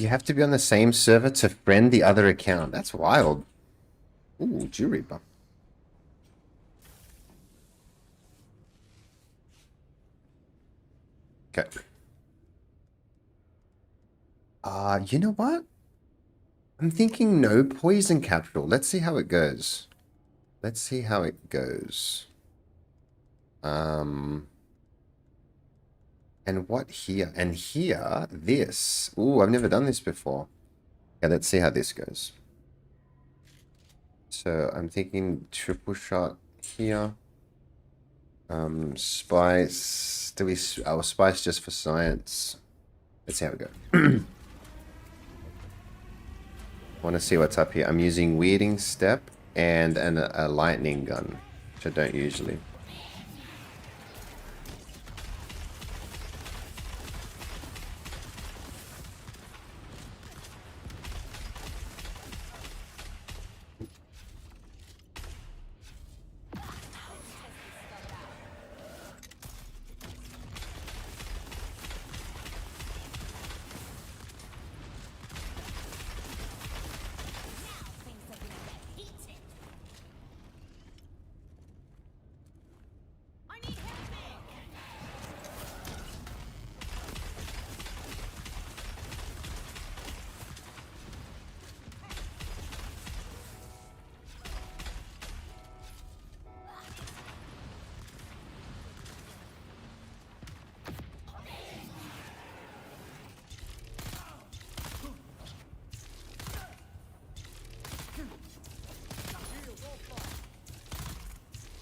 Speaker 1: You have to be on the same server to friend the other account. That's wild. Ooh, Jew Reaper. Okay. You know what? I'm thinking no poison capsule. Let's see how it goes. Let's see how it goes. And what here? And here, this. Ooh, I've never done this before. Okay, let's see how this goes. So I'm thinking triple shot here. Spice. Do we? Oh, spice just for science. Let's see how we go. Want to see what's up here. I'm using Weirding Step and a lightning gun, which I don't usually.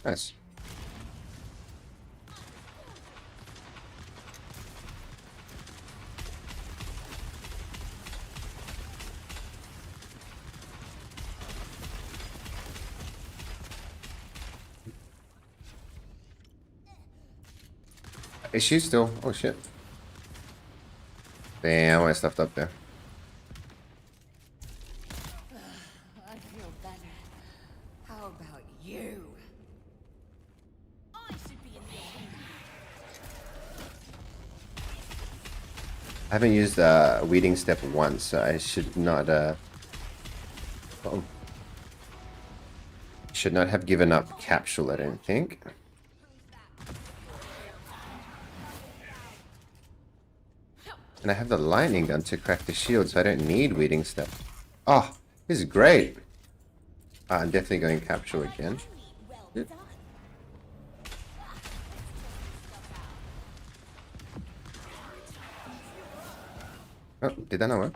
Speaker 1: Nice. Is she still? Oh shit. Damn, I stuffed up there.
Speaker 3: I feel better. How about you? I should be in the
Speaker 1: I haven't used Weeding Step once, so I should not should not have given up Capsule, I don't think. And I have the lightning gun to crack the shield, so I don't need Weeding Step. Oh, this is great. I'm definitely going Capsule again. Yep. Oh, did that not work?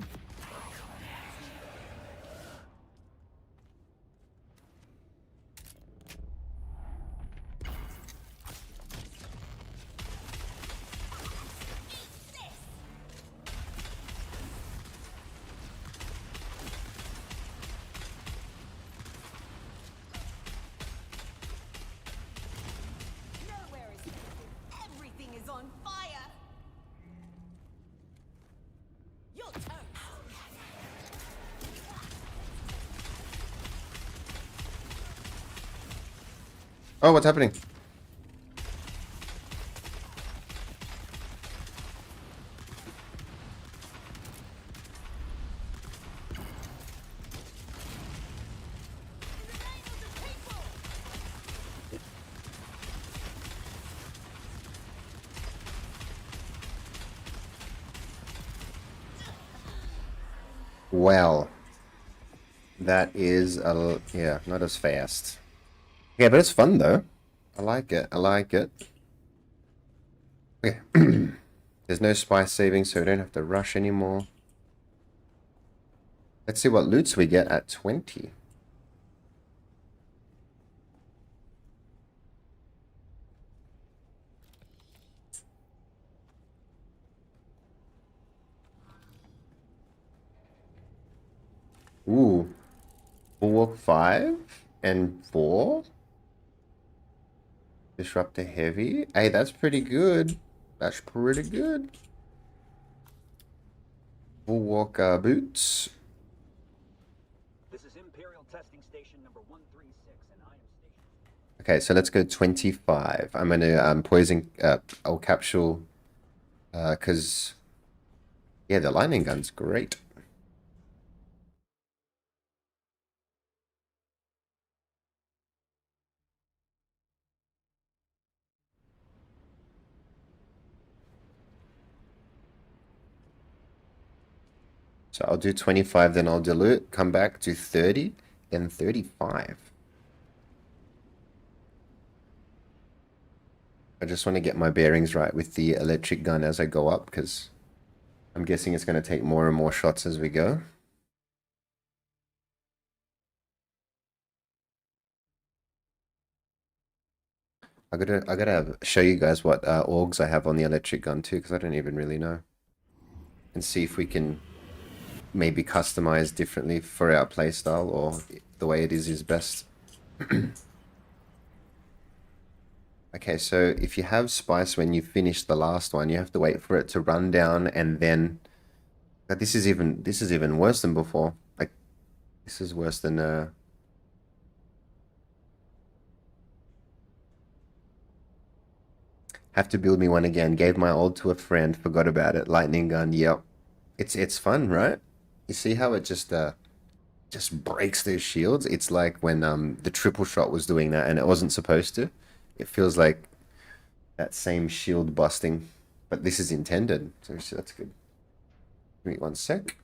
Speaker 3: Nowhere is safe. Everything is on fire. Your turn.
Speaker 1: Oh, what's happening? Well, that is yeah, not as fast. Yeah, but it's fun though. I like it. I like it. Okay. There's no spice saving, so we don't have to rush anymore. Let's see what loots we get at 20. Ooh. Bulwark 5 and 4. Disrupt the heavy. Hey, that's pretty good. That's pretty good. Bulwark boots.
Speaker 9: This is Imperial Testing Station number 136, and I am stationed.
Speaker 1: Okay, so let's go 25. I'm gonna poison I'll capsule because yeah, the lightning gun's great. So I'll do 25, then I'll dilute, come back, do 30, then 35. I just want to get my bearings right with the electric gun as I go up, because I'm guessing it's going to take more and more shots as we go. I gotta show you guys what augs I have on the electric gun too, because I don't even really know. And see if we can maybe customize differently for our playstyle, or the way it is best. Okay, so if you have spice when you finish the last one, you have to wait for it to run down, and then this is even worse than before. Like, this is worse than have to build me one again. Gave my old to a friend, forgot about it. Lightning gun, yep. It's fun, right? You see how it just breaks those shields? It's like when the triple shot was doing that and it wasn't supposed to. It feels like that same shield busting, but this is intended, so that's good. Give me one sec.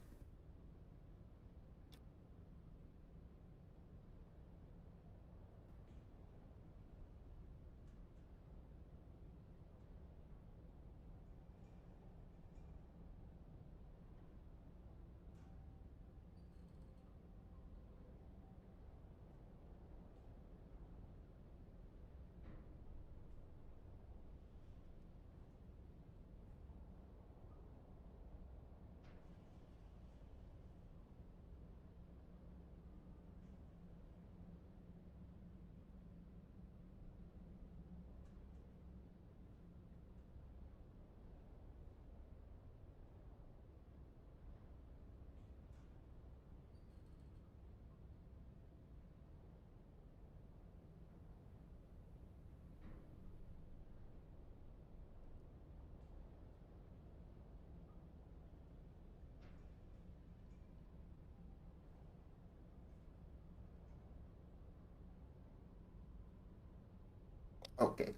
Speaker 1: Okay.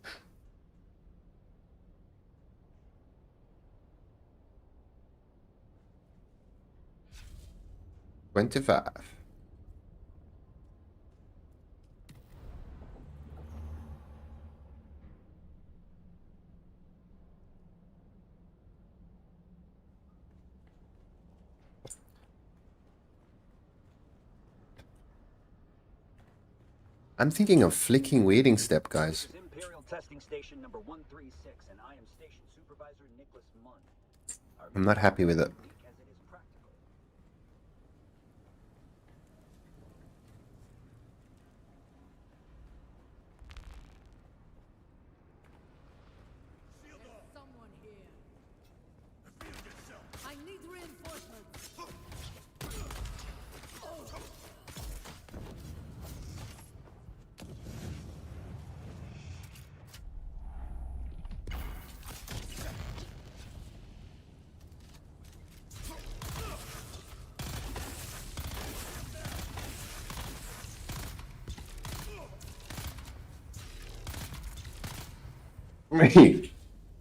Speaker 1: $25. I'm thinking of flicking weeding step, guys.
Speaker 9: This is Imperial Testing Station number 136, and I am Station Supervisor Nicholas Munn. Our
Speaker 1: I'm not happy with it.
Speaker 9: mission is unique as it is practical.
Speaker 8: Someone here. I need reinforcements.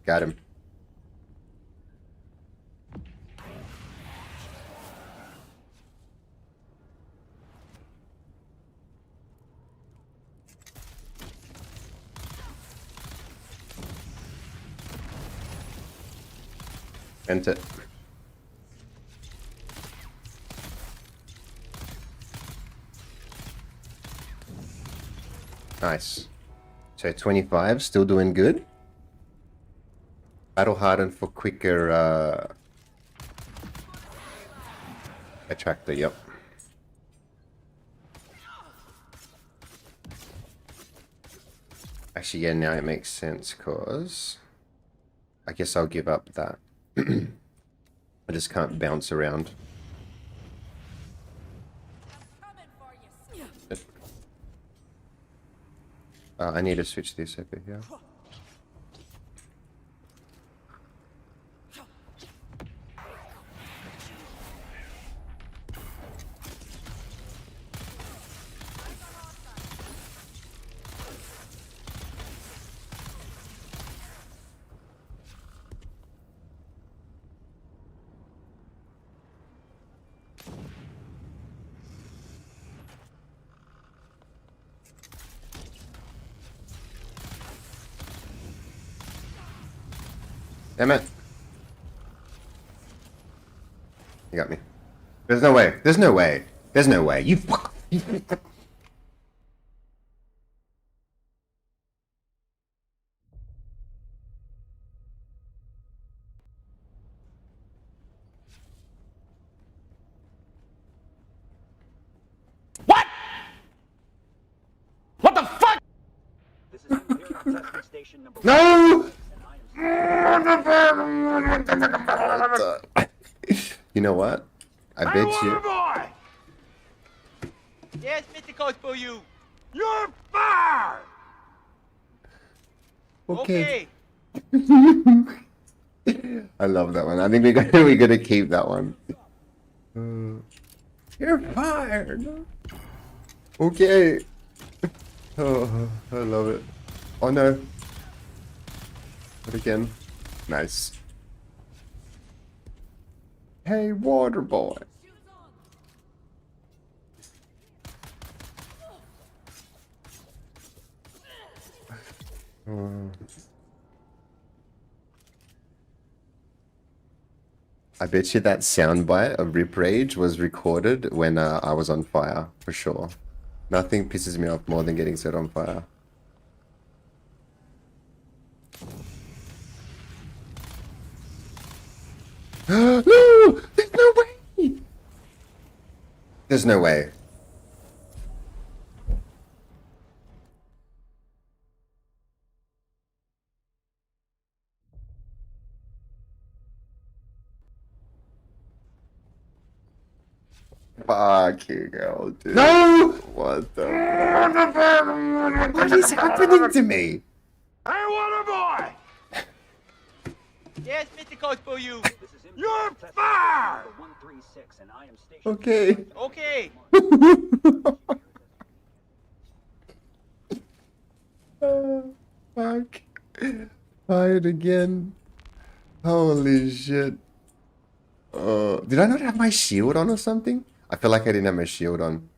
Speaker 1: Got him. Sent it. Nice. So 25, still doing good. Battle hardened for quicker attractor, yep. Actually, yeah, now it makes sense, cause I guess I'll give up that. I just can't bounce around. I need to switch this over here. Damn it. You got me. There's no way. There's no way. There's no way. You fuck.
Speaker 9: This is Imperial testing station number
Speaker 1: No!
Speaker 9: 136, and I am
Speaker 1: You know what? I bet you.
Speaker 6: boy!
Speaker 5: Yes, Mr. Coach for you.
Speaker 6: You're fired!
Speaker 1: Okay. I love that one. I think we're gonna keep that one. You're fired. Okay. Oh, I love it. Oh no. But again. Nice. Hey, water boy. I bet you that soundbite of Rip Rage was recorded when I was on fire, for sure. Nothing pisses me off more than getting set on fire. No! There's no way! There's no way. Fuck you, girl, dude. No! What the? What is happening to me?
Speaker 6: Hey, water boy!
Speaker 5: Yes, Mr. Coach for you.
Speaker 9: This is Imperial
Speaker 6: You're
Speaker 9: testing
Speaker 6: fired!
Speaker 9: station number 136, and I am stationed.
Speaker 1: Okay.
Speaker 5: Okay.
Speaker 1: Fuck. Fired again. Holy shit. Did I not have my shield on or something? I feel like I didn't have my shield on.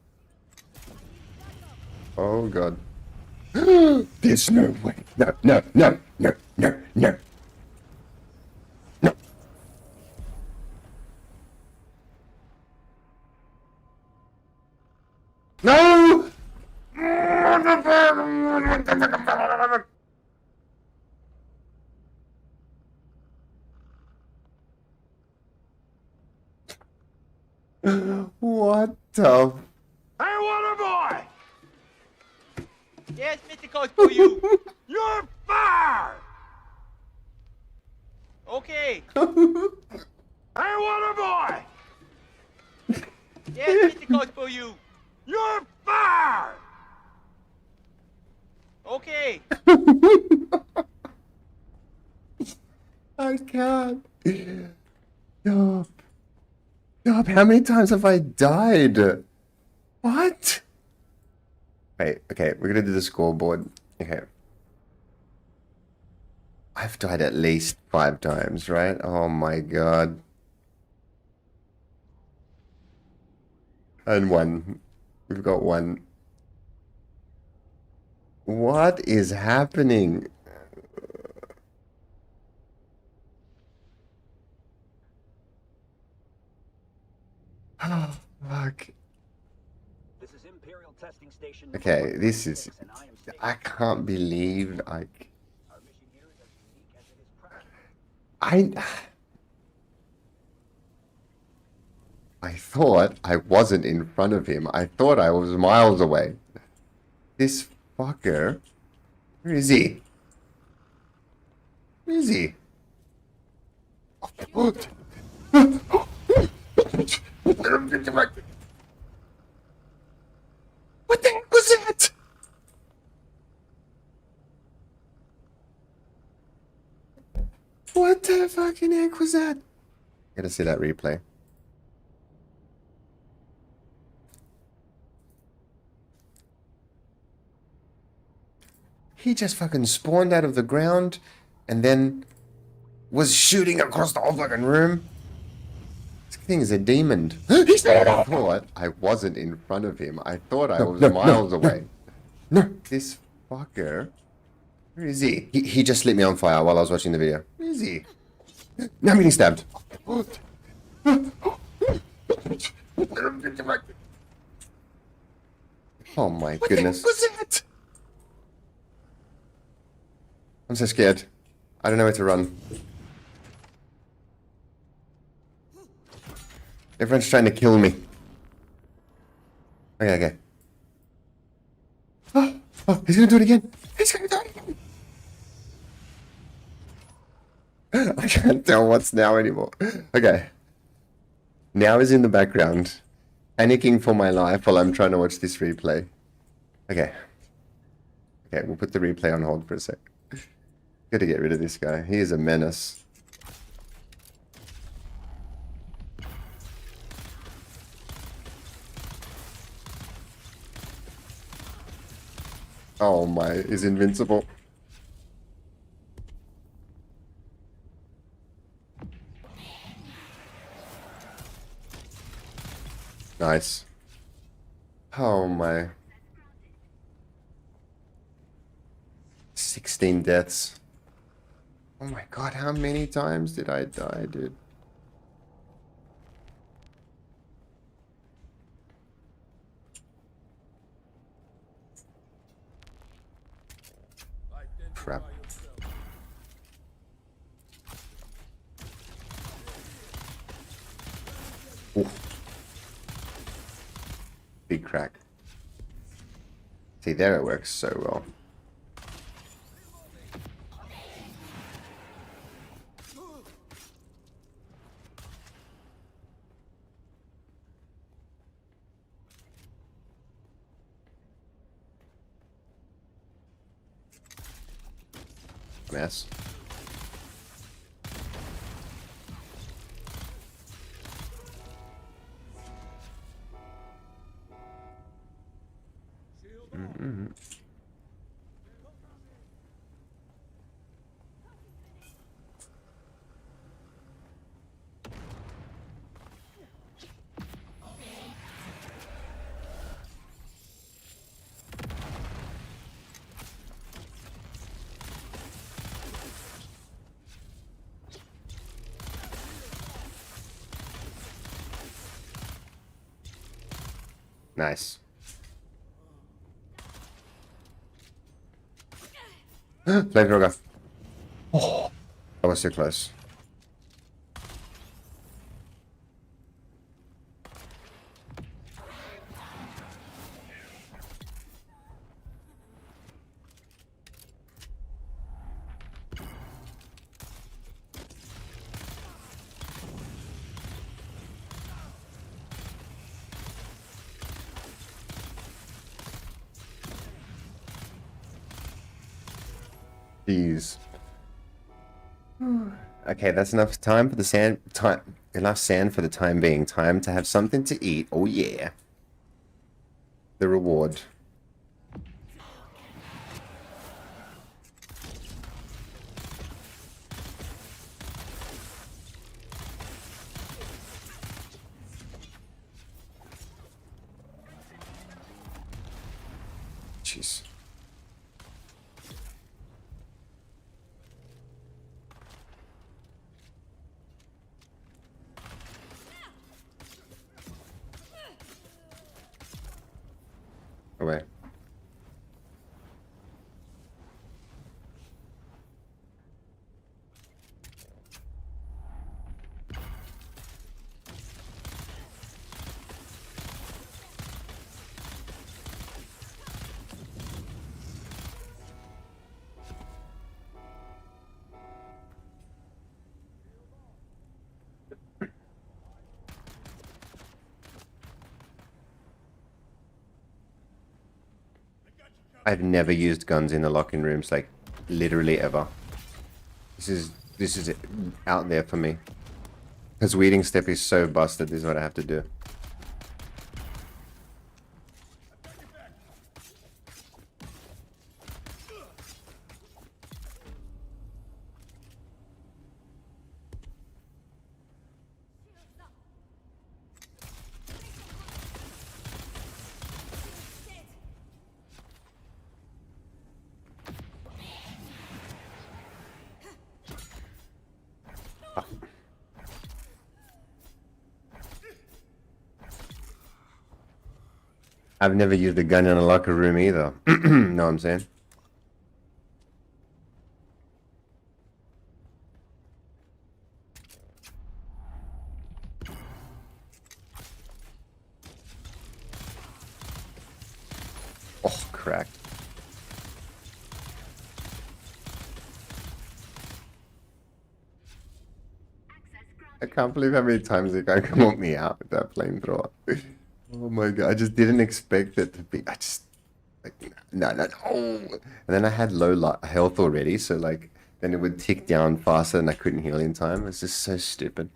Speaker 1: Oh god. There's no way. No, no, no, no, no, no. No. No! What the?
Speaker 6: Hey, water boy!
Speaker 5: Yes, Mr. Coach for you.
Speaker 6: You're fired!
Speaker 5: Okay.
Speaker 6: Hey, water boy!
Speaker 5: Yes, Mr. Coach for you.
Speaker 6: You're fired!
Speaker 5: Okay.
Speaker 1: I can't. Stop. Stop. How many times have I died? What? Wait, okay, we're gonna do the scoreboard. Okay. I've died at least 5 times, right? Oh my god. And 1. We've got 1. What is happening? Oh, fuck.
Speaker 9: This is Imperial testing station.
Speaker 1: Okay, this is...
Speaker 9: 136, and I am stationed.
Speaker 1: I can't believe I...
Speaker 9: Our mission here is as unique as it is practical.
Speaker 1: I thought I wasn't in front of him. I thought I was miles away. This fucker... Where is he? Where is he? What? What the heck was that? What the fucking heck was that? Gotta see that replay. He just fucking spawned out of the ground and then was shooting across the whole fucking room. This thing is a demon. I thought I wasn't in front of him. I thought I was miles away. No, this fucker. Where is he? He just lit me on fire while I was watching the video. Where is he? Now I'm getting stabbed. Oh my goodness.
Speaker 6: What was that?
Speaker 1: I'm so scared. I don't know where to run. Everyone's trying to kill me. Okay, okay. Oh, he's gonna do it again. He's gonna do it again. I can't tell what's now anymore. Okay. Now is in the background, panicking for my life while I'm trying to watch this replay. Okay. Okay, we'll put the replay on hold for a sec. Gotta get rid of this guy. He is a menace. Oh my, is invincible. Nice. Oh my. 16 deaths. Oh my god, how many times did I die, dude? Crap. Ooh. Big crack. See, there it works so well. Mess. Nice. Flamethrower. Oh, that was so close. Jeez. Okay, that's enough time for the sand. Enough sand for the time being. Time to have something to eat. Oh yeah. The reward. Jeez. Away. I've never used guns in the lock-in rooms, like literally ever. This is out there for me. Because weeding step is so busted. This is what I have to do. I've never used a gun in a locker room either. Know what I'm saying? Oh, crack. I can't believe how many times the guy can want me out with that flamethrower. Oh my god, I just didn't expect it to be. I just like no. And then I had low health already, so like then it would tick down faster and I couldn't heal in time. It's just so stupid.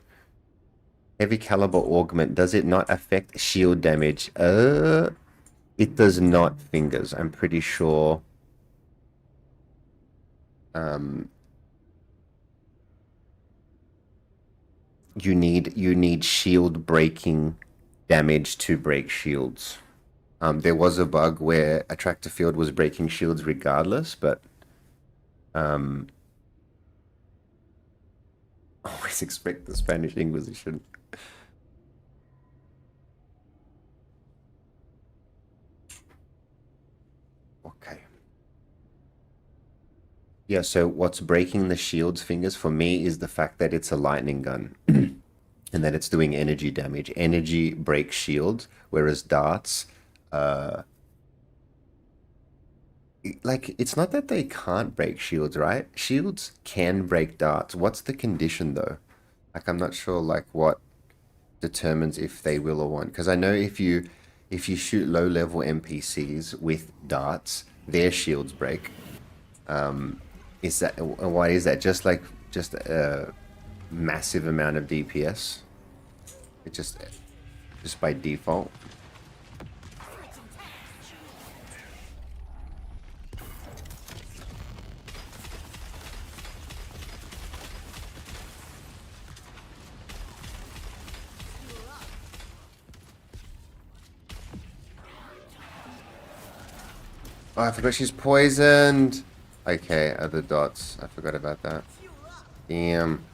Speaker 1: Heavy caliber augment, does it not affect shield damage? It does not, fingers. I'm pretty sure. You need shield breaking damage to break shields. There was a bug where attractor field was breaking shields regardless, but always expect the Spanish Inquisition. Okay. Yeah, so what's breaking the shield's fingers for me is the fact that it's a lightning gun and that it's doing energy damage. Energy breaks shields, whereas darts, like, it's not that they can't break shields, right? Shields can break darts. What's the condition, though? Like, I'm not sure, like, what determines if they will or won't. Because I know if you shoot low-level NPCs with darts, their shields break. Is that why is that? Just a massive amount of DPS? It just by default. Oh, I forgot she's poisoned. Okay, other dots. I forgot about that. Damn.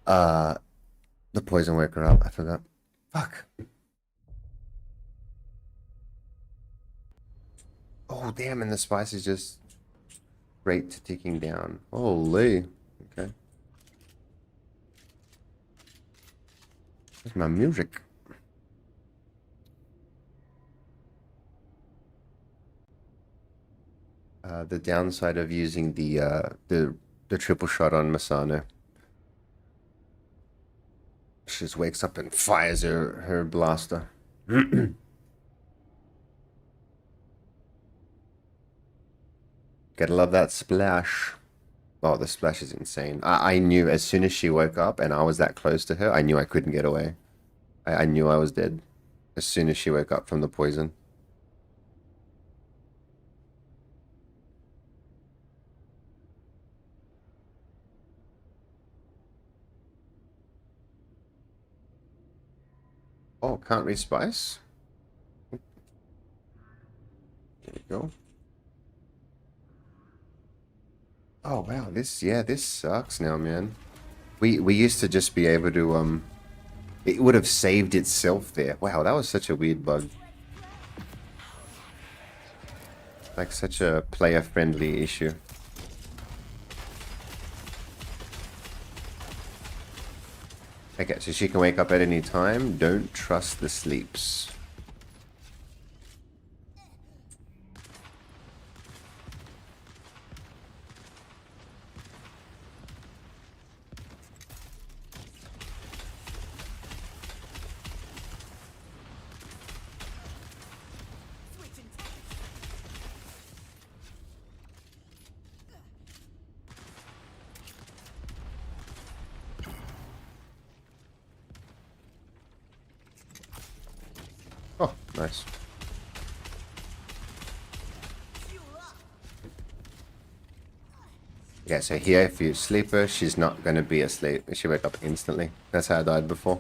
Speaker 1: The poison woke her up. I forgot. Fuck. Oh, damn, and the spice is just straight to ticking down. Holy. Okay. That's my music. The downside of using the triple shot on Masano. She just wakes up and fires her blaster. Gotta love that splash. Oh, the splash is insane. I knew as soon as she woke up and I was that close to her, I knew I couldn't get away. I knew I was dead as soon as she woke up from the poison. Oh, can't respice? There we go. Oh wow, this sucks now, man. We used to just be able to it would have saved itself there. Wow, that was such a weird bug. Like such a player-friendly issue. Okay, so she can wake up at any time. Don't trust the sleeps. Oh, nice. Yeah, so here, if you sleep her, she's not going to be asleep. She wake up instantly. That's how I died before.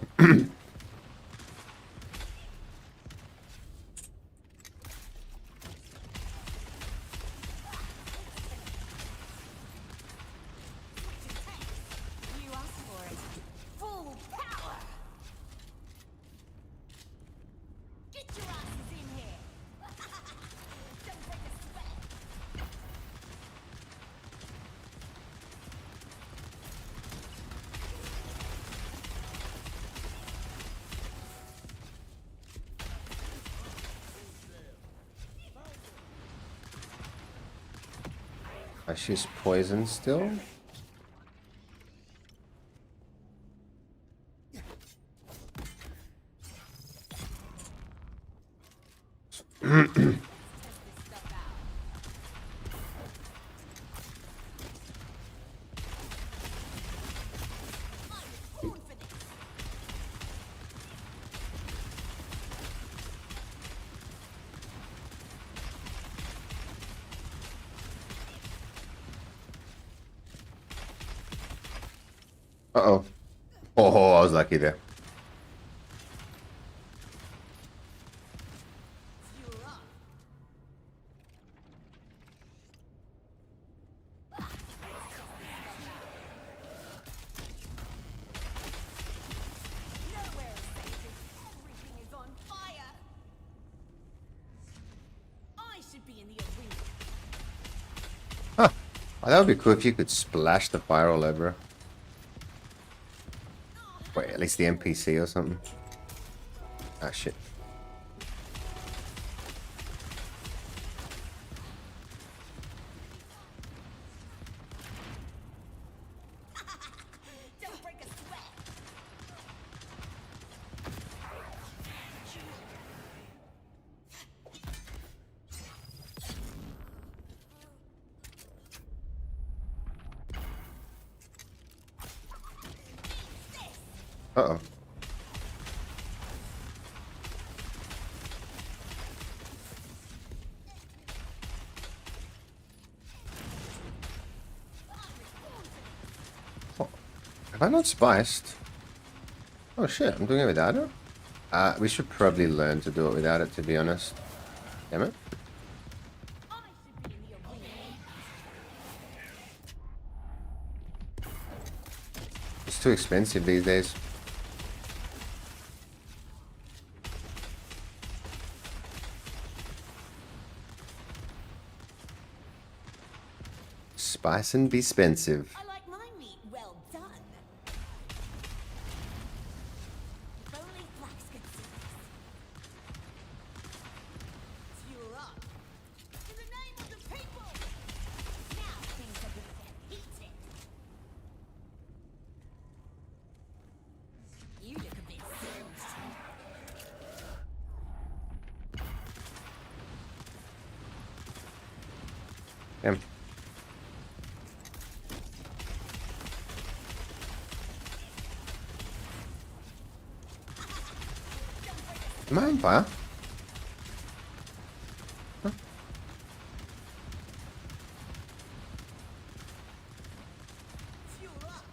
Speaker 1: She's poisoned still. Uh-oh. Oh, I was lucky there. Huh. Oh, that would be cool if you could splash the fire all over her. Wait, at least the NPC or something. Ah, shit. Uh-oh. Oh, have I not spiced? Oh shit, I'm doing it without it? We should probably learn to do it without it, to be honest. Damn it. It's too expensive these days. Spice and be expensive.
Speaker 10: I like my meat well done. If only Flax could see this. Fuel up. In the name of the people! Now things are being heated. You look a bit singed.
Speaker 1: Damn. Am I on fire? Huh?
Speaker 10: Fuel up.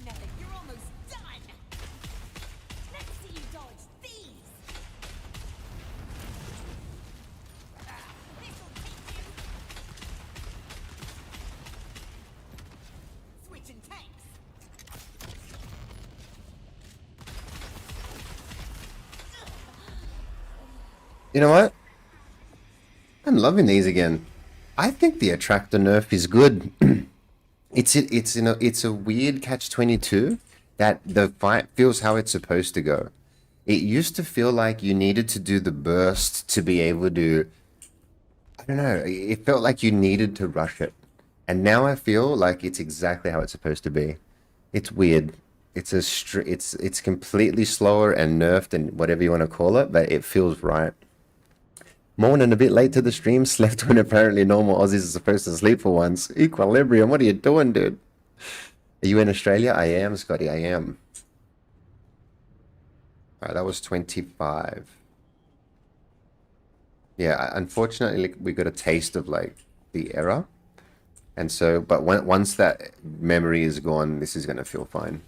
Speaker 10: Smell it. You're almost done. Let's see you dodge these. This'll teach you. Switching tanks.
Speaker 1: You know what? I'm loving these again. I think the attractor nerf is good. It's a weird catch-22 that the fight feels how it's supposed to go. It used to feel like you needed to do the burst to be able to, I don't know, it felt like you needed to rush it. And now I feel like it's exactly how it's supposed to be. It's weird. It's completely slower and nerfed and whatever you want to call it, but it feels right. Morning, a bit late to the stream. Slept when apparently normal Aussies are supposed to sleep for once. Equilibrium, what are you doing, dude? Are you in Australia? I am, Scotty, I am. Alright, that was 25. Yeah, unfortunately, we got a taste of, like, the error. And so, but once that memory is gone, this is going to feel fine.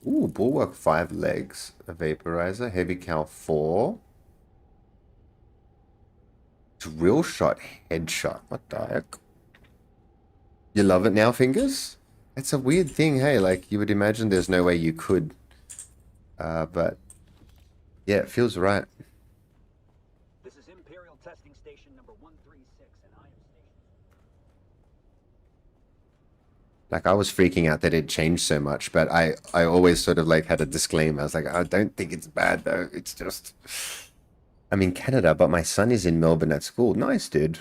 Speaker 1: Ooh, Bulwark 5 legs. A Vaporizer. Heavy Cal 4. Drill shot, headshot. What the heck? You love it now, Fingers? It's a weird thing, hey? Like, you would imagine there's no way you could. But, yeah, it feels right.
Speaker 9: This is Imperial Testing Station number 136, and I am
Speaker 1: Like I was freaking out that it changed so much, but I always sort of like had a disclaimer. I was like, I don't think it's bad though. It's just I'm in Canada, but my son is in Melbourne at school. Nice, dude.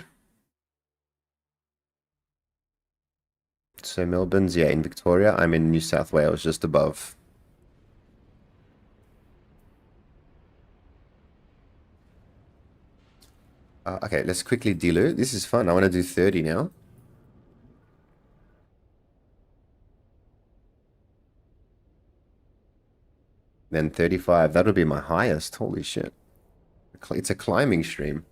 Speaker 1: So Melbourne's, yeah, in Victoria. I'm in New South Wales, just above. Okay, let's quickly deloot. This is fun. I want to do 30 now. Then 35. That'll be my highest. Holy shit. It's a climbing stream.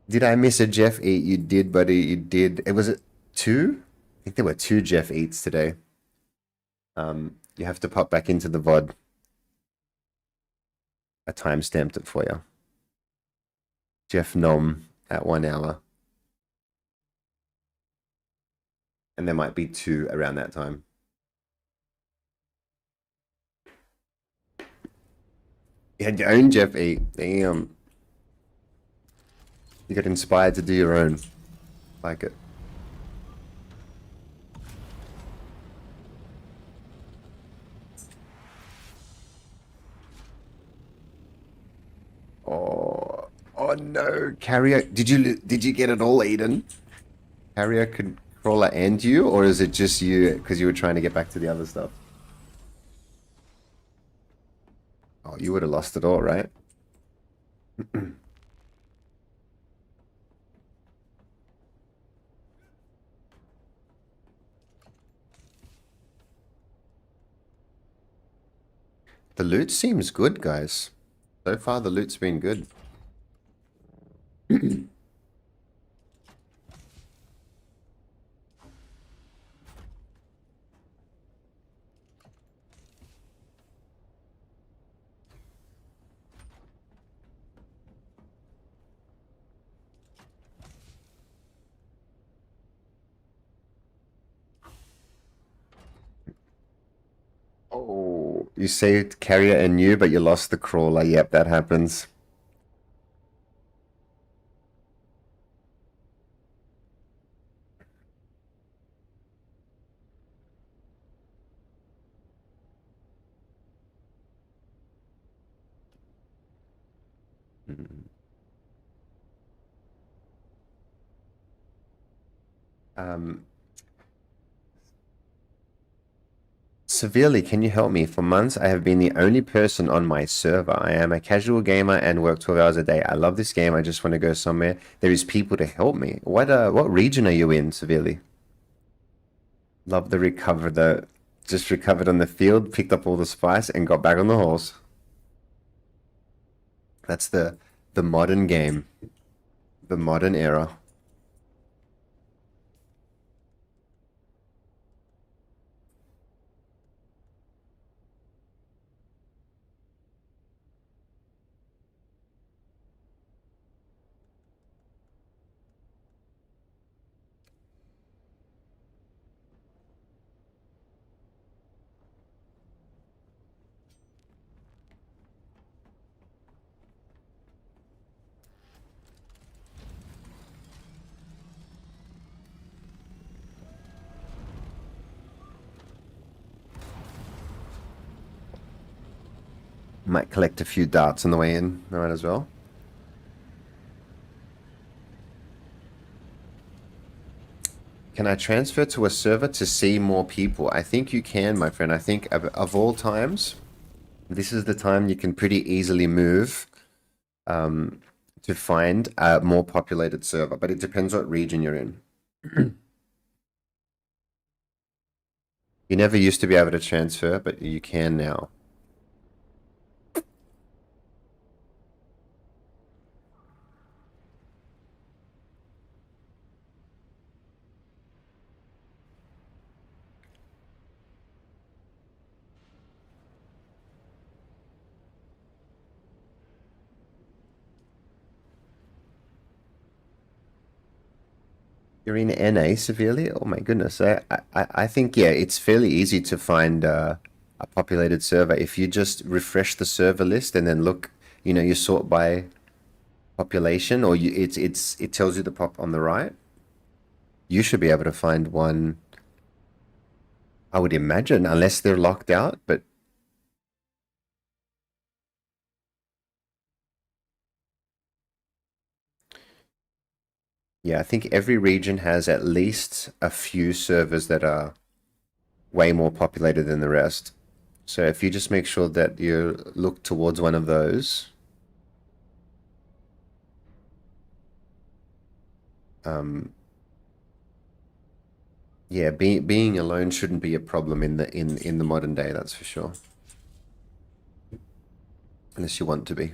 Speaker 1: Did I miss a Jeff Eat? You did, buddy. You did. It was it two? I think there were two Jeff Eats today. You have to pop back into the VOD. I timestamped it for you. Jeff Nom at 1 hour. And there might be two around that time. You had your own Jeff Eat. Damn. You got inspired to do your own. Like it. Oh no, Carrier! Did you get it all, Eden? Carrier controller and you, or is it just you because you were trying to get back to the other stuff? Oh, you would have lost it all, right? The loot seems good, guys. So far, the loot's been good. Oh, you saved Carrier and you, but you lost the crawler. Yep, that happens. Severely, can you help me? For months, I have been the only person on my server. I am a casual gamer and work 12 hours a day. I love this game. I just want to go somewhere. There is people to help me. What region are you in, Severely? Love the recover, just recovered on the field, picked up all the spice, and got back on the horse. That's the modern game. The modern era. Might collect a few darts on the way in. All right, as well. Can I transfer to a server to see more people? I think you can, my friend. I think of all times, this is the time you can pretty easily move to find a more populated server. But it depends what region you're in. You never used to be able to transfer, but you can now. You're in NA severely? Oh my goodness. I think, yeah, it's fairly easy to find a populated server. If you just refresh the server list and then look, you sort by population, or it tells you the pop on the right. You should be able to find one, I would imagine, unless they're locked out, but yeah, I think every region has at least a few servers that are way more populated than the rest. So if you just make sure that you look towards one of those, yeah, being alone shouldn't be a problem in the modern day, that's for sure. Unless you want to be.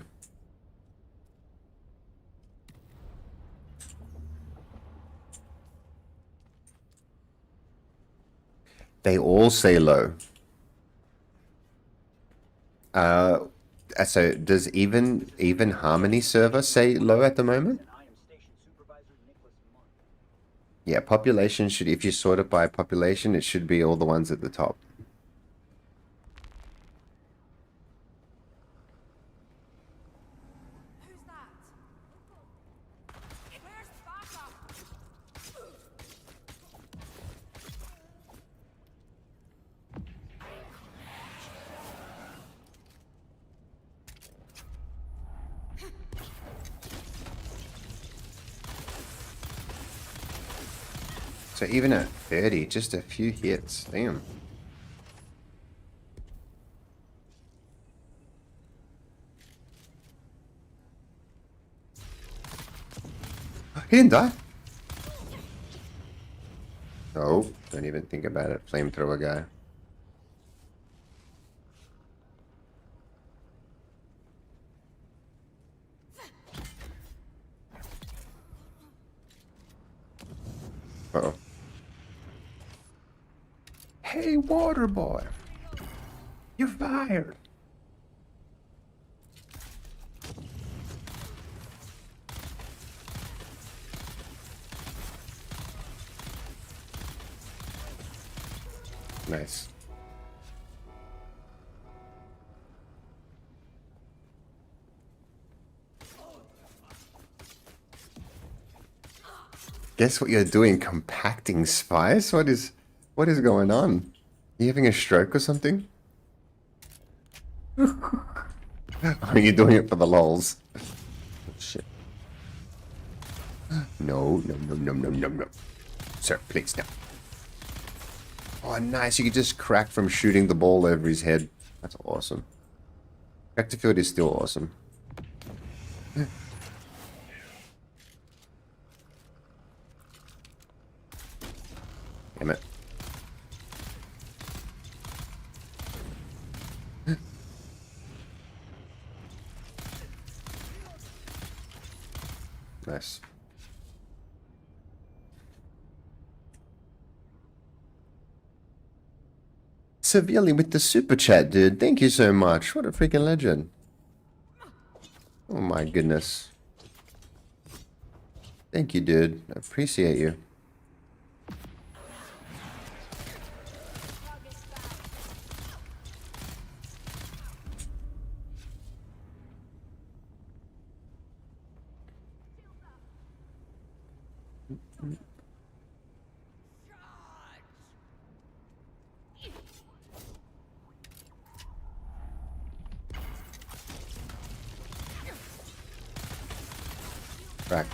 Speaker 1: They all say low. So does even Harmony server say low at the moment? Yeah, population should, if you sort it by population, it should be all the ones at the top.
Speaker 10: Who's that? Where's backup?
Speaker 1: So even at 30, just a few hits. Damn. He didn't die. Oh, don't even think about it. Flamethrower guy. Uh-oh. Hey, water boy. You're fired. Nice. Guess what you're doing? Compacting spice? What is going on? You having a stroke or something? Are you doing it for the lols? Oh, shit. No, no, no, no, no, no, no. Sir, please, no. Oh, nice. You could just crack from shooting the ball over his head. That's awesome. Battlefield is still awesome. Damn it. Nice. Severely with the super chat, dude. Thank you so much. What a freaking legend. Oh my goodness. Thank you, dude. I appreciate you. Back.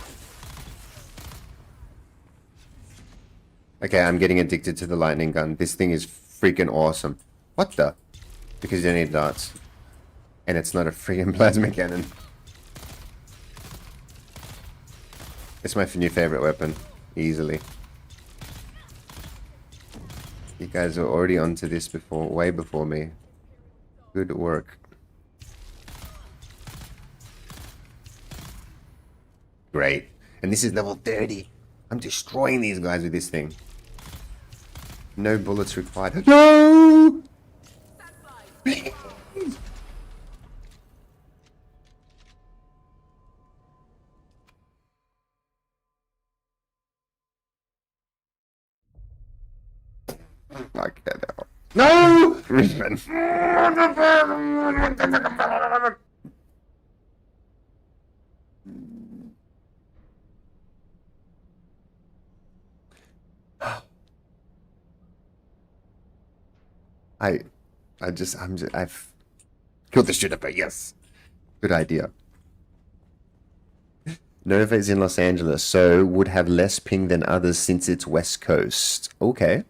Speaker 1: Okay, I'm getting addicted to the lightning gun. This thing is freaking awesome. What the? Because you need darts. And it's not a freaking plasma cannon. It's my new favorite weapon. Easily. You guys are already onto this before, way before me. Good work. Great. And this is level 30. I'm destroying these guys with this thing. No bullets required. No! Please! Fuck that out. No! I, I've killed the shooter, but yes. Good idea. Nova is in Los Angeles, so would have less ping than others since it's West Coast. Okay.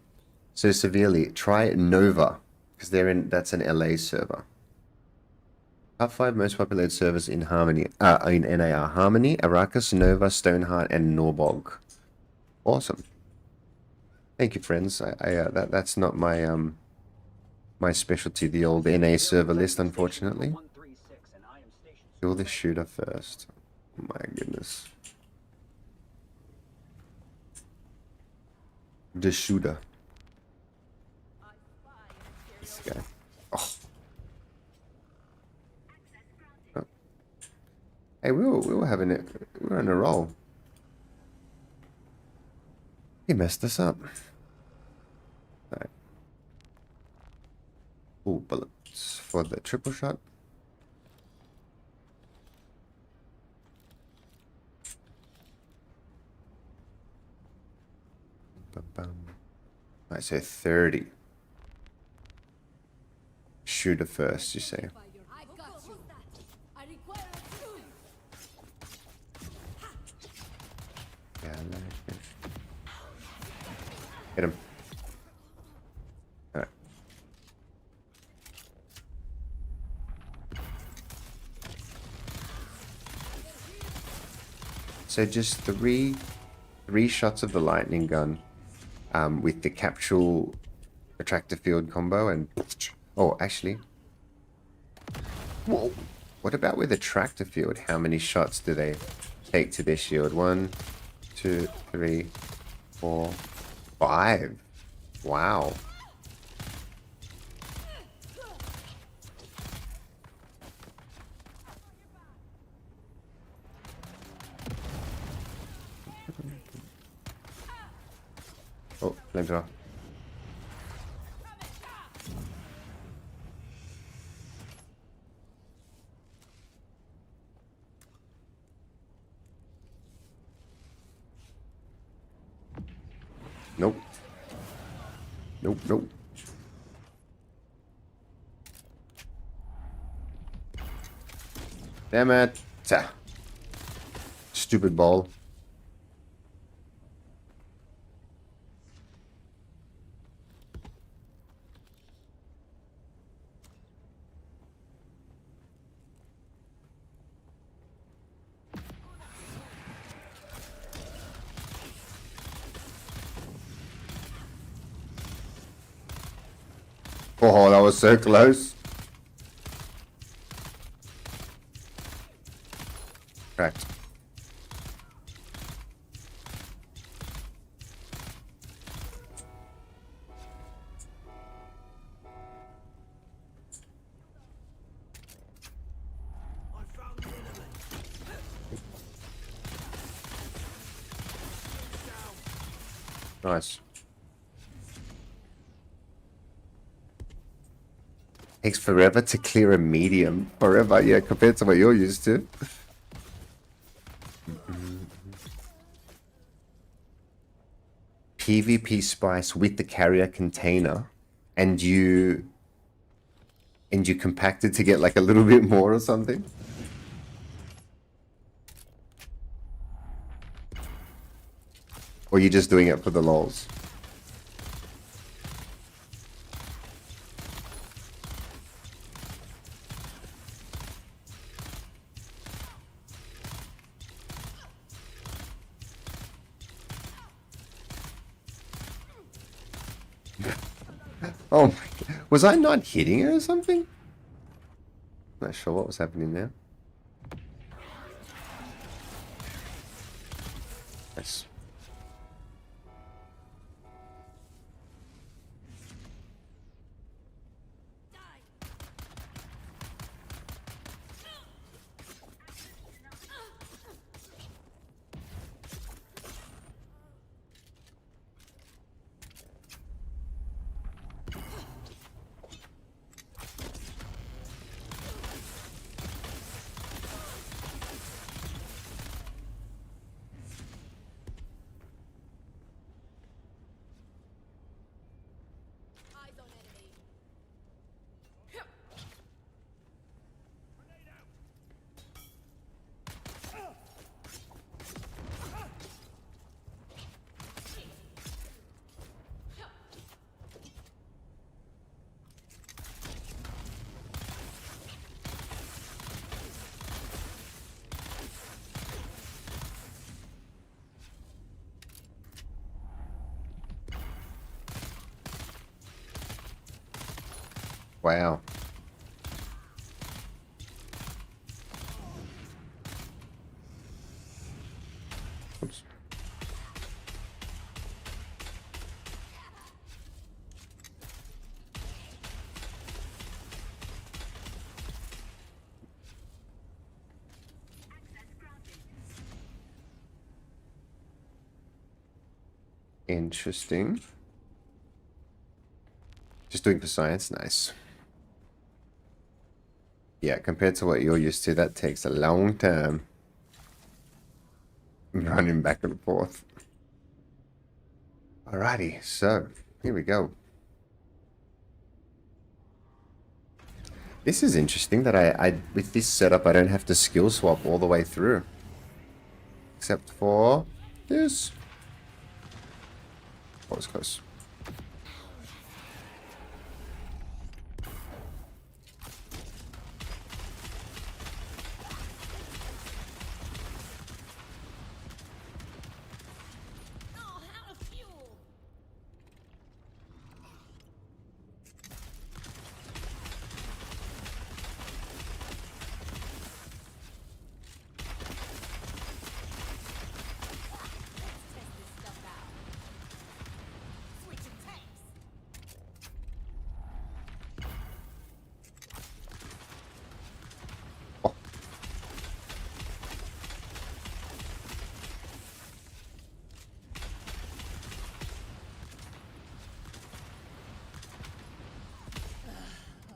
Speaker 1: So severely, try Nova, because that's an LA server. Top 5 most populated servers in Harmony, in NAR. Harmony, Arrakis, Nova, Stoneheart, and Norbog. Awesome. Thank you, friends. That's not my my specialty, the old NA server list, unfortunately. Kill the shooter first. Oh my goodness. The shooter. This guy. Oh. Oh. Hey, we were having it. We were on a roll. He messed us up. Alright. Ooh, bullets for the triple shot. I say 30. Shooter first, you say. Yeah, hit him. Alright. So just three shots of the lightning gun. With the capsule attractor field combo and oh, actually, whoa, what about with attractor field? How many shots do they take to their shield? 1, 2, 3, 4, 5. Wow. Oh, flamethrower. Nope. Nope, nope. Damn it. Stupid ball. Oh, that was so close. Correct. Nice. Takes forever to clear a medium. Forever, yeah, compared to what you're used to. PvP spice with the carrier container, and you compact it to get like a little bit more or something. Or you're just doing it for the lols. Oh my God. Was I not hitting her or something? Not sure what was happening there. Nice. Wow. Oops. Interesting. Just doing for science, nice. Yeah, compared to what you're used to, that takes a long time. Running back and forth. Alrighty, so here we go. This is interesting that I with this setup I don't have to skill swap all the way through. Except for this. That was close.
Speaker 10: Oh, how to fuel! Let's test this stuff out. Switching tanks.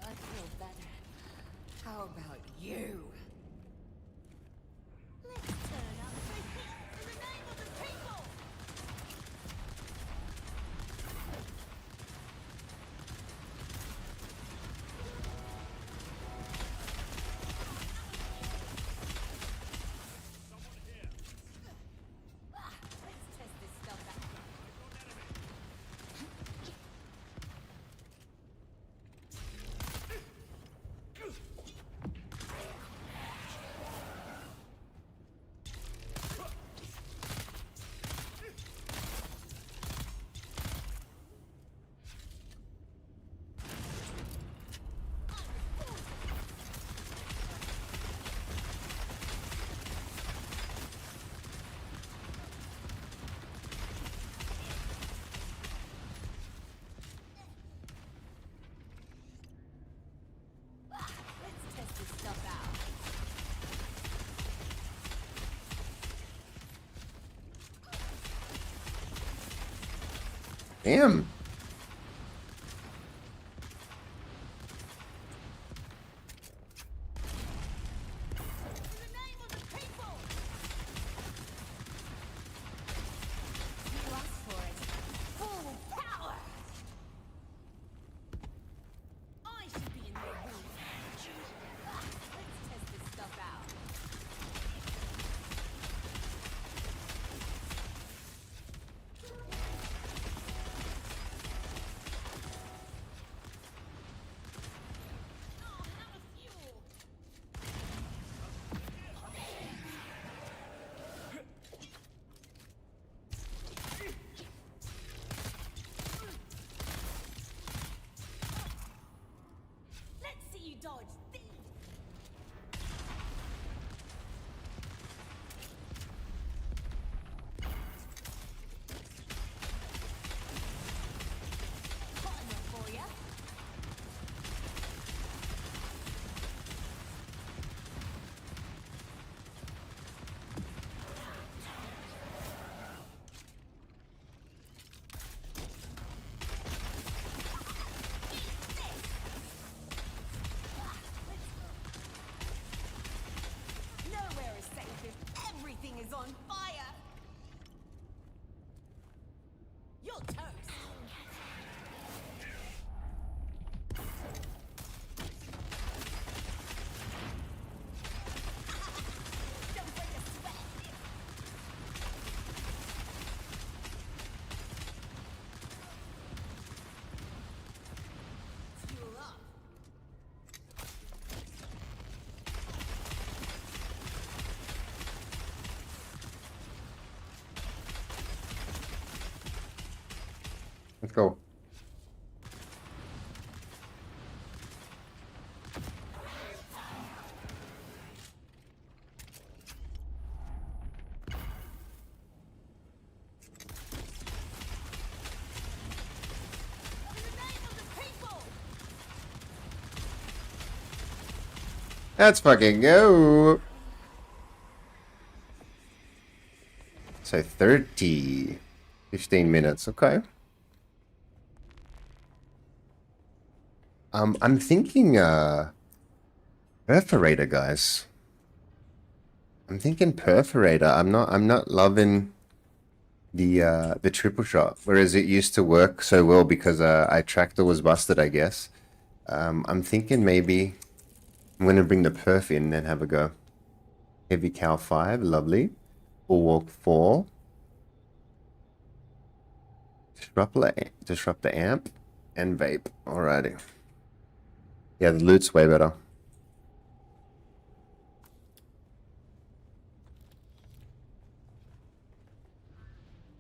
Speaker 10: I feel better. How about you? Let's turn up the heat in the name of the people! Let's test this stuff out. Let's test this stuff out.
Speaker 1: Damn.
Speaker 10: In the name of the people! You asked for it. Full power! I should be in your room. Let's test this stuff out. Oh, how to fuel! Let's see you dodge these! Hot enough for ya? Nowhere is safe if everything is on fire! You're toast! Don't break a sweat! Fuel up!
Speaker 1: Let's go. Let's fucking go. So 15 minutes. Okay. I'm thinking perforator, guys. I'm thinking perforator. I'm not loving the triple shot, whereas it used to work so well because I tractor was busted, I guess. I'm thinking maybe I'm gonna bring the perf in and have a go. Heavy cow 5, lovely. Bulwark 4. Disrupt the amp and vape. Alrighty. Yeah, the loot's way better.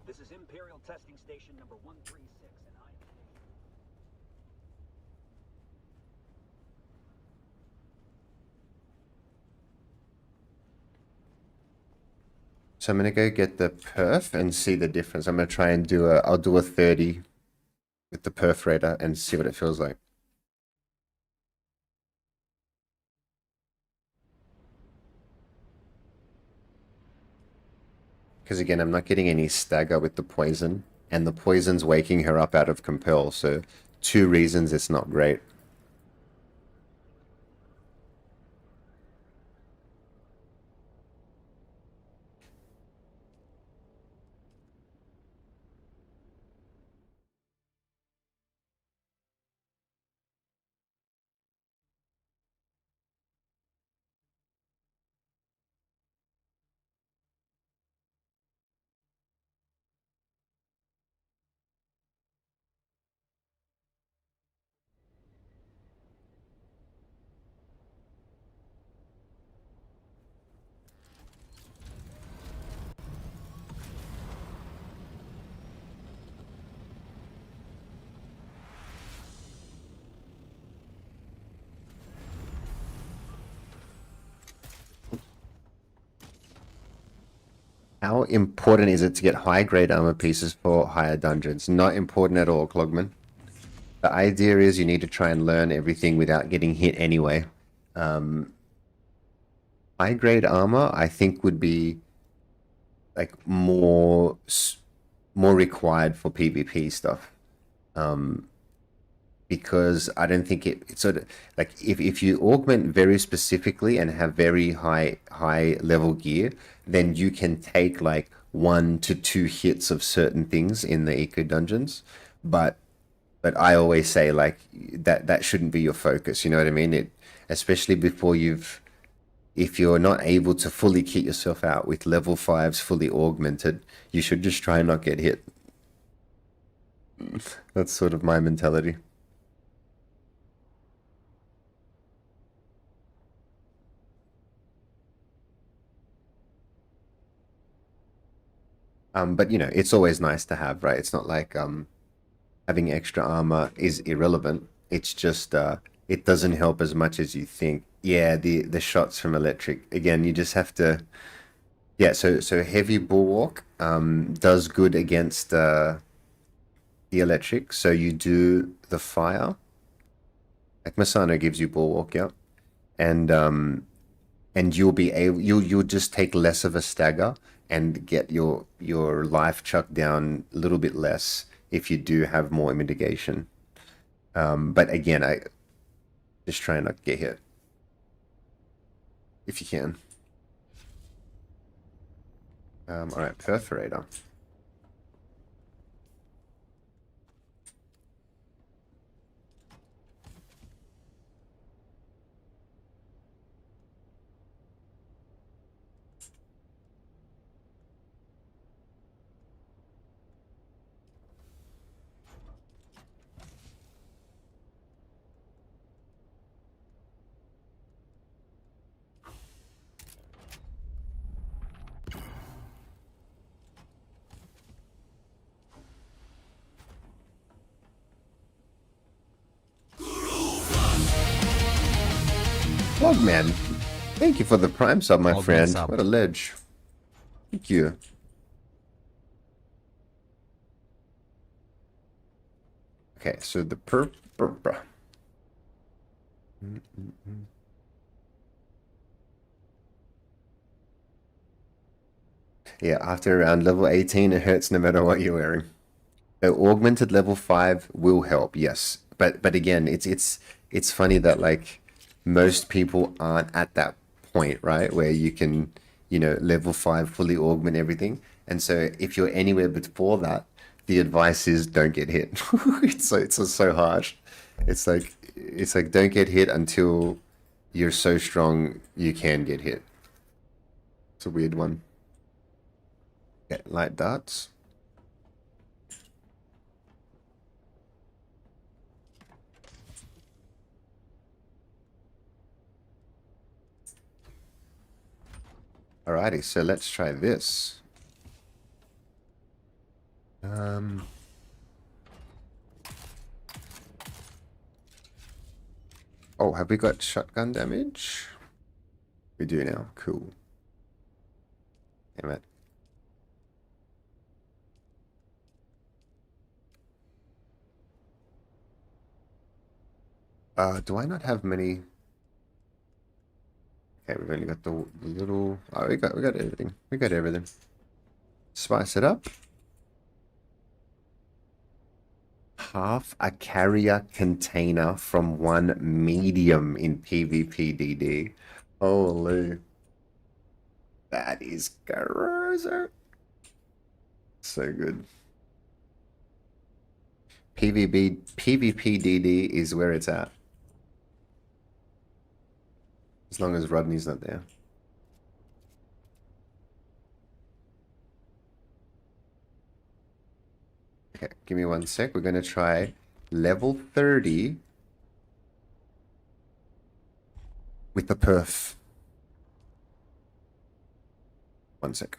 Speaker 9: This is Imperial Testing Station number 136, and I am station.
Speaker 1: So I'm gonna go get the perf and see the difference. I'm gonna try and I'll do a 30 with the perforator and see what it feels like. Because again, I'm not getting any stagger with the poison, and the poison's waking her up out of compel, so 2 reasons it's not great. How important is it to get high-grade armor pieces for higher dungeons? Not important at all, Clogman. The idea is you need to try and learn everything without getting hit anyway. High-grade armor, I think, would be like more required for PvP stuff. Because I don't think it's sort of like if you augment very specifically and have very high level gear, then you can take like 1 to 2 hits of certain things in the eco dungeons. But I always say like that shouldn't be your focus. You know what I mean? Especially before if you're not able to fully kit yourself out with level 5s fully augmented, you should just try and not get hit. That's sort of my mentality. But you know, it's always nice to have, right? It's not like having extra armor is irrelevant. It's just it doesn't help as much as you think. Yeah, the shots from electric. Again, you just have to. Yeah, so heavy bulwark does good against the electric. So you do the fire. Like Masano gives you bulwark, yeah, and you'll be able you'll just take less of a stagger and get your life chucked down a little bit less if you do have more mitigation. But again, I just try not to get hit if you can. All right, perforator. Logman, thank you for the prime sub, my friend. What a ledge. Thank you. Okay, so the Yeah, after around level 18, it hurts no matter what you're wearing. Augmented level 5 will help, yes. But again, it's funny that like most people aren't at that point, right? Where you can, level 5 fully augment everything. And so if you're anywhere before that, the advice is don't get hit. It's so harsh. It's like don't get hit until you're so strong you can get hit. It's a weird one. Get light darts. Alrighty, so let's try this. Oh, have we got shotgun damage? We do now. Cool. Damn it. Do I not have many? Okay, we've only got the little. Oh, we got everything. We got everything. Spice it up. Half a carrier container from one medium in PvPDD. Holy. That is gross. So good. PvPDD is where it's at. As long as Rodney's not there. Okay, give me one sec. We're going to try level 30 with the perf. One sec.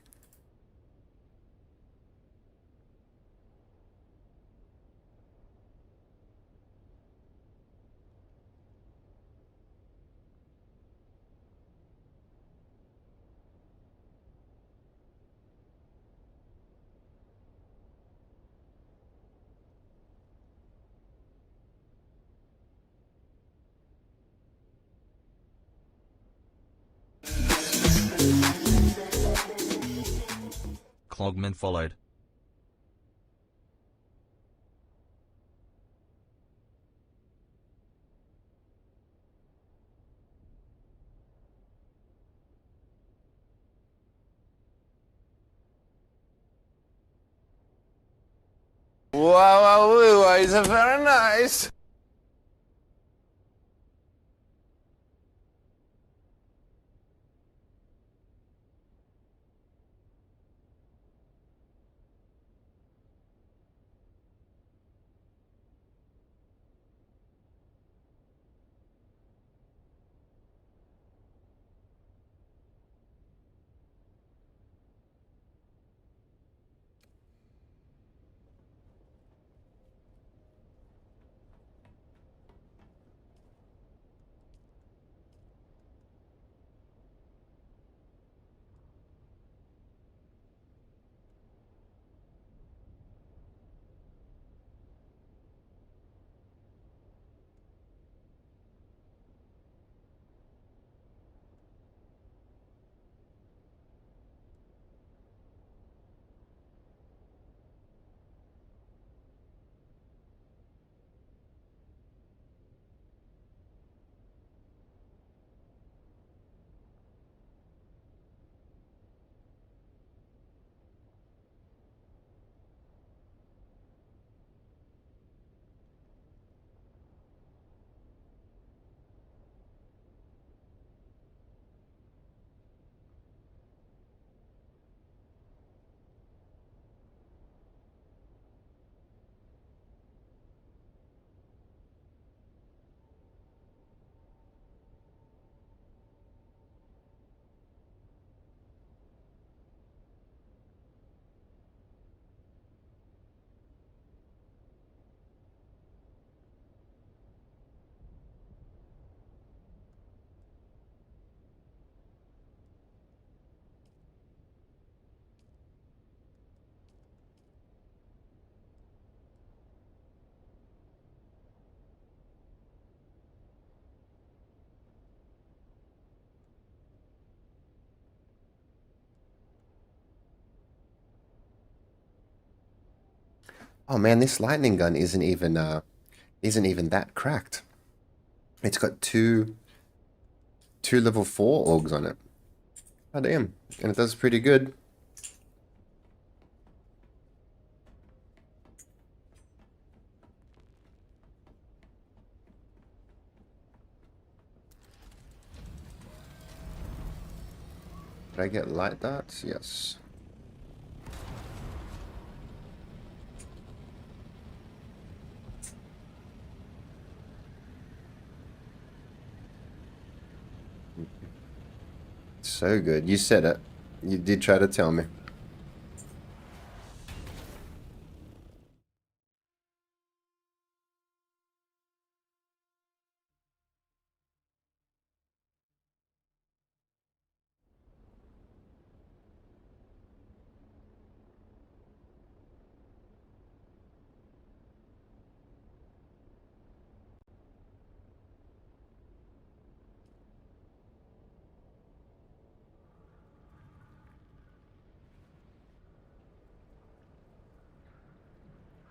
Speaker 7: Clogman followed.
Speaker 2: Wow, is very nice.
Speaker 1: Oh man, this lightning gun isn't even that cracked. It's got two level 4 augs on it. Oh damn. And it does pretty good. Did I get light darts? Yes. So good. You said it. You did try to tell me.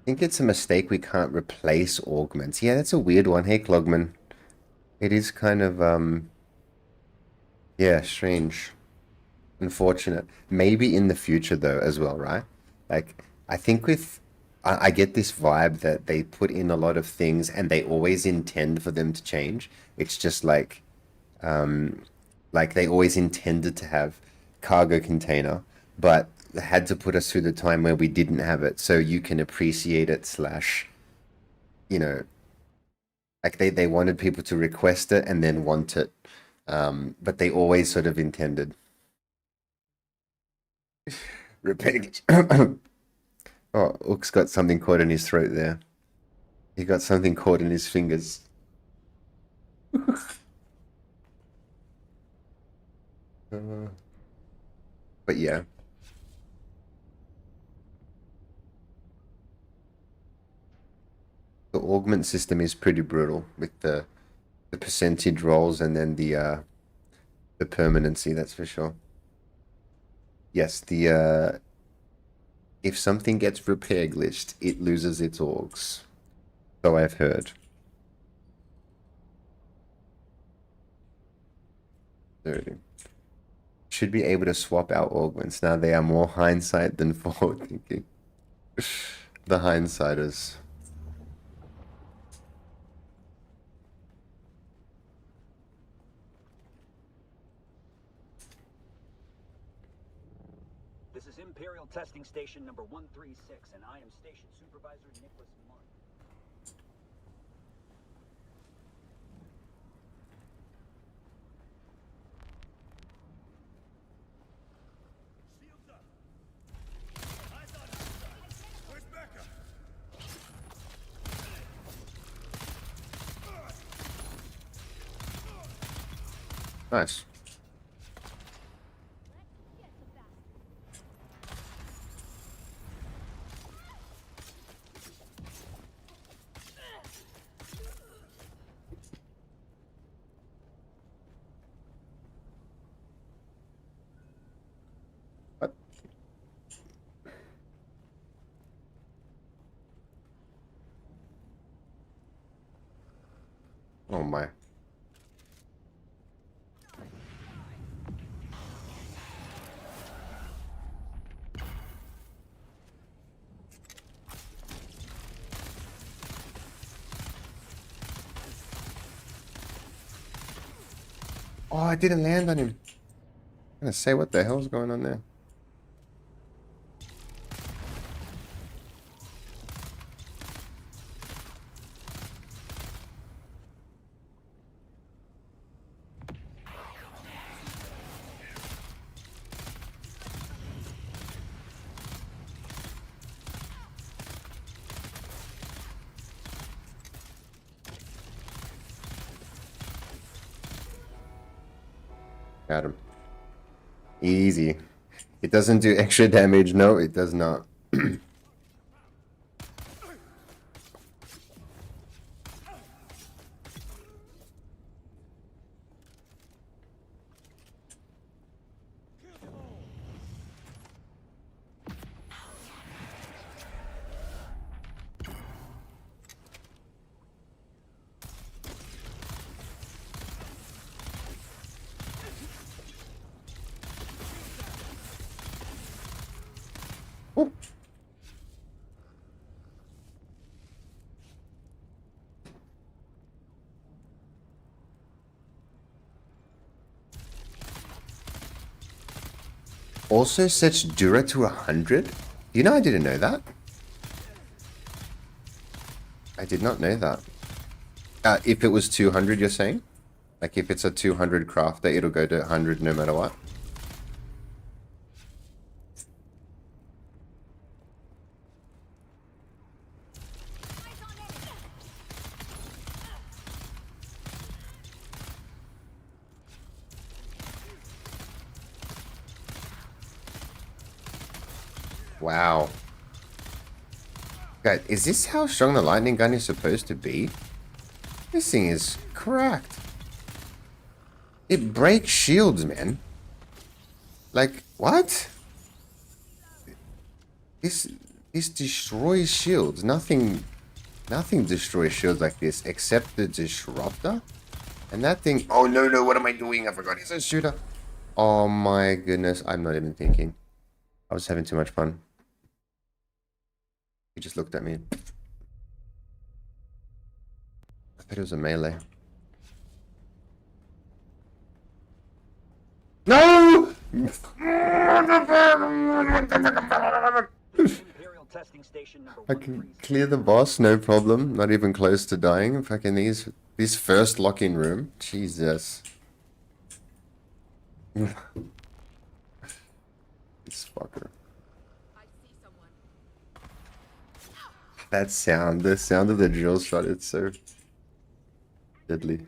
Speaker 1: I think it's a mistake we can't replace augments. Yeah, that's a weird one. Hey, Clogman. It is kind of, yeah, strange. Unfortunate. Maybe in the future, though, as well, right? Like, I think I get this vibe that they put in a lot of things and they always intend for them to change. It's just like they always intended to have cargo container, but they had to put us through the time where we didn't have it, so you can appreciate it slash, you know, like they wanted people to request it and then want it, but they always sort of intended. Repeat. Oh, Ook's got something caught in his throat there. He got something caught in his fingers. But yeah. The augment system is pretty brutal with the percentage rolls and then the permanency, that's for sure. Yes, the if something gets repair glitched, it loses its augs. So I've heard. So, should be able to swap out augments. Now they are more hindsight than forward thinking. The hindsighters.
Speaker 9: This is Imperial Testing Station number 136, and I am Station Supervisor Nicholas Martin.
Speaker 8: Shields up. Eyes on him. Where's Becca?
Speaker 1: Nice. What? Oh my. Oh, I didn't land on him. I'm gonna say what the hell's going on there. Got him. Easy. It doesn't do extra damage. No, it does not. also sets Dura to 100? You know, I didn't know that. I did not know that. If it was 200, you're saying? Like if it's a 200 crafter, it'll go to 100 no matter what? Wow. God, is this how strong the lightning gun is supposed to be? This thing is cracked. It breaks shields, man. Like, what? This destroys shields. Nothing destroys shields like this except the disruptor. And that thing, oh no, what am I doing? I forgot it's a shooter. Oh my goodness, I'm not even thinking. I was having too much fun. He just looked at me. I thought it was a melee. No!
Speaker 9: Imperial testing station number
Speaker 1: I can clear the boss, no problem. Not even close to dying. Fucking these first lock-in room. Jesus. This fucker. That sound, the sound of the drill shot, it's so deadly.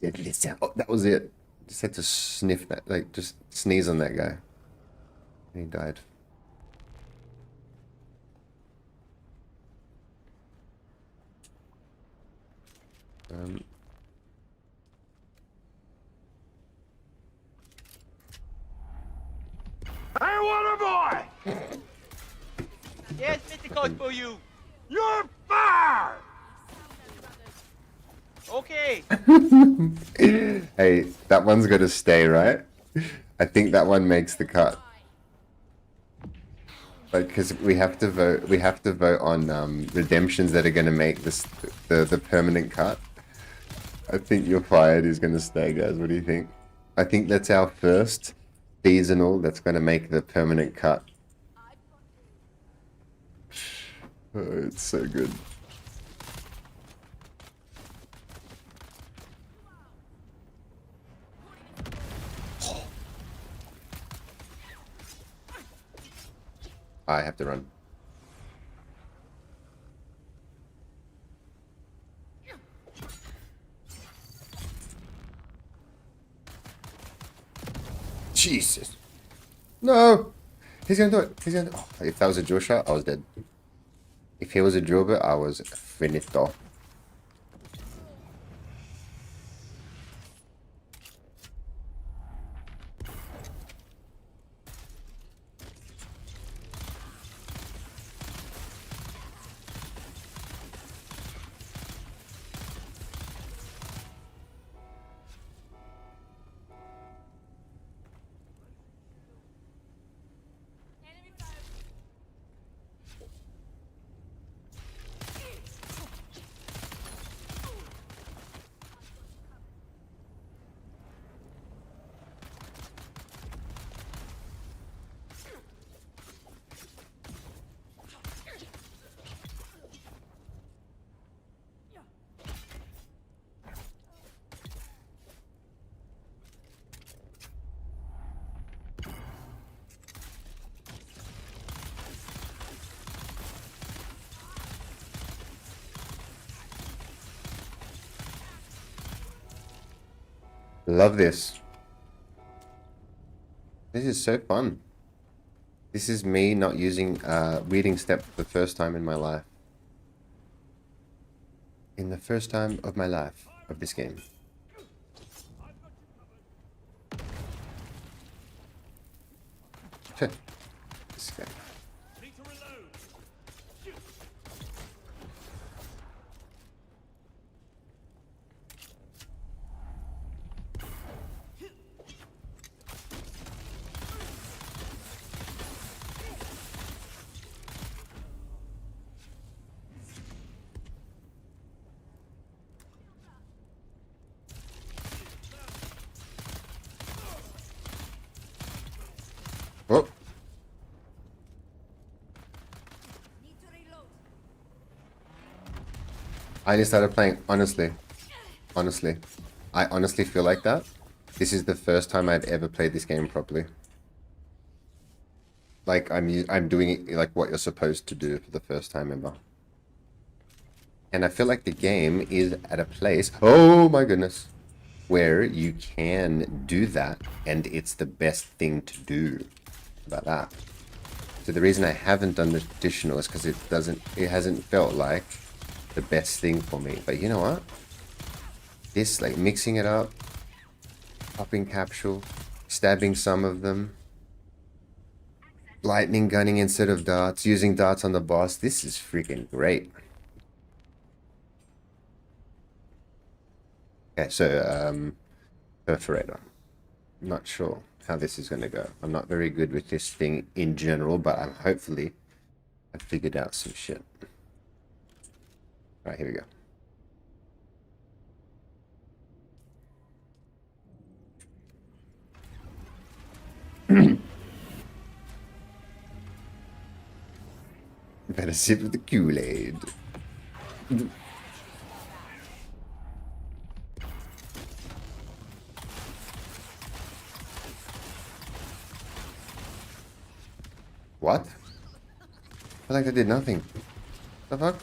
Speaker 1: Deadly sound. Oh, that was it. Just had to sniff that, like, just sneeze on that guy. And he died.
Speaker 6: Hey, water boy!
Speaker 5: Yes, Mr. Coach for you.
Speaker 6: You're fired!
Speaker 5: Okay.
Speaker 1: Hey, that one's got to stay, right? I think that one makes the cut. Like, because we have to vote. We have to vote on redemptions that are going to make this the permanent cut. I think You're Fired is going to stay, guys. What do you think? I think that's our first seasonal that's going to make the permanent cut. Oh, it's so good. I have to run. Jesus. No! He's gonna do it. He's gonna do it. Oh, if that was a drill shot, I was dead. If he was a drill bit, I was finito. Love this. This is so fun. This is me not using reading step for the first time in my life. In the first time of my life of this game. This guy.
Speaker 8: Need to reload. Shoot.
Speaker 1: I only started playing, honestly. Honestly. I honestly feel like that. This is the first time I'd ever played this game properly. Like, I'm doing it like what you're supposed to do for the first time ever. And I feel like the game is at a place, oh my goodness, where you can do that, and it's the best thing to do about that. So the reason I haven't done the traditional is because it hasn't felt like the best thing for me. But you know what? This, like, mixing it up, popping capsule, stabbing some of them, lightning gunning instead of darts, using darts on the boss, this is freaking great. Okay, so, perforator. I'm not sure how this is going to go. I'm not very good with this thing in general, but I'm hopefully I've figured out some shit. Alright, here we go. Better sip of the Kool-Aid. What? I think I did nothing. The fuck?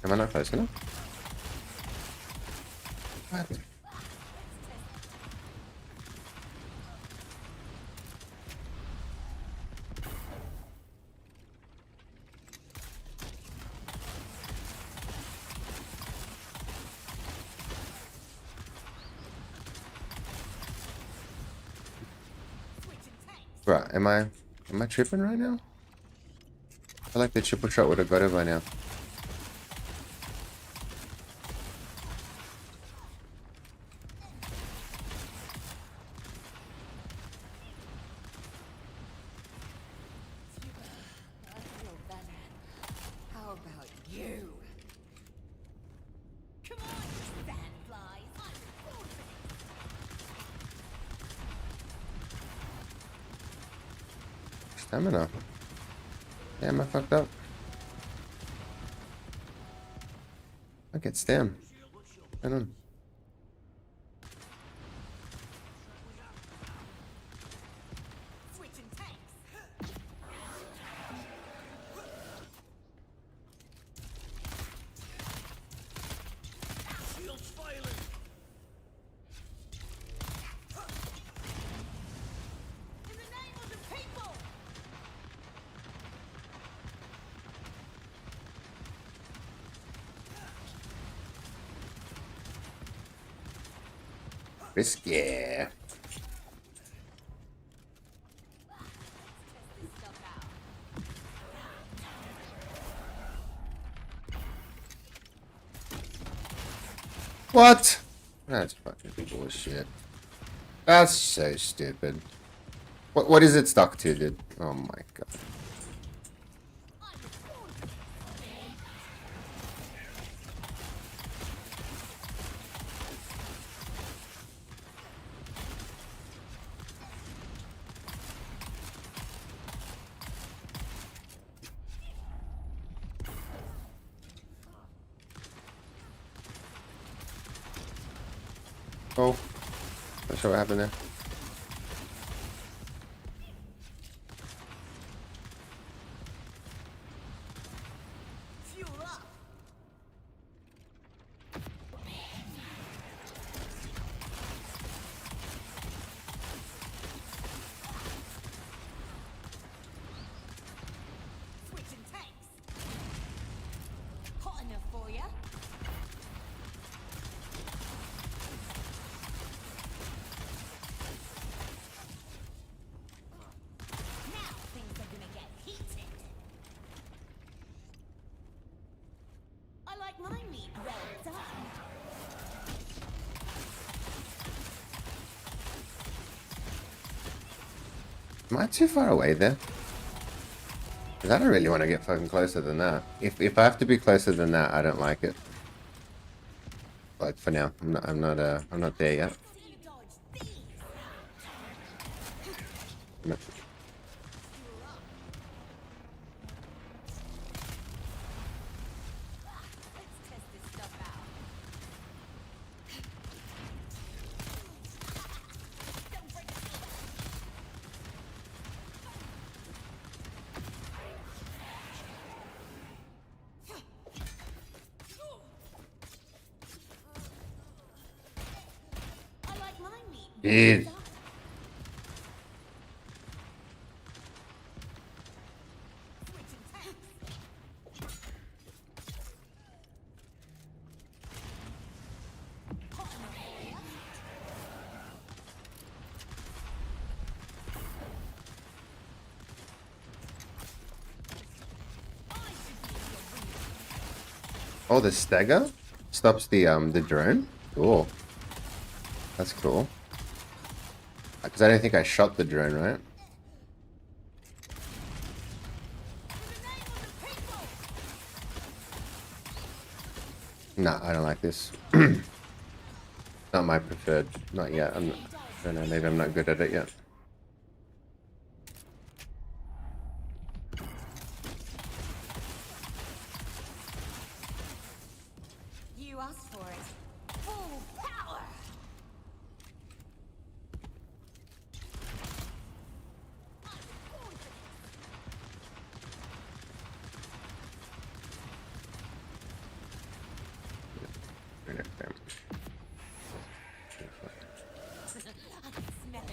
Speaker 1: Am I not close enough? What? Right, am I tripping right now? I feel like the triple shot would have got it by now.
Speaker 10: I feel better. How about you? Come on, you sandflies. I'm reporting.
Speaker 1: Stamina. Damn, I fucked up. I get stam. I don't.
Speaker 10: Switching tanks.
Speaker 8: Shields failing.
Speaker 10: In the name of the people.
Speaker 1: Risky.
Speaker 10: Test this stuff out.
Speaker 1: What? That's fucking bullshit. That's so stupid. What is it stuck to, dude? Oh my god.
Speaker 10: I'm reporting.
Speaker 1: Oh. Not sure what happened there.
Speaker 10: Fuel up. Switching tanks. Hot enough for ya? Now things are gonna get heated. I like my meat well done.
Speaker 1: Am I too far away there? 'Cause I don't really want to get fucking closer than that. If I have to be closer than that, I don't like it. But for now, I'm not there yet.
Speaker 10: See you dodge these.
Speaker 1: No. Dude. Oh, the stagger stops the drone. Cool. That's cool. Because I don't think I shot the drone, right? Nah, I don't like this. Not my preferred. Not yet. I don't know. Maybe I'm not good at it yet.
Speaker 10: You asked for it. Full power. I can smell it.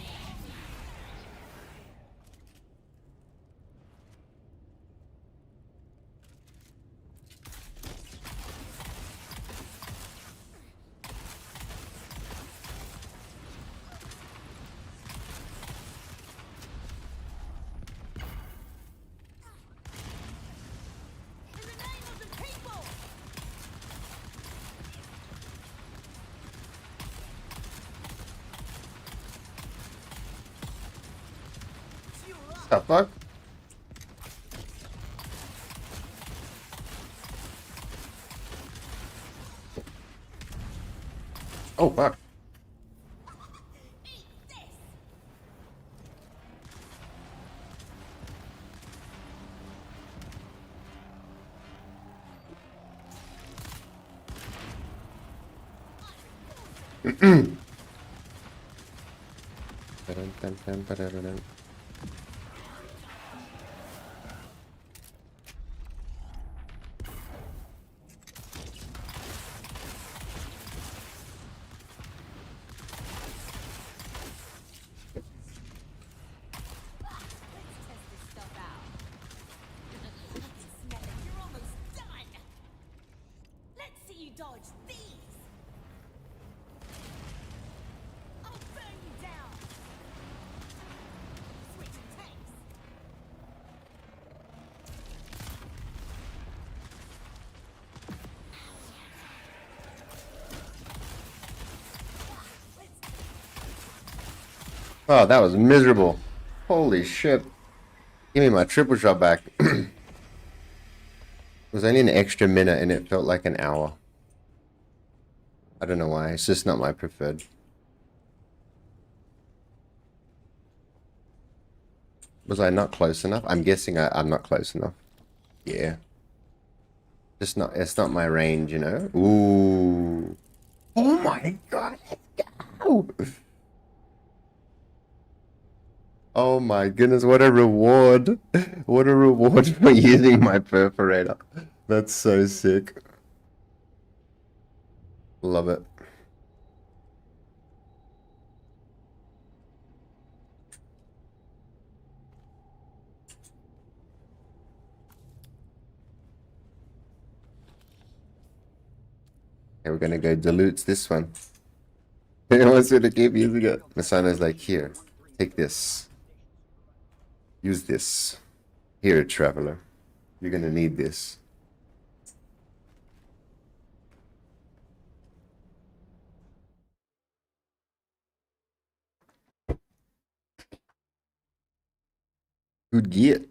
Speaker 10: In the name of the people.
Speaker 1: The fuck? Oh fuck.
Speaker 10: Eat this. Let's test this stuff out. I can smell it. You're almost done. Let's see you dodge these. I'll burn you down. Switching tanks.
Speaker 1: Oh, that was miserable. Holy shit. Give me my triple shot back. It was only an extra minute and it felt like an hour. I don't know why. It's just not my preferred. Was I not close enough? I'm guessing I'm not close enough. Yeah. Just not, it's not my range, you know? Ooh. Oh my god. Let's go. Oh my goodness, what a reward. What a reward for using my perforator. That's so sick. Love it. Okay, we're gonna go dilutes this one. He wants me to keep using it. Masano's like, here, take this. Use this. Here, traveler. You're gonna need this. Good get.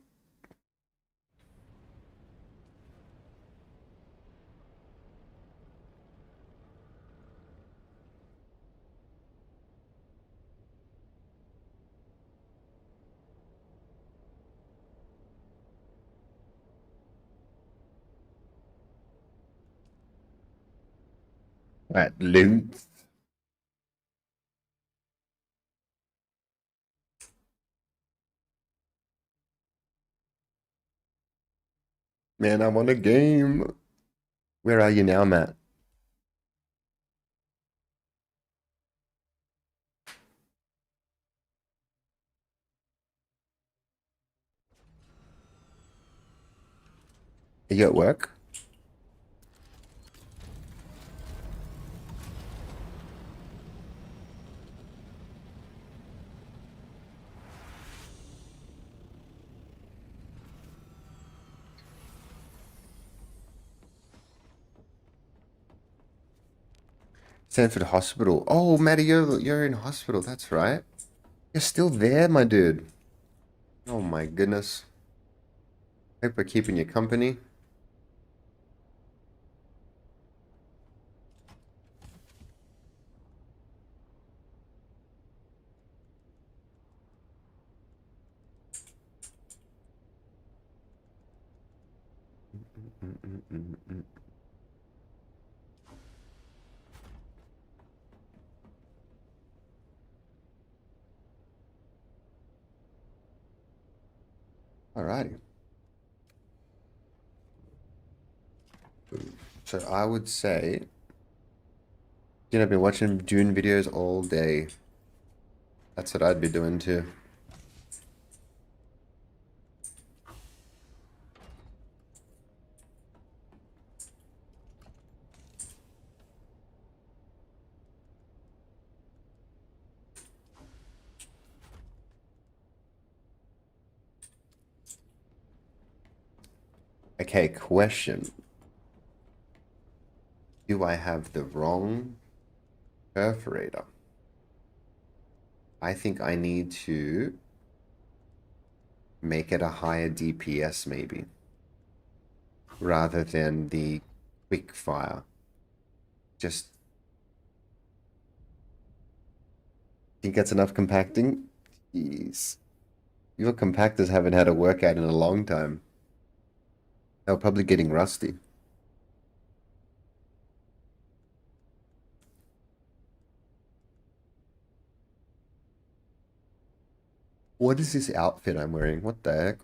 Speaker 1: Right, loot. Man, I want a game. Where are you now, Matt? Are you at work? Stanford Hospital. Oh, Maddie, you're in hospital. That's right. You're still there, my dude. Oh my goodness. Hope we're keeping you company. Alrighty. So I would say, you know, I've been watching Dune videos all day. That's what I'd be doing too. Okay, question. Do I have the wrong perforator? I think I need to make it a higher DPS maybe, rather than the quick fire. Just think that's enough compacting? Jeez. Your compactors haven't had a workout in a long time. They're probably getting rusty. What is this outfit I'm wearing? What the heck?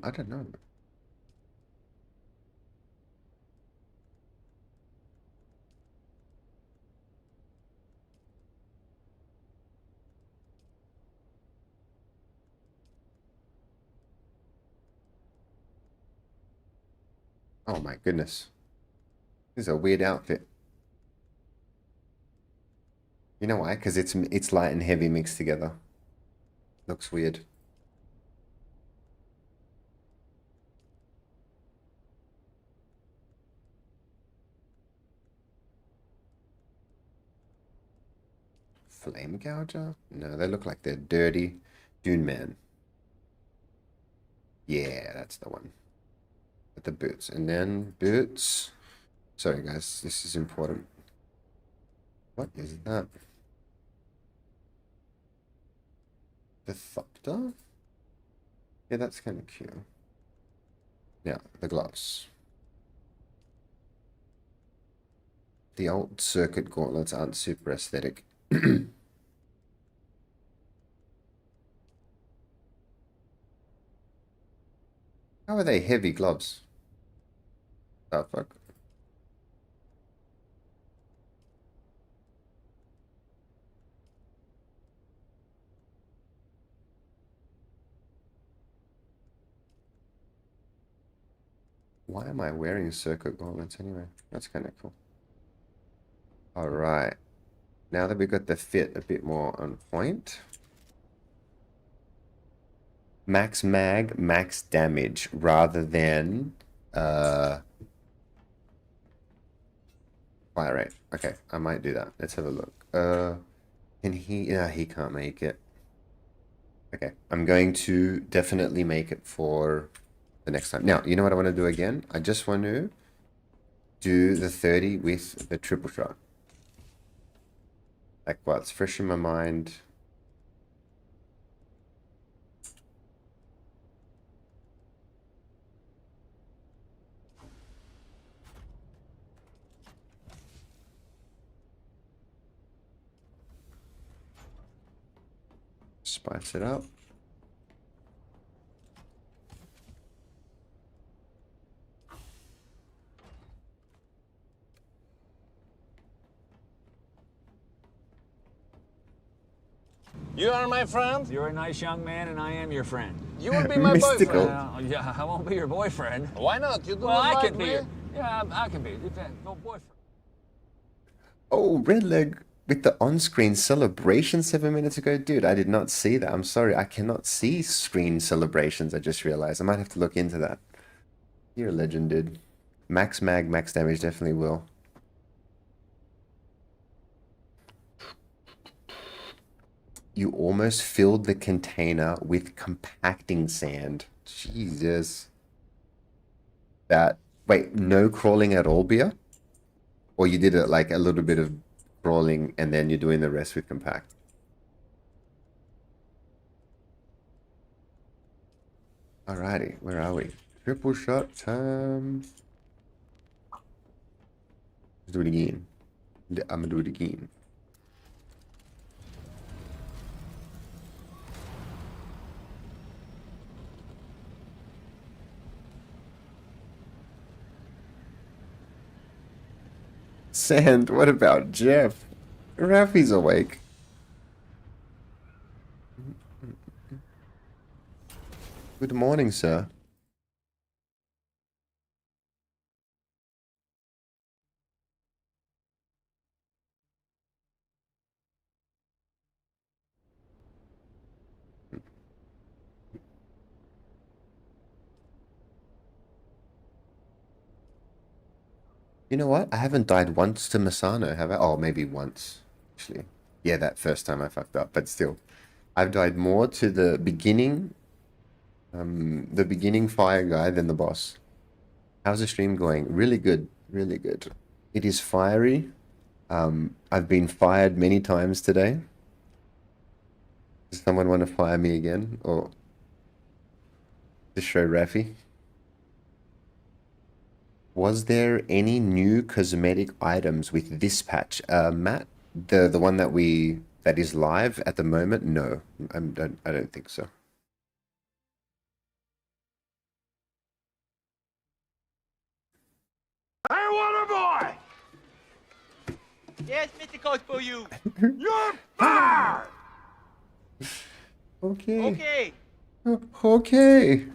Speaker 1: I don't know. Oh my goodness. This is a weird outfit. You know why? Because it's light and heavy mixed together. Looks weird. Flame gouger? No, they look like they're dirty. Dune Man. Yeah, that's the one. With the boots. And then boots. Sorry guys, this is important. What is that? The Thopter? Yeah, that's kind of cute. Yeah, the gloves. The old circuit gauntlets aren't super aesthetic. How are they heavy gloves? Oh, fuck. Why am I wearing circuit gauntlets anyway? That's kind of cool. All right. Now that we've got the fit a bit more on point. Max mag, max damage, rather than fire rate. Okay, I might do that. Let's have a look. Can he? Yeah, he can't make it. Okay, I'm going to definitely make it for the next time. Now, you know what I want to do again? I just want to do the 30 with the triple shot. Like, well, it's fresh in my mind. Spice it up.
Speaker 4: You are my friend? You're a nice young man, and I am your friend. You will be my
Speaker 1: Mystical.
Speaker 4: boyfriend. Yeah, I won't be your boyfriend.
Speaker 9: Why not? You do
Speaker 4: Well,
Speaker 9: not
Speaker 4: I
Speaker 9: like
Speaker 4: can be
Speaker 9: me?
Speaker 4: your... Yeah, I can be. Depends. No boyfriend.
Speaker 1: Oh, red leg with the on-screen celebration 7 minutes ago. Dude, I did not see that. I'm sorry. I cannot see screen celebrations. I just realized. I might have to look into that. You're a legend, dude. Max mag, max damage definitely will. You almost filled the container with compacting sand. Jesus. That... Wait, no crawling at all, Bia? Or you did it like a little bit of crawling and then you're doing the rest with compact? Alrighty, where are we? Triple shot time. Let's do it again. I'm gonna do it again. Sand, what about Jeff? Raffy's awake. Good morning, sir. You know what? I haven't died once to Masano, have I? Oh, maybe once, actually. Yeah, that first time I fucked up, but still. I've died more to the beginning fire guy than the boss. How's the stream going? Really good, really good. It is fiery. I've been fired many times today. Does someone want to fire me again? Or just show Raffy? Was there any new cosmetic items with this patch? Matt, the one that is live at the moment? No, I don't think so.
Speaker 6: Hey, water boy!
Speaker 5: Yes, mystical for you.
Speaker 6: You're fired!
Speaker 1: Okay.
Speaker 5: Okay.
Speaker 1: Okay.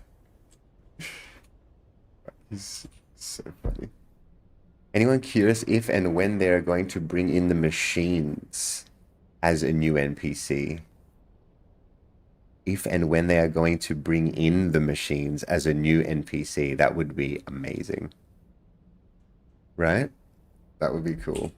Speaker 1: He's so funny. Anyone curious if and when they're going to bring in the machines as a new NPC? If and when they are going to bring in the machines as a new NPC, that would be amazing. Right? That would be cool.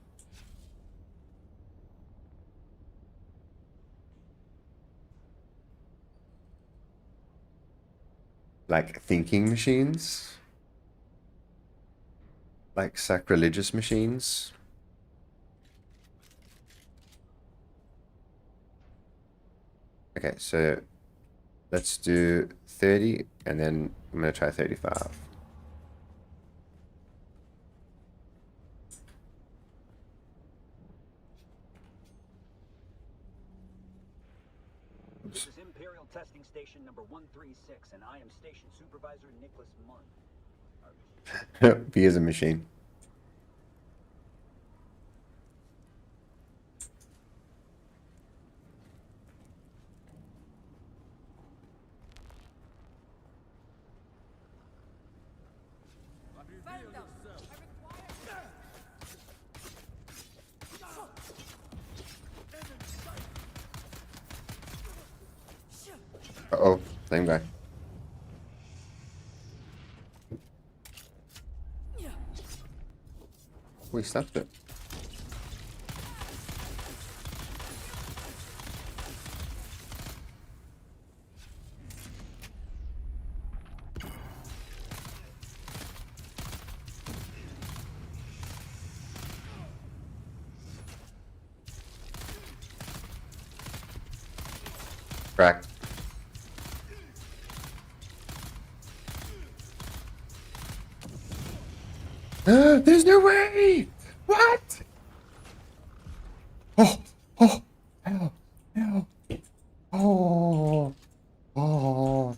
Speaker 1: Like thinking machines? Like sacrilegious machines? Okay, so let's do 30 and then I'm gonna try 35.
Speaker 9: This is Imperial Testing Station number 136, and I am Station Supervisor Nicholas Munn.
Speaker 1: B is a machine. Uh-oh. Same guy. We stuffed it. Cracked. There's no way! What? Oh, oh, ow, ow. Oh, oh.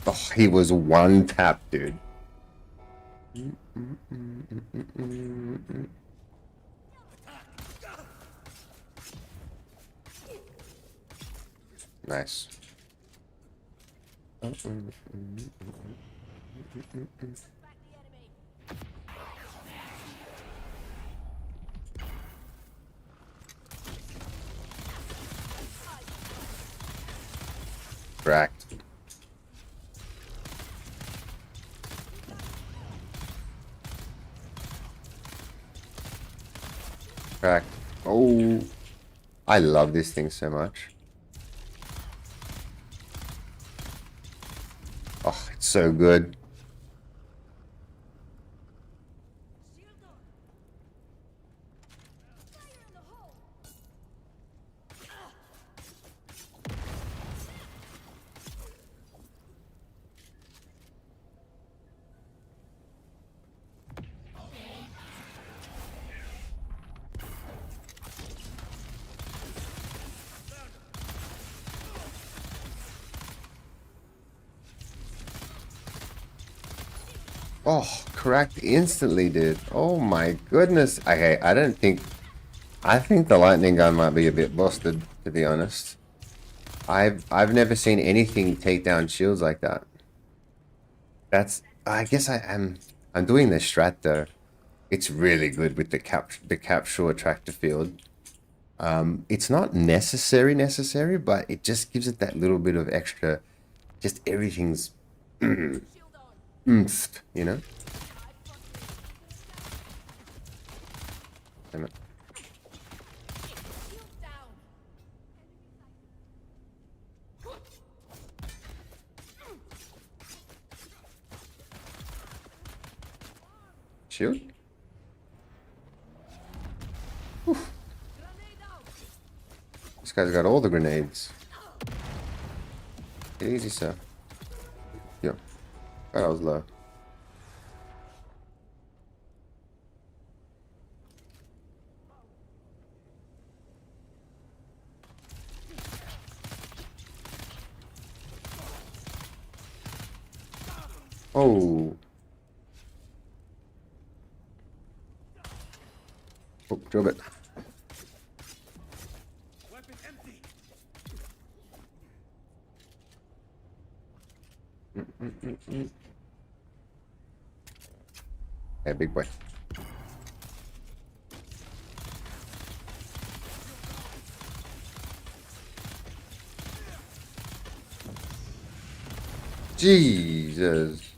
Speaker 1: Oh, he was one tap, dude. Nice. Cracked. Cracked. Oh, I love this thing so much. Oh, it's so good. Oh, cracked instantly, dude. Oh my goodness. Okay, I think the lightning gun might be a bit busted, to be honest. I've never seen anything take down shields like that. I guess I'm doing the strat though. It's really good with the capsule attractor field. It's not necessary, but it just gives it that little bit of extra. Just everything's oomphed, you know. Damn it. Shield. Oof. This guy's got all the grenades. Get easy, sir. Yeah. That was low. Oh. Oh, drove it.
Speaker 6: Weapon empty.
Speaker 1: Hey, big boy. Jesus.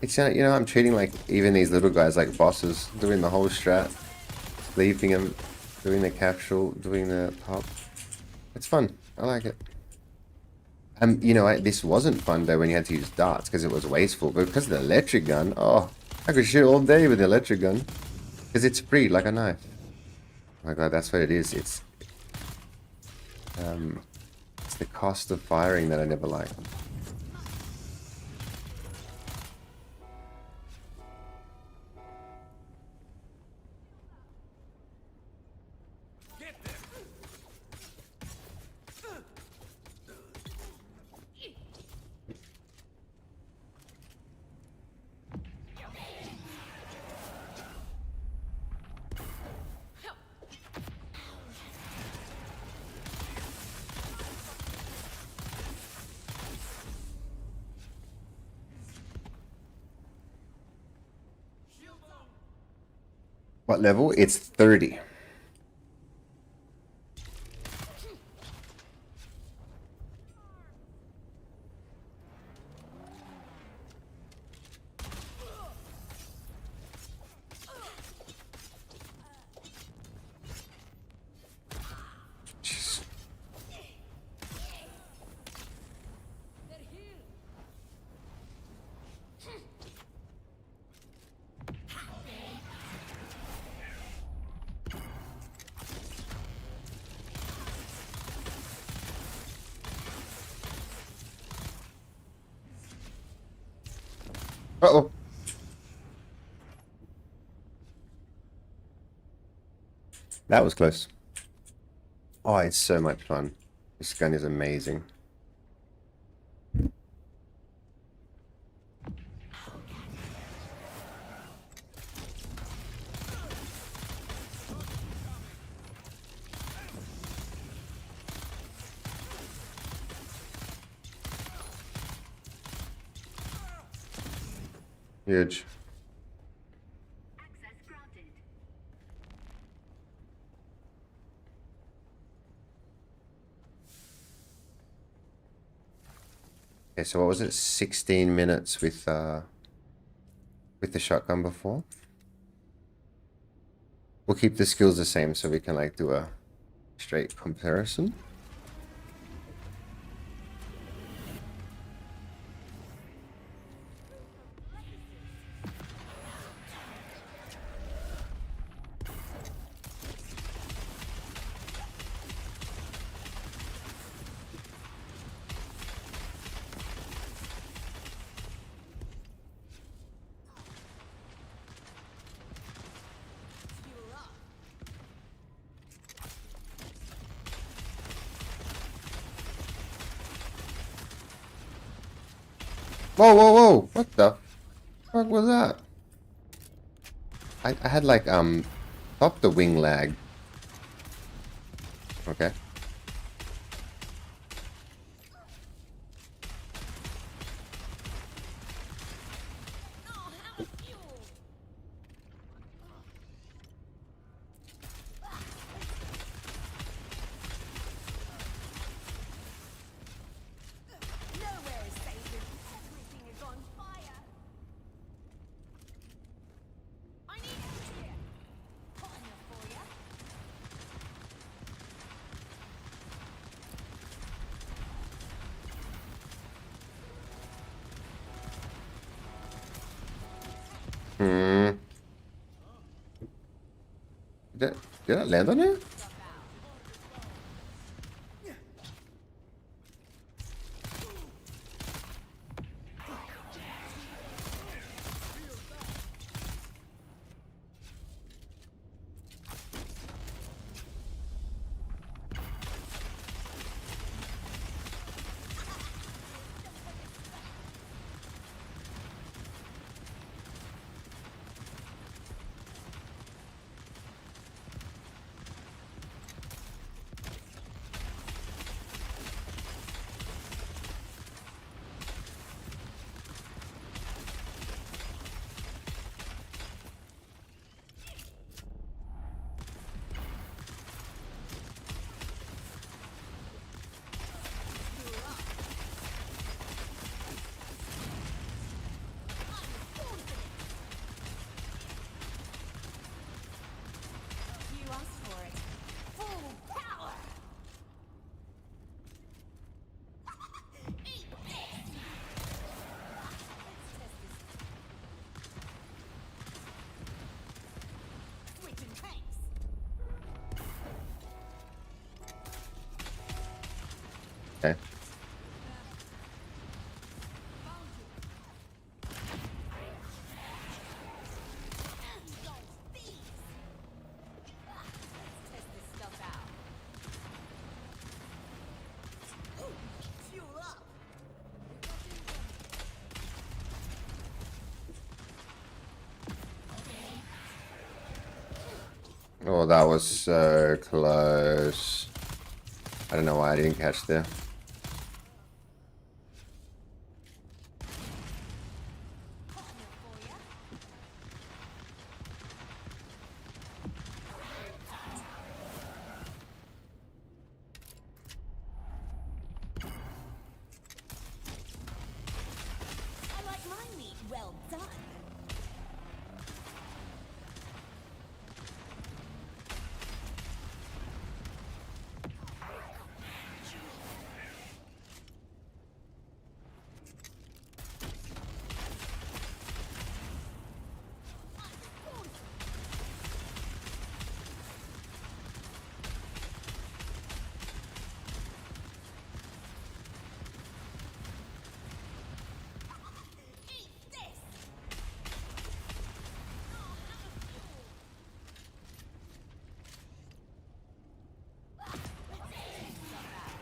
Speaker 1: It's you know, I'm treating like even these little guys like bosses, doing the whole strat, leaving them, doing the capsule, doing the pop. It's fun. I like it. You know, this wasn't fun though when you had to use darts because it was wasteful. But because of the electric gun, oh, I could shoot all day with the electric gun because it's free like a knife. Oh my god, that's what it is. It's the cost of firing that I never liked. What level? It's 30. Jeez. Uh-oh. That was close. Oh, it's so much fun. This gun is amazing. Huge.
Speaker 3: Access granted.
Speaker 1: Okay, so what was it? 16 minutes with the shotgun before. We'll keep the skills the same so we can like do a straight comparison. Whoa, whoa, whoa! What the fuck was that? I had like stop the wing lag. Okay.
Speaker 10: Nowhere is safe. Everything is on fire. I need help here. Hot enough for ya?
Speaker 1: Hmm. Did I land on it?
Speaker 10: You asked for it. Full power. Eat this. Let's test this. Switching tanks.
Speaker 1: Okay.
Speaker 10: Test this stuff out. Fuel up.
Speaker 1: Oh, that was so close. I don't know why I didn't catch there.
Speaker 10: Hot enough for ya? my meat well done. Eat this! Oh, have a fuel! Let's test stuff out.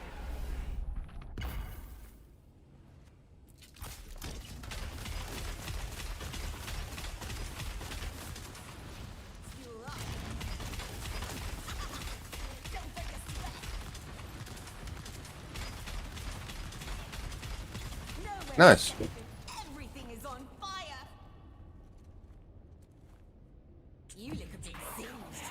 Speaker 10: Fuel up. Don't break a sweat. Nowhere
Speaker 1: Nice.
Speaker 10: safe. Everything is on fire. You look a bit singed.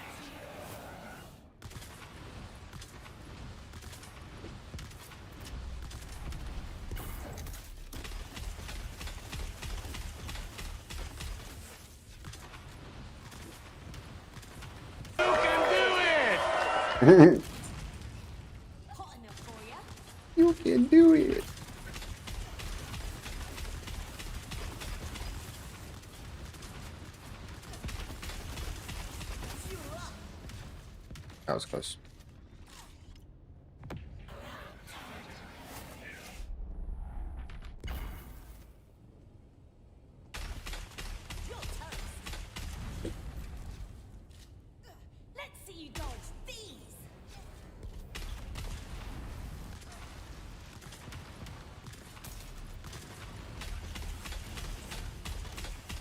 Speaker 10: Hot enough for ya?
Speaker 1: You can do it.
Speaker 10: Fuel up.
Speaker 1: That was close.
Speaker 10: You're toast. Let's see you dodge these.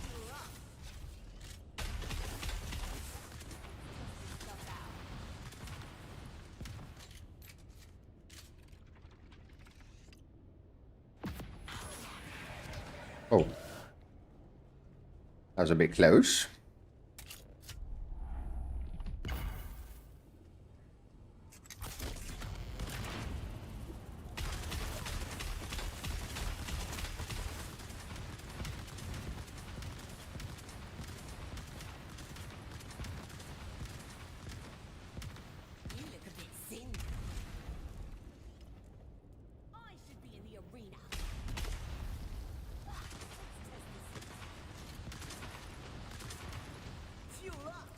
Speaker 10: Fuel up. Stuff out.
Speaker 1: Oh. That was a bit close.
Speaker 10: You look a bit singed. I should be in the arena. Fuel up.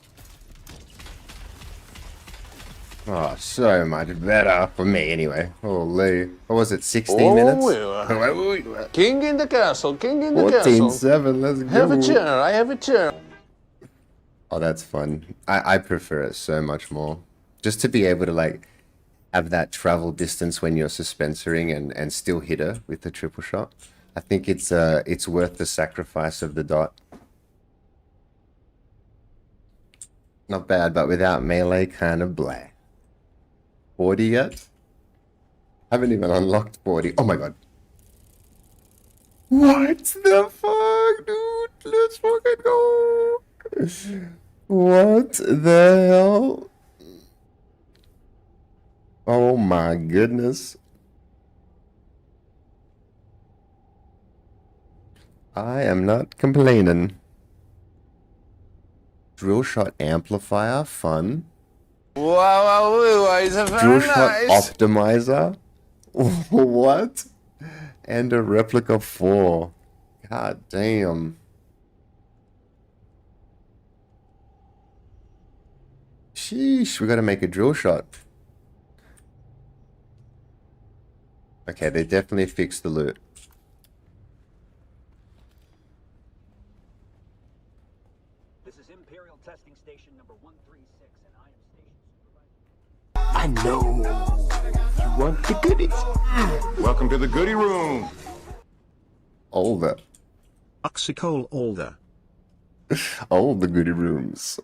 Speaker 1: Oh, so much better for me anyway. Holy. What was it, 16 minutes?
Speaker 4: King in the castle, king in the
Speaker 1: 14-7, let's go.
Speaker 4: Have a chair, I have a chair.
Speaker 1: Oh, that's fun. I prefer it so much more. Just to be able to like have that travel distance when you're suspensoring and still hit her with the triple shot. I think it's worth the sacrifice of the dot. Not bad, but without melee, kind of blah. 40 yet? Haven't even unlocked 40. Oh my god. What the fuck, dude? Let's fucking go. What the hell? Oh my goodness. I am not complaining. Drill shot amplifier, fun.
Speaker 4: Wow, it's a
Speaker 1: Drill
Speaker 4: very
Speaker 1: shot
Speaker 4: nice.
Speaker 1: optimizer. What? And a replica 4. God damn. Sheesh, we gotta make a drill shot. Okay, they definitely fixed the loot.
Speaker 9: This is Imperial Testing Station number 136, and I am station supervisor.
Speaker 2: I know. You want the goodies. Welcome to the goodie room.
Speaker 1: Older.
Speaker 7: Oxycol Alder.
Speaker 1: All the goodie rooms.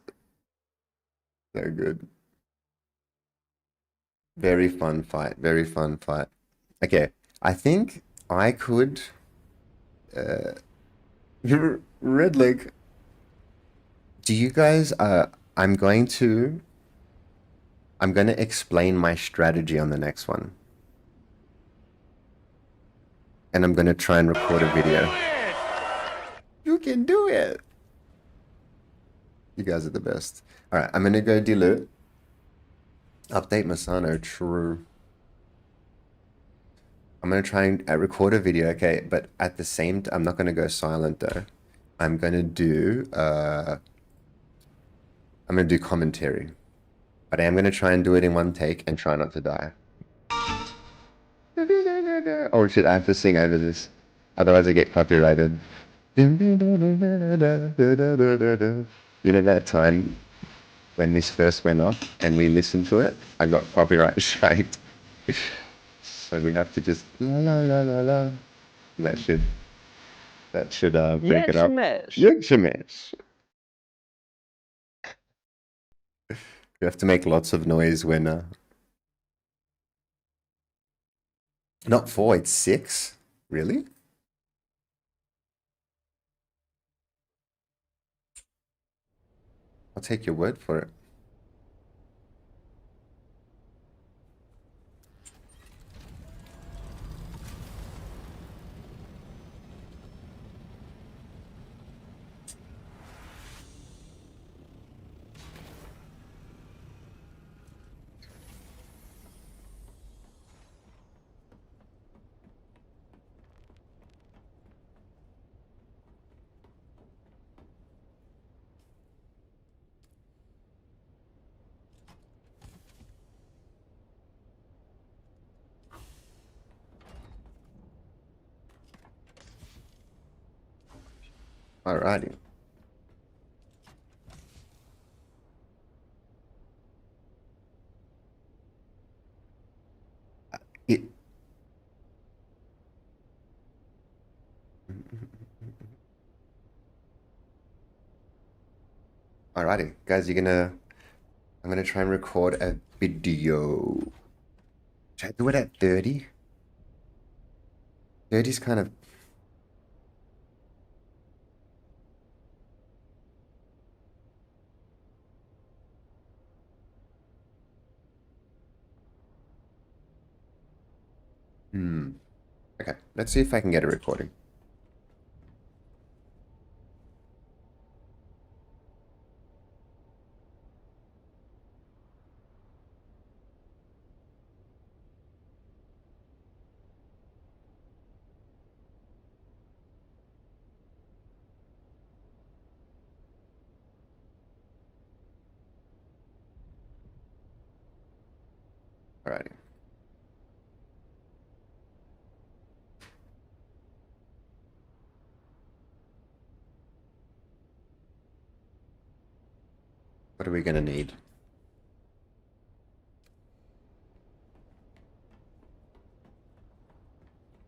Speaker 1: So good. Very fun fight. Very fun fight. Okay, I think I could. Red Leg. Do you guys? I'm going to explain my strategy on the next one, and I'm going to try and record a video. You can do it. You guys are the best. All right, I'm gonna go delete. Update Masano. True. I'm gonna try and record a video, okay? But at the same time, I'm not gonna go silent though. I'm gonna do commentary, but I am gonna try and do it in one take and try not to die. Or should I have to sing over this? Otherwise, I get copyrighted. You know that time when this first went off and we listened to it? I got copyright strike. So we have to just la la la la la. That should break it up. Yeah, smash. You have to make lots of noise when not 4, it's 6. Really? I'll take your word for it. Alrighty. It. Alrighty, guys, I'm gonna try and record a video. Should I do it at 30? 30 is kind of. Okay, let's see if I can get a recording. Alrighty. What are we gonna need?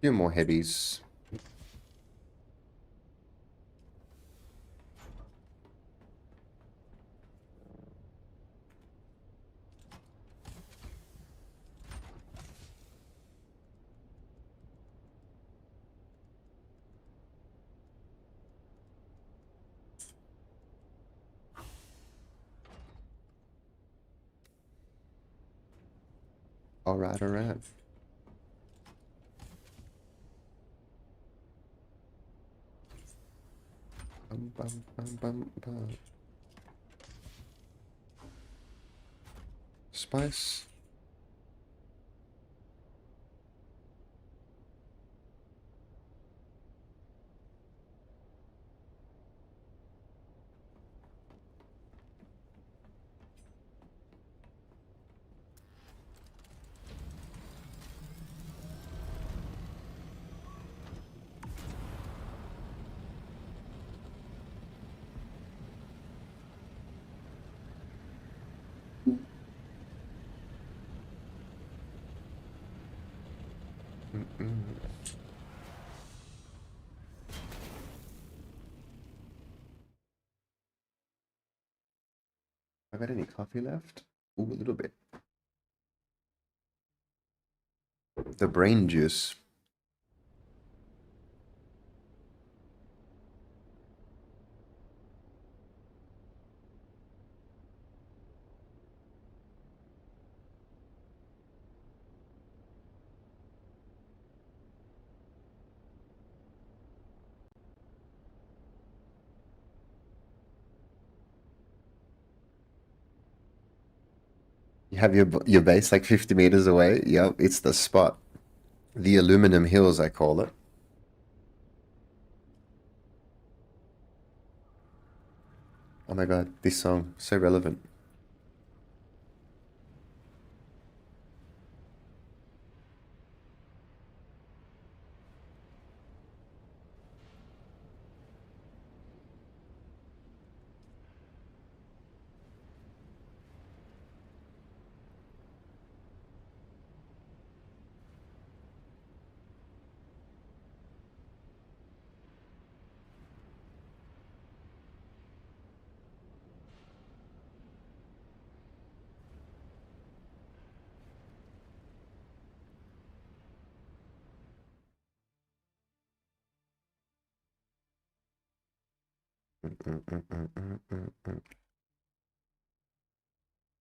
Speaker 1: Few more heavies. Alright, alright. Bum, bum, bum, bum, bum. Spice. I got any coffee left? Ooh, a little bit. The brain juice. You have your base like 50 meters away. Yep, it's the spot. The aluminum hills, I call it. Oh my god, this song, so relevant.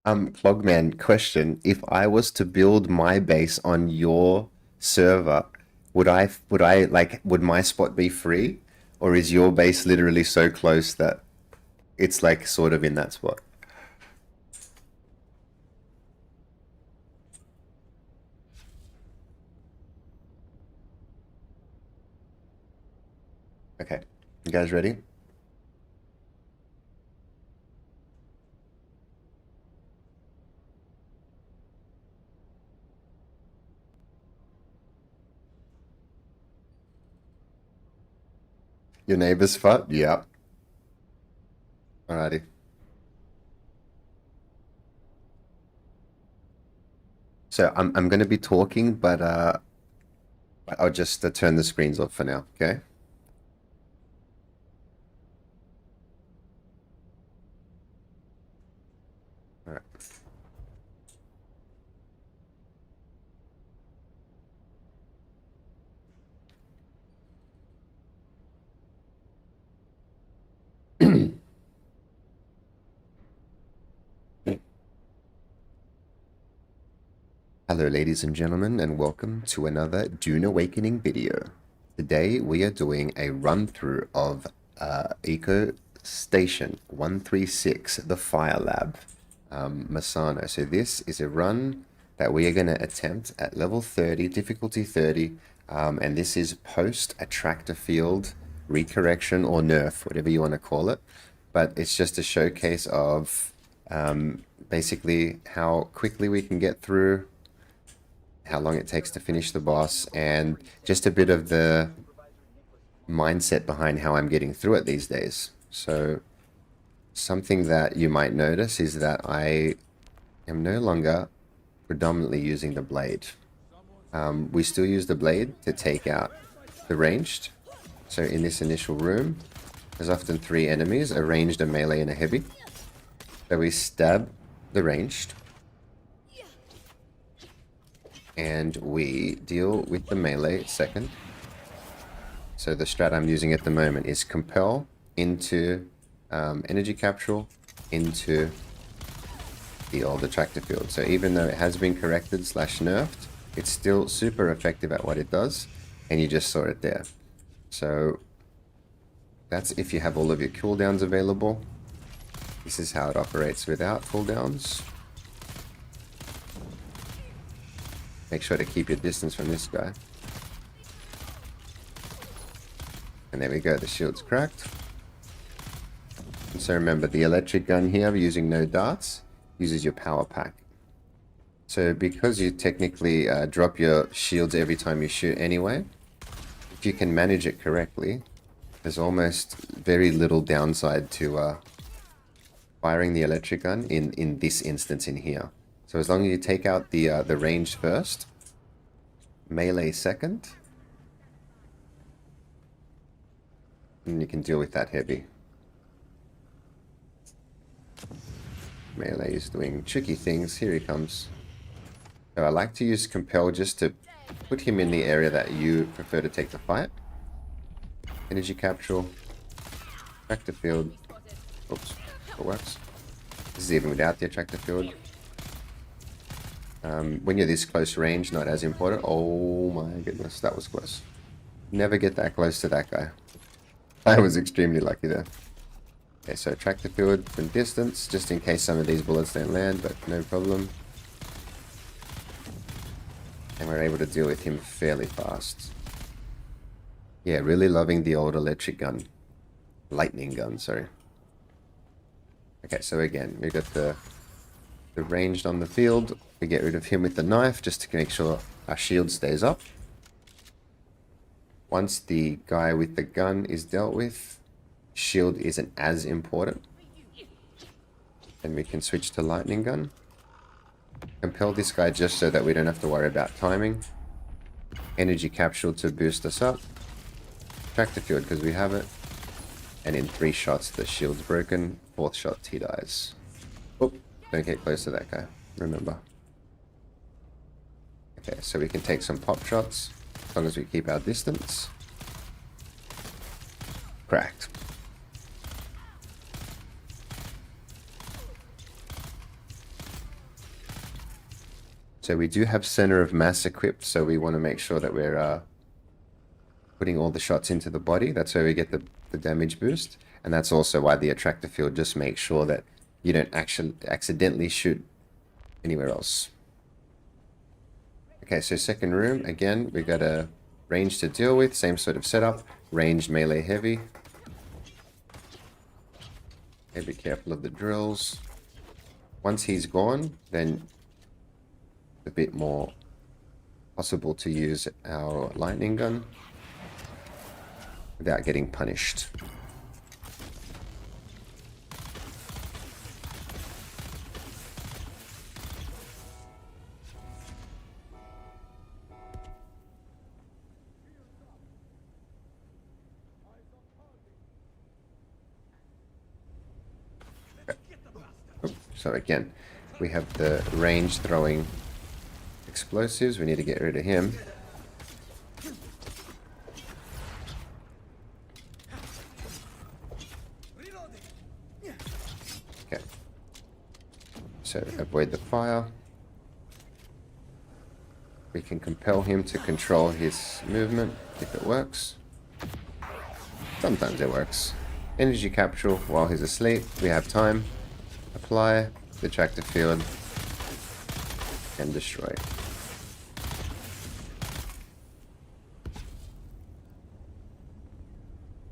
Speaker 1: Clogman, question. If I was to build my base on your server, would my spot be free? Or is your base literally so close that it's like sort of in that spot? Okay, you guys ready? Your neighbor's spot? Yep. Alrighty. So I'm gonna be talking, but I'll just turn the screens off for now, okay? All right. Hello ladies and gentlemen, and welcome to another Dune Awakening video. Today we are doing a run through of Eco Station 136, the Fire Lab, Masano. So this is a run that we are going to attempt at level 30, difficulty 30, and this is post attractor field recorrection or nerf, whatever you want to call it. But it's just a showcase of basically how quickly we can get through, how long it takes to finish the boss, and just a bit of the mindset behind how I'm getting through it these days. So something that you might notice is that I am no longer predominantly using the blade. We still use the blade to take out the ranged. So in this initial room, there's often 3 enemies, a ranged, a melee, and a heavy. So we stab the ranged, and we deal with the melee second. So the strat I'm using at the moment is compel into energy capsule into the old attractor field. So even though it has been corrected / nerfed, it's still super effective at what it does, and you just saw it there. So that's if you have all of your cooldowns available. This is how it operates without cooldowns. Make sure to keep your distance from this guy. And there we go, the shield's cracked. And so remember, the electric gun here, using no darts, uses your power pack. So because you technically drop your shields every time you shoot anyway, if you can manage it correctly, there's almost very little downside to firing the electric gun in this instance in here. So as long as you take out the range first, melee second, and you can deal with that heavy. Melee is doing tricky things. Here he comes. So I like to use compel just to put him in the area that you prefer to take the fight. Energy capsule, attractor field. Oops, it works. This is even without the attractor field. When you're this close range, not as important. Oh my goodness, that was close. Never get that close to that guy. I was extremely lucky there. Okay, so attractor field from distance, just in case some of these bullets don't land, but no problem. And we're able to deal with him fairly fast. Yeah, really loving the old electric gun. Lightning gun, sorry. Okay, so again, we got the ranged on the field. We get rid of him with the knife just to make sure our shield stays up. Once the guy with the gun is dealt with, shield isn't as important. Then we can switch to lightning gun. Compel this guy just so that we don't have to worry about timing. Energy capsule to boost us up. Tractor field because we have it. And in 3 shots the shield's broken. 4th shot he dies. Oh, don't get close to that guy. Remember. Okay, so we can take some pop shots as long as we keep our distance. Cracked. So we do have center of mass equipped, so we want to make sure that we're putting all the shots into the body. That's where we get the damage boost. And that's also why the attractor field just makes sure that you don't actually accidentally shoot anywhere else. Okay, so second room, again, we got a range to deal with, same sort of setup, ranged melee heavy. Okay, be careful of the drills. Once he's gone, then a bit more possible to use our lightning gun without getting punished. So again, we have the range throwing explosives. We need to get rid of him. Okay. So avoid the fire. We can compel him to control his movement if it works. Sometimes it works. Energy capsule while he's asleep. We have time. Apply the tractor field and destroy.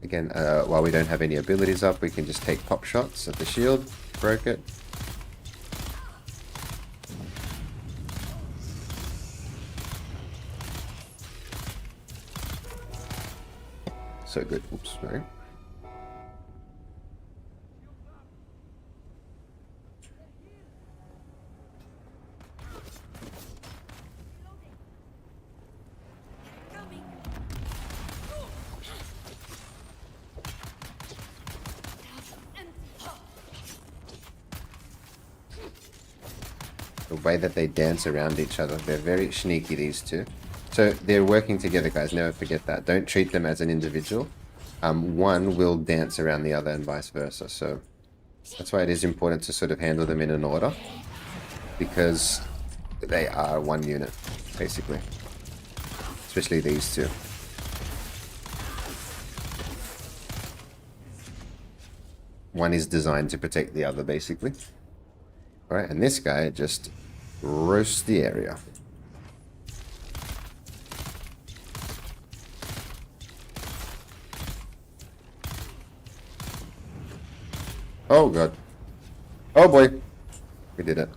Speaker 1: Again, while we don't have any abilities up, we can just take pop shots at the shield. Broke it. So good. Oops, sorry. The way that they dance around each other, they're very sneaky, these two. So they're working together, guys. Never forget that. Don't treat them as an individual. One will dance around the other and vice versa. So that's why it is important to sort of handle them in an order, because they are one unit, basically. Especially these two. One is designed to protect the other, basically. Alright, and this guy just roasts the area. Oh god. Oh boy. We did it.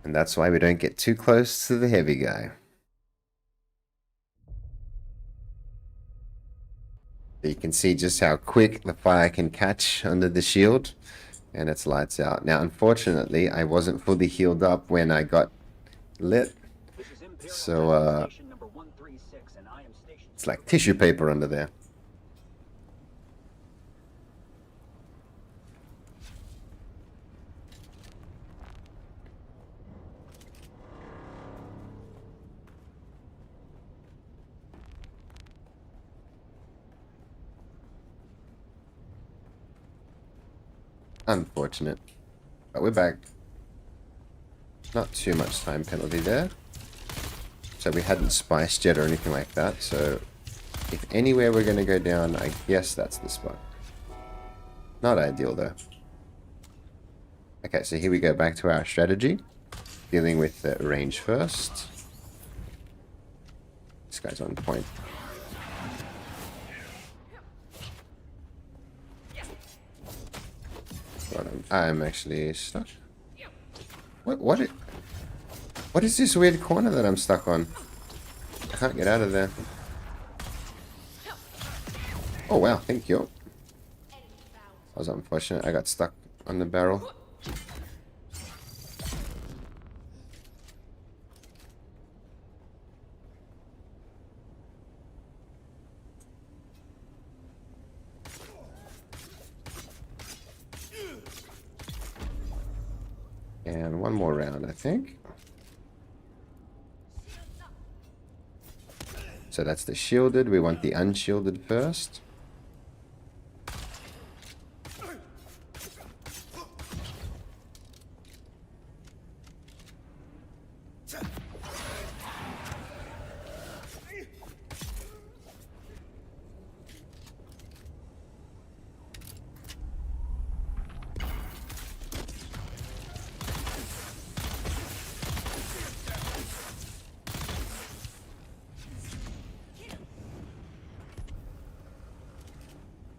Speaker 1: And that's why we don't get too close to the heavy guy. You can see just how quick the fire can catch under the shield, and it's lights out. Now, unfortunately, I wasn't fully healed up when I got lit, so it's like tissue paper under there. Unfortunate. But we're back. Not too much time penalty there. So we hadn't spiced yet or anything like that. So if anywhere we're going to go down, I guess that's the spot. Not ideal though. Okay, so here we go back to our strategy. Dealing with the range first. This guy's on point. Got him. I'm actually stuck. What is this weird corner that I'm stuck on? I can't get out of there. Oh wow, thank you. That was unfortunate. I got stuck on the barrel. And one more round, I think. So that's the shielded. We want the unshielded first.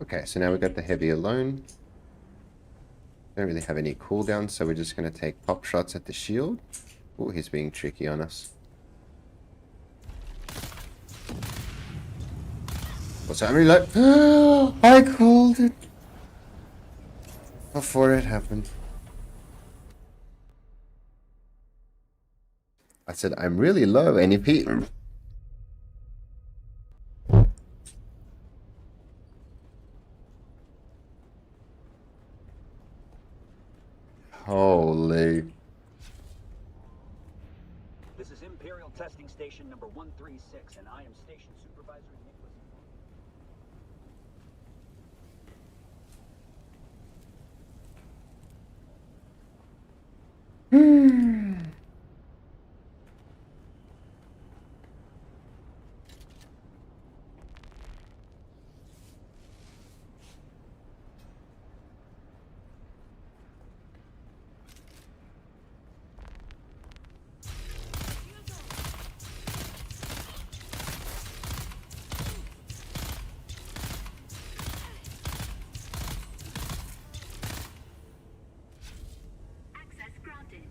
Speaker 1: Okay, so now we've got the heavy alone. Don't really have any cooldown, so we're just going to take pop shots at the shield. Oh, he's being tricky on us. What's that reload? I called it before it happened. I said, I'm really low, NEP. Holy.
Speaker 9: This is Imperial Testing Station number 136, and I am Station Supervisor Nicholas.
Speaker 3: Access granted.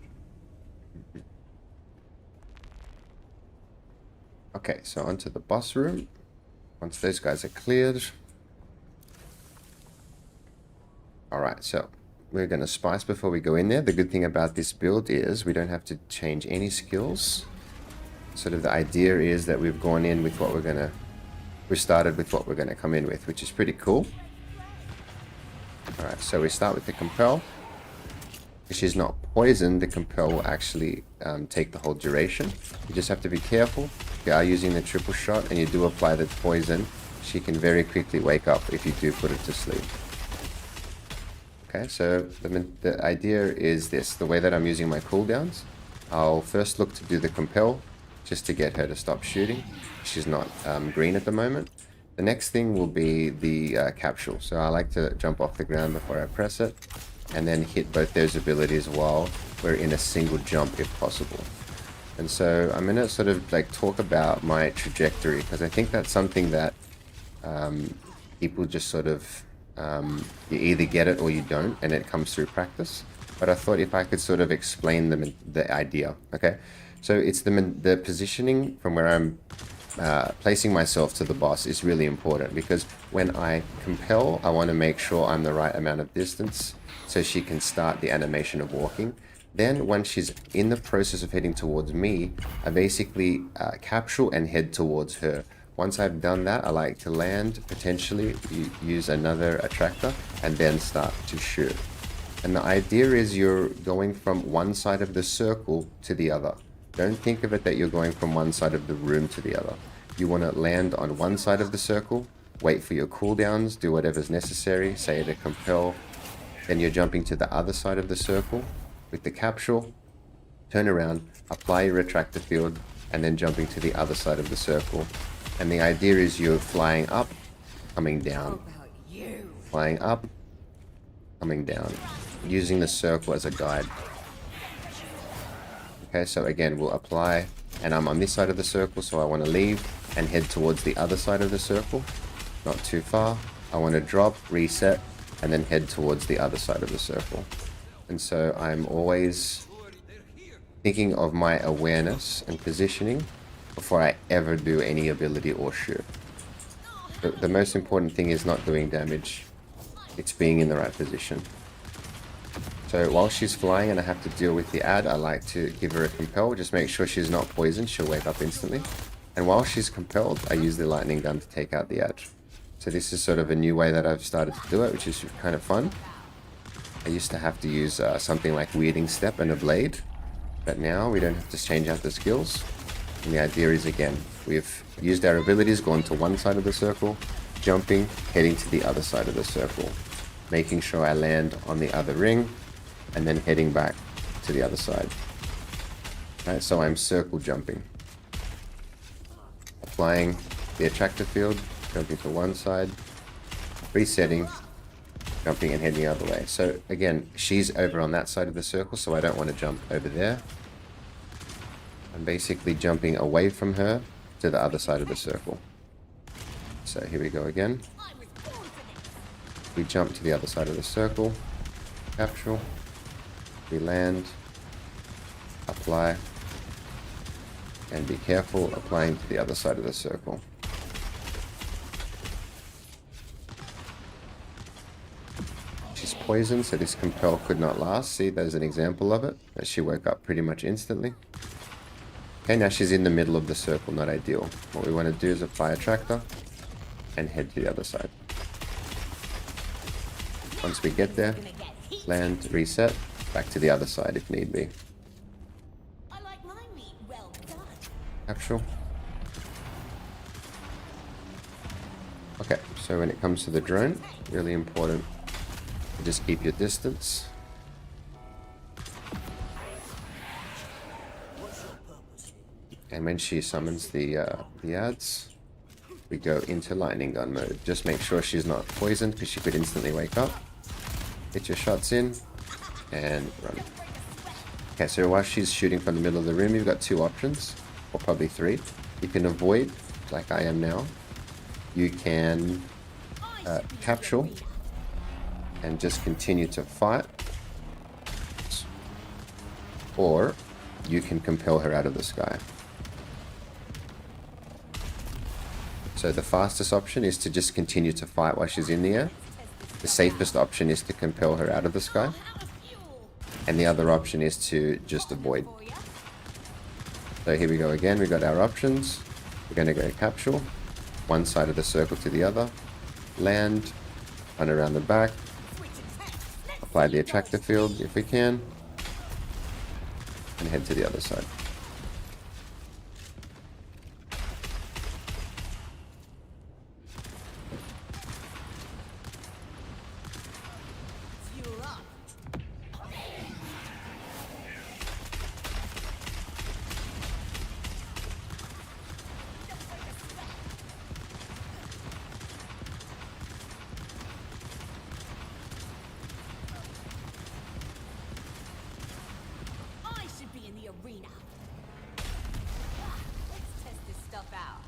Speaker 1: Okay, so onto the boss room. Once those guys are cleared. Alright, so we're going to spice before we go in there. The good thing about this build is we don't have to change any skills. Sort of the idea is that we've gone in with what we started with what we're going to come in with, which is pretty cool. Alright, so we start with the compel. If she's not poisoned, the compel will actually take the whole duration. You just have to be careful. If you are using the triple shot and you do apply the poison, she can very quickly wake up if you do put it to sleep. Okay, so the idea is this. The way that I'm using my cooldowns, I'll first look to do the compel, just to get her to stop shooting. She's not green at the moment. The next thing will be the capsule. So I like to jump off the ground before I press it, and then hit both those abilities while we're in a single jump if possible. And so I'm going to sort of like talk about my trajectory, because I think that's something that people just sort of, you either get it or you don't, and it comes through practice. But I thought if I could sort of explain the idea, okay? So it's the positioning from where I'm placing myself to the boss is really important, because when I compel, I want to make sure I'm the right amount of distance so she can start the animation of walking. Then once she's in the process of heading towards me, I basically capsule and head towards her. Once I've done that, I like to land, potentially use another attractor, and then start to shoot. And the idea is you're going from one side of the circle to the other. Don't think of it that you're going from one side of the room to the other. You want to land on one side of the circle, wait for your cooldowns, do whatever's necessary, say to compel, then you're jumping to the other side of the circle with the capsule, turn around, apply your retractor field, and then jumping to the other side of the circle. And the idea is you're flying up, coming down. Flying up, coming down. using the circle as a guide. Okay, so again, we'll apply, and I'm on this side of the circle, so I want to leave and head towards the other side of the circle. Not too far. I want to drop, reset, and then head towards the other side of the circle. And so I'm always thinking of my awareness and positioning before I ever do any ability or shoot. The most important thing is not doing damage. It's being in the right position. So while she's flying and I have to deal with the ad, I like to give her a compel. Just make sure she's not poisoned. She'll wake up instantly. And while she's compelled, I use the lightning gun to take out the ad. So this is sort of a new way that I've started to do it, which is kind of fun. I used to have to use something like Weirding Step and a blade. But now we don't have to change out the skills. And the idea is, again, we've used our abilities, gone to one side of the circle, jumping, heading to the other side of the circle, making sure I land on the other ring, and then heading back to the other side. Right, so I'm circle jumping. Applying the attractor field, jumping to one side, resetting, jumping and heading the other way. So again, she's over on that side of the circle, so I don't want to jump over there. I'm basically jumping away from her to the other side of the circle. So here we go again. We jump to the other side of the circle, capture, we land, apply, and be careful applying to the other side of the circle. She's poisoned, so this compel could not last. See, there's an example of it, that she woke up pretty much instantly. Okay, now she's in the middle of the circle, not ideal. What we want to do is apply a tractor and head to the other side. Once we get there, land, reset, back to the other side if need be.
Speaker 10: I like my meat well done.
Speaker 1: Capsule. Okay, so when it comes to the drone, really important to just keep your distance. And when she summons the ads, we go into lightning gun mode. Just make sure she's not poisoned because she could instantly wake up. Get your shots in and run. Okay, so while she's shooting from the middle of the room, you've got two options, or probably three. You can avoid, like I am now. You can capture and just continue to fight. Or you can compel her out of the sky. So the fastest option is to just continue to fight while she's in the air. The safest option is to compel her out of the sky. And the other option is to just avoid. So here we go again. We got our options. We're going to go capture. One side of the circle to the other. Land. Run around the back. Apply the attractor field if we can. And head to the other side.
Speaker 10: I should be in the arena. Let's test this stuff out.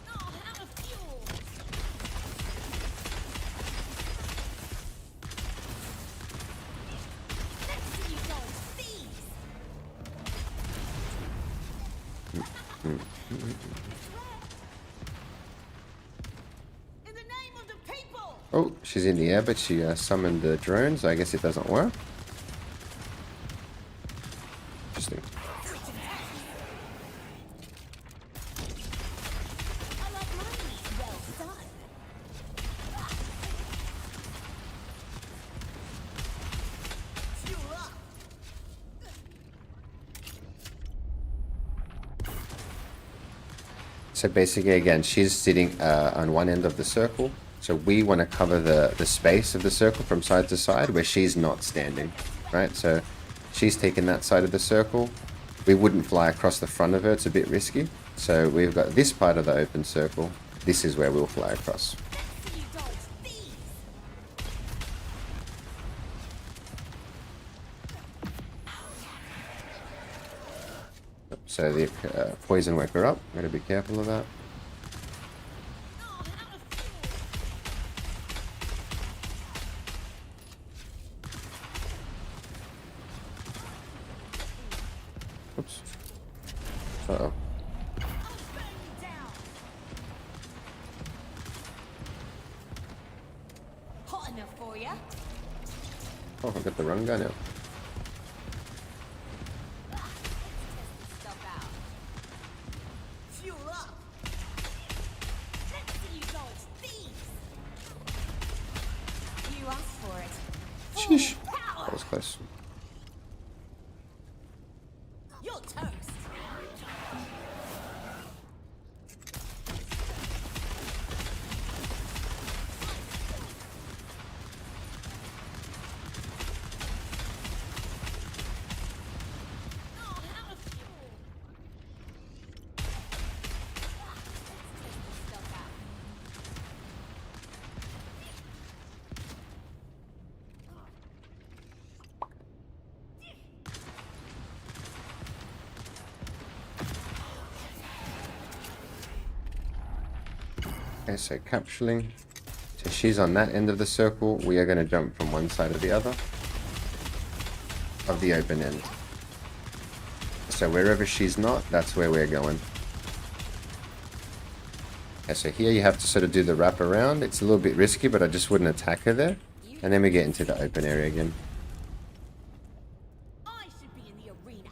Speaker 10: Oh, how to fuel! Let's see you go and seize! In the name of the people!
Speaker 1: Oh, she's in the air, but she summoned the drone, so I guess it doesn't work. Interesting.
Speaker 10: I like my meat well done. Fuel up!
Speaker 1: So basically, again, she's sitting on one end of the circle. So we want to cover the space of the circle from side to side where she's not standing, right? So she's taking that side of the circle. We wouldn't fly across the front of her. It's a bit risky. So we've got this part of the open circle. This is where we'll fly across.
Speaker 10: Let's see you dodge these.
Speaker 1: So the poison won't go up. Gotta be careful of that.
Speaker 10: Oh, out of fuel.
Speaker 1: Oops. Uh-oh.
Speaker 10: I'll burn you down. Hot enough for ya?
Speaker 1: Oh, I got the wrong guy now.
Speaker 10: Let's test this stuff out. Fuel up. Let's see you dodge these. You asked for it. Full
Speaker 1: Sheesh.
Speaker 10: power.
Speaker 1: That was close.
Speaker 10: You're toast. Oh, out of fuel. Let's test this stuff out.
Speaker 1: Okay, so capsuling. So she's on that end of the circle. We are going to jump from one side to the other of the open end. So wherever she's not, that's where we're going. Okay, so here you have to sort of do the wrap around. It's a little bit risky, but I just wouldn't attack her there. And then we get into the open area again.
Speaker 10: I should be in the arena.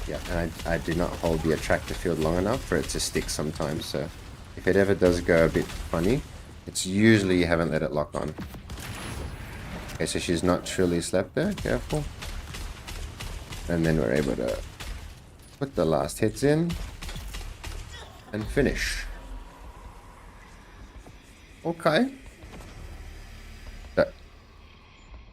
Speaker 1: Yeah, and I do not hold the attractor field long enough for it to stick sometimes, so if it ever does go a bit funny, it's usually you haven't let it lock on. Okay, so she's not truly slept there, careful. And then we're able to put the last hits in and finish. Okay. So,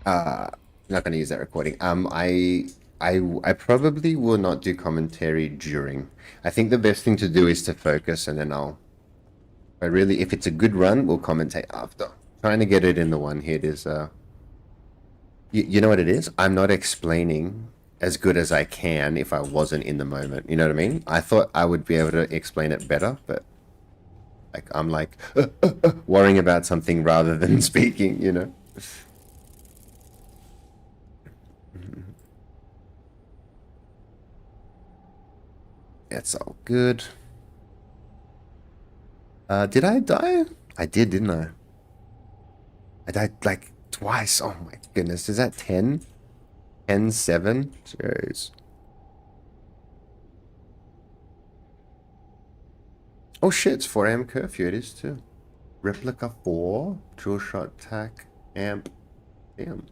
Speaker 1: not gonna use that recording. I probably will not do commentary during. I think the best thing to do is to focus, and then but really, if it's a good run, we'll commentate after. Trying to get it in the one hit is, you know what it is? I'm not explaining as good as I can if I wasn't in the moment. You know what I mean? I thought I would be able to explain it better, but like I'm like worrying about something rather than speaking, you know? It's all good. Did I die? I did, didn't I? I died like twice. Oh my goodness. Is that 10? 10, 7? Jeez. Oh shit, it's 4 AM curfew. It is too. Replica 4. Drill shot tack. Amp. Damn.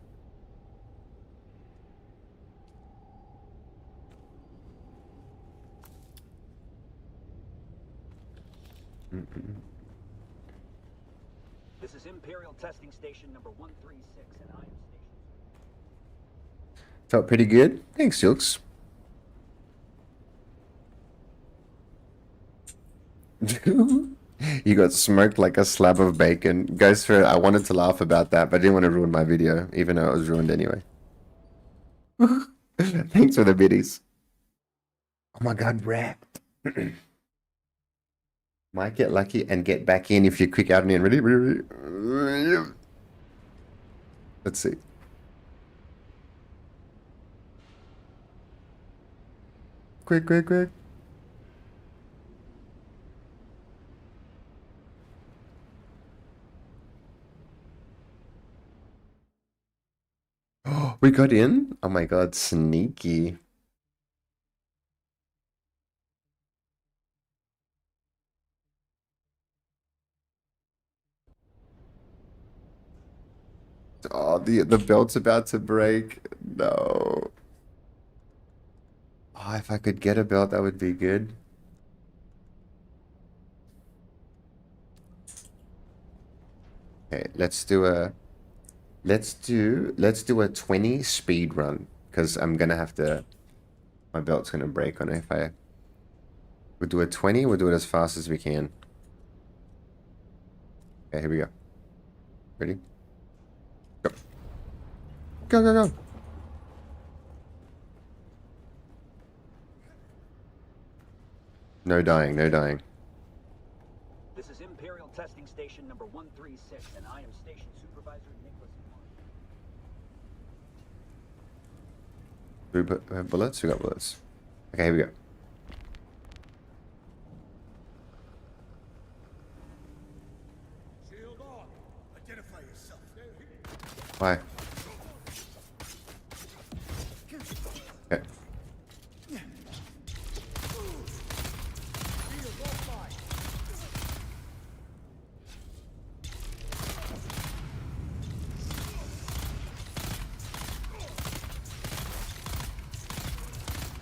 Speaker 9: This is Imperial Testing Station number 136, and I am station.
Speaker 1: Felt pretty good. Thanks, Jukes. You got smoked like a slab of bacon. Goes for it. I wanted to laugh about that, but I didn't want to ruin my video, even though it was ruined anyway. Thanks for the biddies. Oh my god, wrapped. Might get lucky and get back in if you quick out and in. Ready? Let's see. Quick, quick, quick. Oh, we got in? Oh my god, sneaky. Oh, the belt's about to break. No. Oh, if I could get a belt, that would be good. Okay, let's do a 20 speed run because I'm gonna have to. My belt's gonna break on it if I. We'll do a 20. We'll do it as fast as we can. Okay, here we go. Ready? Go. Go, go, go. No dying, no dying.
Speaker 9: This is Imperial Testing Station number 136, and I am Station Supervisor Nicholas Martin.
Speaker 1: Do we have bullets? We got bullets. Okay, here we go.
Speaker 8: Shield on. Identify yourself.
Speaker 1: Why? Okay.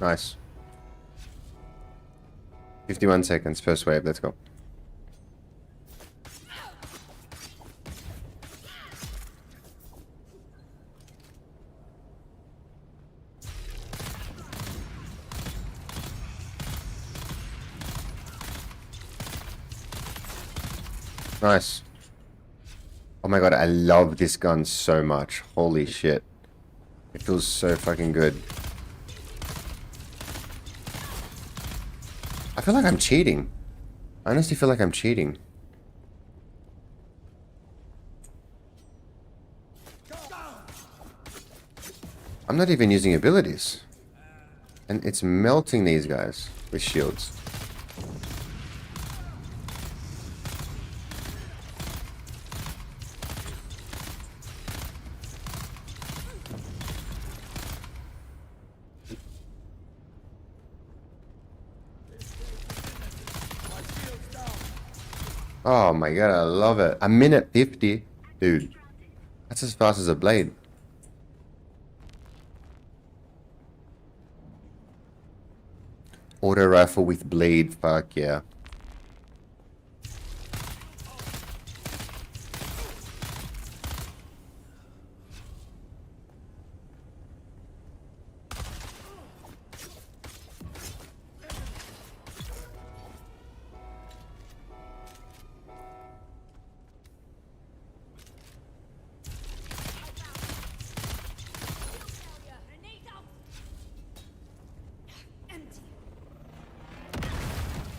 Speaker 1: Nice. 51 seconds, first wave, let's go. Nice. Oh my god, I love this gun so much. Holy shit. It feels so fucking good. I feel like I'm cheating. I honestly feel like I'm cheating. I'm not even using abilities. And it's melting these guys with shields. Oh my god, I love it. A minute 50. Dude, that's as fast as a blade. Auto rifle with blade, fuck yeah.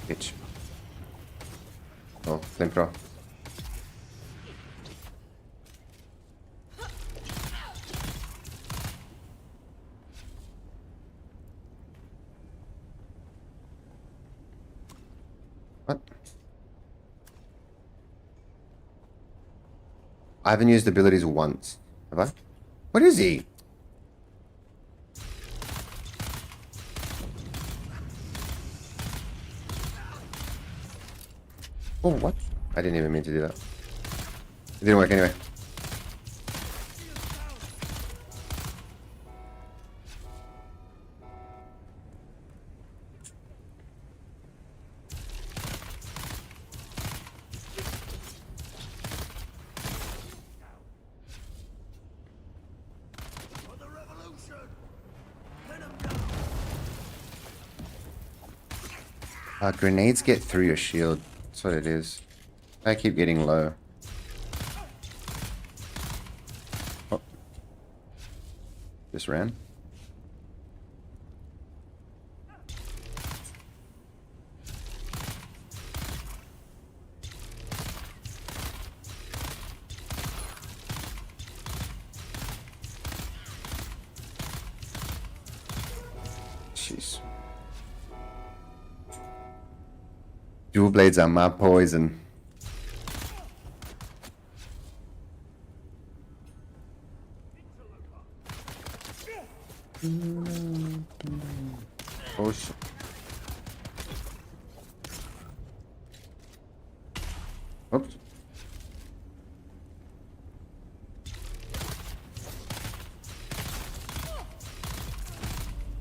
Speaker 1: Bitch. Oh, flamethrower. What? I haven't used abilities once. Have I? What is he? Oh, what? I didn't even mean to do that. It didn't work anyway.
Speaker 8: For the revolution.
Speaker 1: Grenades get through your shield. That's what it is. I keep getting low. Oh. Just ran. Jeez. Dual blades are my poison. Oh shit. Oops.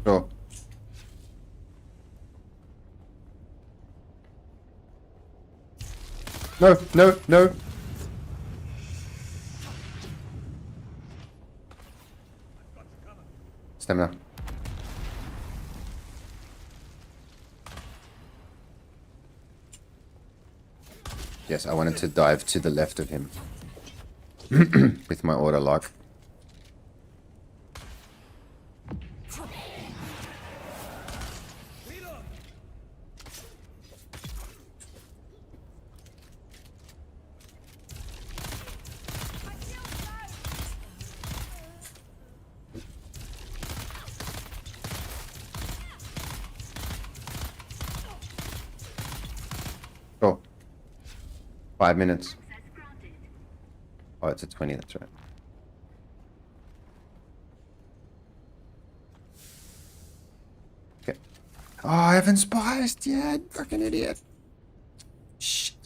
Speaker 1: Go. No, no, no. Stamina. Yes, I wanted to dive to the left of him. With my auto lock. Oh. 5 minutes. Oh, it's a 20, that's right. Okay. Oh, I haven't spiced yet. Fucking idiot. Shit.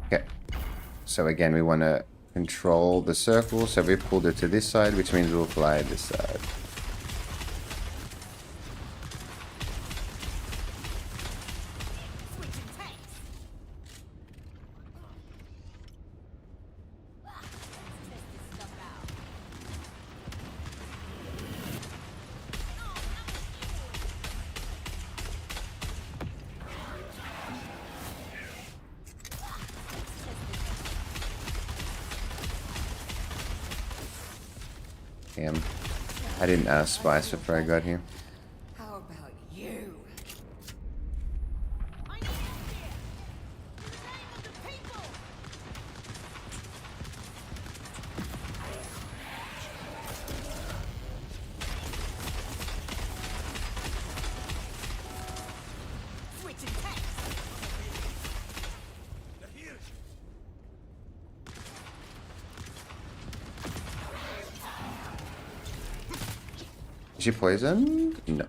Speaker 1: Okay. So again, we want to control the circle. So we pulled it to this side, which means we'll fly this side. Damn. I didn't ask spice before I got here.
Speaker 10: How about you?
Speaker 1: Is she poisoned? No.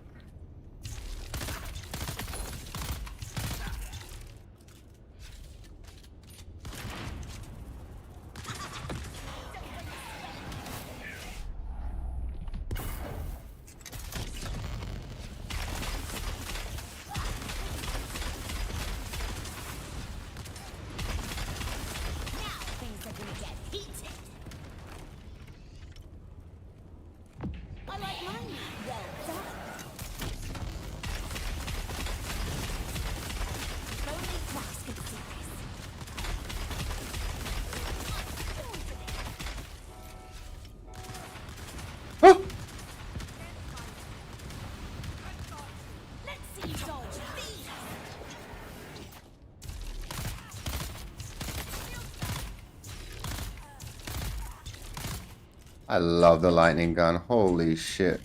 Speaker 1: I love the lightning gun. Holy shit.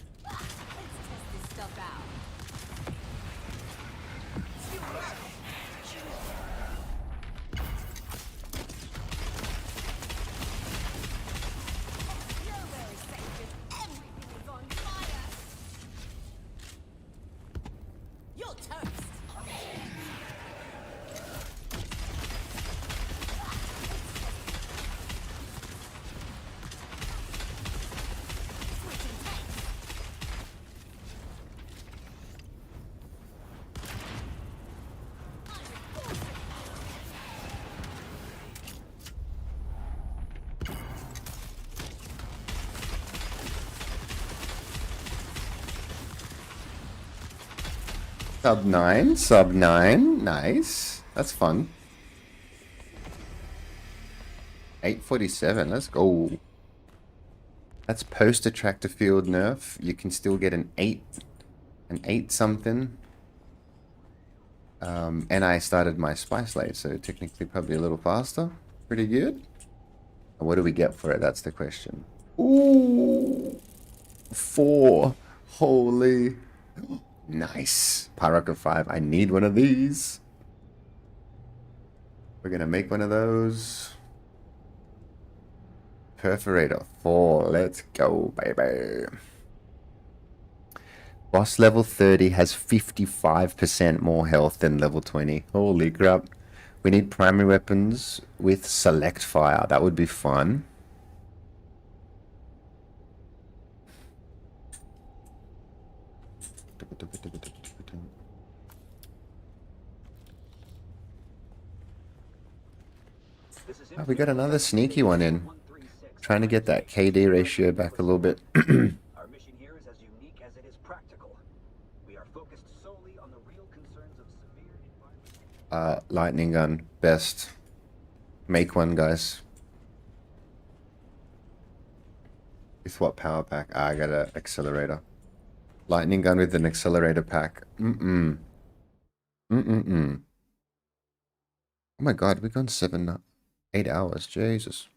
Speaker 1: Sub 9, nice. That's fun. 847, let's go. That's post attractor field nerf. You can still get an 8 something. And I started my spice late, so technically probably a little faster. Pretty good. What do we get for it? That's the question. Ooh, 4. Holy. Nice. Pyroka 5. I need one of these. We're going to make one of those. Perforator 4. Let's go, baby. Boss level 30 has 55% more health than level 20. Holy crap. We need primary weapons with select fire. That would be fun.
Speaker 9: This is
Speaker 1: Oh, we got
Speaker 9: Imperial
Speaker 1: another
Speaker 9: Testing
Speaker 1: sneaky
Speaker 9: Station
Speaker 1: one in.
Speaker 9: 136,
Speaker 1: Trying to
Speaker 9: and I
Speaker 1: get
Speaker 9: am
Speaker 1: that
Speaker 9: Station
Speaker 1: KD ratio back a little bit.
Speaker 9: Our mission here is as unique as it is practical. We are focused solely on the real concerns of severe environmental.
Speaker 1: Lightning gun. Best. Make one, guys. With what power pack? Ah, I got an accelerator. Lightning gun with an accelerator pack. Mm-mm. Mm-mm-mm. Oh my god, we've gone 8 hours. Jesus.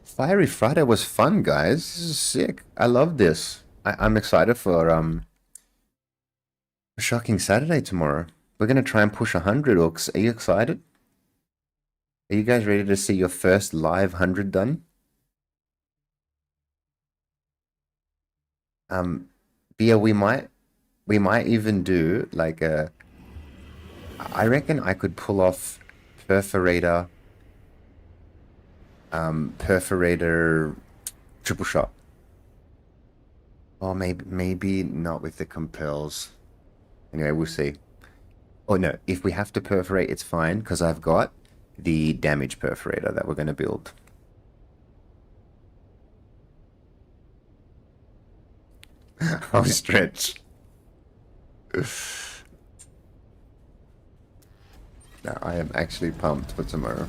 Speaker 1: Fiery Friday was fun, guys. This is sick. I love this. I'm excited for Shocking Saturday tomorrow. We're gonna try and push 100 orcs. Are you excited? Are you guys ready to see your first live 100 done? Bia, we might even do like a. I reckon I could pull off perforator, perforator triple shot. Or maybe not with the compels. Anyway, we'll see. Oh no, if we have to perforate, it's fine because I've got the damage perforator that we're going to build. I'll stretch. No, I am actually pumped for tomorrow.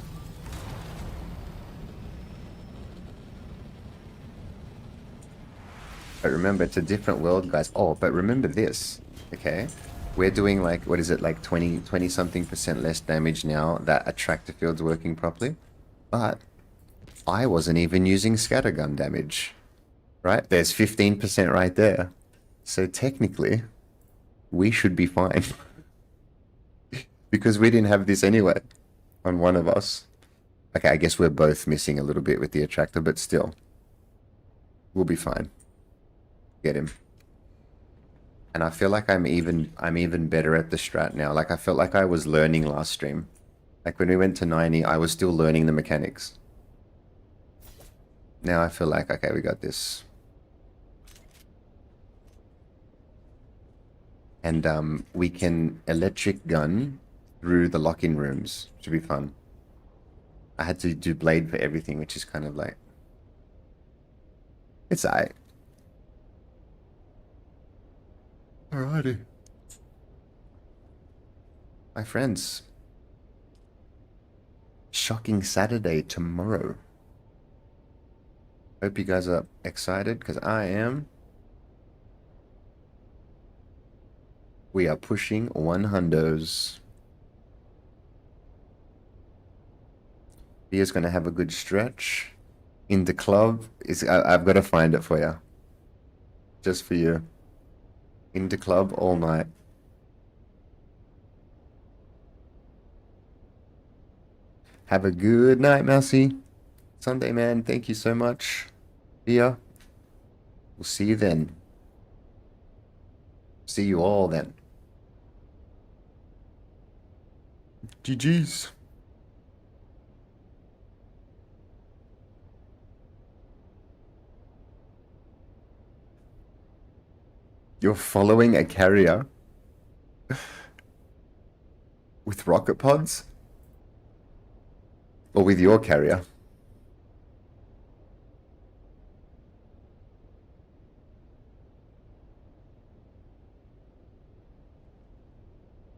Speaker 1: But remember, it's a different world, guys. Oh, but remember this, okay? We're doing like, what is it, like 20 something percent less damage now that attractor field's working properly. But I wasn't even using scattergun damage, right? There's 15% right there. So technically, we should be fine. Because we didn't have this anyway on one of us. Okay, I guess we're both missing a little bit with the attractor, but still. We'll be fine. Get him. And I feel like I'm even better at the strat now. Like I felt like I was learning last stream. Like when we went to 90, I was still learning the mechanics. Now I feel like, okay, we got this. And we can electric gun through the lock-in rooms. Should be fun. I had to do blade for everything, which is kind of like... It's alright. Alrighty. My friends. Shocking Saturday tomorrow. Hope you guys are excited, because I am. We are pushing 100s. Bia's gonna have a good stretch. In the club I've got to find it for you. Just for you. In the club all night. Have a good night, Mousy. Sunday, man. Thank you so much. Bia. We'll see you then. See you all then. GG's. You're following a carrier with rocket pods? Or with your carrier?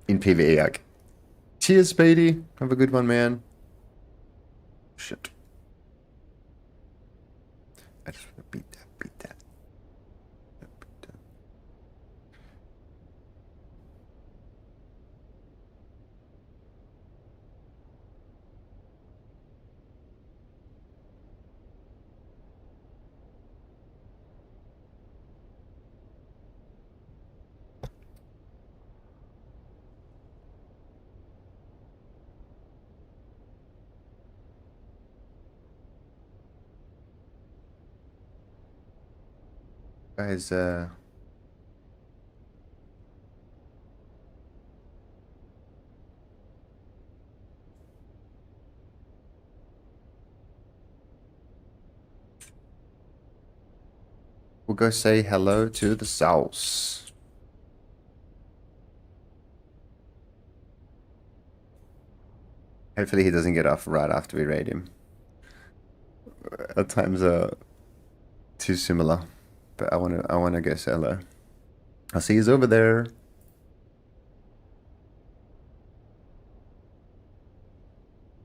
Speaker 1: In PvE, like. Cheers, Speedy. Have a good one, man. Shit. I just want to beat that. Guys, We'll go say hello to the Souls. Hopefully he doesn't get off right after we raid him. Our times are too similar, but I wanna go say hello. I'll see you over there.